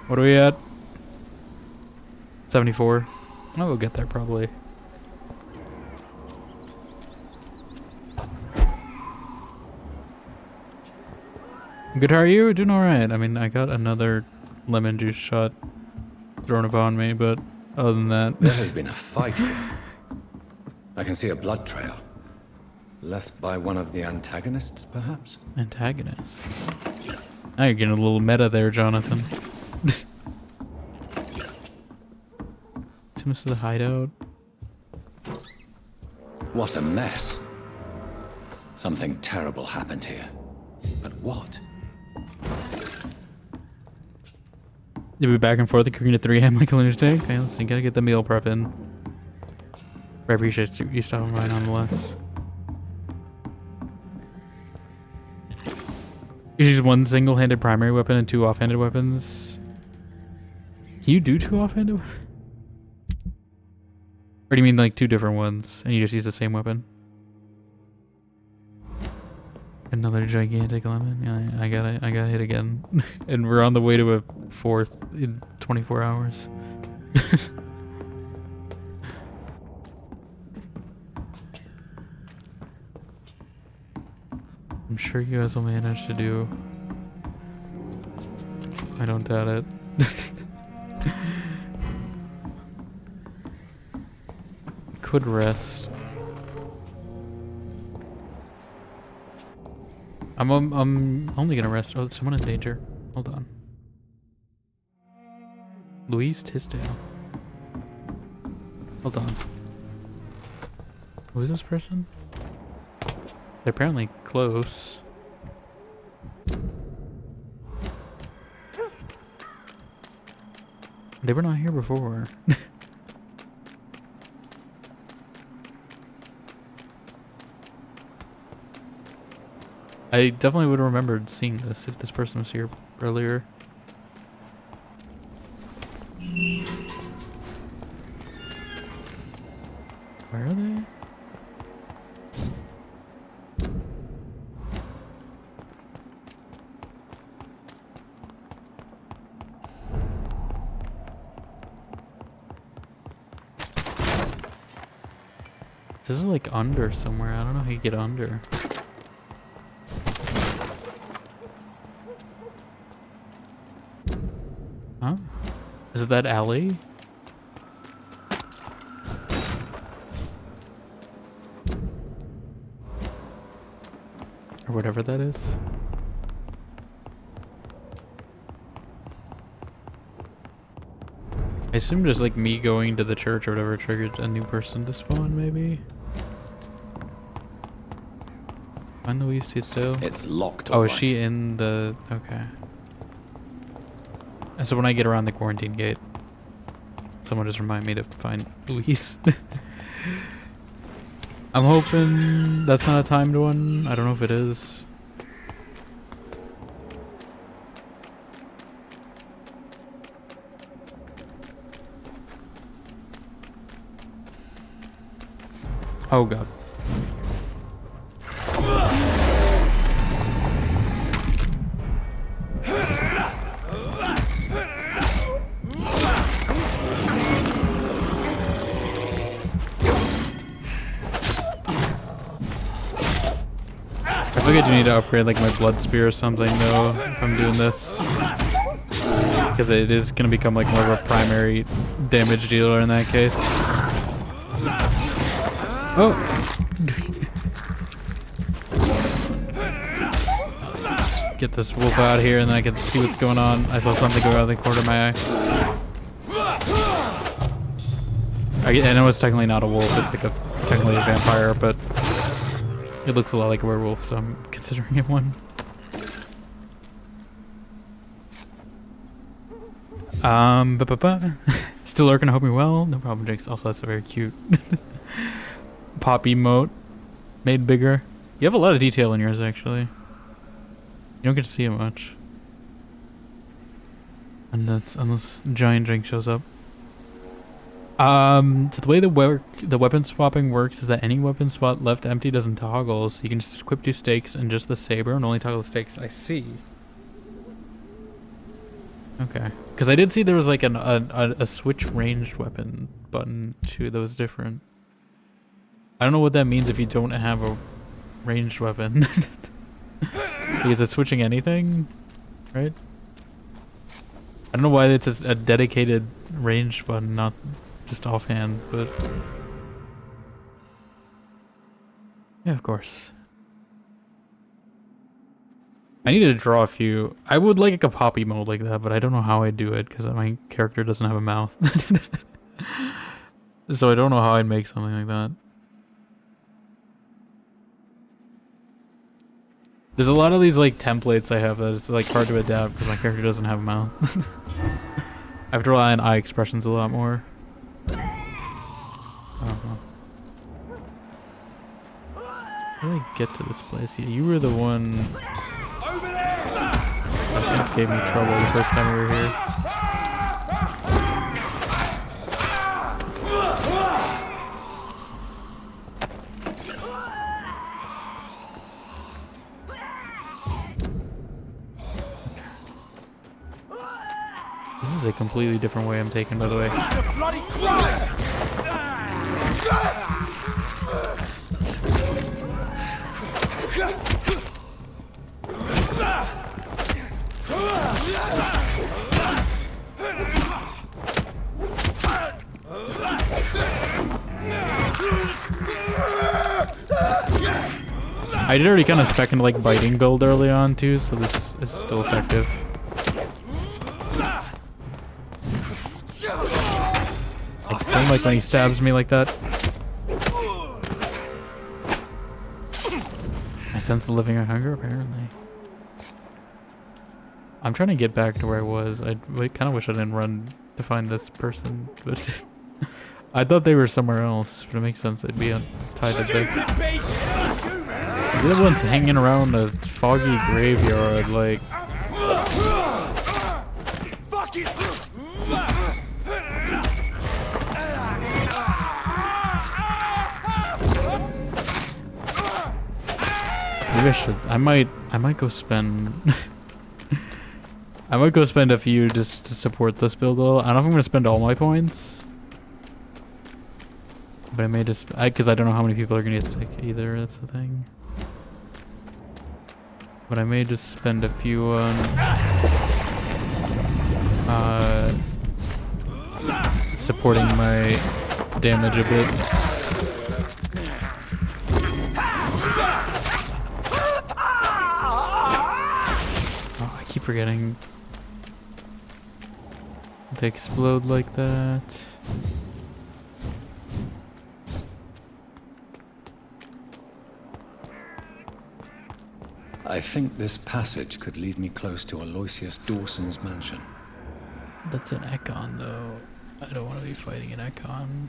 What are we at? 74. Oh, we'll get there probably. Good, how are you? Doing alright. I mean, I got another lemon juice shot thrown upon me, but other than that... There has been a fight here. I can see a blood trail. Left by one of the antagonists, perhaps? Antagonists? Now you're getting a little meta there, Jonathan. This is the hideout. What a mess. Something terrible happened here. But what? You'll be back and forth cooking at 3 a.m. like a lunatic? Okay, listen, you gotta get the meal prep in. I appreciate you stopping by nonetheless. You use one single-handed primary weapon and 2 off-handed weapons. Can you do 2 off-handed weapons? Or do you mean like 2 different ones and you just use the same weapon? Another gigantic lemon. Yeah, I got hit again. And we're on the way to a 4th in 24 hours. I'm sure you guys will manage to do. I don't doubt it. Could rest. I'm only gonna rest. Oh, someone in danger. Hold on. Louise Tisdale. Hold on. Who is this person? They're apparently close. They were not here before. I definitely would have remembered seeing this if this person was here earlier. Where are they? This is like under somewhere. I don't know how you get under. Huh? Is it that alley? Or whatever that is. I assume just like me going to the church or whatever triggered a new person to spawn, maybe? Find Louise Tisdale. It's locked. Oh, is she in the... Okay. And so when I get around the quarantine gate, someone just remind me to find Louise. I'm hoping that's not a timed one. I don't know if it is. Oh god. I feel like I do need to upgrade like my blood spear or something though if I'm doing this, because it is going to become like more of a primary damage dealer in that case. Oh! Let's get this wolf out here and then I can see what's going on. I saw something go out of the corner of my eye. I know it's technically not a wolf, it's like technically a vampire, but it looks a lot like a werewolf, so I'm considering it one. Still lurking, I hope you're well. No problem, Jinx. Also, that's a very cute pop emote. Made bigger. You have a lot of detail in yours, actually. You don't get to see it much. And that's unless Giant Jinx shows up. So the way the weapon swapping works is that any weapon spot left empty doesn't toggle, so you can just equip 2 stakes and just the saber and only toggle the stakes. I see. Okay. Because I did see there was like a switch ranged weapon button too that was different. I don't know what that means if you don't have a ranged weapon. Is it switching anything? Right? I don't know why it's a dedicated ranged button, not just offhand, but yeah, of course. I need to draw a few. I would like a poppy mode like that, but I don't know how I'd do it because my character doesn't have a mouth. So I don't know how I'd make something like that. There's a lot of these like templates I have that it's like hard to adapt because my character doesn't have a mouth. I have to rely on eye expressions a lot more. How do I get to this place? Yeah, you were the one that gave me trouble the first time we were here. is a completely different way I'm taking, by the way. Bloody crime! I did already kind of spec into like biting build early on too, so this is still effective. I don't like when he stabs me like that. I sense the living hunger, apparently. I'm trying to get back to where I was. I kind of wish I didn't run to find this person, but I thought they were somewhere else. But it makes sense they'd be tied to there. The other one's hanging around a foggy graveyard, like. Maybe I should. I might go spend. I might go spend a few just to support this build a little. I don't know if I'm gonna spend all my points, but I may just because I don't know how many people are gonna get sick either. That's the thing. But I may just spend a few on supporting my damage a bit. Oh, I keep forgetting. They explode like that. I think this passage could lead me close to Aloysius Dawson's mansion. That's an Ekon, though. I don't want to be fighting an Ekon.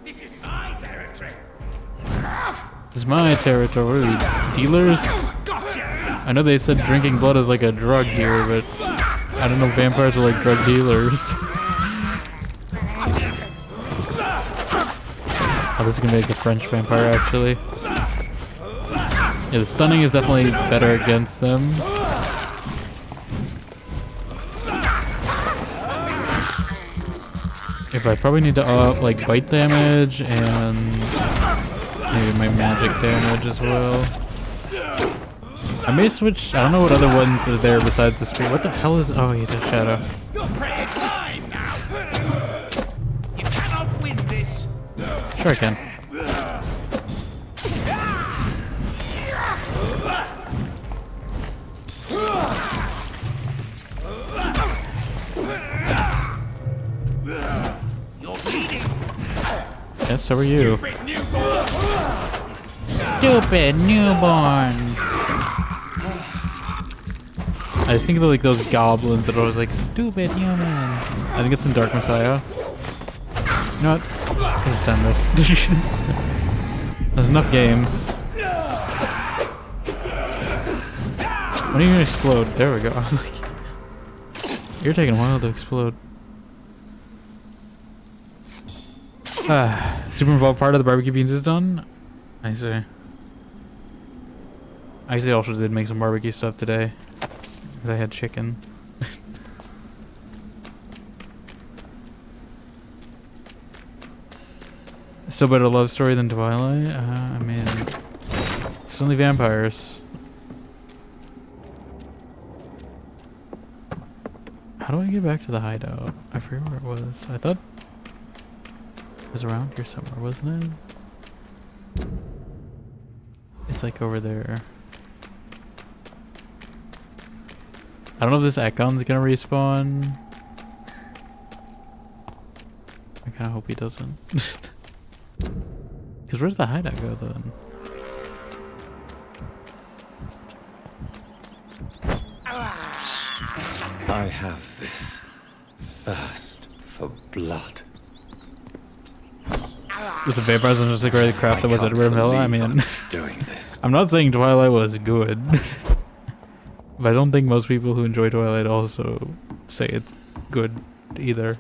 This is my territory. This is my territory. Dealers? I know they said drinking blood is like a drug here, but I don't know if vampires are like drug dealers. Oh, this is gonna make a French vampire, actually. Yeah, the stunning is definitely better against them. If I probably need to up like bite damage and maybe my magic damage as well. I may switch. I don't know what other ones are there besides the spear. What the hell is? Oh, he's a shadow. Your prey is mine now. You cannot win this. Sure I can. Yes, so are you. Stupid newborn. I just think of like those goblins that are always like stupid human. I think it's in Dark Messiah. You know what? Let's just end this. There's enough games. When are you gonna explode? There we go. I was like, you're taking a while to explode. Super involved part of the barbecue beans is done. I see. I actually also did make some barbecue stuff today. I had chicken. Still better love story than Twilight. I mean, it's only vampires. How do I get back to the hideout? I forget where it was. I thought it was around here somewhere, wasn't it? It's like over there. I don't know if this Ekon's gonna respawn. I kinda hope he doesn't. Cause where's the hideout go then? I have this thirst for blood. Was the vampires just like the crap that was at Rimhill? I mean, I'm not saying Twilight was good, but I don't think most people who enjoy Twilight also say it's good either.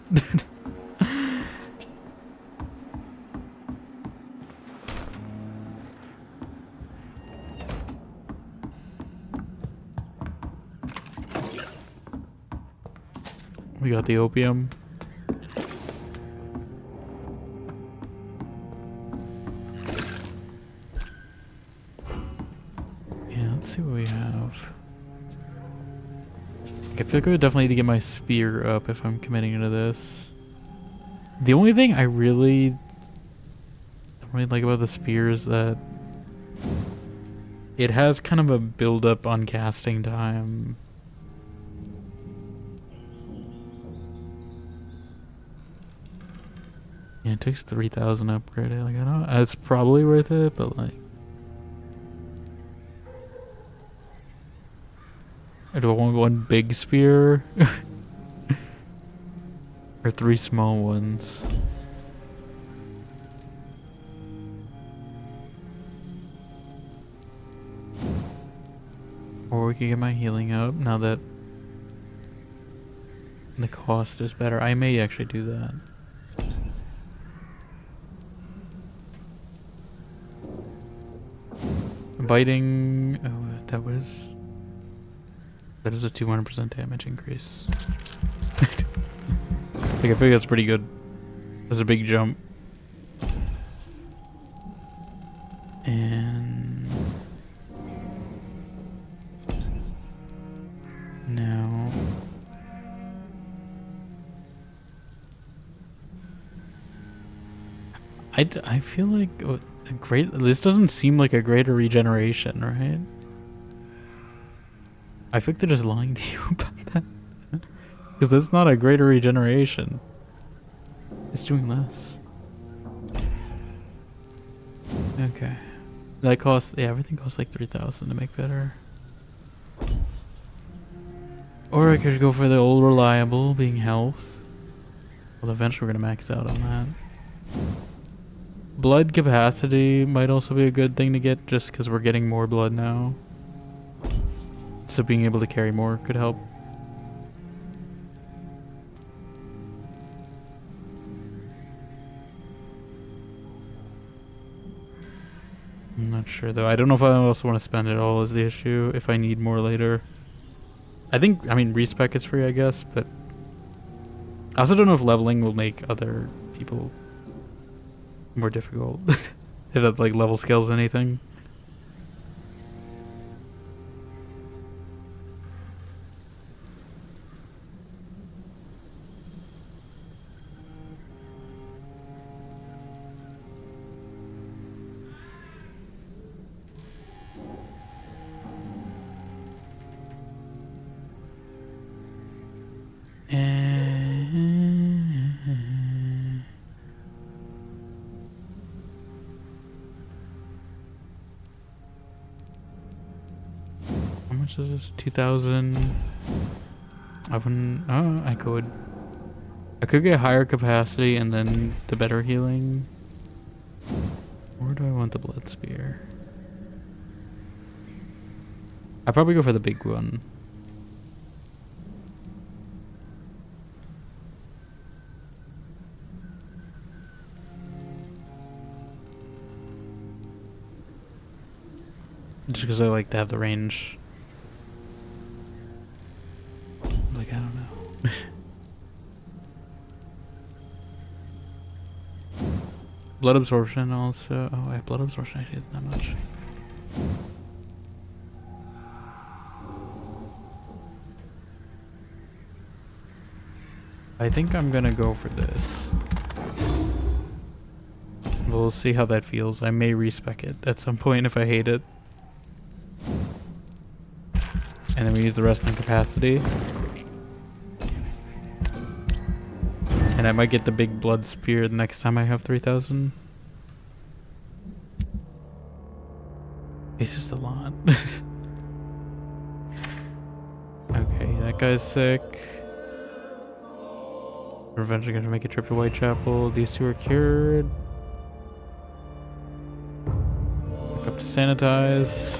We got the opium. Yeah, let's see what we have. I feel like I would definitely need to get my spear up if I'm committing to this. The only thing I really don't really like about the spear is that it has kind of a build-up on casting time. Yeah, it takes 3,000 to upgrade it. Like, I don't. It's probably worth it, but like, do I want one big spear or 3 small ones? Or we could get my healing up now that the cost is better. I may actually do that. Biting. Oh, that is a 200% damage increase. Like, I feel that's pretty good. That's a big jump. And now I feel like this doesn't seem like a greater regeneration, right? I think they're just lying to you about that. Because that's not a greater regeneration. It's doing less. Okay. That costs, yeah, everything costs like 3,000 to make better. Or I could go for the old reliable, being health. Well, eventually we're gonna max out on that. Blood capacity might also be a good thing to get, just because we're getting more blood now. So being able to carry more could help. I'm not sure though. I don't know if I also want to spend it all is the issue, if I need more later. I mean, respec is free, I guess, but I also don't know if leveling will make other people more difficult. If that, like, level scales anything. How much is this? 2,000. I wouldn't. Oh, I could get higher capacity and then the better healing. Where do I want the blood spear? I'd probably go for the big one. Just because I like to have the range. Like, I don't know. Blood absorption also. Oh, yeah, blood absorption actually isn't that much. I think I'm gonna go for this. We'll see how that feels. I may respec it at some point if I hate it. And then we use the rest on capacity. And I might get the big blood spear the next time I have 3,000. It's just a lot. Okay, that guy's sick. We're eventually gonna make a trip to Whitechapel. These two are cured. Look up to sanitize.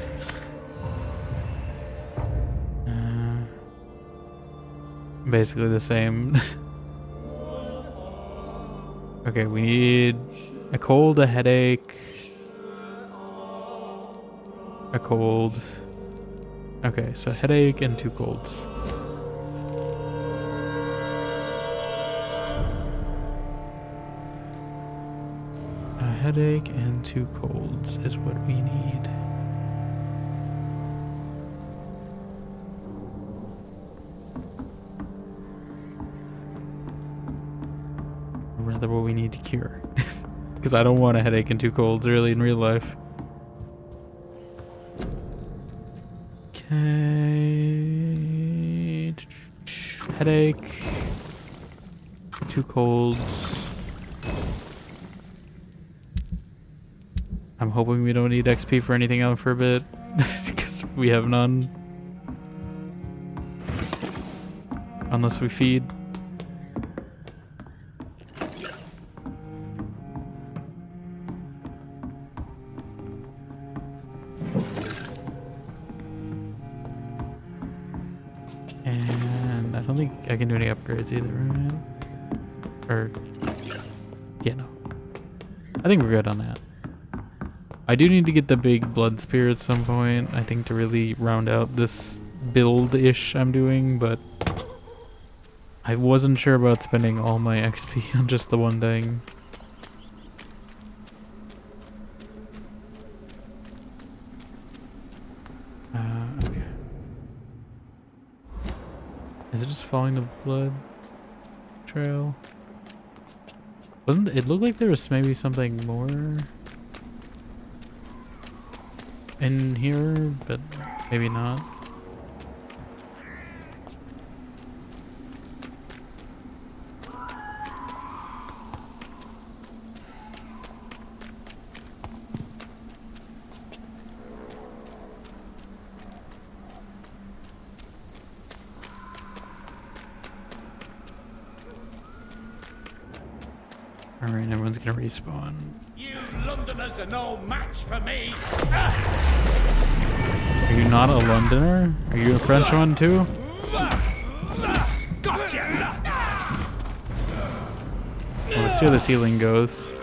Basically the same. Okay, we need a cold, a headache, a cold. Okay, so headache and 2 colds. headache and 2 colds is what we need. Or rather, what we need to cure. Because I don't want a headache and 2 colds really in real life. Okay. Headache. 2 colds. I'm hoping we don't need XP for anything else for a bit. Because we have none. Unless we feed. And I don't think I can do any upgrades either, right? Or, yeah, no. I think we're good on that. I do need to get the big blood spear at some point, I think, to really round out this build-ish I'm doing, but I wasn't sure about spending all my XP on just the one thing. Okay. Is it just following the blood trail? Wasn't it looked like there was maybe something more in here, but maybe not. Alright, everyone's gonna respawn. You Londoners are no match for me. Are you not a Londoner? Are you a French one too? Gotcha. Well, let's see how this healing goes.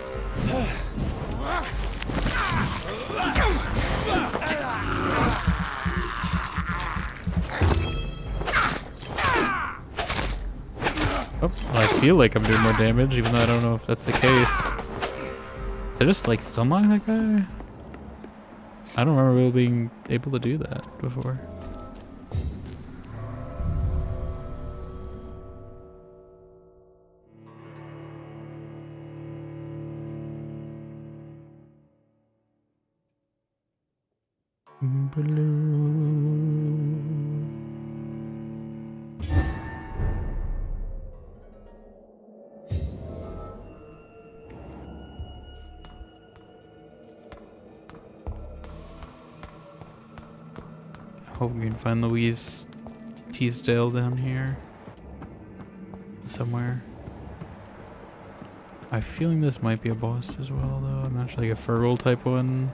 Oh, I feel like I'm doing more damage, even though I don't know if that's the case. Did I just like stunlock that guy? I don't remember really being able to do that before. Hope we can find Louise Teasdale down here somewhere. I have a feeling this might be a boss as well, though. I'm not sure, like a Fergal type one.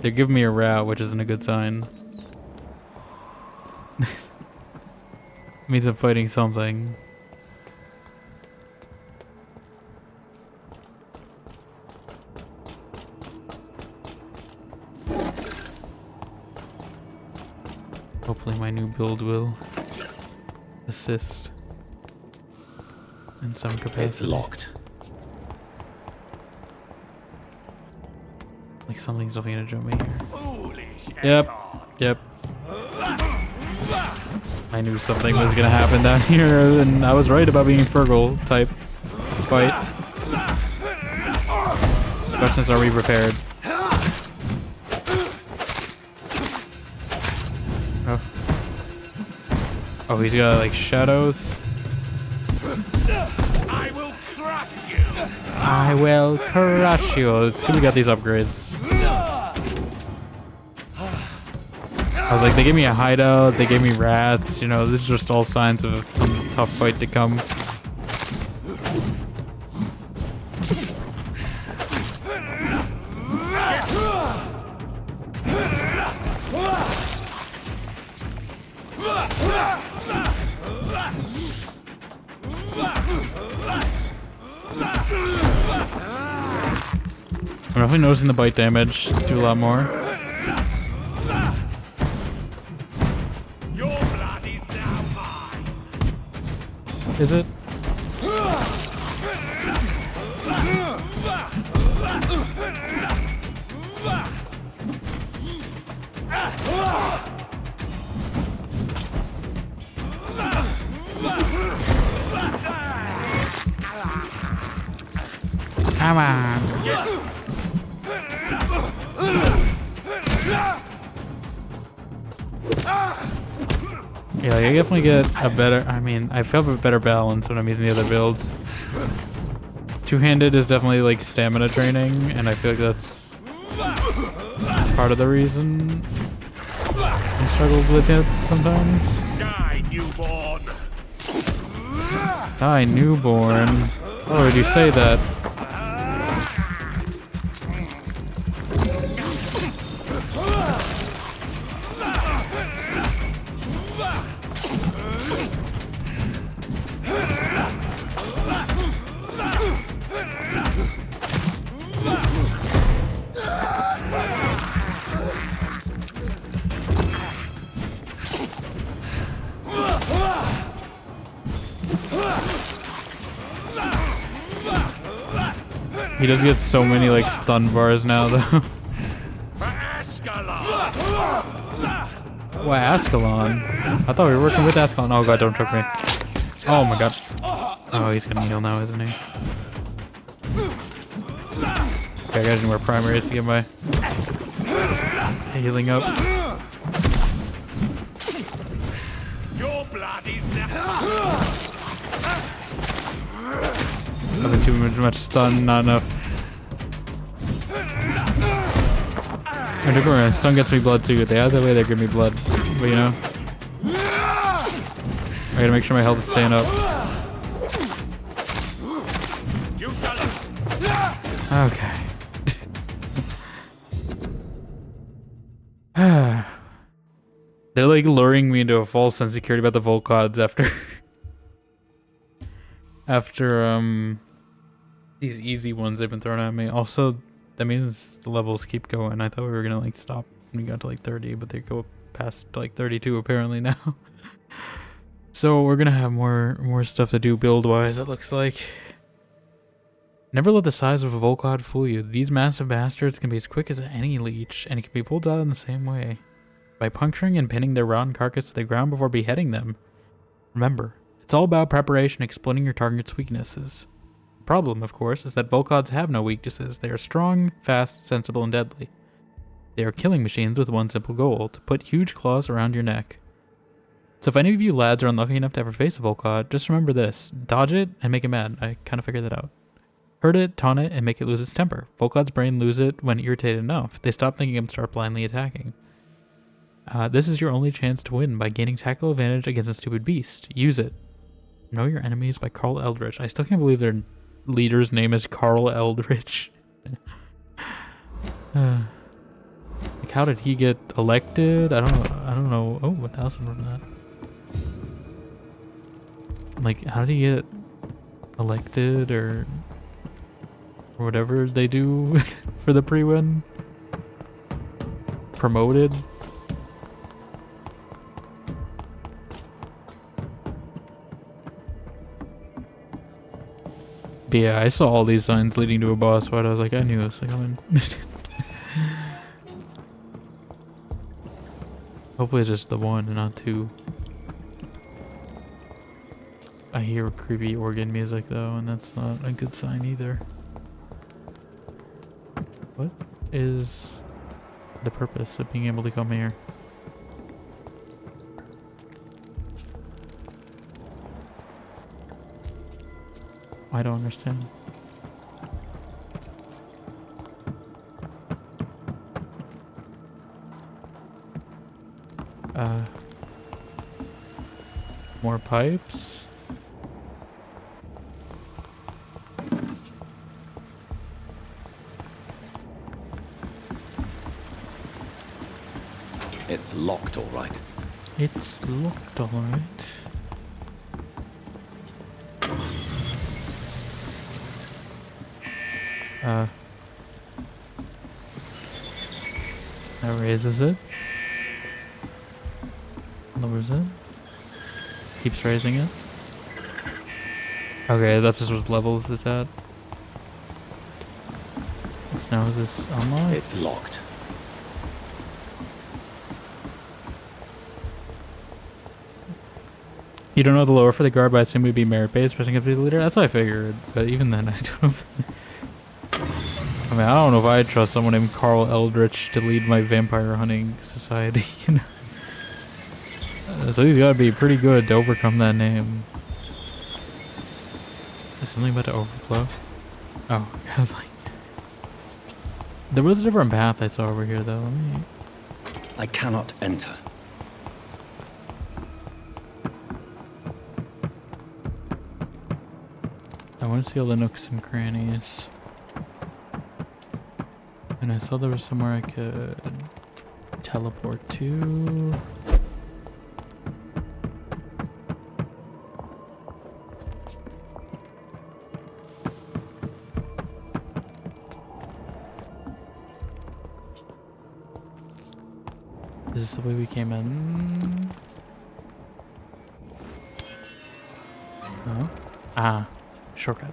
They're giving me a route, which isn't a good sign. Means I'm fighting something. Hopefully my new build will assist in some capacity. It's locked. Like something's definitely gonna jump me here. Yep. I knew something was gonna happen down here, and I was right about being Fergal type fight. The question is, are we prepared? Oh, he's got like shadows. I will crush you. I will crush you. It's good we got these upgrades. I was like, they gave me a hideout, they gave me rats, you know, this is just all signs of some tough fight to come. I'm definitely noticing the bite damage do a lot more. Your blood is now mine. Is it? Come on. Yeah, like, I definitely get a better, I mean, I feel a better balance when I'm using the other builds. Two-handed is definitely like stamina training, and I feel like that's part of the reason I struggle with it sometimes. Die, newborn. Die, newborn. Oh, did you say that? He does get so many like stun bars now though. Why Ascalon? I thought we were working with Ascalon. Oh god, don't choke me. Oh my god. Oh, he's gonna heal now, isn't he? Okay, I gotta do more primaries to get my healing up. Your blood is now. Having too much stun, not enough. And don't get me wrong, stun gets me blood too. If they add that way, they give me blood. But you know, I gotta make sure my health is staying up. Okay. They're like luring me into a false sense of security about the Volcods after these easy ones they've been throwing at me. Also, that means the levels keep going. I thought we were gonna like stop when we got to like 30, but they go past like 32 apparently now. So we're gonna have more stuff to do build wise, it looks like. Never let the size of a Volcod fool you. These massive bastards can be as quick as any leech, and it can be pulled out in the same way. By puncturing and pinning their rotten carcass to the ground before beheading them. Remember, it's all about preparation, exploiting your target's weaknesses. The problem, of course, is that Volcods have no weaknesses. They are strong, fast, sensible, and deadly. They are killing machines with one simple goal, to put huge claws around your neck. So if any of you lads are unlucky enough to ever face a Volcod, just remember this. Dodge it and make it mad. I kind of figured that out. Hurt it, taunt it, and make it lose its temper. Volcod's brain lose it when irritated enough. They stop thinking and start blindly attacking. This is your only chance to win by gaining tactical advantage against a stupid beast. Use it. Know Your Enemies by Carl Eldritch. I still can't believe their leader's name is Carl Eldritch. Like, how did he get elected? I don't know. Oh, 1,000 from that. Like, how did he get elected or whatever they do for the pre-win? Promoted? But yeah, I saw all these signs leading to a boss fight. I was like, I knew it was coming. Hopefully it's just the one and not two. I hear creepy organ music though, and that's not a good sign either. What is the purpose of being able to come here? I don't understand. More pipes? It's locked, all right. It's locked, all right. That raises it. Lowers it. Keeps raising it. Okay, that's just what levels it's at. So now is this unlocked? It's locked. You don't know the lower for the guard, but I assume it would be merit based, pressing up to the leader. That's what I figured, but even then, I don't. I mean, I don't know if I trust someone named Carl Eldritch to lead my vampire hunting society, you know? So he's gotta be pretty good to overcome that name. Is something about to overflow? Oh, I was like... There was a different path I saw over here, though. I cannot enter. I want to see all the nooks and crannies. And I saw there was somewhere I could teleport to. Is this the way we came in? No? Ah, shortcut.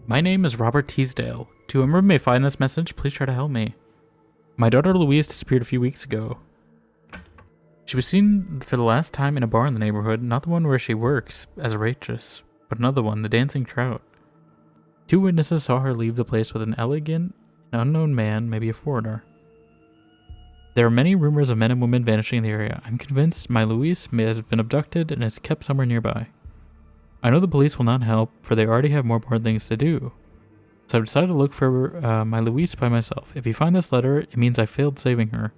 My name is Robert Teasdale. To whomever may find this message, please try to help me. My daughter Louise disappeared a few weeks ago. She was seen for the last time in a bar in the neighborhood, not the one where she works as a waitress, but another one, the Dancing Trout. 2 witnesses saw her leave the place with an elegant, unknown man, maybe a foreigner. There are many rumors of men and women vanishing in the area. I'm convinced my Louise may have been abducted and is kept somewhere nearby. I know the police will not help, for they already have more important things to do. So I've decided to look for my Louise by myself. If you find this letter, it means I failed saving her.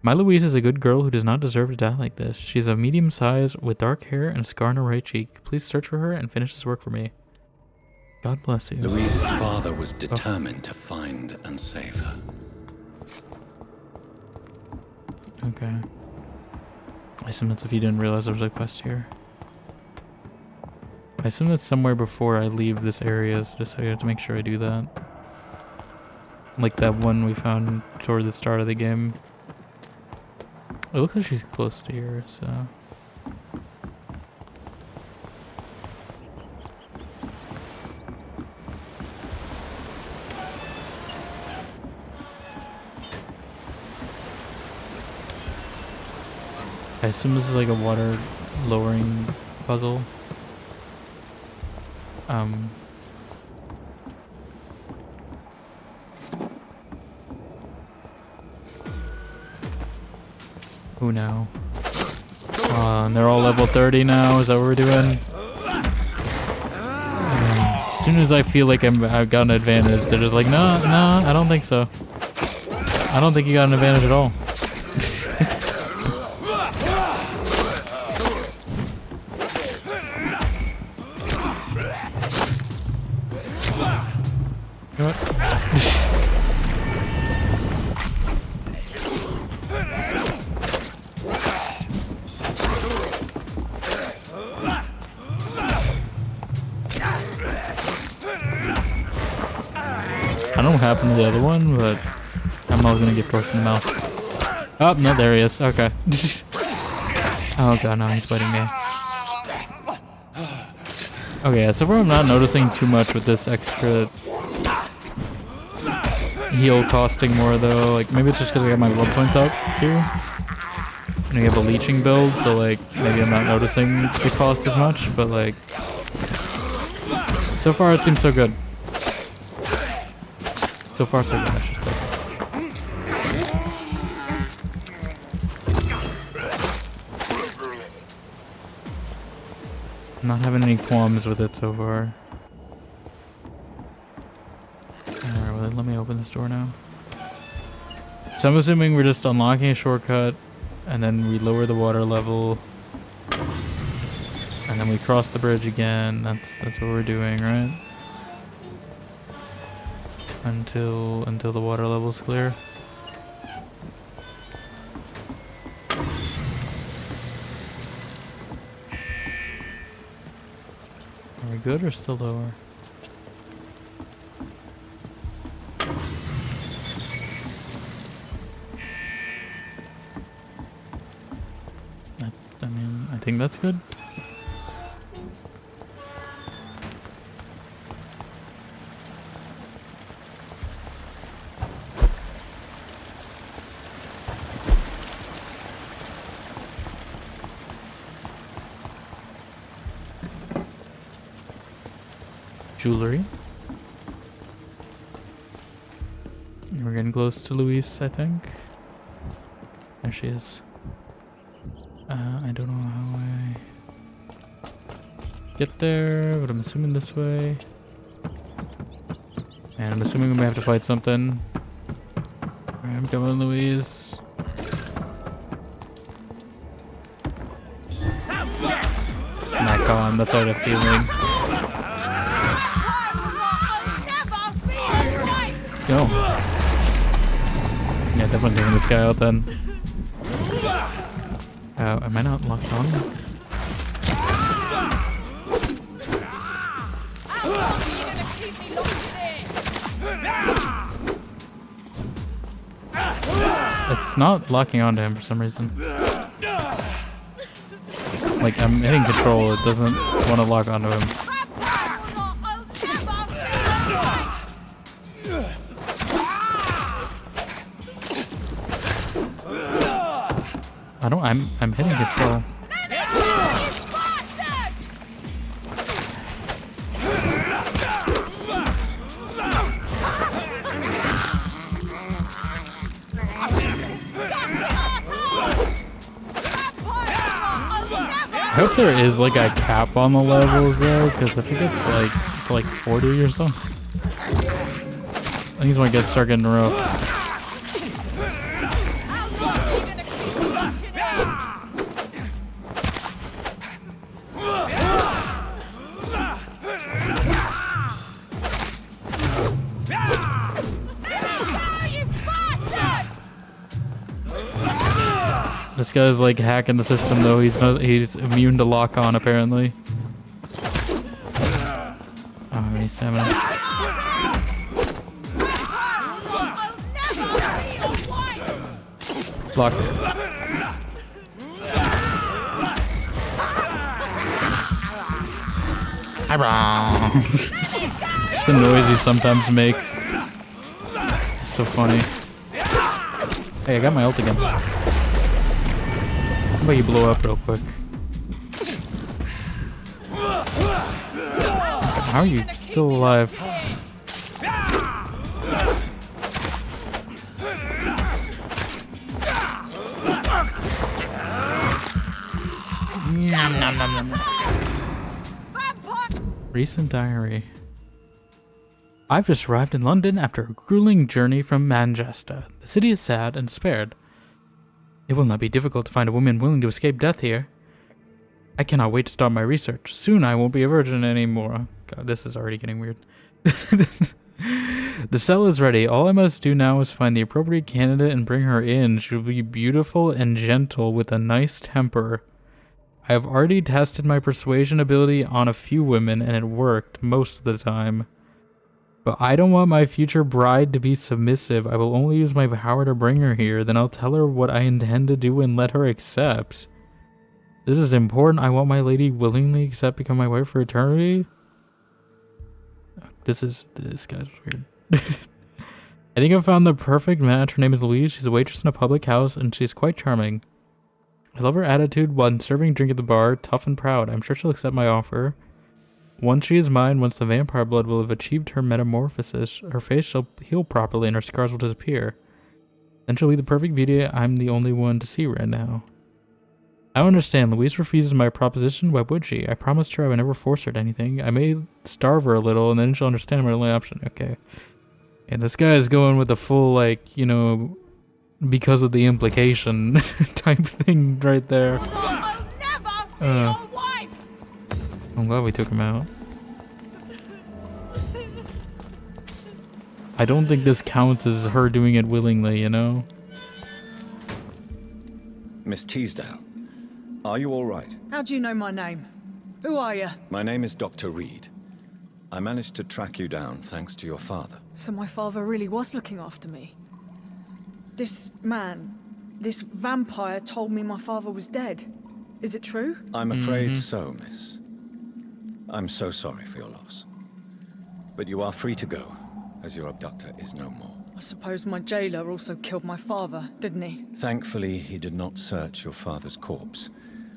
My Louise is a good girl who does not deserve to die like this. She's of medium size, with dark hair and a scar on her right cheek. Please search for her and finish this work for me. God bless you. Louise's father was determined to find and save her. Okay. I assume that's if you didn't realize there was a quest here. I assume that's somewhere before I leave this area, so just I have to make sure I do that. Like that one we found toward the start of the game. It looks like she's close to here, so... I assume this is like a water lowering puzzle. Who now? And they're all level 30 now. Is that what we're doing? As soon as I feel like I've got an advantage, they're just like, no, I don't think so. I don't think you got an advantage at all. You know what? I don't know what happened to the other one, but I'm not gonna get torched in the mouth. Oh, no, there he is. Okay. Oh god, no, he's biting me. Okay, yeah, so far I'm not noticing too much with this extra heal costing more though. Like, maybe it's just because I got my blood points up too. And we have a leeching build, so like, maybe I'm not noticing the cost as much, but like, so far it seems so good. So far so good, I should say. I'm not having any qualms with it so far. Alright, well, let me open this door now. So I'm assuming we're just unlocking a shortcut, and then we lower the water level, and then we cross the bridge again. That's what we're doing, right? Until the water level's clear. Are we good or still lower? I mean, I think that's good. jewelry. We're getting close to Louise, I think. There she is. I don't know how I get there, but I'm assuming this way. And I'm assuming we may have to fight something. Alright, I'm coming, Louise. It's not gone, that's what I have a feeling. Go. Yeah, definitely taking this guy out then. Am I not locked on? It's not locking onto him for some reason. Like, I'm hitting control, it doesn't want to lock onto him. I'm hitting control. I hope there is like a cap on the levels though, because I think it's like 40 or something. I think it's when it gets start getting rough. This guy's like hacking the system though. He's immune to lock on apparently. Oh, I need stamina. Block. Just the noise he sometimes makes. It's so funny. Hey, I got my ult again. How about you blow up real quick? How are you still alive? Nom, nom, nom, nom. Recent diary. I've just arrived in London after a grueling journey from Manchester. The city is sad and spared. It will not be difficult to find a woman willing to escape death here. I cannot wait to start my research. Soon I won't be a virgin anymore. God, this is already getting weird. The cell is ready. All I must do now is find the appropriate candidate and bring her in. She will be beautiful and gentle with a nice temper. I have already tested my persuasion ability on a few women and it worked most of the time. But I don't want my future bride to be submissive. I will only use my power to bring her here. Then I'll tell her what I intend to do and let her accept. This is important. I want my lady willingly accept become my wife for eternity. This guy's weird. I think I found the perfect match. Her name is Louise. She's a waitress in a public house and she's quite charming. I love her attitude when serving drink at the bar. Tough and proud. I'm sure she'll accept my offer. Once she is mine, once the vampire blood will have achieved her metamorphosis, her face shall heal properly and her scars will disappear. Then she'll be the perfect beauty I'm the only one to see right now. I don't understand. Louise refuses my proposition. Why would she? I promised her I would never force her to anything. I may starve her a little and then she'll understand my only option. Okay. And this guy is going with the full, like, you know, because of the implication type thing right there. I'm glad we took him out. I don't think this counts as her doing it willingly, you know? Miss Teasdale, are you all right? How do you know my name? Who are you? My name is Dr. Reed. I managed to track you down thanks to your father. So my father really was looking after me. This man, this vampire told me my father was dead. Is it true? I'm afraid so, miss. I'm so sorry for your loss. But you are free to go, as your abductor is no more. I suppose my jailer also killed my father, didn't he? Thankfully, he did not search your father's corpse,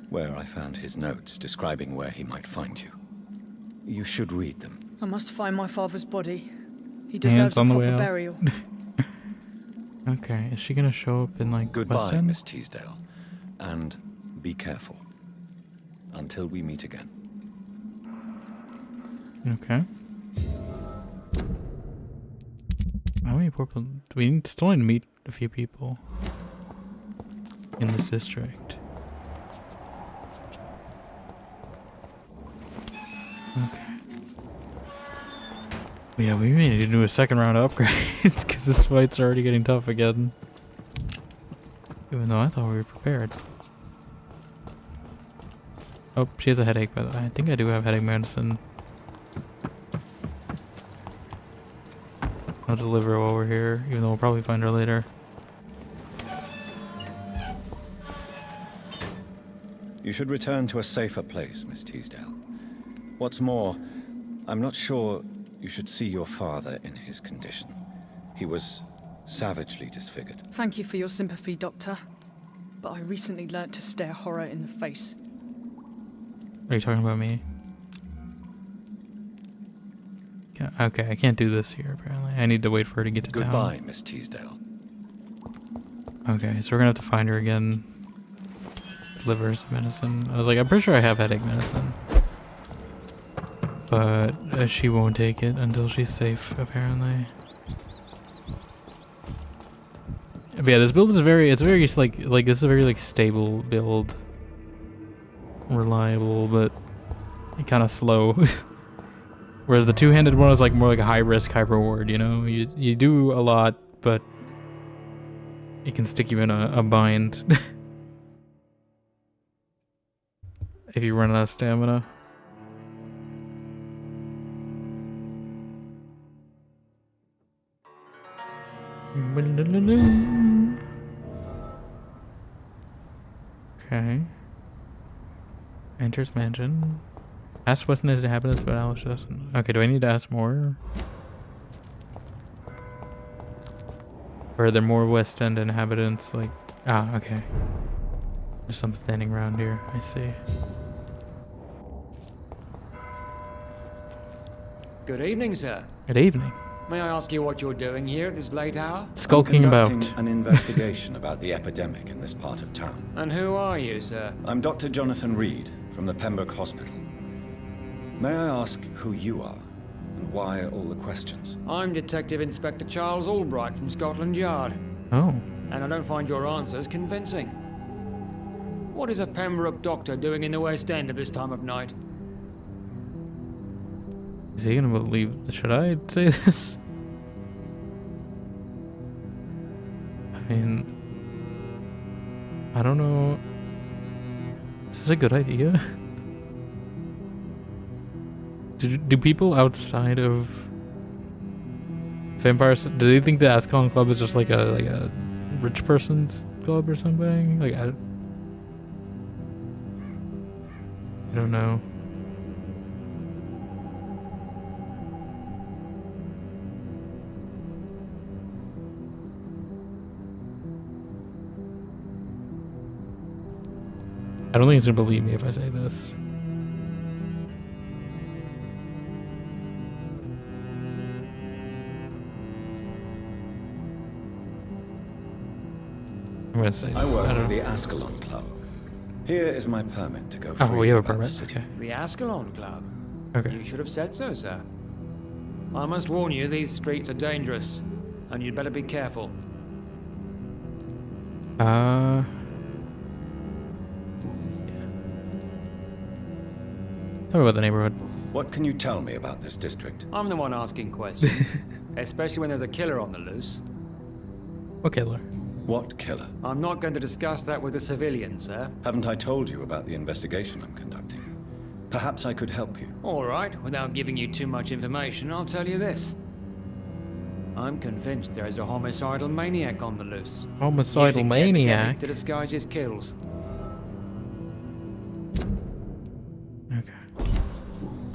where I found his notes describing where he might find you. You should read them. I must find my father's body. He Hands deserves a on the way proper out. burial. Okay, is she gonna show up in like West Goodbye, End? Miss Teasdale. And be careful. Until we meet again. Okay. How many people? We still need to meet a few people in this district. Okay. Yeah, we may need to do a second round of upgrades because this fight's already getting tough again. Even though I thought we were prepared. Oh, she has a headache, by the way. I think I do have headache medicine. I'll deliver while we're here, even though we'll probably find her later. You should return to a safer place, Miss Teasdale. What's more, I'm not sure you should see your father in his condition. He was savagely disfigured. Thank you for your sympathy, Doctor. But I recently learnt to stare horror in the face. Are you talking about me? Yeah, okay, I can't do this here, apparently. I need to wait for her to get to town. Goodbye, Miss Teasdale. Okay, so we're gonna have to find her again. Deliver her some medicine. I was like, I'm pretty sure I have headache medicine. But she won't take it until she's safe, apparently. But yeah, this build is it's very like this is a very like stable build. Reliable, but kind of slow. Whereas the two-handed one is like more like a high risk, high reward, you know? You do a lot, but it can stick you in a bind. If you run out of stamina. Okay. Enters mansion. Ask West End inhabitants about Alice doesn't. Okay, do I need to ask more? Or are there more West End inhabitants? Like, okay. There's some standing around here. I see. Good evening, sir. Good evening. May I ask you what you're doing here at this late hour? Skulking about. I'm conducting an investigation about the epidemic in this part of town. And who are you, sir? I'm Dr. Jonathan Reed from the Pembroke Hospital. May I ask who you are and why all the questions? I'm Detective Inspector Charles Albright from Scotland Yard. Oh. And I don't find your answers convincing. What is a Pembroke doctor doing in the West End at this time of night? Is he gonna believe? Should I say this? I mean, I don't know. Is this a good idea? Do people outside of vampires, do they think the Ascalon Club is just like a rich person's club or something? Like I don't know. I don't think he's gonna believe me if I say this. I'm gonna say this. I work for the Ascalon Club. Here is my permit to go free. Oh, we have a about the permit. city. Okay. The Ascalon Club? Okay. You should have said so, sir. I must warn you, these streets are dangerous, and you'd better be careful. Tell me about the neighborhood. What can you tell me about this district? I'm the one asking questions, especially when there's a killer on the loose. What killer? What killer? I'm not going to discuss that with a civilian, sir. Haven't I told you about the investigation I'm conducting? Perhaps I could help you. All right, without giving you too much information, I'll tell you this. I'm convinced there is a homicidal maniac on the loose. Homicidal using the maniac? epidemic to disguise his kills.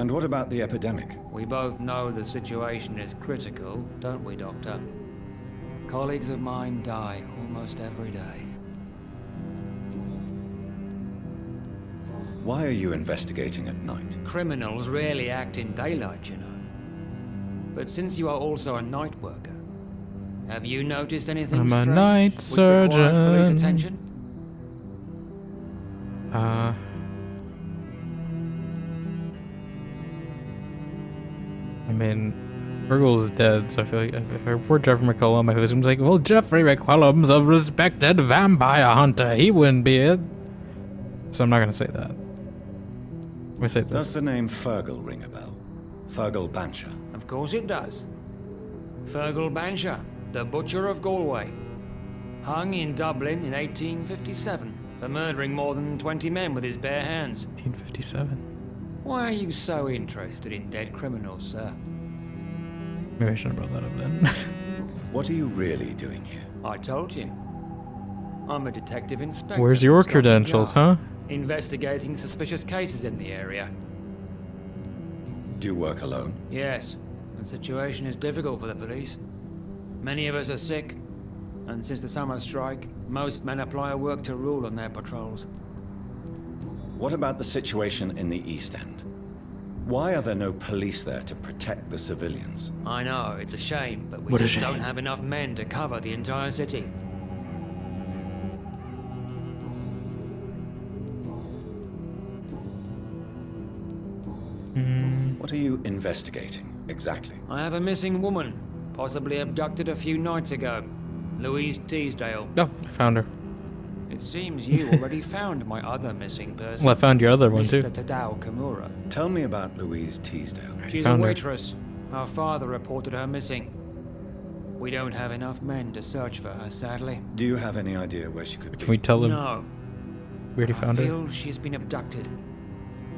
And what about the epidemic? We both know the situation is critical, don't we, Doctor? Colleagues of mine die almost every day. Why are you investigating at night? Criminals rarely act in daylight, you know. But since you are also a night worker, have you noticed anything I'm a strange night which requires police surgeon. attention? I mean, Virgil's dead, so I feel like if I report Jeffrey McCollum, I was gonna be like, well, Jeffrey McCollum's a respected vampire hunter. He wouldn't be it. So I'm not gonna say that. I'm gonna say this. Does the name Fergal ring a bell? Fergal Bancher. Of course it does. Fergal Bancher, the Butcher of Galway. Hung in Dublin in 1857 for murdering more than 20 men with his bare hands. 1857. Why are you so interested in dead criminals, sir? Maybe I should have brought that up then. What are you really doing here? I told you. I'm a detective inspector. Where's your credentials, huh? Investigating suspicious cases in the area. Do you work alone? Yes. The situation is difficult for the police. Many of us are sick, and since the summer strike, most men apply a work to rule on their patrols. What about the situation in the East End? Why are there no police there to protect the civilians? I know, it's a shame, but we What a just shame. don't have enough men to cover the entire city. What are you investigating, exactly? I have a missing woman, possibly abducted a few nights ago. Louise Teasdale. Oh, I found her. It seems you already found my other missing person. Well, I found your other one, too. Mr. Tadao Kimura. Tell me about Louise Teasdale. She's a waitress. Her father reported her missing. We don't have enough men to search for her, sadly. Do you have any idea where she could be? Can we tell them? No. We already I found her. feel she's been abducted.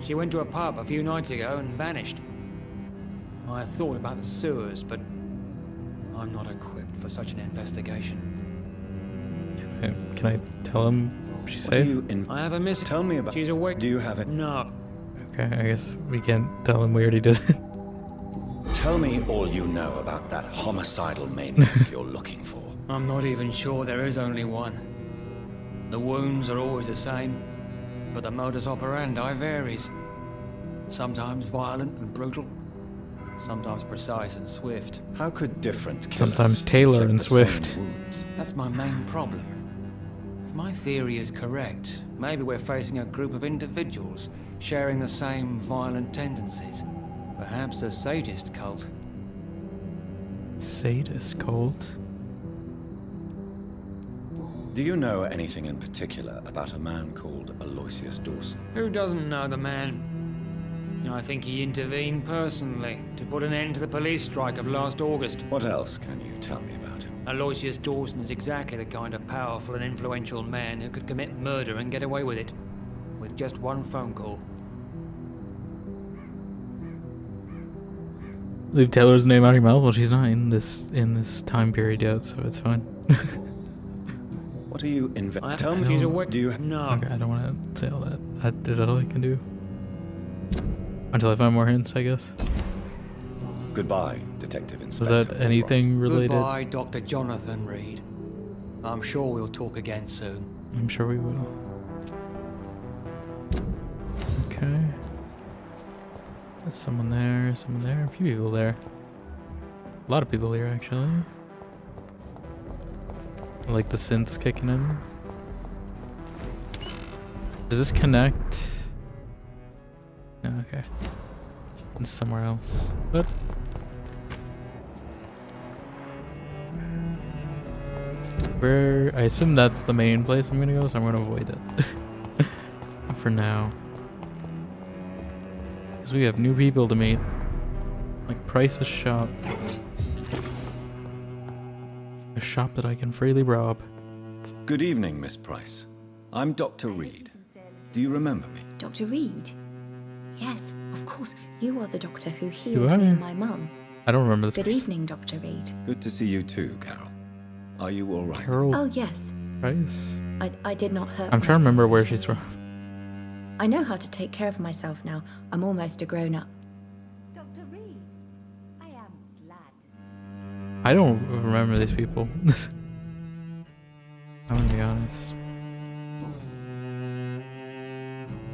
She went to a pub a few nights ago and vanished. I thought about the sewers, but I'm not equipped for such an investigation. Can I tell him she's What do safe? you I have a missing. Tell me about. She's awake. Do you have it? No. Okay, I guess we can't tell him we already did it. Tell me all you know about that homicidal maniac you're looking for. I'm not even sure there is only one. The wounds are always the same, but the modus operandi varies. Sometimes violent and brutal, sometimes precise and swift. How could different killers Sometimes Taylor inflict and the Swift. same wounds? That's my main problem. If my theory is correct, maybe we're facing a group of individuals sharing the same violent tendencies. Perhaps a sadist cult. Sadist cult? Do you know anything in particular about a man called Aloysius Dawson? Who doesn't know the man? I think he intervened personally to put an end to the police strike of last August. What else can you tell me about him? Aloysius Dawson is exactly the kind of powerful and influential man who could commit murder and get away with it. With just one phone call. Leave Taylor's name out of your mouth. Well, she's not in this time period yet, so it's fine. What are you Tell me. She's awake. Do you? No. Okay, I don't want to say all that. Is that all I can do? Until I find more hints, I guess. Goodbye, Detective Was Inspector. that anything related? Goodbye, Dr. Jonathan Reed. I'm sure we'll talk again soon. I'm sure we will. Okay. There's someone there, a few people there. A lot of people here, actually. I like the synths kicking in. Does this connect? No, okay. It's somewhere else. What? Where? I assume that's the main place I'm gonna go, so I'm gonna avoid it. For now. Because we have new people to meet. Like Price's shop. A shop that I can freely rob. Good evening, Miss Price. I'm Dr. Reed. Do you remember me? Dr. Reed? Yes, of course. You are the doctor who You healed are? me and my mum. I don't remember this Good person. evening, Dr. Reed. Good to see you too, Carol. Are you all right? Carol Oh, yes. Price? I did not hurt I'm trying to myself. remember where she's from. I know how to take care of myself now. I'm almost a grown-up. Dr. Reed, I am glad. I don't remember these people. I'm gonna be honest.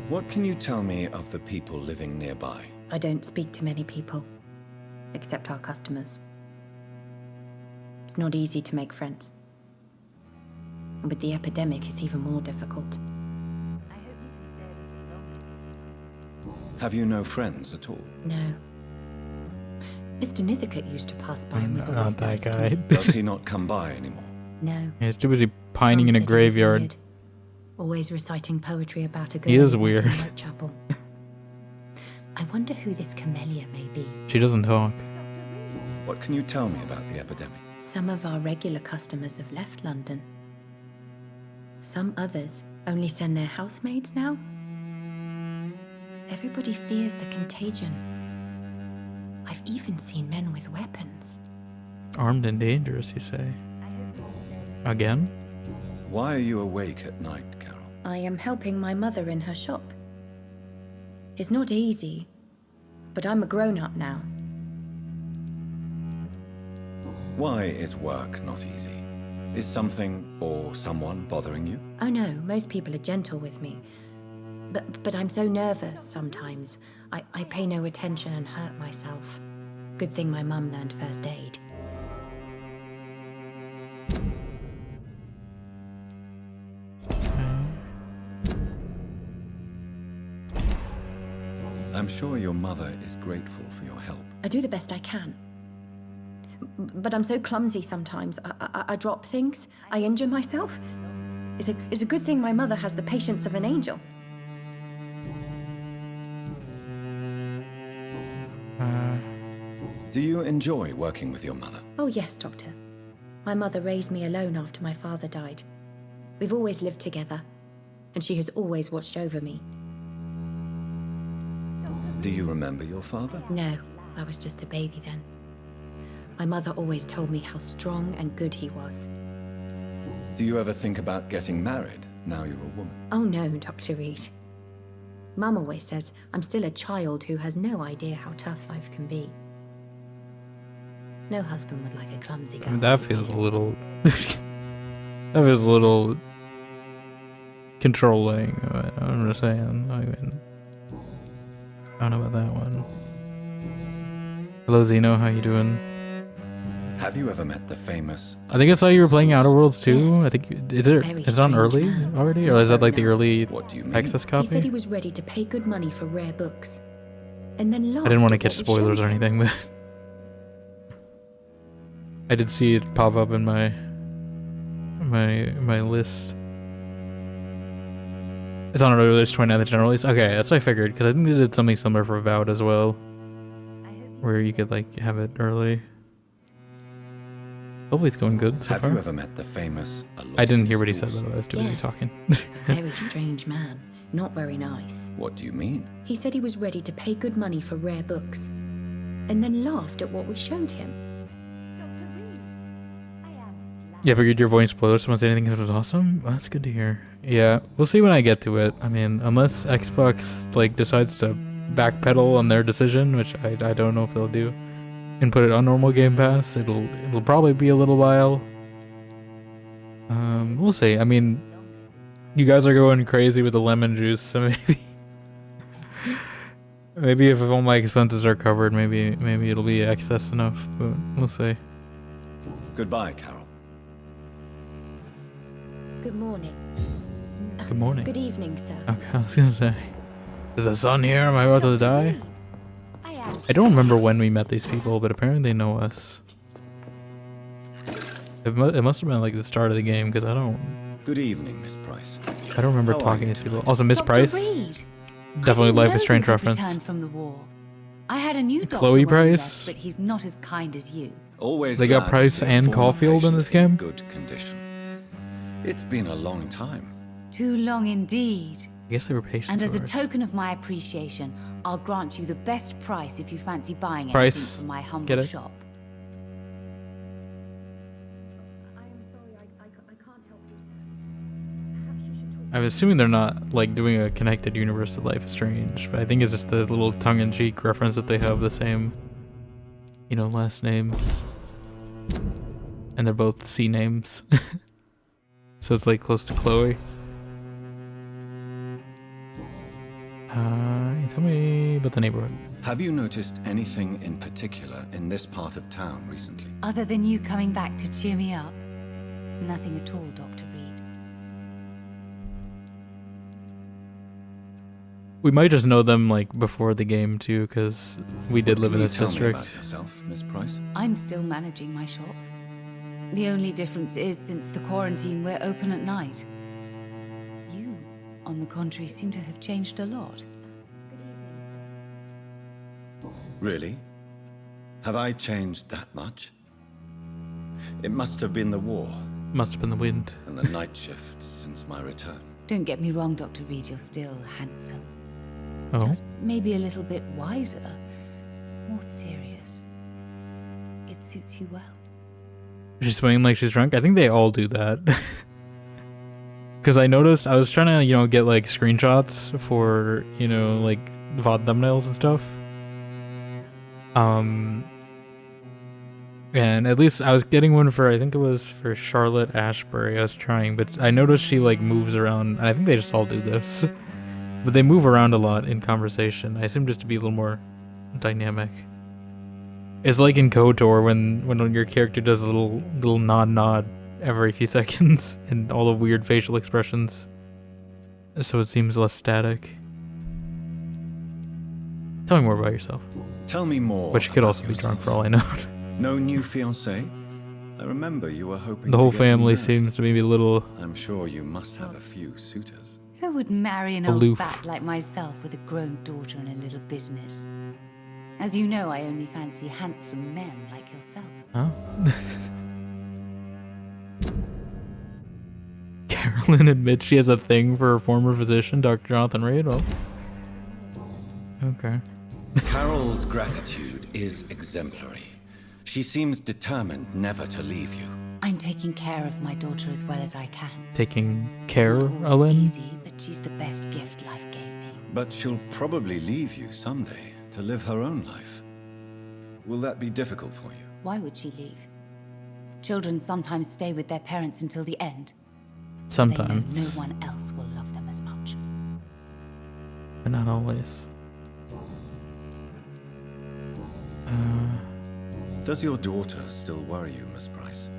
What can you tell me of the people living nearby? I don't speak to many people. except our customers. It's not easy to make friends. And with the epidemic, it's even more difficult. Have you no friends at all? No. Mr. Nithicut used to pass by and was always Not that nice to guy. me. Does he not come by anymore? No. Yeah, he's too busy pining Mum in a said he was graveyard. weird. Always reciting poetry about a girl He is he met weird. in Whitechapel. I wonder who this Camellia may be. She doesn't talk. What can you tell me about the epidemic? Some of our regular customers have left London. Some others only send their housemaids now. Everybody fears the contagion. I've even seen men with weapons. Armed and dangerous, you say? Again? Why are you awake at night, Carol? I am helping my mother in her shop. It's not easy, but I'm a grown-up now. Why is work not easy? Is something or someone bothering you? Oh no, most people are gentle with me. But I'm so nervous sometimes. I pay no attention and hurt myself. Good thing my mum learned first aid. I'm sure your mother is grateful for your help. I do the best I can. But I'm so clumsy sometimes. I drop things. I injure myself. It's a good thing my mother has the patience of an angel. Do you enjoy working with your mother? Oh yes, Doctor. My mother raised me alone after my father died. We've always lived together, and she has always watched over me. Do you remember your father? No, I was just a baby then. My mother always told me how strong and good he was. Do you ever think about getting married now you're a woman? Oh no, Dr. Reed. Mum always says I'm still a child who has no idea how tough life can be. No husband would like a clumsy girl. That feels a little... that feels a little... controlling. I'm just saying. I don't know about that one. Hello, Zeno. How you doing? Have you ever met the famous... I think I saw you were playing Outer Worlds too. Yes. I think... Is it on early already? Or is that like the early access He copy? said he was ready to pay good money for rare books. And then laughed I didn't want to at catch what we showed spoilers or him. anything, but... I did see it pop up in my list. It's on early release 29th general release. Okay, that's what I figured, because I think they did something similar for Avowed as well, where you could like have it early. Hopefully it's going good so Have far. you ever met the famous... I didn't hear what he said, by the way. I was too busy Yes. talking. Very strange man. Not very nice. What do you mean? He said he was ready to pay good money for rare books. And then laughed at what we showed him. Yeah, I figured you're avoiding spoilers. Someone said anything that was awesome. Well, that's good to hear. Yeah, we'll see when I get to it. I mean, unless Xbox like decides to backpedal on their decision, which I don't know if they'll do, and put it on normal Game Pass, it'll probably be a little while. We'll see. I mean, you guys are going crazy with the lemon juice, so maybe if all my expenses are covered, maybe it'll be excess enough. But we'll see. Goodbye, Carol. Good morning. Good morning. Good evening, sir. Okay, I was gonna say, is the sun here? Am I about to die? I don't remember when we met these people, but apparently they know us. It must have been like the start of the game, because I don't... Good evening, Miss Price. I don't remember How are talking you to people. tonight? Also, Miss Dr. Price. Reed. Definitely Life is Strange I didn't know reference. you had returned from the war. I had a new doctor Chloe when we Price? left, but he's not as kind as you. Always They got glad to Price see a and former Caulfield in patient this game? Good condition. It's been a long time. Too long indeed. I guess they were patients. And as a of ours. token of my appreciation, I'll grant you the best price if you fancy buying Price. anything from my Get humble it? shop. I'm assuming they're not like doing a connected universe to Life is Strange, but I think it's just the little tongue-in-cheek reference that they have the same, last names, and they're both C names, so it's like close to Chloe. Tell me about the neighborhood. Have you noticed anything in particular in this part of town recently? Other than you coming back to cheer me up? Nothing at all, Dr. Reed. We might just know them like before the game too, because we did live in this Tell me district. about yourself, Miss Price. I'm still managing my shop. The only difference is, since the quarantine, we're open at night. You, on the contrary, seem to have changed a lot. Really? Have I changed that much? It must have been the war. Must have been the wind. And the night shifts since my return. Don't get me wrong, Dr. Reed, you're still handsome. Oh. Just maybe a little bit wiser, more serious. It suits you well. She's swinging like she's drunk. I think they all do that. Because I noticed, I was trying to, get like screenshots for, like VOD thumbnails and stuff. And at least I was getting one for, I think it was for Charlotte Ashbury. I was trying, but I noticed she like moves around, and I think they just all do this. But they move around a lot in conversation. I assume just to be a little more dynamic. It's like in KOTOR when your character does a little nod every few seconds and all the weird facial expressions. So it seems less static. Tell me more about yourself. Tell me more. But she could also be drunk for all I know. No new fiancé? I remember you were hoping The whole to get me family married. seems to be a little... I'm sure you must have a few suitors. Who would marry an Aloof. old bat like myself with a grown daughter and a little business? As you know, I only fancy handsome men like yourself. Huh? Carolyn admits she has a thing for her former physician, Dr. Jonathan Reed. Well, okay. Carol's gratitude is exemplary. She seems determined never to leave you. I'm taking care of my daughter as well as I can. Taking care, It's not always Ellen? easy, but she's the best gift life gave me. But she'll probably leave you someday to live her own life. Will that be difficult for you? Why would she leave? Children sometimes stay with their parents until the end. Sometimes. They know no one else will love them as much. But not always. Does your daughter still worry you, Miss Price?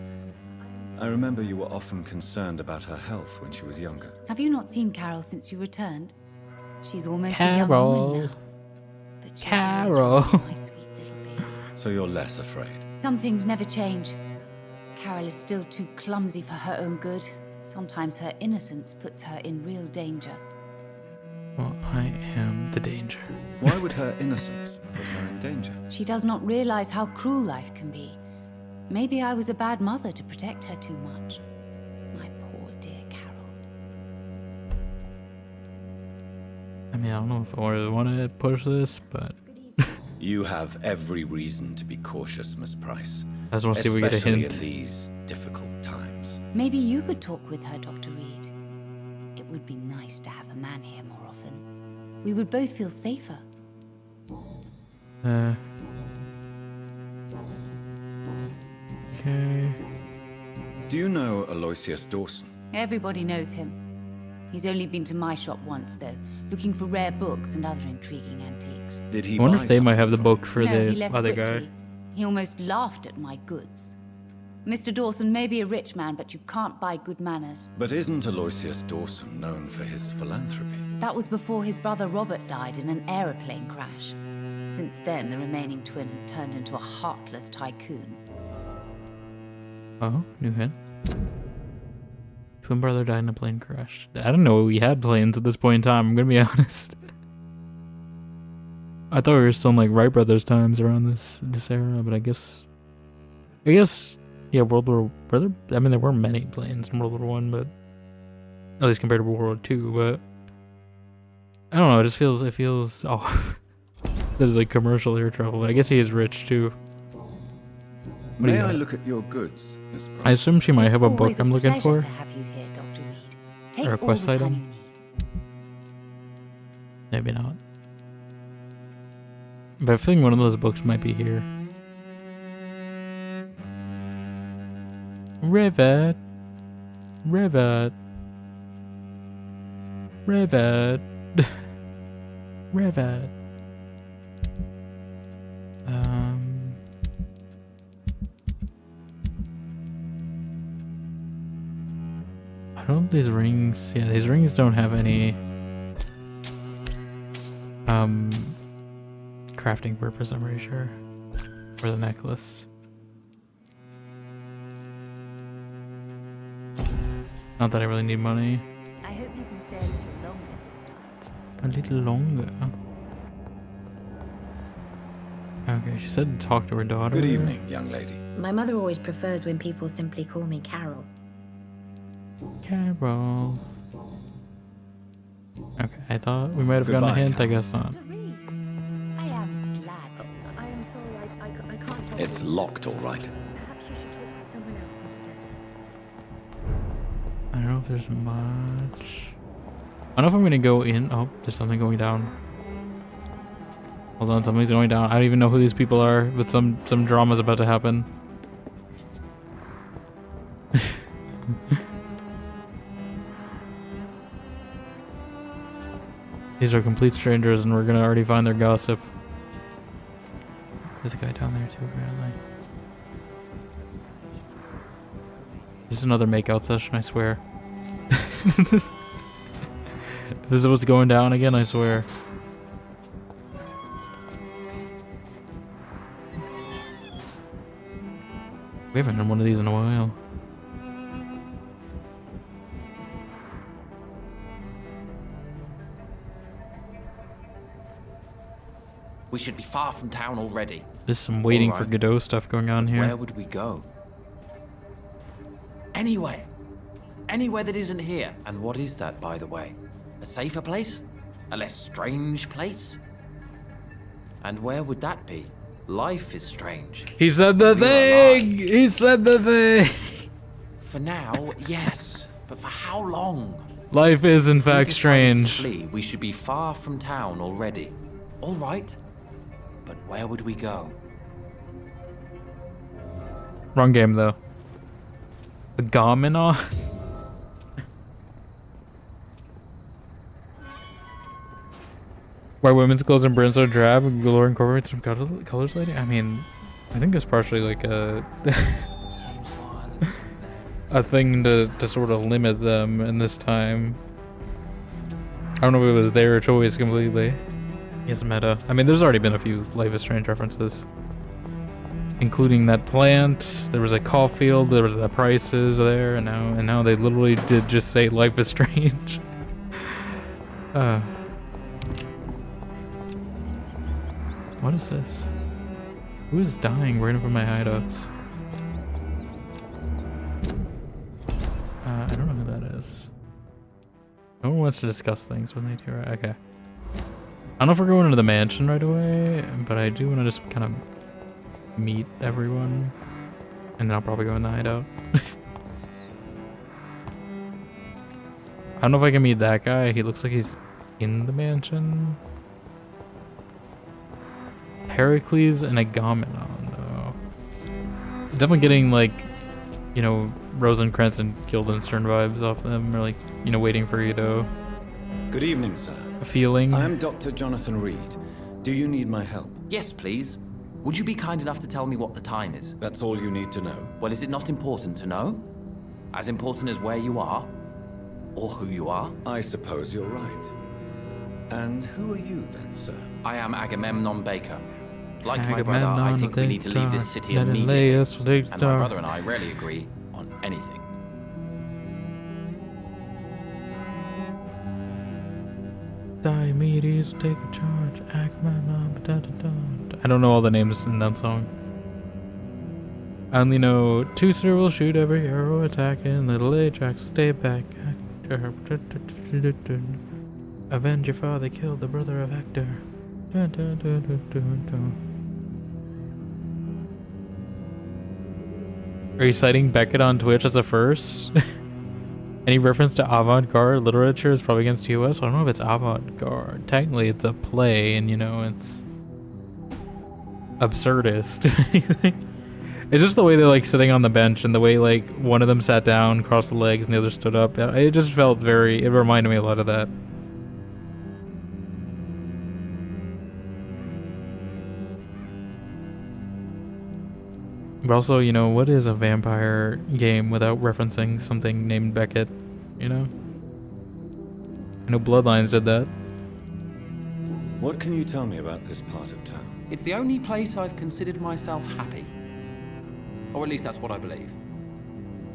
I remember you were often concerned about her health when she was younger. Have you not seen Carol since you returned? She's almost a young woman now. But she always remains my sweet little baby. So you're less afraid. Some things never change. Carol is still too clumsy for her own good. Sometimes her innocence puts her in real danger. Well, I am the danger. Why would her innocence put her in danger? She does not realize how cruel life can be. Maybe I was a bad mother to protect her too much. My poor dear Carol. I mean, I don't know if I really want to push this, but... You have every reason to be cautious, Miss Price. I just want to see if we get a Especially hint. in these difficult times. Maybe you could talk with her, Dr. Reed. It would be nice to have a man here more often. We would both feel safer. Okay. Do you know Aloysius Dawson? Everybody knows him. He's only been to my shop once, though, looking for rare books and other intriguing antiques. Did he I wonder buy if they might something have the from book you? for No, he the left other quickly. guy. He almost laughed at my goods. Mr. Dawson may be a rich man, but you can't buy good manners. But isn't Aloysius Dawson known for his philanthropy? That was before his brother Robert died in an aeroplane crash. Since then, the remaining twin has turned into a heartless tycoon. Oh, new hint. Twin brother died in a plane crash. I didn't know we had planes at this point in time, I'm gonna be honest. I thought we were still in like Wright Brothers times around this era, but I guess yeah, World War Brother. I mean, there were many planes in World War One, but at least compared to World War Two. But I don't know. It feels off. There's like commercial air travel. But I guess he is rich too. What do May you I got? look at your goods, Miss Price? I assume she might have a book Always I'm looking pleasure for. to have you here, Dr. Reed. Take Or a all quest the time item. you need. Maybe not. But I think one of those books might be here. Rivet. Rivet. Rivet. Rivet. I don't these rings. Yeah, these rings don't have any crafting purpose, I'm pretty sure. Or the necklace. Not that I really need money. I hope you can stay a little longer this time. A little longer. Okay, she said to talk to her daughter. Good evening, young lady. My mother always prefers when people simply call me Carol. Carol. Okay, I thought we might have gotten a Goodbye, hint. Carol. I guess not. I am glad to see. I am sorry, I can't help It's locked, all right. Perhaps you should talk with someone else instead. I don't know if there's much. I don't know if I'm gonna go in. Oh, there's something going down. Hold on, something's going down. I don't even know who these people are, but some drama's about to happen. These are complete strangers, and we're gonna already find their gossip. There's a guy down there too, apparently. This is another makeout session, I swear. This is what's going down again, I swear. We haven't done one of these in a while. We should be far from town already. There's some waiting All for right. Godot stuff going on here. Where would we go? Anywhere. Anywhere that isn't here. And what is that, by the way? A safer place? A less strange place? And where would that be? Life is strange. He said the thing! He said the thing! For now, yes. But for how long? Life is in If we fact decided to strange. flee, we should be far from town already. All right. But where would we go? Wrong game though. A Garminon? Why women's clothes and brands so drab and Galore incorporates some colors lighting? I mean, I think it's partially like a a thing to sort of limit them in this time. I don't know if it was their choice completely. It's meta. I mean, there's already been a few Life is Strange references. Including that plant, there was a Caulfield, there was the prices there, and now they literally did just say Life is Strange. What is this? Who is dying right in front of my hideouts? I don't know who that is. No one wants to discuss things when they do, right? Okay. I don't know if we're going into the mansion right away, but I do want to just kind of meet everyone. And then I'll probably go in the hideout. I don't know if I can meet that guy. He looks like he's in the mansion. Heracles and Agamemnon, though. Definitely getting, like, you know, Rosencrantz and Guildenstern vibes off them. Or, like, you know, waiting for Godot. Good evening, sir. A feeling. I'm Dr. Jonathan Reed. Do you need my help? Yes, please. Would you be kind enough to tell me what the time is? That's all you need to know. Well, is it not important to know? As important as where you are? Or who you are? I suppose you're right. And who are you then, sir? I am Agamemnon Baker. Like my brother, I think we need to leave this city Let it immediately. lay us And my down. brother and I rarely agree on anything. Diomedes, take a charge. Agamemnon, da-da-da. I don't know all the names in that song. I only know Teucer will shoot every arrow attacking. Little Ajax, stay back. Avenge your father, killed the brother of Hector. Are you citing Beckett on Twitch as a first? Any reference to avant-garde literature is probably against TOS? I don't know if it's avant-garde. Technically, it's a play, and you know, it's absurdist. It's just the way they're like sitting on the bench, and the way like one of them sat down, crossed the legs, and the other stood up. It just felt very. It reminded me a lot of that. But also, you know, what is a vampire game without referencing something named Beckett, you know? I know Bloodlines did that. What can you tell me about this part of town? It's the only place I've considered myself happy. Or at least that's what I believe.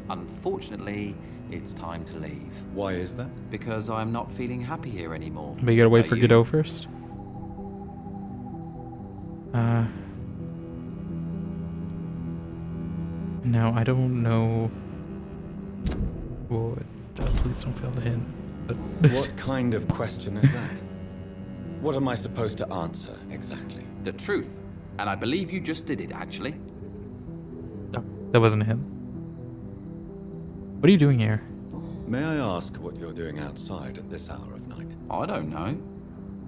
Unfortunately, it's time to leave. Why is that? Because I'm not feeling happy here anymore. But you gotta wait Are for you? Godot first. Now, I don't know... Whoa, please don't fail the hint. What kind of question is that? What am I supposed to answer, exactly? The truth. And I believe you just did it, actually. No, that wasn't a hint. What are you doing here? May I ask what you're doing outside at this hour of night? I don't know.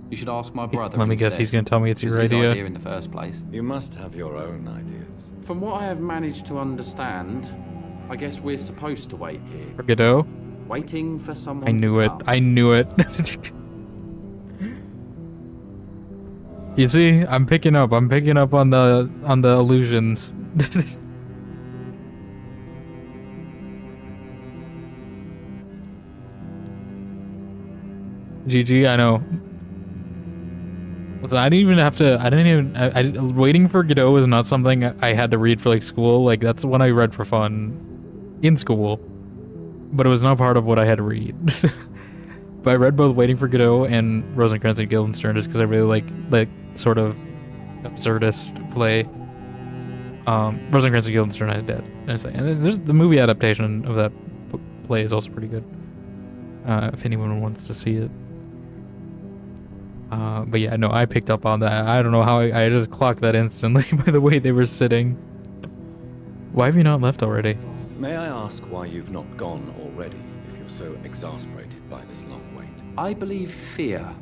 You should ask my brother. Let me guess, he's gonna tell me it's your idea. In the first place. You must have your own ideas. From what I have managed to understand, I guess we're supposed to wait here. For Godot? Waiting for someone I knew to it. come. I knew it. You see, I'm picking up on the illusions. GG, I know. Listen, I Waiting for Godot was not something I had to read for like school. Like that's when I read for fun in school. But it was not part of what I had to read. But I read both Waiting for Godot and Rosencrantz and Guildenstern just because I really like sort of absurdist play. Rosencrantz and Guildenstern I did. And there's the movie adaptation of that play is also pretty good. If anyone wants to see it. But yeah, no, I picked up on that. I don't know how I just clocked that instantly by the way they were sitting. Why have you not left already? May I ask why you've not gone already, if you're so exasperated by this long wait? I believe fear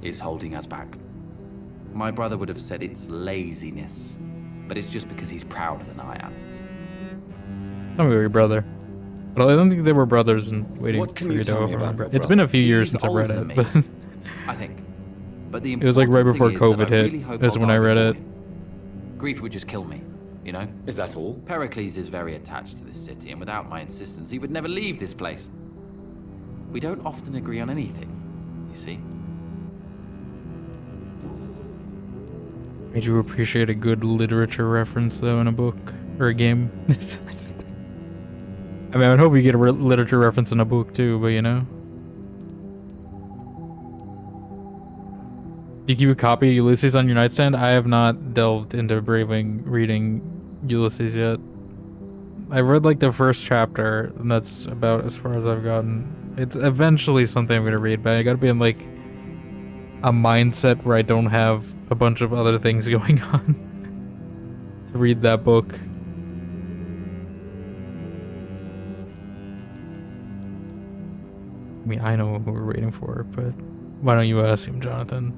is holding us back. My brother would have said it's laziness, but it's just because he's prouder than I am. Tell me about your brother. But I don't think they were brothers in Waiting What can for you Godot. tell me about your It's been a few years He's since I read older it, than but me, I think. But the it was like right important before thing is COVID that I hit. really hope That's I'll when I die read before it. him. Grief would just kill me, you know? Is that all? Pericles is very attached to this city, and without my insistence, he would never leave this place. We don't often agree on anything, you see? Made you appreciate a good literature reference, though, in a book or a game. I mean, I would hope you get a literature reference in a book, too, but you know. You keep a copy of Ulysses on your nightstand? I have not delved into reading Ulysses yet. I've read like the first chapter, and that's about as far as I've gotten. It's eventually something I'm gonna read, but I gotta be in like a mindset where I don't have a bunch of other things going on to read that book. I mean, I know who we're waiting for, but why don't you ask him, Jonathan?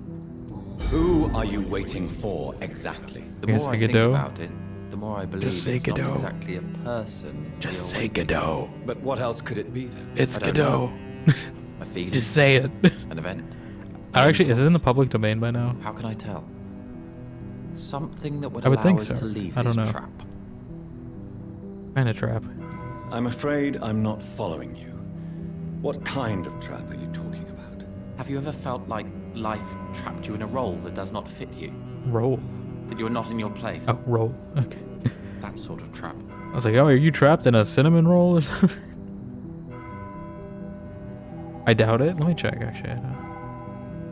Who are you waiting for exactly? The more I think about it, the more I believe Just say it's not Godot. exactly a person. Just we are say waiting Godot. But what else could it be then? It's I don't Godot. A feeling. Just say it. An event. Actually, is it in the public domain by now? How can I tell? Something that would I would allow think us so. to leave I don't this know. trap. Kind of trap. I'm afraid I'm not following you. What kind of trap are you talking about? Have you ever felt like life trapped you in a role that does not fit you? Roll. That you're not in your place? Oh, roll. Okay. That sort of trap. I was like, oh, are you trapped in a cinnamon roll or something? I doubt it. Let me check, actually.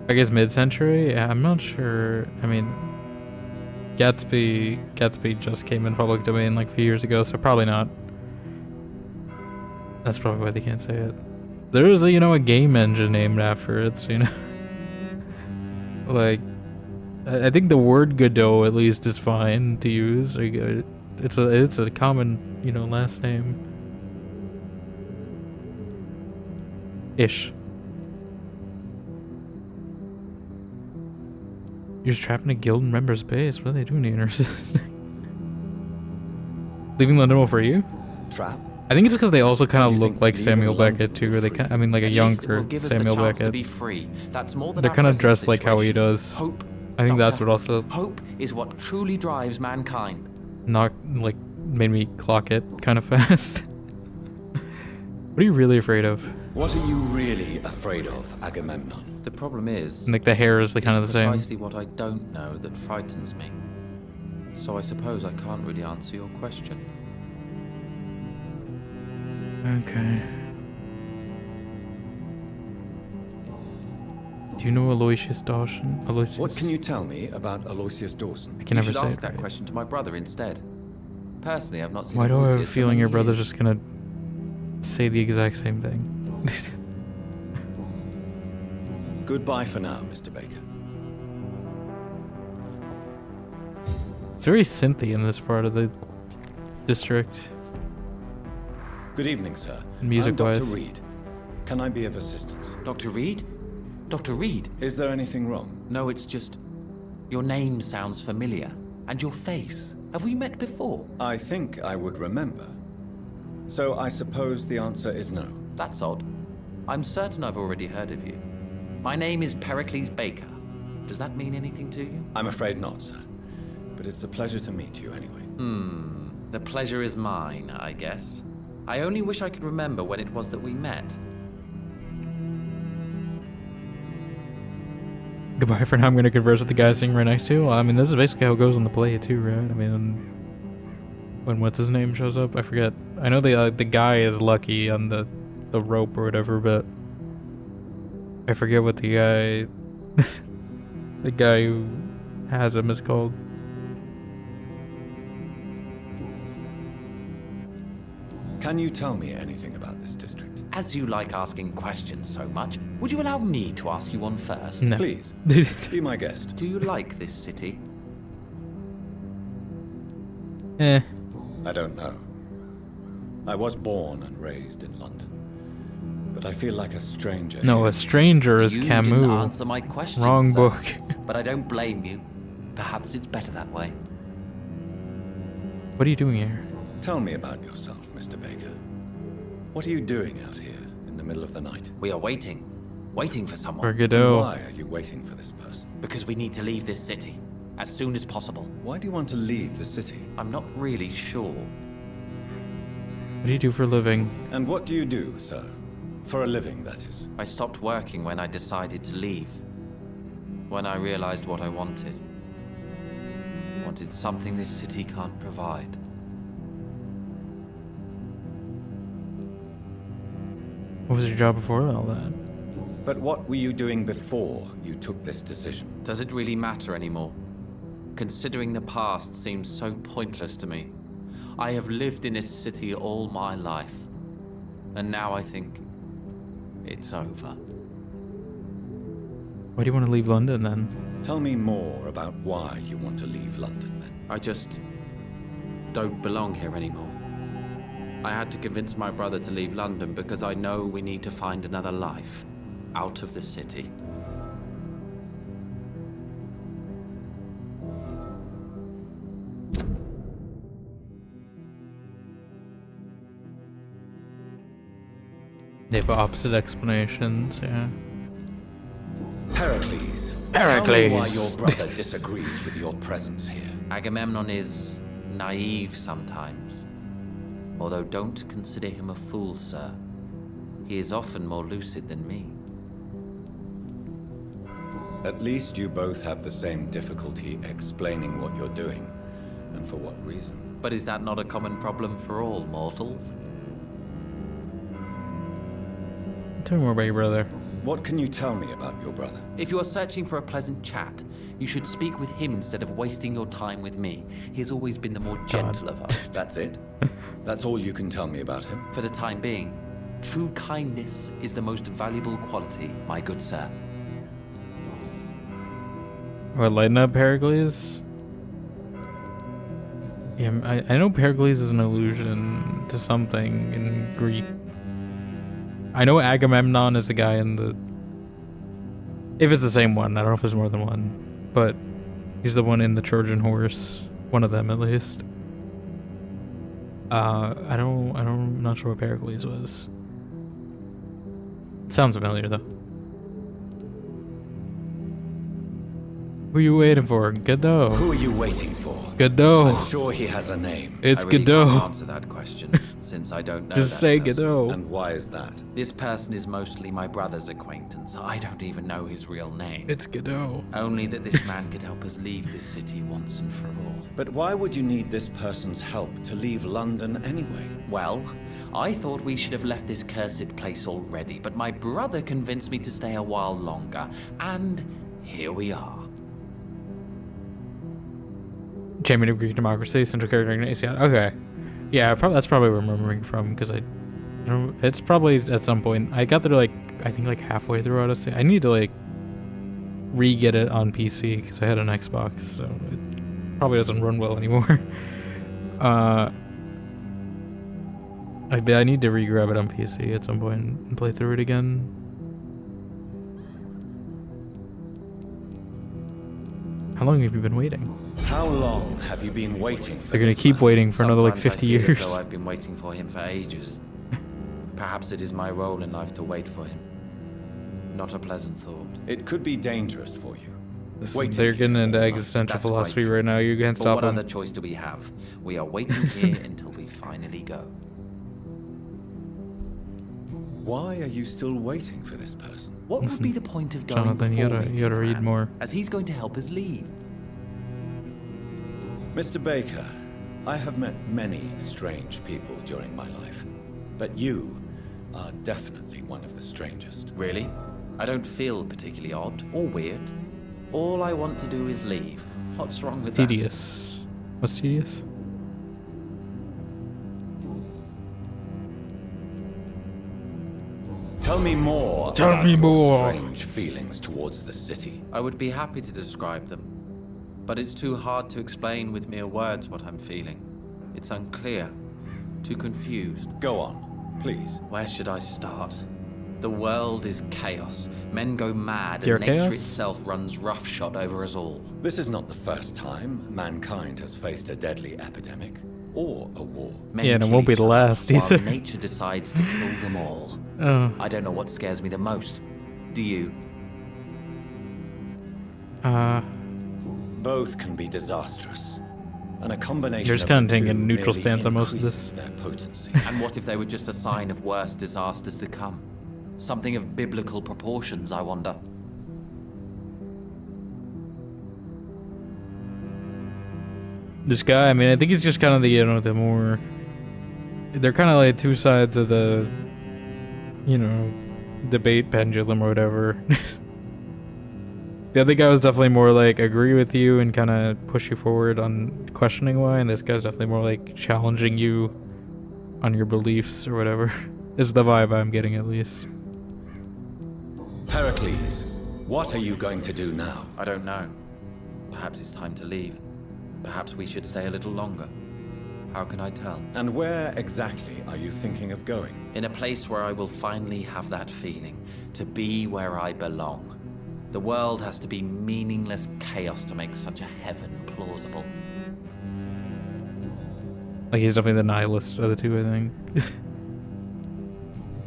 I guess mid-century? Yeah, I'm not sure. I mean, Gatsby just came in public domain like a few years ago, so probably not. That's probably why they can't say it. There is, a game engine named after it, so, like, I think the word Godot at least is fine to use. It's a common, last name. Ish. You're just trapped in a guild member's base. What are they doing to you, nurses? Leaving London for you? Trap? I think it's because they also kind of look like Samuel Beckett too, or they like a younger Samuel Beckett. To be free. That's more than They're kind of dressed like how he does. Hope, I think Doctor, that's what also. Hope is what truly drives mankind. Not like made me clock it kind of fast. What are you really afraid of? What are you really afraid of, Agamemnon? The problem is... Like the hair is kind of the same. Precisely what I don't know that frightens me. So I suppose I can't really answer your question. Okay. Do you know Aloysius Dawson? Aloysius? What can you tell me about Aloysius Dawson? I can never say ask it that right. question to my brother instead. Personally, I've not seen Why do I have a Aloysius for feeling many your brother's years. just gonna say the exact same thing? Goodbye for now, Mr. Baker. It's very synthy in this part of the district. Good evening, sir. Music-wise. I'm Dr. Reed. Can I be of assistance? Dr. Reed? Dr. Reed? Is there anything wrong? No, it's just... Your name sounds familiar. And your face. Have we met before? I think I would remember. So I suppose the answer is no. That's odd. I'm certain I've already heard of you. My name is Pericles Baker. Does that mean anything to you? I'm afraid not, sir. But it's a pleasure to meet you anyway. The pleasure is mine, I guess. I only wish I could remember when it was that we met. Goodbye for now. I'm gonna converse with the guy sitting right next to you. I mean, this is basically how it goes in the play too, right? I mean, when what's his name shows up, I forget. I know the guy is lucky on the rope or whatever, but I forget what the guy the guy who has him is called. Can you tell me anything about this district? As you like asking questions so much, would you allow me to ask you one first? No. Please, be my guest. Do you like this city? I don't know. I was born and raised in London. But I feel like a stranger. No, here. a stranger is You Camus. didn't answer my question, Wrong sir. book. But I don't blame you. Perhaps it's better that way. What are you doing here? Tell me about yourself, Mr. Baker. What are you doing out here in the middle of the night? We are waiting. Waiting for someone. For Godot. Why are you waiting for this person? Because we need to leave this city. As soon as possible. Why do you want to leave the city? I'm not really sure. What do you do for a living? And what do you do, sir? For a living, that is. I stopped working when I decided to leave. When I realized what I wanted. Wanted something this city can't provide. What was your job before all that? But what were you doing before you took this decision? Does it really matter anymore? Considering the past seems so pointless to me. I have lived in this city all my life. And now I think it's over. Why do you want to leave London then? Tell me more about why you want to leave London then. I just don't belong here anymore. I had to convince my brother to leave London because I know we need to find another life out of the city. They have opposite explanations, yeah. Pericles. Pericles. Tell me why your brother disagrees with your presence here. Agamemnon is naive sometimes. Although don't consider him a fool, sir. He is often more lucid than me. At least you both have the same difficulty explaining what you're doing, and for what reason. But is that not a common problem for all mortals? Tell me more about your brother. What can you tell me about your brother? If you are searching for a pleasant chat, you should speak with him instead of wasting your time with me. He has always been the more gentle of us. That's it? That's all you can tell me about him? For the time being, true kindness is the most valuable quality, my good sir. What, lighten up Pericles? Yeah, I know Pericles is an allusion to something in Greek. I know Agamemnon is the guy in the... If it's the same one, I don't know if there's more than one. But he's the one in the Trojan horse. One of them, at least. I'm not sure what Pericles was. It sounds familiar, though. Who are you waiting for? Godot. Who are you waiting for? Godot. I'm sure he has a name. It's I really Godot. can't answer that question, since I don't know Just that say person. Godot. And why is that? This person is mostly my brother's acquaintance. I don't even know his real name. It's Godot. Only that this man could help us leave this city once and for all. But why would you need this person's help to leave London anyway? Well, I thought we should have left this cursed place already, but my brother convinced me to stay a while longer, and here we are. Champion of Greek democracy, central character Ignatius. Okay, yeah, that's probably where I'm remembering from because it's probably at some point. I got there like I think like halfway through Odyssey. I need to like re-get it on PC because I had an Xbox, so it probably doesn't run well anymore. I need to re-grab it on PC at some point and play through it again. How long have you been waiting? How long have you been waiting for They're gonna keep waiting for another like 50 Sometimes I feel years. as though I've been waiting for him for ages. Perhaps it is my role in life to wait for him. Not a pleasant thought. It could be dangerous for you. They're getting into existential That's quite philosophy true. right now. You can't But stop what them. other choice do we have? We are waiting here until we finally go. Why are you still waiting for this person? What would be the point of going Jonathan, before you meeting gotta the read man, more. as he's going to help us leave? Mr. Baker, I have met many strange people during my life, but you are definitely one of the strangest. Really? I don't feel particularly odd or weird. All I want to do is leave. What's wrong with Tedious. What's tedious? Tell me more Tell about me your more. strange feelings towards the city. I would be happy to describe them, but it's too hard to explain with mere words what I'm feeling. It's unclear, too confused. Go on, please. Where should I start? The world is chaos. Men go mad, You're and nature chaos? itself runs roughshod over us all. This is not the first time mankind has faced a deadly epidemic or a war. Men Yeah, and it kill won't be each the other last while either. nature decides to kill them all. Oh. I don't know what scares me the most. Do you? Both can be disastrous, and a combination You're just of kind of the taking a two neutral merely stance on most of increases this. their potency. And what if they were just a sign of worse disasters to come? Something of biblical proportions, I wonder. This guy, I mean, I think he's just kind of the, you know, the more... They're kind of like two sides of the, you know, debate pendulum or whatever. The other guy was definitely more like agree with you and kind of push you forward on questioning why, and this guy's definitely more like challenging you on your beliefs or whatever. Is the vibe I'm getting at least. Pericles, what are you going to do now? I don't know. Perhaps it's time to leave. Perhaps we should stay a little longer. How can I tell? And where exactly are you thinking of going? In a place where I will finally have that feeling, to be where I belong. The world has to be meaningless chaos to make such a heaven plausible. Like he's definitely the nihilist of the two, I think.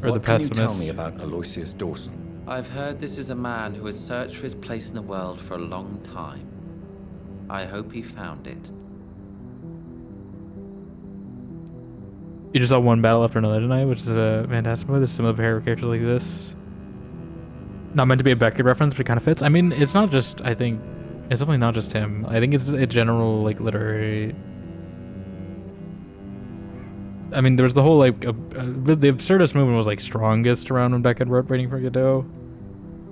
Or the What can you pessimist. tell me about Aloysius Dawson? I've heard this is a man who has searched for his place in the world for a long time. I hope he found it. You just saw one battle after another tonight, which is a fantastic movie. There's similar pair of characters like this. Not meant to be a Beckett reference, but it kind of fits. I mean, it's not just, I think, it's definitely not just him. I think it's a general, like, literary... I mean, there was the whole, like, the absurdist movement was, like, strongest around when Beckett wrote Waiting for Godot.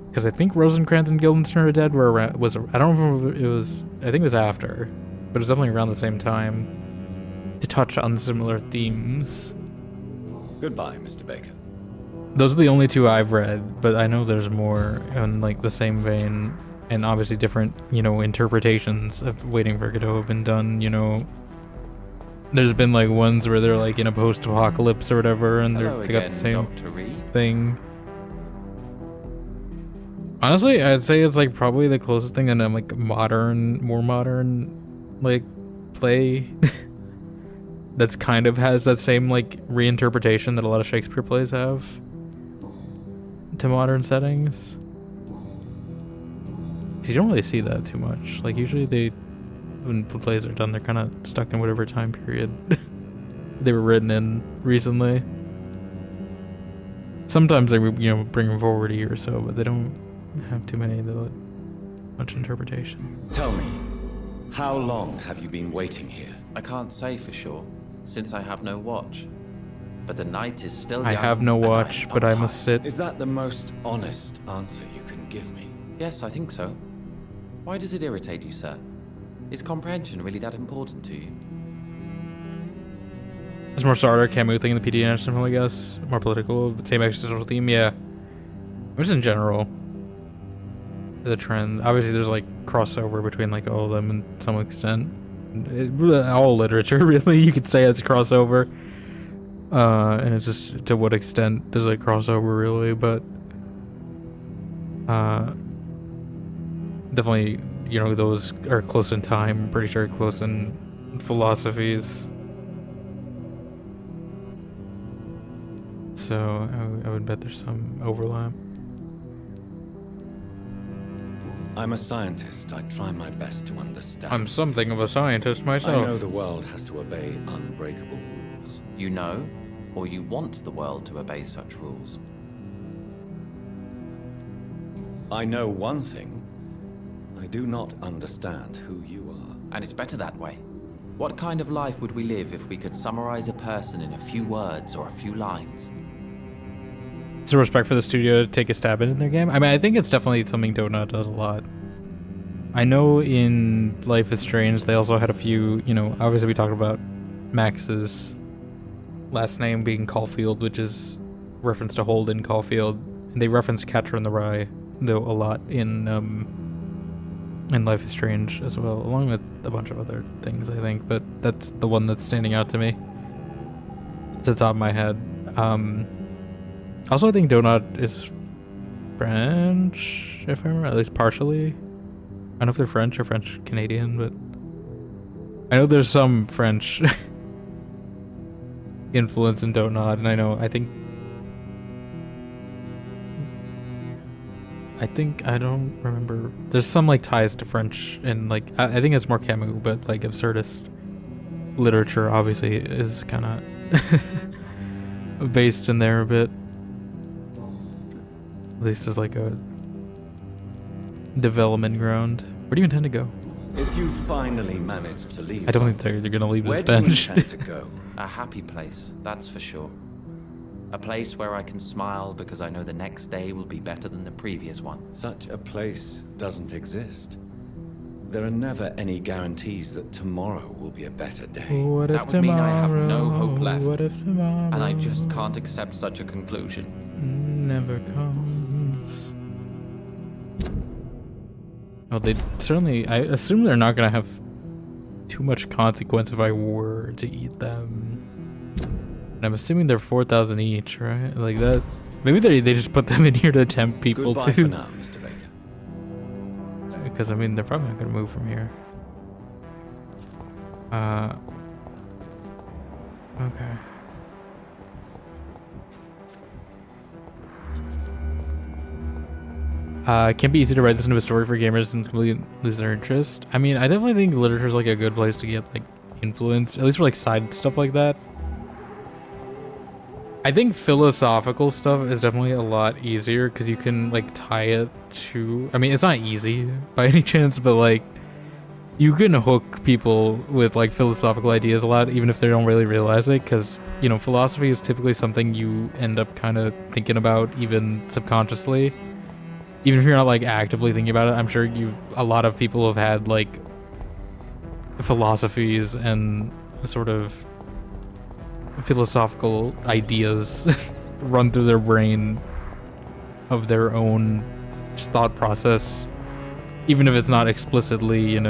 Because I think Rosencrantz and Guildenstern are Dead were around, I don't know if it was, I think it was after, but it was definitely around the same time to touch on similar themes. Goodbye, Mr. Baker. Those are the only two I've read, but I know there's more in like the same vein, and obviously different, you know, interpretations of Waiting for Godot have been done. You know, there's been like ones where they're like in a post-apocalypse or whatever, and Hello they got again, the same Dr. Reed. thing. Honestly, I'd say it's like probably the closest thing that I'm like more modern, like play that's kind of has that same like reinterpretation that a lot of Shakespeare plays have to modern settings. You don't really see that too much. Like usually when plays are done, they're kind of stuck in whatever time period they were written in recently. Sometimes they bring them forward a year or so, but they don't have too much interpretation. Tell me, how long have you been waiting here? I can't say for sure, since I have no watch. But the night is still young. I have no watch, but I must sit. Is that the most honest answer you can give me? Yes, I think so. Why does it irritate you, sir? Is comprehension really that important to you? It's more starter Camus thing in the PD national, I guess. More political, but same existential theme, yeah. Just in general, the trend. Obviously, there's like crossover between like all of them in some extent. All literature, really, you could say has crossover. And it's just to what extent does it crossover, really? But definitely, those are close in time. I'm pretty sure close in philosophies. So I would bet there's some overlap. I'm a scientist. I try my best to understand. I'm something of a scientist myself. I know the world has to obey unbreakable rules. You know, or you want the world to obey such rules? I know one thing. I do not understand who you are. And it's better that way. What kind of life would we live if we could summarize a person in a few words or a few lines? It's a respect for the studio to take a stab in their game. I mean, I think it's definitely something Donut does a lot. I know in Life is Strange, they also had a few, obviously we talked about Max's last name being Caulfield, which is reference to Holden Caulfield. And they reference Catcher in the Rye, though, a lot in Life is Strange as well, along with a bunch of other things, I think. But that's the one that's standing out to me. It's the top of my head. Also, I think Donut is French, if I remember, at least partially. I don't know if they're French or French-Canadian, but I know there's some French influence in Donut, and I don't remember. There's some like ties to French, and like I think it's more Camus, but like absurdist literature obviously is kind of based in there a bit. At least as like a development ground. Where do you intend to go? If you finally manage to leave, I don't think they're gonna leave this where bench. do you intend to go? A happy place, that's for sure. A place where I can smile because I know the next day will be better than the previous one. Such a place doesn't exist. There are never any guarantees that tomorrow will be a better day. What if That would mean I have no hope left. What if tomorrow? And I just can't accept such a conclusion. Never comes. Oh, they certainly. I assume they're not gonna have too much consequence if I were to eat them. And I'm assuming they're 4,000 each, right? Like that. Maybe they just put them in here to tempt people Goodbye too. for now, Mr. Baker. Because I mean, they're probably not gonna move from here. Okay. It can be easy to write this into a story for gamers and completely lose their interest. I mean, I definitely think literature is like a good place to get like influence, at least for like side stuff like that. I think philosophical stuff is definitely a lot easier because you can like tie it to. I mean, it's not easy by any chance, but like you can hook people with like philosophical ideas a lot, even if they don't really realize it. Because philosophy is typically something you end up kind of thinking about, even subconsciously. Even if you're not like actively thinking about it, I'm sure a lot of people have had like philosophies and sort of philosophical ideas run through their brain of their own thought process, even if it's not explicitly,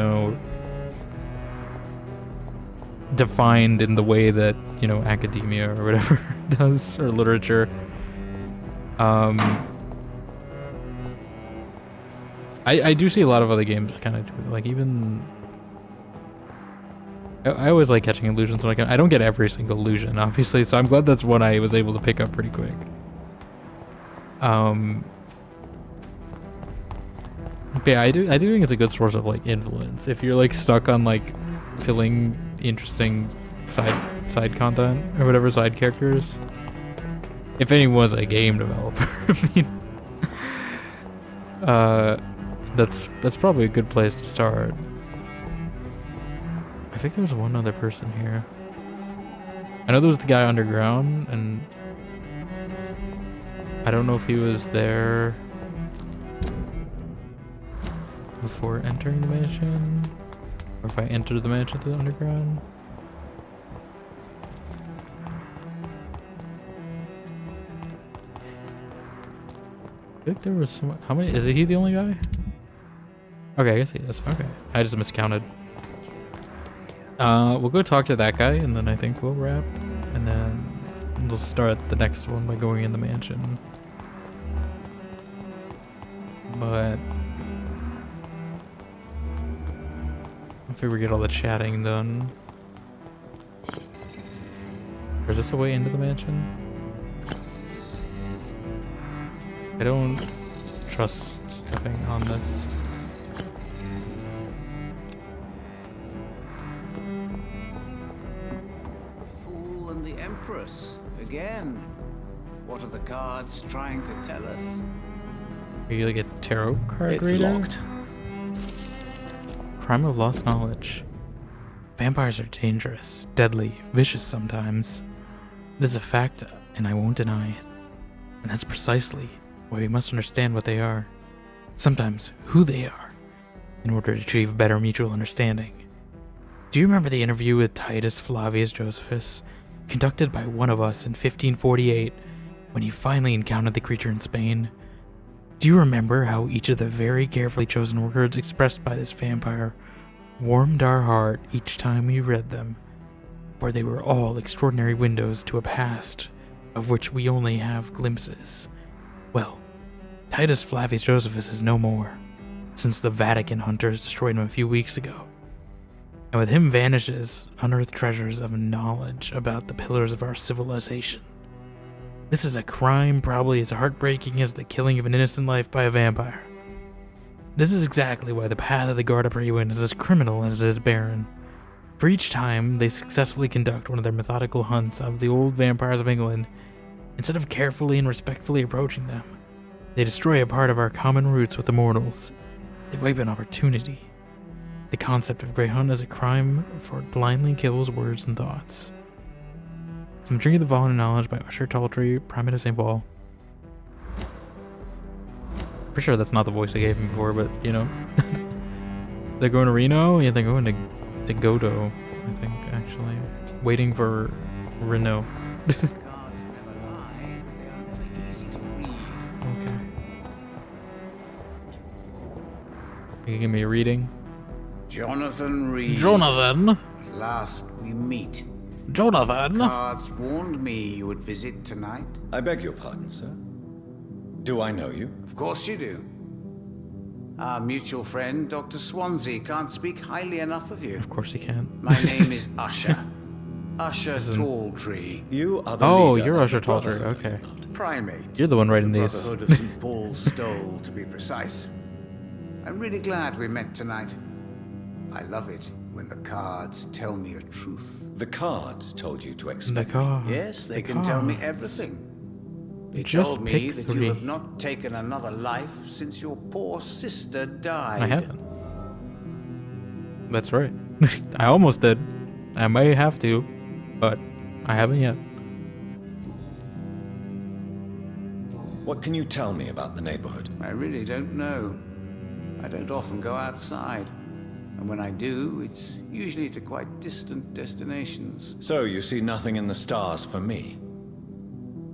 defined in the way that, academia or whatever does, or literature. I do see a lot of other games kind of do it. Like even I always like catching illusions when I don't get every single illusion, obviously, so I'm glad that's one I was able to pick up pretty quick. Okay, I do think it's a good source of like influence. If you're like stuck on like filling interesting side content or whatever, side characters. If anyone's a game developer, I mean, that's probably a good place to start. I think there was one other person here. I know there was the guy underground, and I don't know if he was there before entering the mansion, or if I entered the mansion through the underground. I think there was some. How many? Is he the only guy? Okay, I guess he is. Okay, I just miscounted. We'll go talk to that guy, and then I think we'll wrap, and then we'll start the next one by going in the mansion. But I figure we get all the chatting done. Or is this a way into the mansion? I don't trust stepping on this. Fool and the Empress. Again. What are the cards trying to tell us? Are you like a tarot card It's reader? locked. Crime of lost knowledge. Vampires are dangerous, deadly, vicious sometimes. This is a fact, and I won't deny it. And that's precisely why we must understand what they are. Sometimes who they are, in order to achieve better mutual understanding. Do you remember the interview with Titus Flavius Josephus, conducted by one of us in 1548, when he finally encountered the creature in Spain? Do you remember how each of the very carefully chosen words expressed by this vampire warmed our heart each time we read them? For they were all extraordinary windows to a past of which we only have glimpses. Well, Titus Flavius Josephus is no more, since the Vatican hunters destroyed him a few weeks ago. And with him vanishes unearthed treasures of knowledge about the pillars of our civilization. This is a crime probably as heartbreaking as the killing of an innocent life by a vampire. This is exactly why the path of the Garda Priwen is as criminal as it is barren. For each time they successfully conduct one of their methodical hunts of the old vampires of England, instead of carefully and respectfully approaching them, they destroy a part of our common roots with the mortals. They wipe an opportunity. The concept of Grey Hunt is a crime for it blindly kills words and thoughts. From Drinking the Fallen Knowledge by Usher Tawdry, Primate of St. Paul. Pretty sure that's not the voice I gave him before, but you know. They're going to Reno? Yeah, they're going to Godo, I think, actually. Waiting for Reno. Okay. You can give me a reading? Jonathan Reed. Jonathan? At last we meet. Jonathan? The cards warned me you would visit tonight. I beg your pardon, sir. Do I know you? Of course you do. Our mutual friend, Dr. Swansea, can't speak highly enough of you. Of course he can. My name is Usher. Usher Tawdry. You are the Oh, leader you're of Usher the Tawdry, Brotherhood. okay. Primate. You're the one writing The these. Brotherhood of St. Paul's Stole, to be precise. I'm really glad we met tonight. I love it when the cards tell me a truth. The cards told you to expect The cards. Yes, they The can tell me cards. everything. They Just told me pick that 3. you have not taken another life since your poor sister died. I haven't. That's right. I almost did. I may have to, but I haven't yet. What can you tell me about the neighborhood? I really don't know. I don't often go outside. And when I do, it's usually to quite distant destinations. So you see nothing in the stars for me?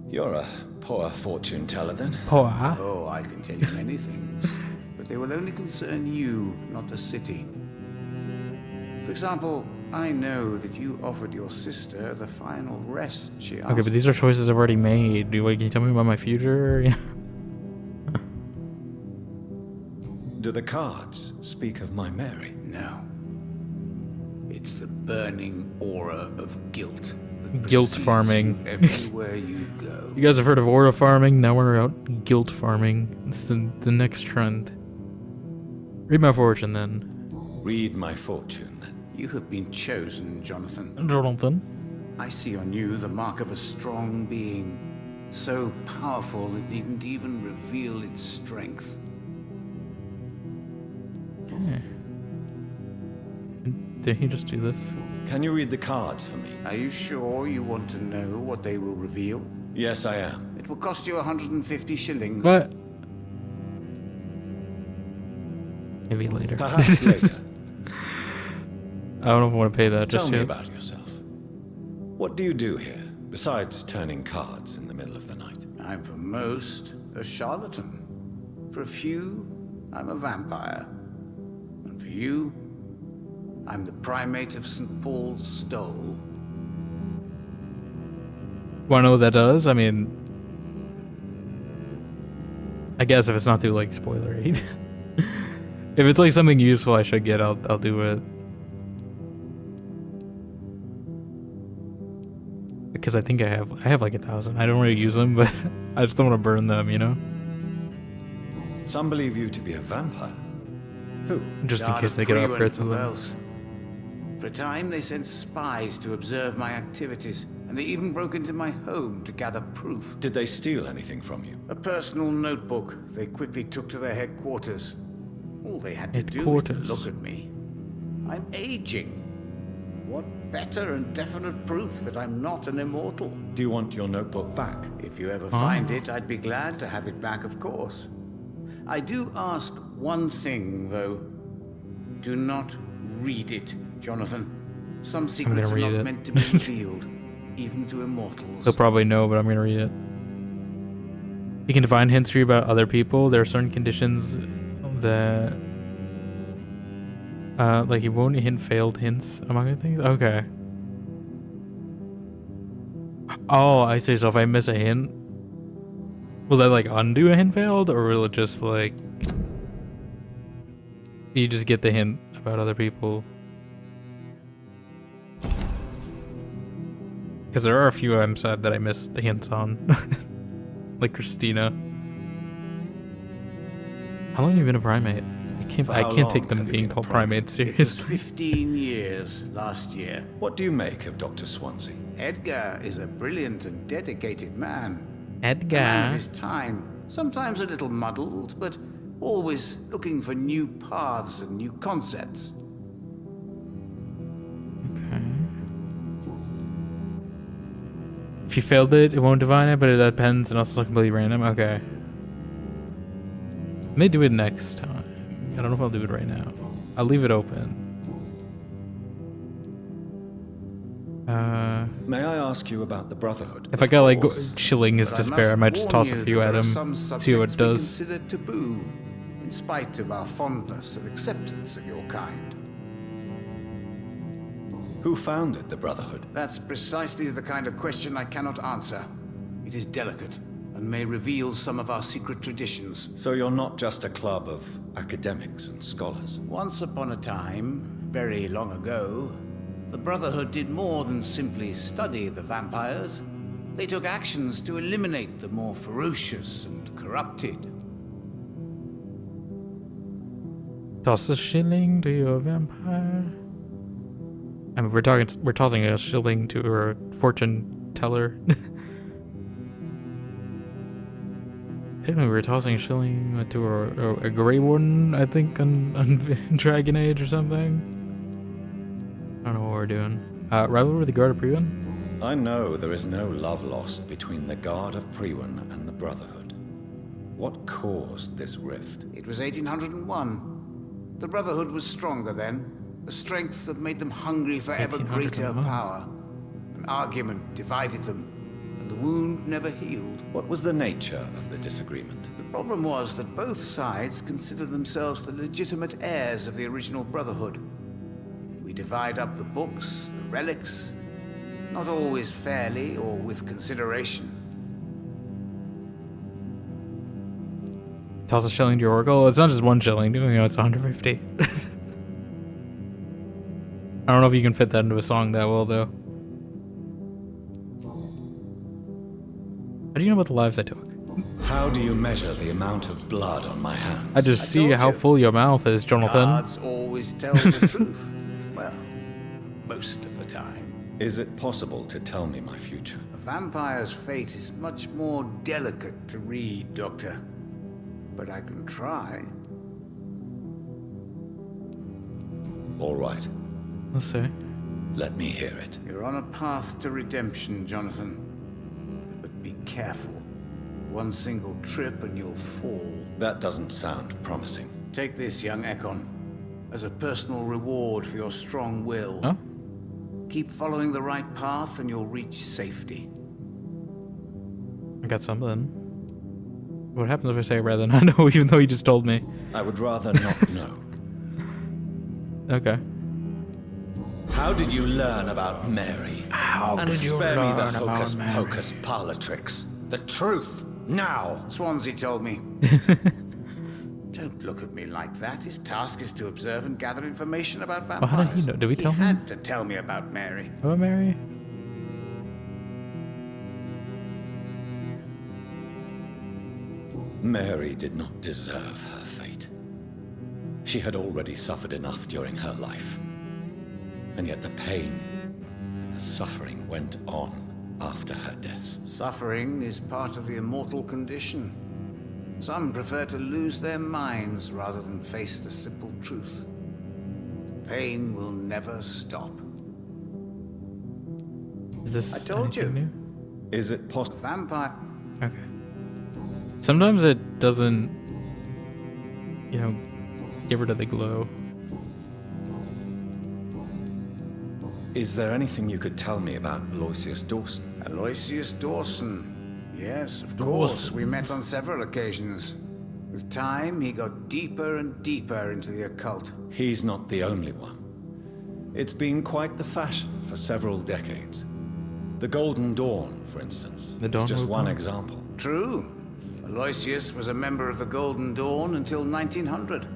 You're a poor fortune teller then? Poor? Oh, I can tell you many things. But they will only concern you, not the city. For example, I know that you offered your sister the final rest she asked. Okay, but these are choices I've already made. Can you tell me about my future? Do the cards speak of my Mary? No. It's the burning aura of guilt. that Guilt precedes farming. you everywhere you go. You guys have heard of aura farming? Now we're out guilt farming. It's the next trend. Read my fortune then. Read my fortune then. You have been chosen, Jonathan. Jonathan. I see on you the mark of a strong being, so powerful it needn't even reveal its strength. Okay. Did he just do this? Can you read the cards for me? Are you sure you want to know what they will reveal? Yes, I am. It will cost you 150 shillings. What? Maybe later. Perhaps later. I don't know if I want to pay that just Tell me yet. about yourself. What do you do here, besides turning cards in the middle of the night? I'm for most a charlatan. For a few, I'm a vampire. And for you, I'm the primate of St. Paul's Stole. Want to know what that does? I mean, I guess if it's not too like spoilery. If it's like something useful I should get, I'll do it. Because I think I have like 1,000. I don't really use them, but I just don't want to burn them, you know? Some believe you to be a vampire. Who? Just in case they get upgrades with Who them. else? For a time, they sent spies to observe my activities, and they even broke into my home to gather proof. Did they steal anything from you? A personal notebook they quickly took to their headquarters. All they had to do was to look at me. I'm aging. What better and definite proof that I'm not an immortal? Do you want your notebook back? If you ever find it, I'd be glad to have it back, of course. I do ask one thing, though. Do not read it, Jonathan. Some secrets are read not it. meant to be revealed, even to immortals. They'll probably know, but I'm gonna read it. You can find hints for you about other people. There are certain conditions that like you won't hint failed hints among other things. Okay. Oh, I see. So if I miss a hint, will that like undo a hint failed, or will it just like you just get the hint about other people? Because there are a few I'm sad that I missed the hints on, like Christina. How long have you been a primate? I can't take them being called primates It was seriously. 15 years last year. What do you make of Dr. Swansea? Edgar is a brilliant and dedicated man. Edgar. A man of his time. Sometimes a little muddled, but always looking for new paths and new concepts. Okay. If you failed it, it won't divine it, but it depends, and also completely random. Okay. May do it next time. I don't know if I'll do it right now. I'll leave it open. May I ask you about the Brotherhood? If I got like chilling his But despair, I might just must toss a warn few you at that there are him, some see what it subjects we does. consider taboo, in spite of our fondness and acceptance of your kind. Who founded the Brotherhood? That's precisely the kind of question I cannot answer. It is delicate and may reveal some of our secret traditions. So you're not just a club of academics and scholars? Once upon a time, very long ago, the Brotherhood did more than simply study the vampires. They took actions to eliminate the more ferocious and corrupted. Toss a shilling to your vampire. I mean, we're tossing a shilling to our fortune teller. Technically, we were tossing a shilling to a Grey Warden, I think, on Dragon Age or something. I don't know what we're doing. Rivalry with the Guard of Prewin? I know there is no love lost between the Guard of Prewin and the Brotherhood. What caused this rift? It was 1801. The Brotherhood was stronger then, a strength that made them hungry for ever greater 1801. power. An argument divided them, and the wound never healed. What was the nature of the disagreement? The problem was that both sides considered themselves the legitimate heirs of the original Brotherhood. We divide up the books, the relics, not always fairly or with consideration. Toss a shilling to your Oracle? It's not just one shilling, you know, it's 150. I don't know if you can fit that into a song that well, though. How do you know about the lives I took? How do you measure the amount of blood on my hands? I just see how full your mouth is, Jonathan. Guards always tell the truth. Well, most of the time. Is it possible to tell me my future? A vampire's fate is much more delicate to read, Doctor. But I can try. All right. Let's see. Let me hear it. You're on a path to redemption, Jonathan. But be careful. One single trip and you'll fall. That doesn't sound promising. Take this, young Ekon, as a personal reward for your strong will. Huh? Keep following the right path and you'll reach safety. I got something. What happens if I say it rather than I know, even though you just told me? I would rather not know. Okay. How did you learn about Mary? How and did you spare me the learn about hocus Mary? pocus parlor tricks. The truth, now. Swansea told me. Don't look at me like that. His task is to observe and gather information about vampires. Well, how did he know? Did we tell He him? had to tell me about Mary. About Mary? Mary did not deserve her fate. She had already suffered enough during her life. And yet the pain and the suffering went on after her death. Suffering is part of the immortal condition. Some prefer to lose their minds rather than face the simple truth. Pain will never stop. Is this I told you. anything new? Is it possible? Vampire. Okay. Sometimes it doesn't, you know, get rid of the glow. Is there anything you could tell me about Aloysius Dawson? Aloysius Dawson. Yes, of course. We met on several occasions. With time, he got deeper and deeper into the occult. He's not the only one. It's been quite the fashion for several decades. The Golden Dawn, for instance, The Dawn is just one movement? example. True. Aloysius was a member of the Golden Dawn until 1900.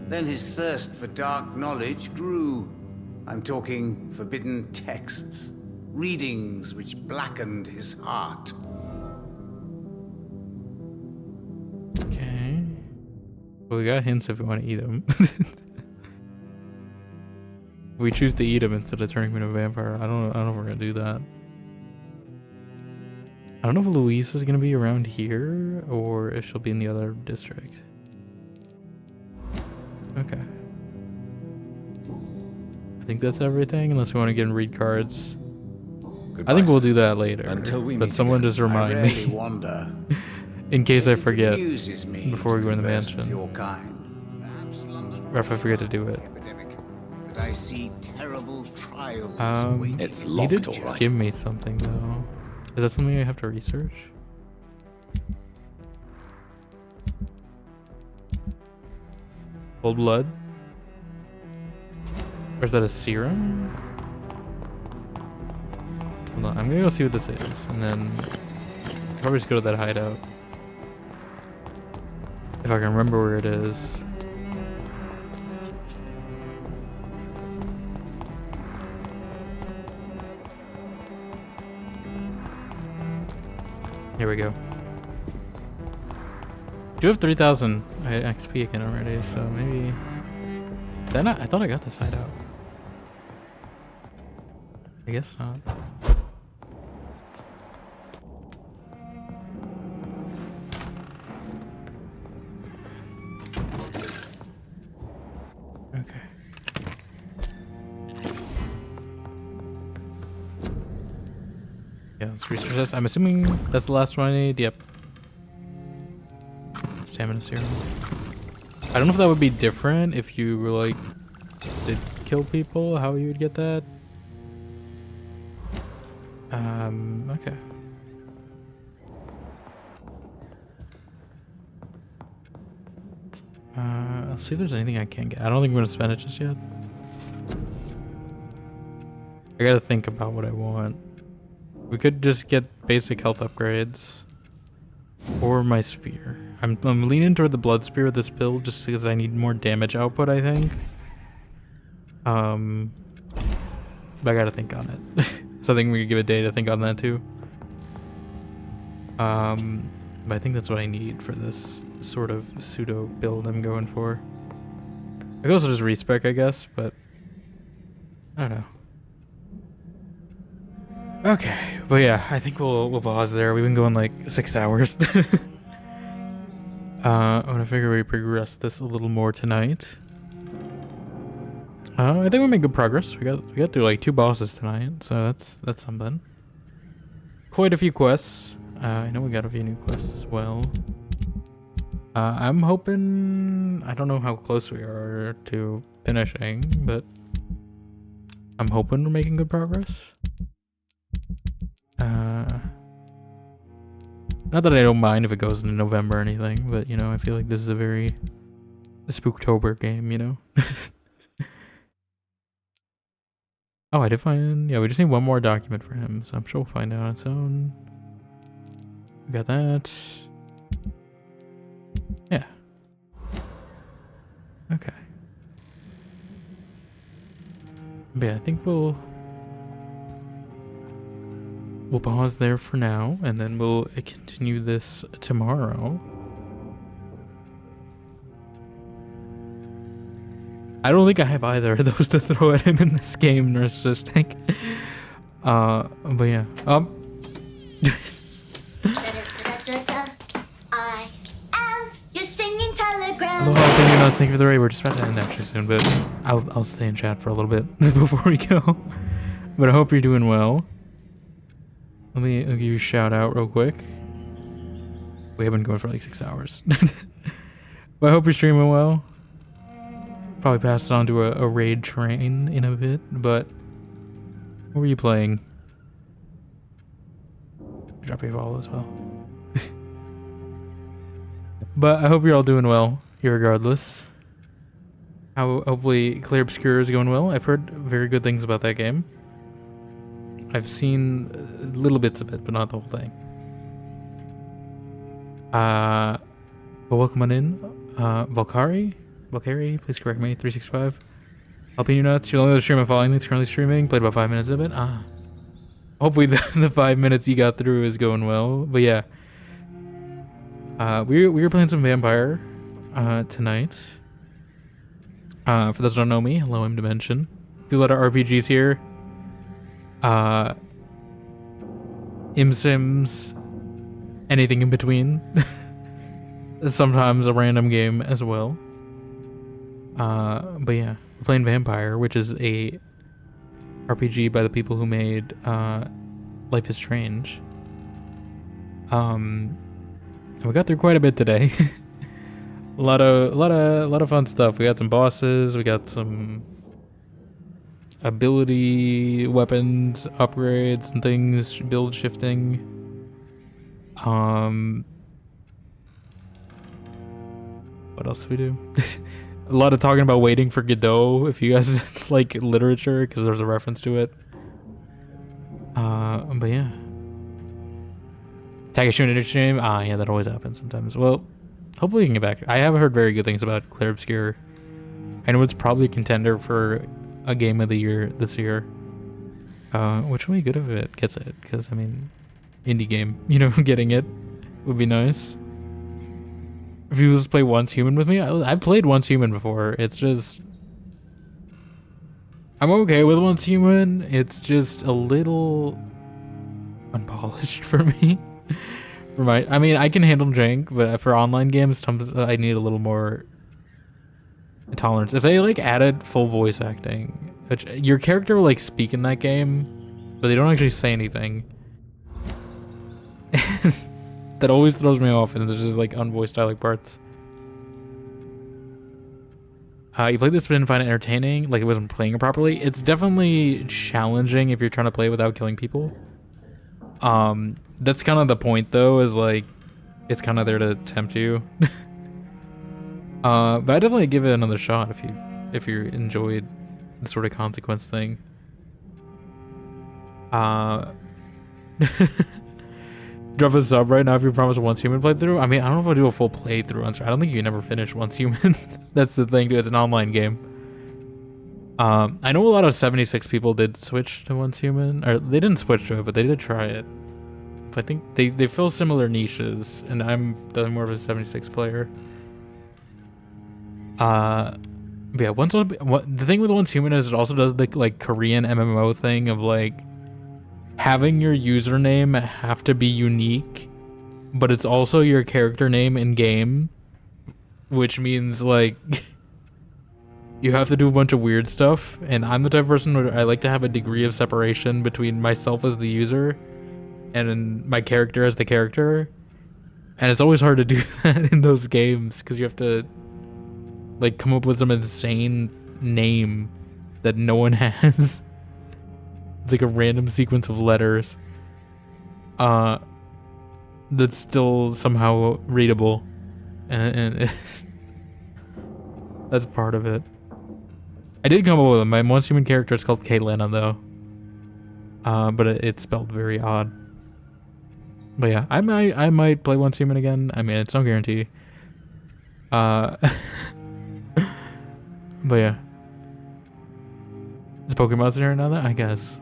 Then his thirst for dark knowledge grew. I'm talking forbidden texts, readings which blackened his heart. Okay. Well, we got hints if we want to eat them. We choose to eat him instead of turning him into a vampire. I don't know if we're gonna do that. I don't know if Louise is gonna be around here or if she'll be in the other district. Okay. I think that's everything, unless we want to get and read cards. Goodbye, I think we'll sir. do that later. Until we but meet someone again. just remind I rarely me wonder. in case I It forget amuses me before we to go in the converse with mansion, your kind. Perhaps London or if I forget to do it. but I see terrible trials waiting. It's You did locked, all right. give me something though. Is that something I have to research? Cold blood? Or is that a serum? Hold on, I'm gonna go see what this is, and then probably just go to that hideout. If I can remember where it is. Here we go. Do have 3,000 XP again already, so maybe. Then I thought I got this hideout. I guess not. Okay. Yeah, let's research this. I'm assuming that's the last one I need. Yep. Stamina serum. I don't know if that would be different if you were like did kill people, how you would get that. Okay. I'll see if there's anything I can get. I don't think I'm gonna spend it just yet. I gotta think about what I want. We could just get basic health upgrades. Or my spear. I'm leaning toward the blood spear with this build just because I need more damage output, I think. But I gotta think on it. So I think we could give a day to think on that too. But I think that's what I need for this sort of pseudo build I'm going for. I could also just respec, I guess, but I don't know. Okay, but yeah, I think we'll pause there. We've been going like 6 hours. I'm gonna figure we progress this a little more tonight. I think we made good progress. We got through like 2 bosses tonight, so that's something. Quite a few quests. I know we got a few new quests as well. I'm hoping, I don't know how close we are to finishing, but I'm hoping we're making good progress. Not that I don't mind if it goes into November or anything, but you know, I feel like this is a very Spooktober game, you know? Oh, I did find, yeah, we just need one more document for him, so I'm sure we'll find out on its own. We got that. Yeah. Okay. But yeah, I think we'll pause there for now, and then we'll continue this tomorrow. I don't think I have either of those to throw at him in this game, Narcissistic. But yeah. I am your singing telegram. Hello, opinion notes. Thank you for the raid. We're just about to end actually soon, but I'll stay in chat for a little bit before we go. But I hope you're doing well. I'll give you a shout out real quick. We have been going for like 6 hours. But I hope you're streaming well. Probably pass it on to a raid train in a bit, but what were you playing? Drop a follow as well. But I hope you're all doing well, irregardless. Hopefully Clear Obscure is going well. I've heard very good things about that game. I've seen little bits of it, but not the whole thing. But welcome on in. Valkyrie, please correct me. 365. Jalapeno Nuts, you're the only other stream I'm following that's currently streaming. Played about 5 minutes of it. Hopefully the 5 minutes you got through is going well. But yeah. We were playing some Vampire tonight. For those who don't know me, hello, I'm Dimension. Do a lot of RPGs here. Sims, anything in between. Sometimes a random game as well. But yeah, we're playing Vampire, which is a RPG by the people who made Life is Strange. And we got through quite a bit today. a lot of fun stuff. We got some bosses, we got some ability weapons upgrades and things, build shifting. What else do we do? A lot of talking about waiting for Godot, if you guys like literature, because there's a reference to it. But yeah. Takeshi in stream? Yeah, that always happens sometimes. Well, hopefully we can get back. I have heard very good things about Clear Obscure. I know it's probably a contender for a game of the year this year. Which will be good if it gets it, because, I mean, indie game, you know, getting it would be nice. If you just play Once Human with me, I've played Once Human before. It's just... I'm okay with Once Human. It's just a little unpolished for me. I mean, I can handle jank, but for online games, I need a little more tolerance. If they like added full voice acting, which your character will like speak in that game, but they don't actually say anything. That always throws me off, and there's just like unvoiced dialogue parts. You played this but didn't find it entertaining, like it wasn't playing it properly. It's definitely challenging if you're trying to play without killing people. That's kind of the point though, is like it's kind of there to tempt you. But I definitely give it another shot if you enjoyed the sort of consequence thing. Drop a sub right now if you promise a Once Human playthrough. I mean, I don't know if I'll do a full playthrough. I don't think you can ever finish Once Human. That's the thing, dude. It's an online game. I know a lot of 76 people did switch to Once Human, or they didn't switch to it, but they did try it. I think they fill similar niches, and I'm definitely more of a 76 player. But yeah, the thing with Once Human is it also does the like Korean MMO thing of like having your username have to be unique, but it's also your character name in game, which means like you have to do a bunch of weird stuff. And I'm the type of person where I like to have a degree of separation between myself as the user and my character as the character, and it's always hard to do that in those games because you have to like come up with some insane name that no one has. It's like a random sequence of letters that's still somehow readable, and that's part of it. I did come up with my Once Human character is called Kaylina though, but it's spelled very odd. But yeah, I might play Once Human again. I mean, it's no guarantee. But yeah, is Pokemon's in here now? That I guess.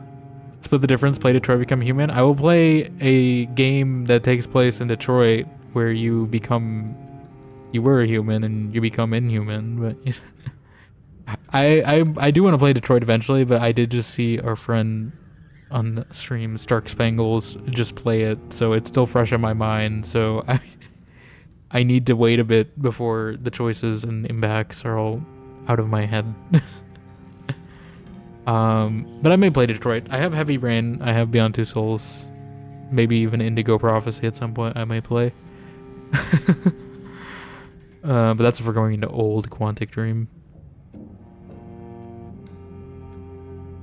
Split the difference. Play Detroit Become Human. I will play a game that takes place in Detroit where you were a human and you become inhuman. But I do want to play Detroit eventually. But I did just see our friend on the stream, Stark Spangles, just play it, so it's still fresh in my mind. So I need to wait a bit before the choices and impacts are all out of my head. But I may play Detroit. I have Heavy Rain. I have Beyond Two Souls. Maybe even Indigo Prophecy at some point I may play. But that's if we're going into old Quantic Dream.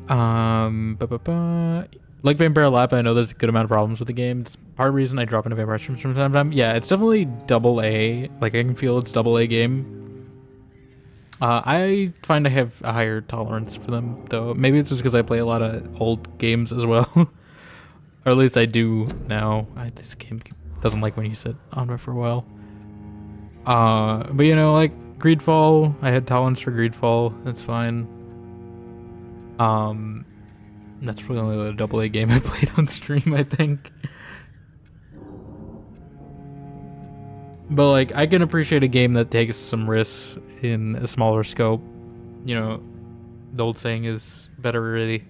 Like Vampire Lap, I know there's a good amount of problems with the game. It's part of the reason I drop into Vampire Streams from time to time. Yeah, it's definitely double A. Like I can feel it's double A game. I find I have a higher tolerance for them though. Maybe it's just because I play a lot of old games as well. Or at least I do now. This game doesn't like when you sit on it for a while. But you know, like Greedfall, I had tolerance for Greedfall. That's fine. That's really only the double A game I played on stream, I think. But like, I can appreciate a game that takes some risks in a smaller scope. You know, the old saying is better inch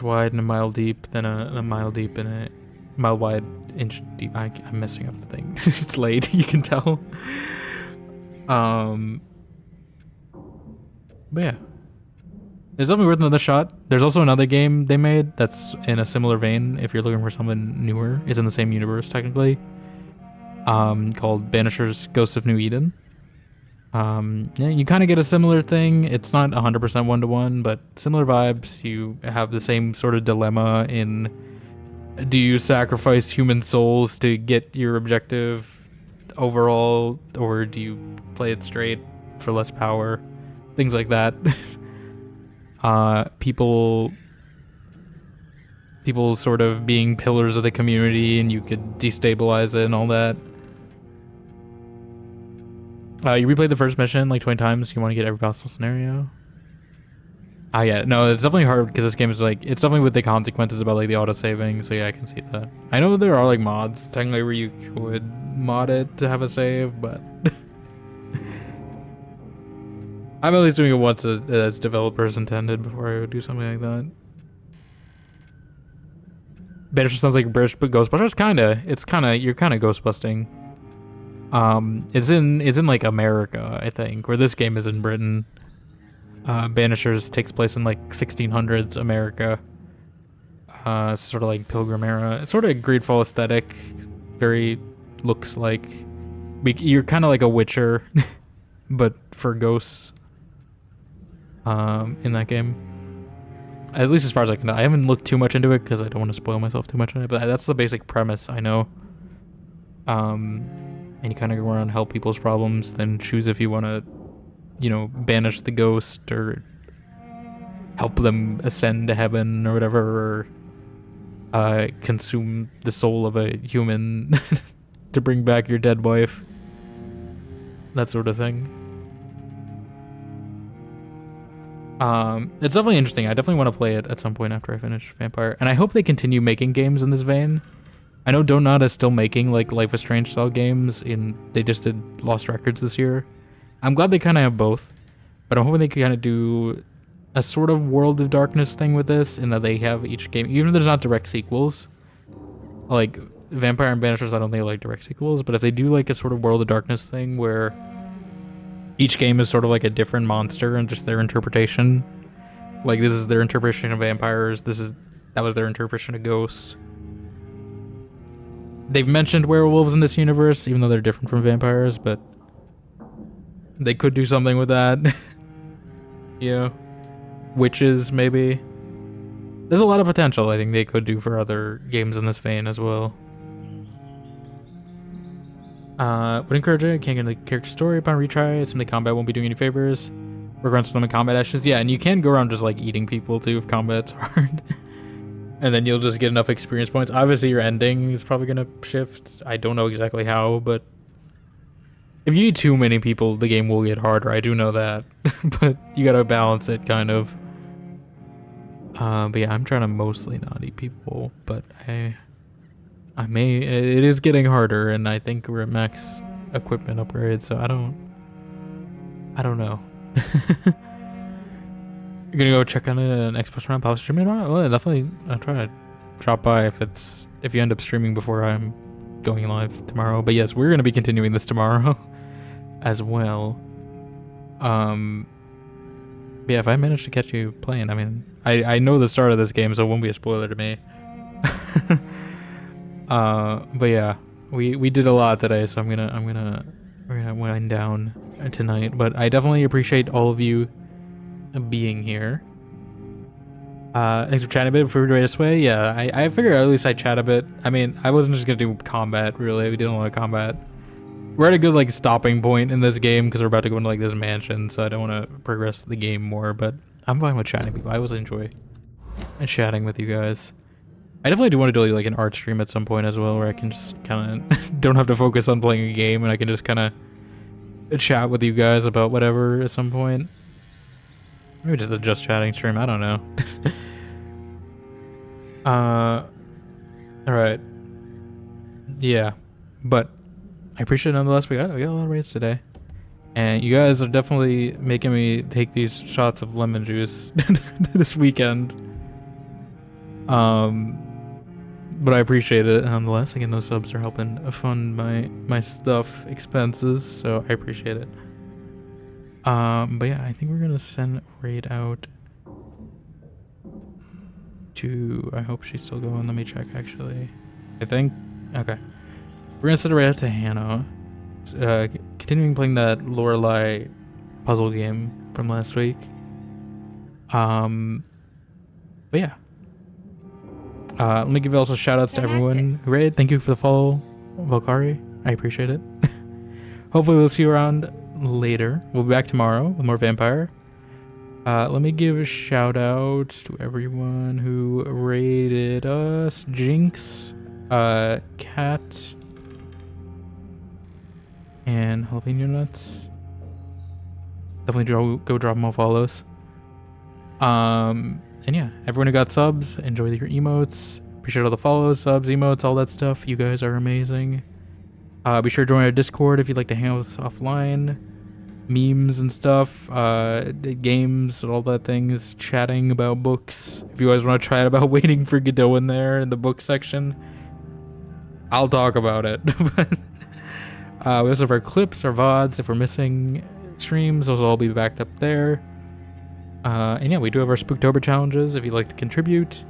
wide and a mile deep than a mile deep and a mile wide inch deep. I'm messing up the thing. It's late, you can tell. But yeah, it's definitely worth another shot. There's also another game they made that's in a similar vein. If you're looking for something newer, it's in the same universe technically. Called Banisher's Ghost of New Eden. Yeah, you kind of get a similar thing. It's not 100% one-to-one, but similar vibes. You have the same sort of dilemma in, do you sacrifice human souls to get your objective overall, or do you play it straight for less power? Things like that. People sort of being pillars of the community, and you could destabilize it and all that. You replay the first mission like 20 times. You want to get every possible scenario. Yeah, no, it's definitely hard because this game is like, it's definitely with the consequences about like the auto saving. So yeah, I can see that. I know there are like mods technically where you could mod it to have a save, but I'm at least doing it once as developers intended before I would do something like that. Banisher sounds like a British Ghostbusters. It's kind of you're kind of ghostbusting. It's in like America, I think, where this game is in Britain. Banishers takes place in like 1600s America. Sort of like Pilgrim era. It's sort of Greedfall aesthetic. Very looks like you're kind of like a Witcher, but for ghosts. In that game. At least as far as I can tell. I haven't looked too much into it because I don't want to spoil myself too much in it, but that's the basic premise, I know. And you kind of go around and help people's problems, then choose if you want to, you know, banish the ghost or help them ascend to heaven or whatever, or consume the soul of a human to bring back your dead wife. That sort of thing. It's definitely interesting. I definitely want to play it at some point after I finish Vampire, and I hope they continue making games in this vein. I know Donut is still making like Life is Strange style games, and they just did Lost Records this year. I'm glad they kind of have both, but I'm hoping they can kind of do a sort of World of Darkness thing with this, in that they have each game, even if there's not direct sequels. Like Vampire and Banishers, I don't think are like direct sequels, but if they do like a sort of World of Darkness thing where each game is sort of like a different monster and just their interpretation. Like this is their interpretation of vampires. That was their interpretation of ghosts. They've mentioned werewolves in this universe, even though they're different from vampires, but they could do something with that. Yeah. Witches, maybe. There's a lot of potential I think they could do for other games in this vein as well. Would encourage it. Can't get the character story upon retry. Some of the combat won't be doing any favors. Regrets some of the combat actions. Yeah, and you can go around just like eating people too if combat's hard. And then you'll just get enough experience points. Obviously your ending is probably gonna shift. I don't know exactly how, but if you eat too many people, the game will get harder. I do know that. But you gotta balance it kind of. But yeah, I'm trying to mostly not eat people, but I may, it is getting harder, and I think we're at max equipment upgrade, so I don't know. You're gonna go check on an Xbox around Palace streaming tomorrow? Well, definitely, I'll try to drop by if you end up streaming before I'm going live tomorrow. But yes, we're gonna be continuing this tomorrow as well. Yeah, if I manage to catch you playing, I mean, I know the start of this game, so it won't be a spoiler to me. But yeah, we did a lot today, so we're gonna wind down tonight. But I definitely appreciate all of you being here. Thanks for chatting a bit before we race away. Yeah, I figured at least I'd chat a bit. I mean, I wasn't just gonna do combat really. We did a lot of combat. We're at a good like stopping point in this game because we're about to go into like this mansion, so I don't want to progress the game more. But I'm fine with chatting people. I always enjoy chatting with you guys. I definitely do want to do like an art stream at some point as well, where I can just kind of don't have to focus on playing a game, and I can just kind of chat with you guys about whatever at some point. Maybe just a just chatting stream. I don't know. All right. Yeah, but I appreciate it nonetheless. We got a lot of raids today, and you guys are definitely making me take these shots of lemon juice this weekend. But I appreciate it nonetheless. Again, those subs are helping fund my stuff expenses, so I appreciate it. But yeah, I think we're gonna send raid out to. I hope she's still going. Let me check. Actually, I think okay. We're gonna send a raid out to Hannah. Continuing playing that Lorelei puzzle game from last week. But yeah. Let me give also shout outs to everyone who raided. Thank you for the follow, Valkyrie. I appreciate it. Hopefully we'll see you around later. We'll be back tomorrow with more Vampire. Let me give a shout out to everyone who raided us. Jinx, Cat, and Jalapeno Nuts. Definitely go drop more follows. And yeah, everyone who got subs, enjoy your emotes. Appreciate all the follows, subs, emotes, all that stuff. You guys are amazing. Be sure to join our Discord if you'd like to hang out with us offline. Memes and stuff, games and all that things. Chatting about books. If you guys want to chat about Waiting for Godot in there in the book section, I'll talk about it. But we also have our clips, our VODs. If we're missing streams, those will all be backed up there. And yeah, we do have our Spooktober challenges if you'd like to contribute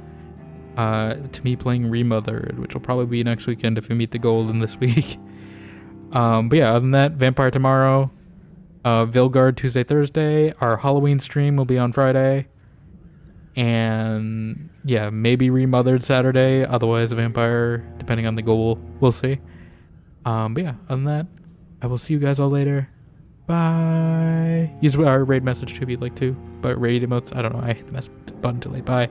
to me playing Remothered, which will probably be next weekend if we meet the goal in this week. But yeah, other than that, Vampire tomorrow, Vilgard Tuesday, Thursday. Our Halloween stream will be on Friday. And yeah, maybe Remothered Saturday, otherwise Vampire, depending on the goal. We'll see. But yeah, other than that, I will see you guys all later. Bye. Use our raid message too if you'd like to. But raid emotes, I don't know. I hit the mess button too late. Bye.